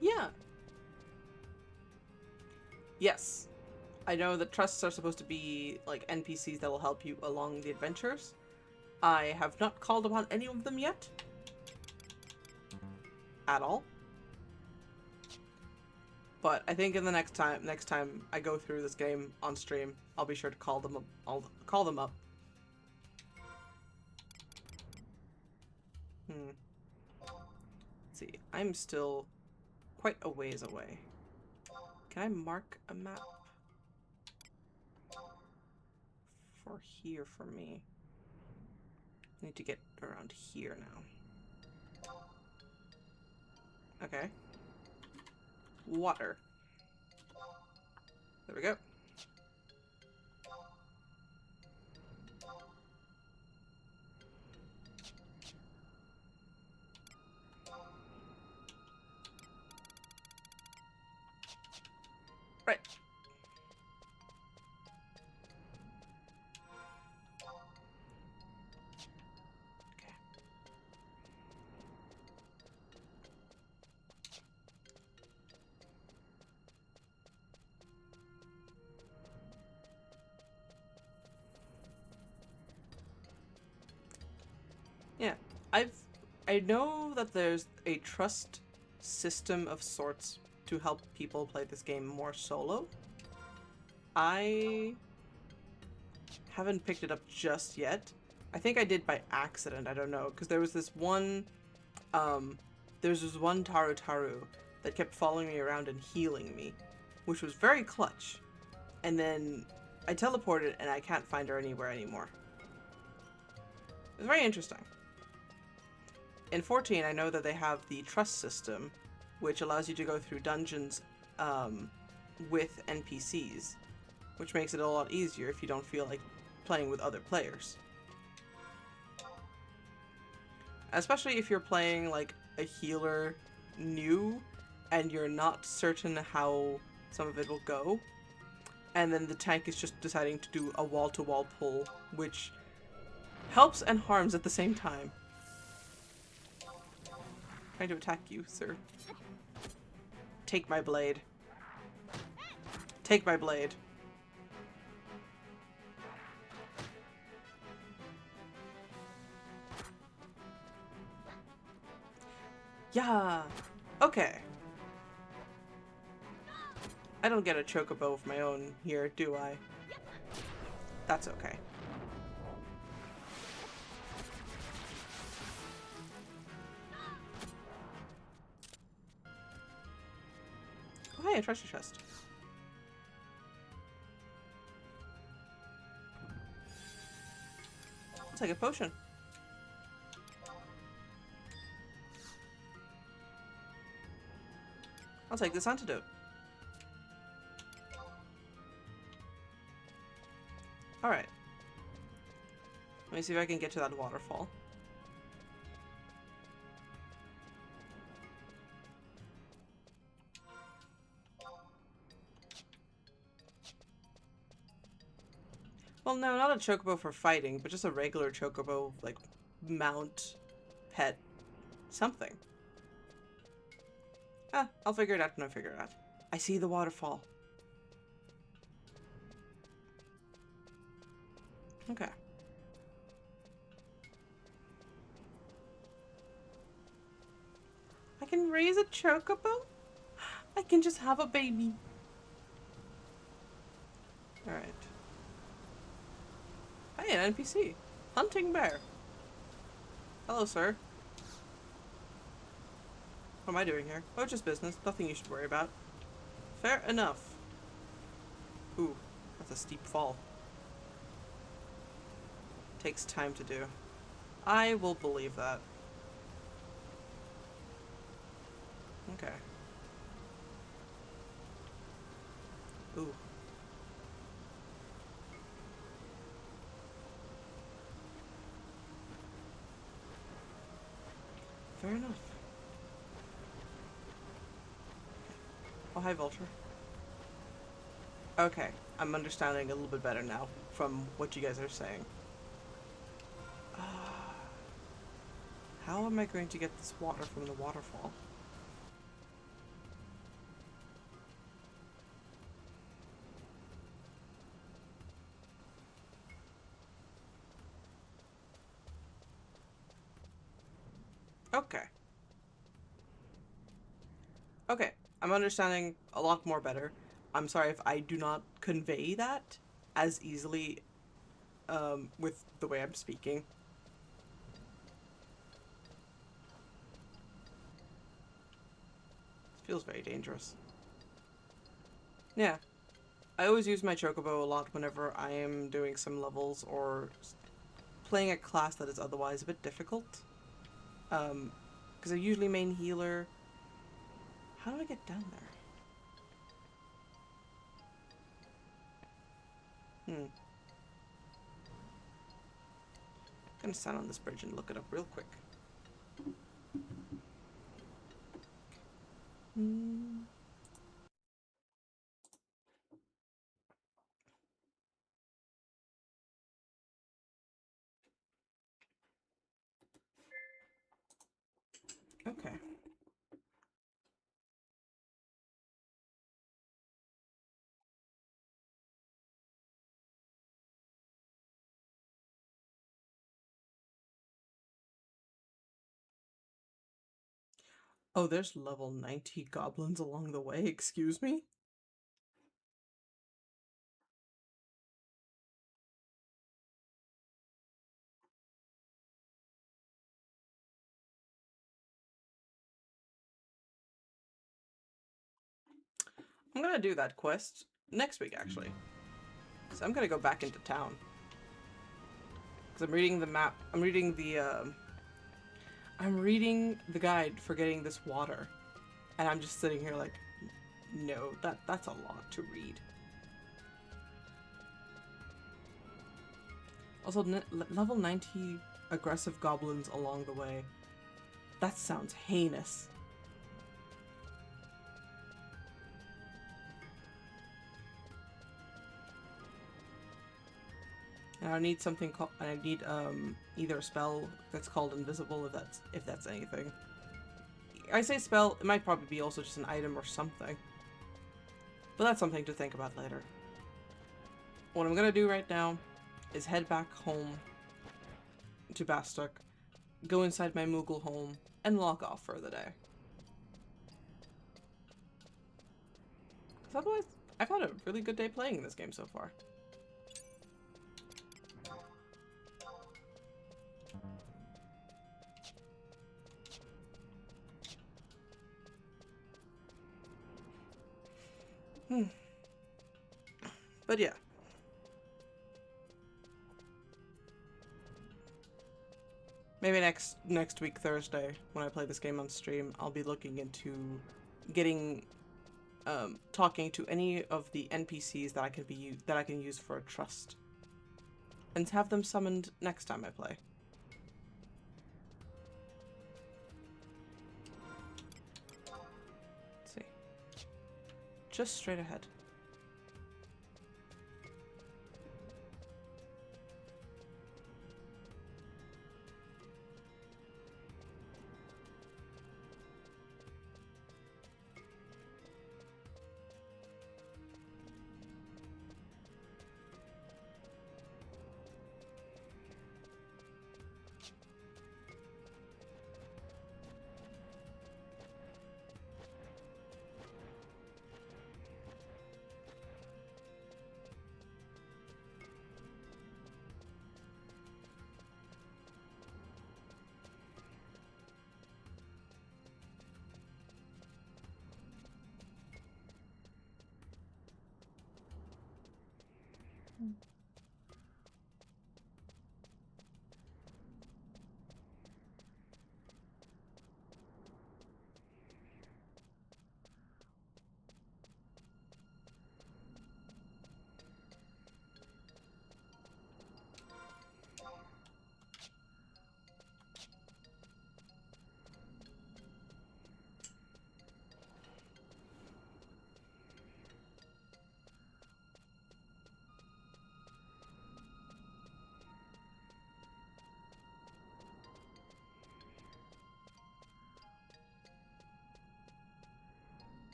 Yeah. Yes. I know that trusts are supposed to be like NPCs that will help you along the adventures. I have not called upon any of them yet. At all. But I think in the next time I go through this game on stream, I'll be sure to call them up. I'll call them up. Let's see. I'm still quite a ways away. Can I mark a map for here for me? I need to get around here now. Okay. Water. There we go. Right. Okay. Yeah, I know that there's a trust system of sorts to help people play this game more solo. I haven't picked it up just yet. I think I did by accident, I don't know, because there was this one Taru Taru that kept following me around and healing me, which was very clutch. And then I teleported and I can't find her anywhere anymore. It was very interesting. In 14, I know that they have the trust system, which allows you to go through dungeons with NPCs, which makes it a lot easier if you don't feel like playing with other players. Especially if you're playing like a healer new and you're not certain how some of it will go, and then the tank is just deciding to do a wall-to-wall pull, which helps and harms at the same time. Trying to attack you, sir. Take my blade. Take my blade. Yeah. Okay. I don't get a chocobo of my own here, do I? That's okay. Oh, hey, a treasure chest. I'll take a potion. I'll take this antidote. Alright. Let me see if I can get to that waterfall. Well, no, not a chocobo for fighting, but just a regular chocobo, like, mount, pet, something. Ah, I'll figure it out when I figure it out. I see the waterfall. Okay. I can raise a chocobo? I can just have a baby. Alright. Hi. Hey, an NPC. Hunting bear. Hello, sir. What am I doing here? Oh, just business. Nothing you should worry about. Fair enough. Ooh, that's a steep fall. Takes time to do. I will believe that. Okay. Ooh. Fair enough. Oh, hi, Vulture. Okay, I'm understanding a little bit better now from what you guys are saying. How am I going to get this water from the waterfall? Okay. Okay, I'm understanding a lot more better. I'm sorry if I do not convey that as easily with the way I'm speaking. This feels very dangerous. Yeah, I always use my chocobo a lot whenever I am doing some levels or playing a class that is otherwise a bit difficult. Because I usually main healer. How do I get down there? I'm gonna stand on this bridge and look it up real quick. Okay. Oh, there's level 90 goblins along the way, excuse me? I'm gonna do that quest next week, actually. So I'm gonna go back into town. Because I'm reading the map. I'm reading the guide for getting this water. And I'm just sitting here like, no, that's a lot to read. Also, level 90 aggressive goblins along the way. That sounds heinous. And I need something called. I need either a spell that's called invisible, if that's anything. I say spell. It might probably be also just an item or something. But that's something to think about later. What I'm gonna do right now is head back home to Bastok, go inside my Moogle home, and log off for the day. Because otherwise, I've had a really good day playing this game so far. But yeah. Maybe next week, Thursday, when I play this game on stream, I'll be looking into getting talking to any of the NPCs that I can use for a trust, and have them summoned next time I play. Let's see, just straight ahead. Alright.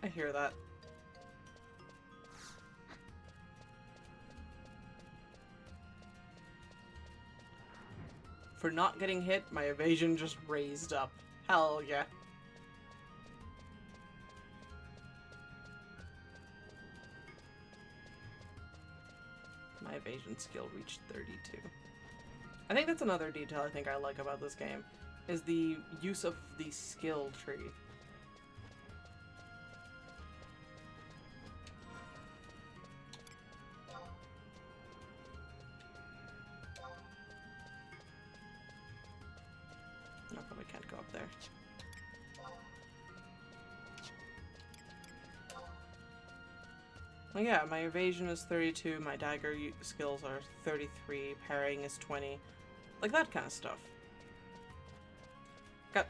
I hear that. For not getting hit, my evasion just raised up. Hell yeah. My evasion skill reached 32. I think that's another detail I think I like about this game, is the use of the skill tree. I probably can't go up there. Well, yeah, my evasion is 32, my dagger skills are 33, parrying is 20. Like that kind of stuff.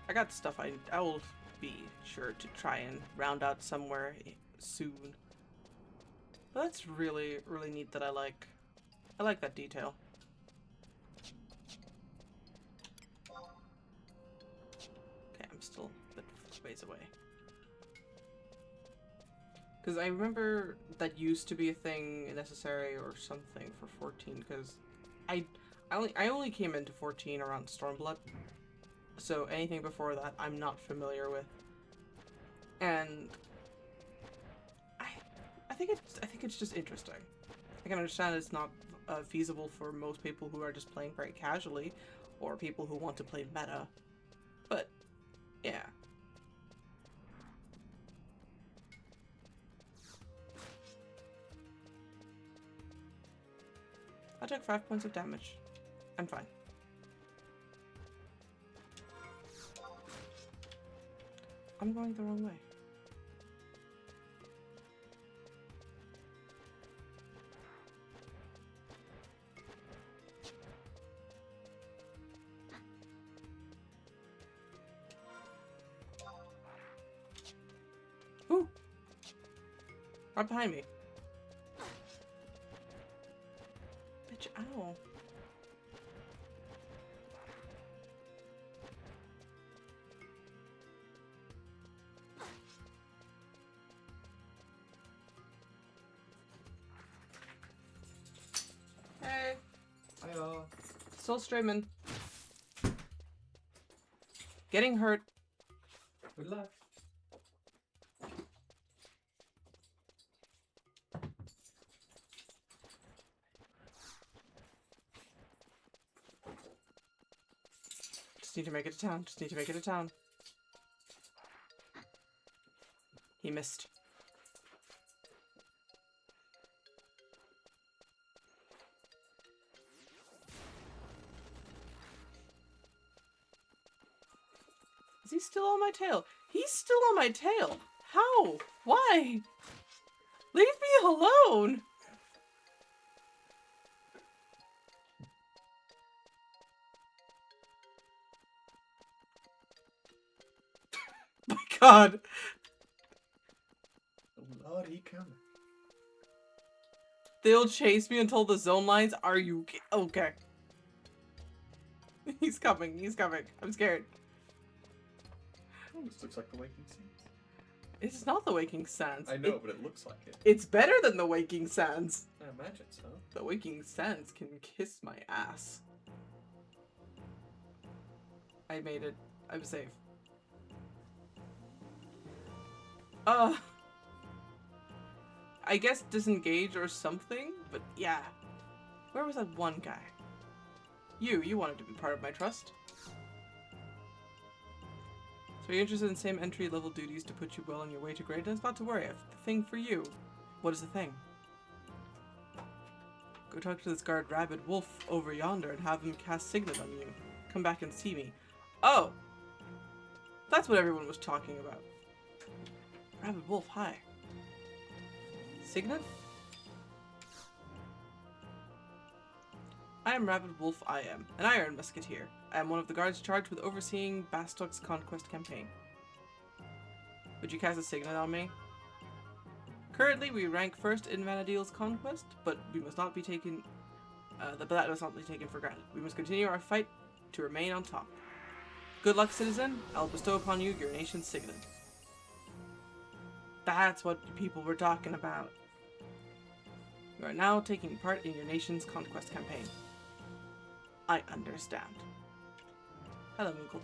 I got stuff I will be sure to try and round out somewhere soon. But that's really, really neat that I like that detail. Okay, I'm still a bit ways away. Because I remember that used to be a thing necessary or something for 14, because I only came into 14 around Stormblood. So anything before that I'm not familiar with. And I think it's just interesting. I can understand it's not feasible for most people who are just playing very casually, or people who want to play meta. But yeah. I took 5 points of damage. I'm fine. I'm going the wrong way. Ooh! Right behind me. Bitch, ow. Hey. Hiya. Still streaming. Getting hurt. Good luck. Just need to make it to town. Just need to make it to town. He missed. Is he still on my tail? He's still on my tail. How? Why? Leave me alone. My God. Oh Lord, he coming. They'll chase me until the zone lines. Are you okay? He's coming. He's coming. I'm scared. Oh, this looks like the Waking Sands. It's not the Waking Sands. I know, but it looks like it. It's better than the Waking Sands. I imagine so. The Waking Sands can kiss my ass. I made it. I'm safe. I guess disengage or something, but yeah. Where was that one guy? You wanted to be part of my trust. So you're interested in same entry-level duties to put you well on your way to greatness? Not to worry, I have the thing for you. What is the thing? Go talk to this guard Rabid Wolf over yonder and have him cast Signet on you. Come back and see me. Oh! That's what everyone was talking about. Rabid Wolf, hi. Signet? I am Rabid Wolf I am, an Iron Musketeer. I am one of the guards charged with overseeing Bastok's conquest campaign. Would you cast a Signet on me? Currently, we rank first in Vanadil's conquest, but we must not be taken. That must not be taken for granted. We must continue our fight to remain on top. Good luck, citizen. I'll bestow upon you your nation's Signet. That's what people were talking about. You are now taking part in your nation's conquest campaign. I understand. Hello, Moogle.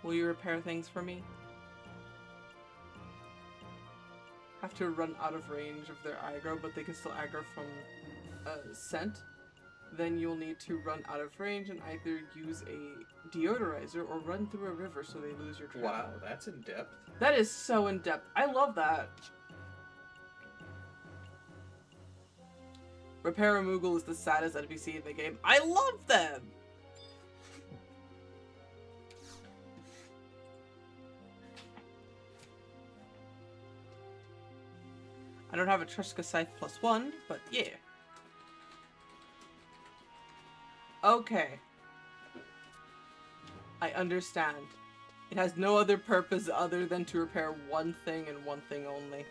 Will you repair things for me? Have to run out of range of their aggro, but they can still aggro from scent. Then you'll need to run out of range and either use a deodorizer or run through a river so they lose your trail. Wow, that's in depth. That is so in depth. I love that. Repair a Moogle is the saddest NPC in the game. I love them! I don't have a Truska Scythe +1, but yeah. Okay. I understand. It has no other purpose other than to repair one thing and one thing only.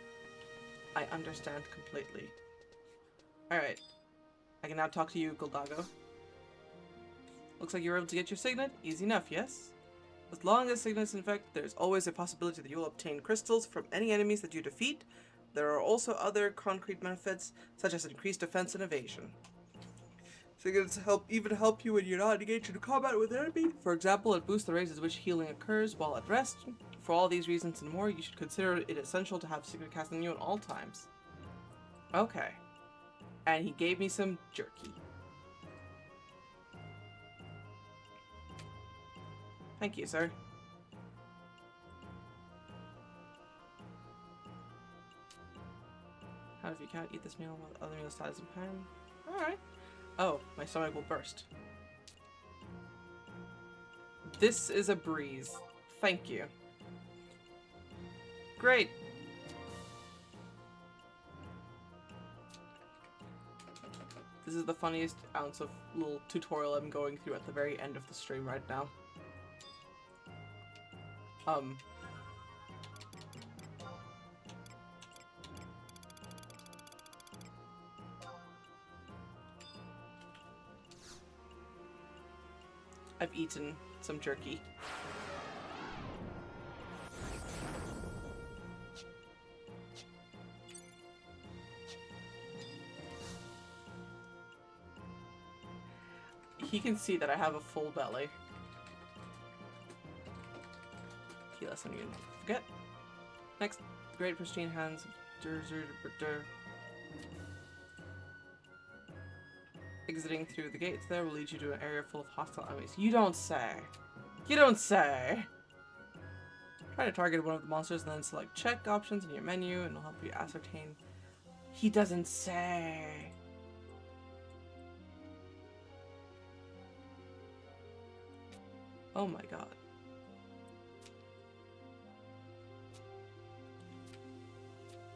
I understand completely. Alright. I can now talk to you, Goldago. Looks like you were able to get your Signet. Easy enough, yes? As long as Signet's in effect, there's always a possibility that you'll obtain crystals from any enemies that you defeat. There are also other concrete benefits, such as increased defense and evasion. Signets even help you when you're not engaged in combat with an enemy. For example, it boosts the rates at which healing occurs while at rest. For all these reasons and more, you should consider it essential to have Signet cast on you at all times. Okay. And he gave me some jerky. Thank you, sir. How if you can't eat this meal while other meal status in pan? Alright. Oh, my stomach will burst. This is a breeze. Thank you. Great. This is the funniest ounce of little tutorial I'm going through at the very end of the stream right now. I've eaten some jerky. He can see that I have a full belly. Key lesson you forget. Next, great pristine hands. Exiting through the gates there will lead you to an area full of hostile enemies. You don't say. You don't say. Try to target one of the monsters and then select check options in your menu and it'll help you ascertain. He doesn't say. Oh my god.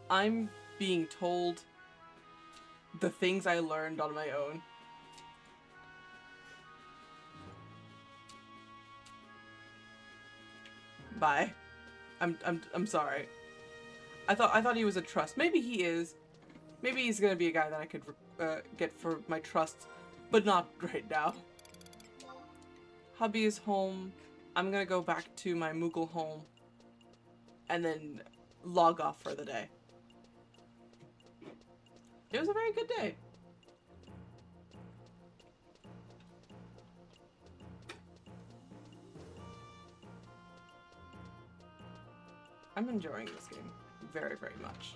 I'm being told the things I learned on my own. Bye. I'm sorry. I thought he was a trust. Maybe he is. Maybe he's gonna be a guy that I could get for my trust, but not right now. Hubby is home. I'm gonna go back to my Moogle home and then log off for the day. It was a very good day. I'm enjoying this game very, very much.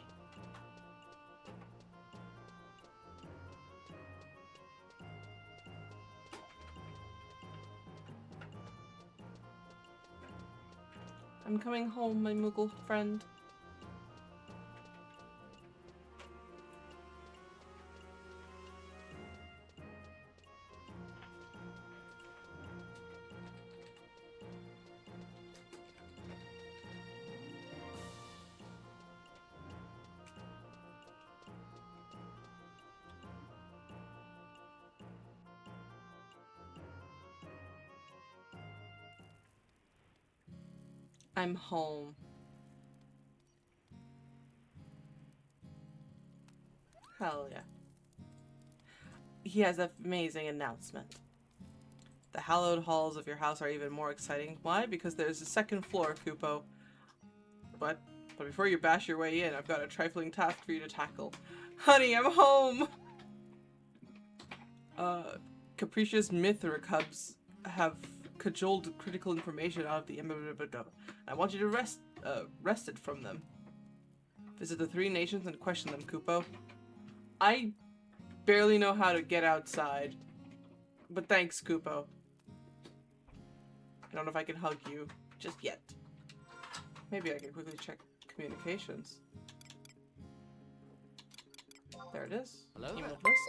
I'm coming home, my Moogle friend. I'm home. Hell yeah. He has an amazing announcement. The hallowed halls of your house are even more exciting. Why? Because there's a second floor, Kupo. But before you bash your way in, I've got a trifling task for you to tackle. Honey, I'm home! Capricious Mithra cubs have cajoled critical information out of the I want you to wrest it from them. Visit the 3 nations and question them, Kupo. I barely know how to get outside. But thanks, Kupo. I don't know if I can hug you just yet. Maybe I can quickly check communications. There it is. Hello Email there. list.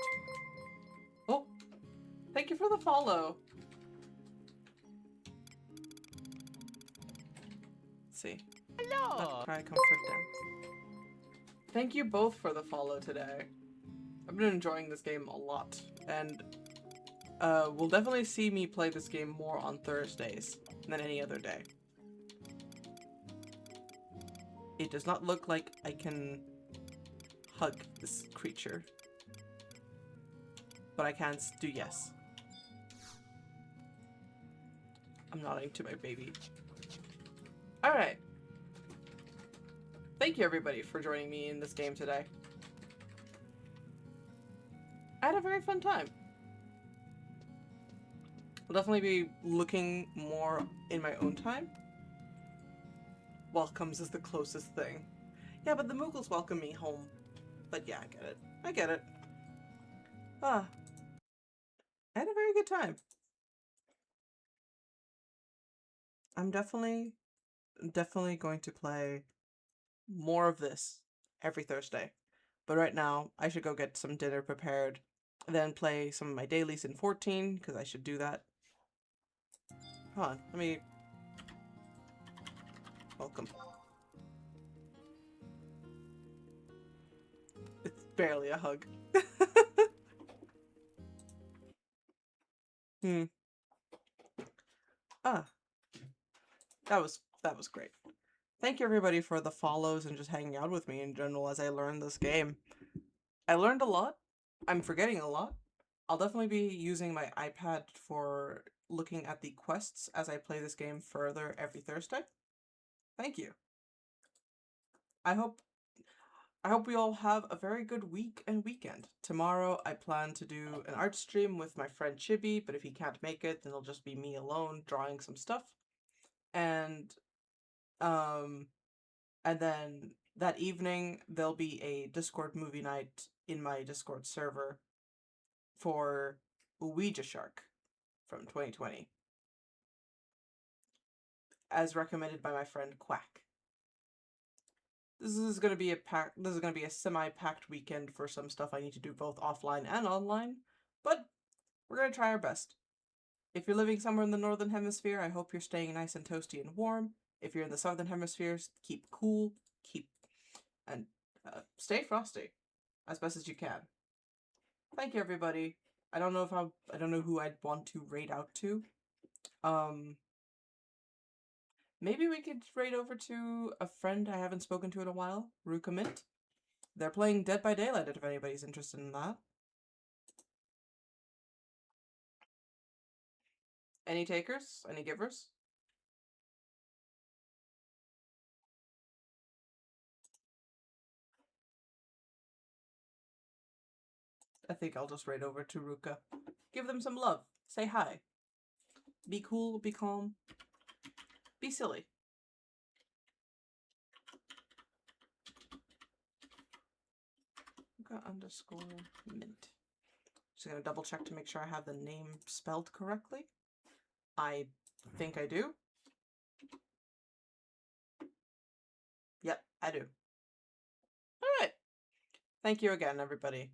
Oh, thank you for the follow. Let's see. Hello. Left cry, comfort dance. Thank you both for the follow today. I've been enjoying this game a lot, and will definitely see me play this game more on Thursdays than any other day. It does not look like I can hug this creature, but I can do yes. I'm nodding to my baby. Alright. Thank you everybody for joining me in this game today. I had a very fun time. I'll definitely be looking more in my own time. Welcomes is the closest thing. Yeah, but the Moogles welcome me home. But yeah, I get it. I get it. Ah. I had a very good time. I'm definitely going to play more of this every Thursday. But right now, I should go get some dinner prepared, then play some of my dailies in 14, because I should do that. Hold on, let me... Welcome. It's barely a hug. Ah. That was great. Thank you everybody for the follows and just hanging out with me in general as I learned this game. I learned a lot. I'm forgetting a lot. I'll definitely be using my iPad for looking at the quests as I play this game further every Thursday. Thank you. I hope we all have a very good week and weekend. Tomorrow I plan to do an art stream with my friend Chibi, but if he can't make it, then it'll just be me alone drawing some stuff. And then that evening there'll be a Discord movie night in my Discord server for Ouija Shark from 2020, as recommended by my friend Quack. This is gonna be a semi-packed weekend for some stuff I need to do both offline and online, but we're gonna try our best. If you're living somewhere in the Northern Hemisphere, I hope you're staying nice and toasty and warm. If you're in the Southern Hemisphere, keep cool, and stay frosty as best as you can. Thank you, everybody. I don't know who I'd want to raid out to. Maybe we could raid over to a friend I haven't spoken to in a while, Ruka Mint. They're playing Dead by Daylight if anybody's interested in that. Any takers? Any givers? I think I'll just raid over to Ruka. Give them some love. Say hi. Be cool, be calm. Be silly. Ruka underscore mint. Just gonna double check to make sure I have the name spelled correctly. I think I do. Yep, I do. Alright. Thank you again, everybody.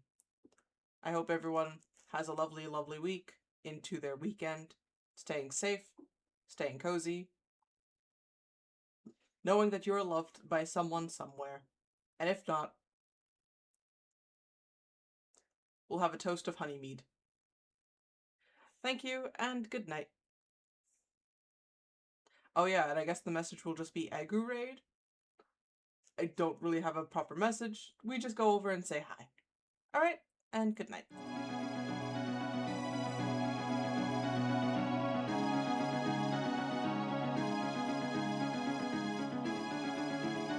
I hope everyone has a lovely, lovely week into their weekend. Staying safe, staying cozy, knowing that you're loved by someone somewhere. And if not, we'll have a toast of honey mead. Thank you, and good night. Oh yeah, and I guess the message will just be Agu Raid. I don't really have a proper message. We just go over and say hi. Alright, and good night.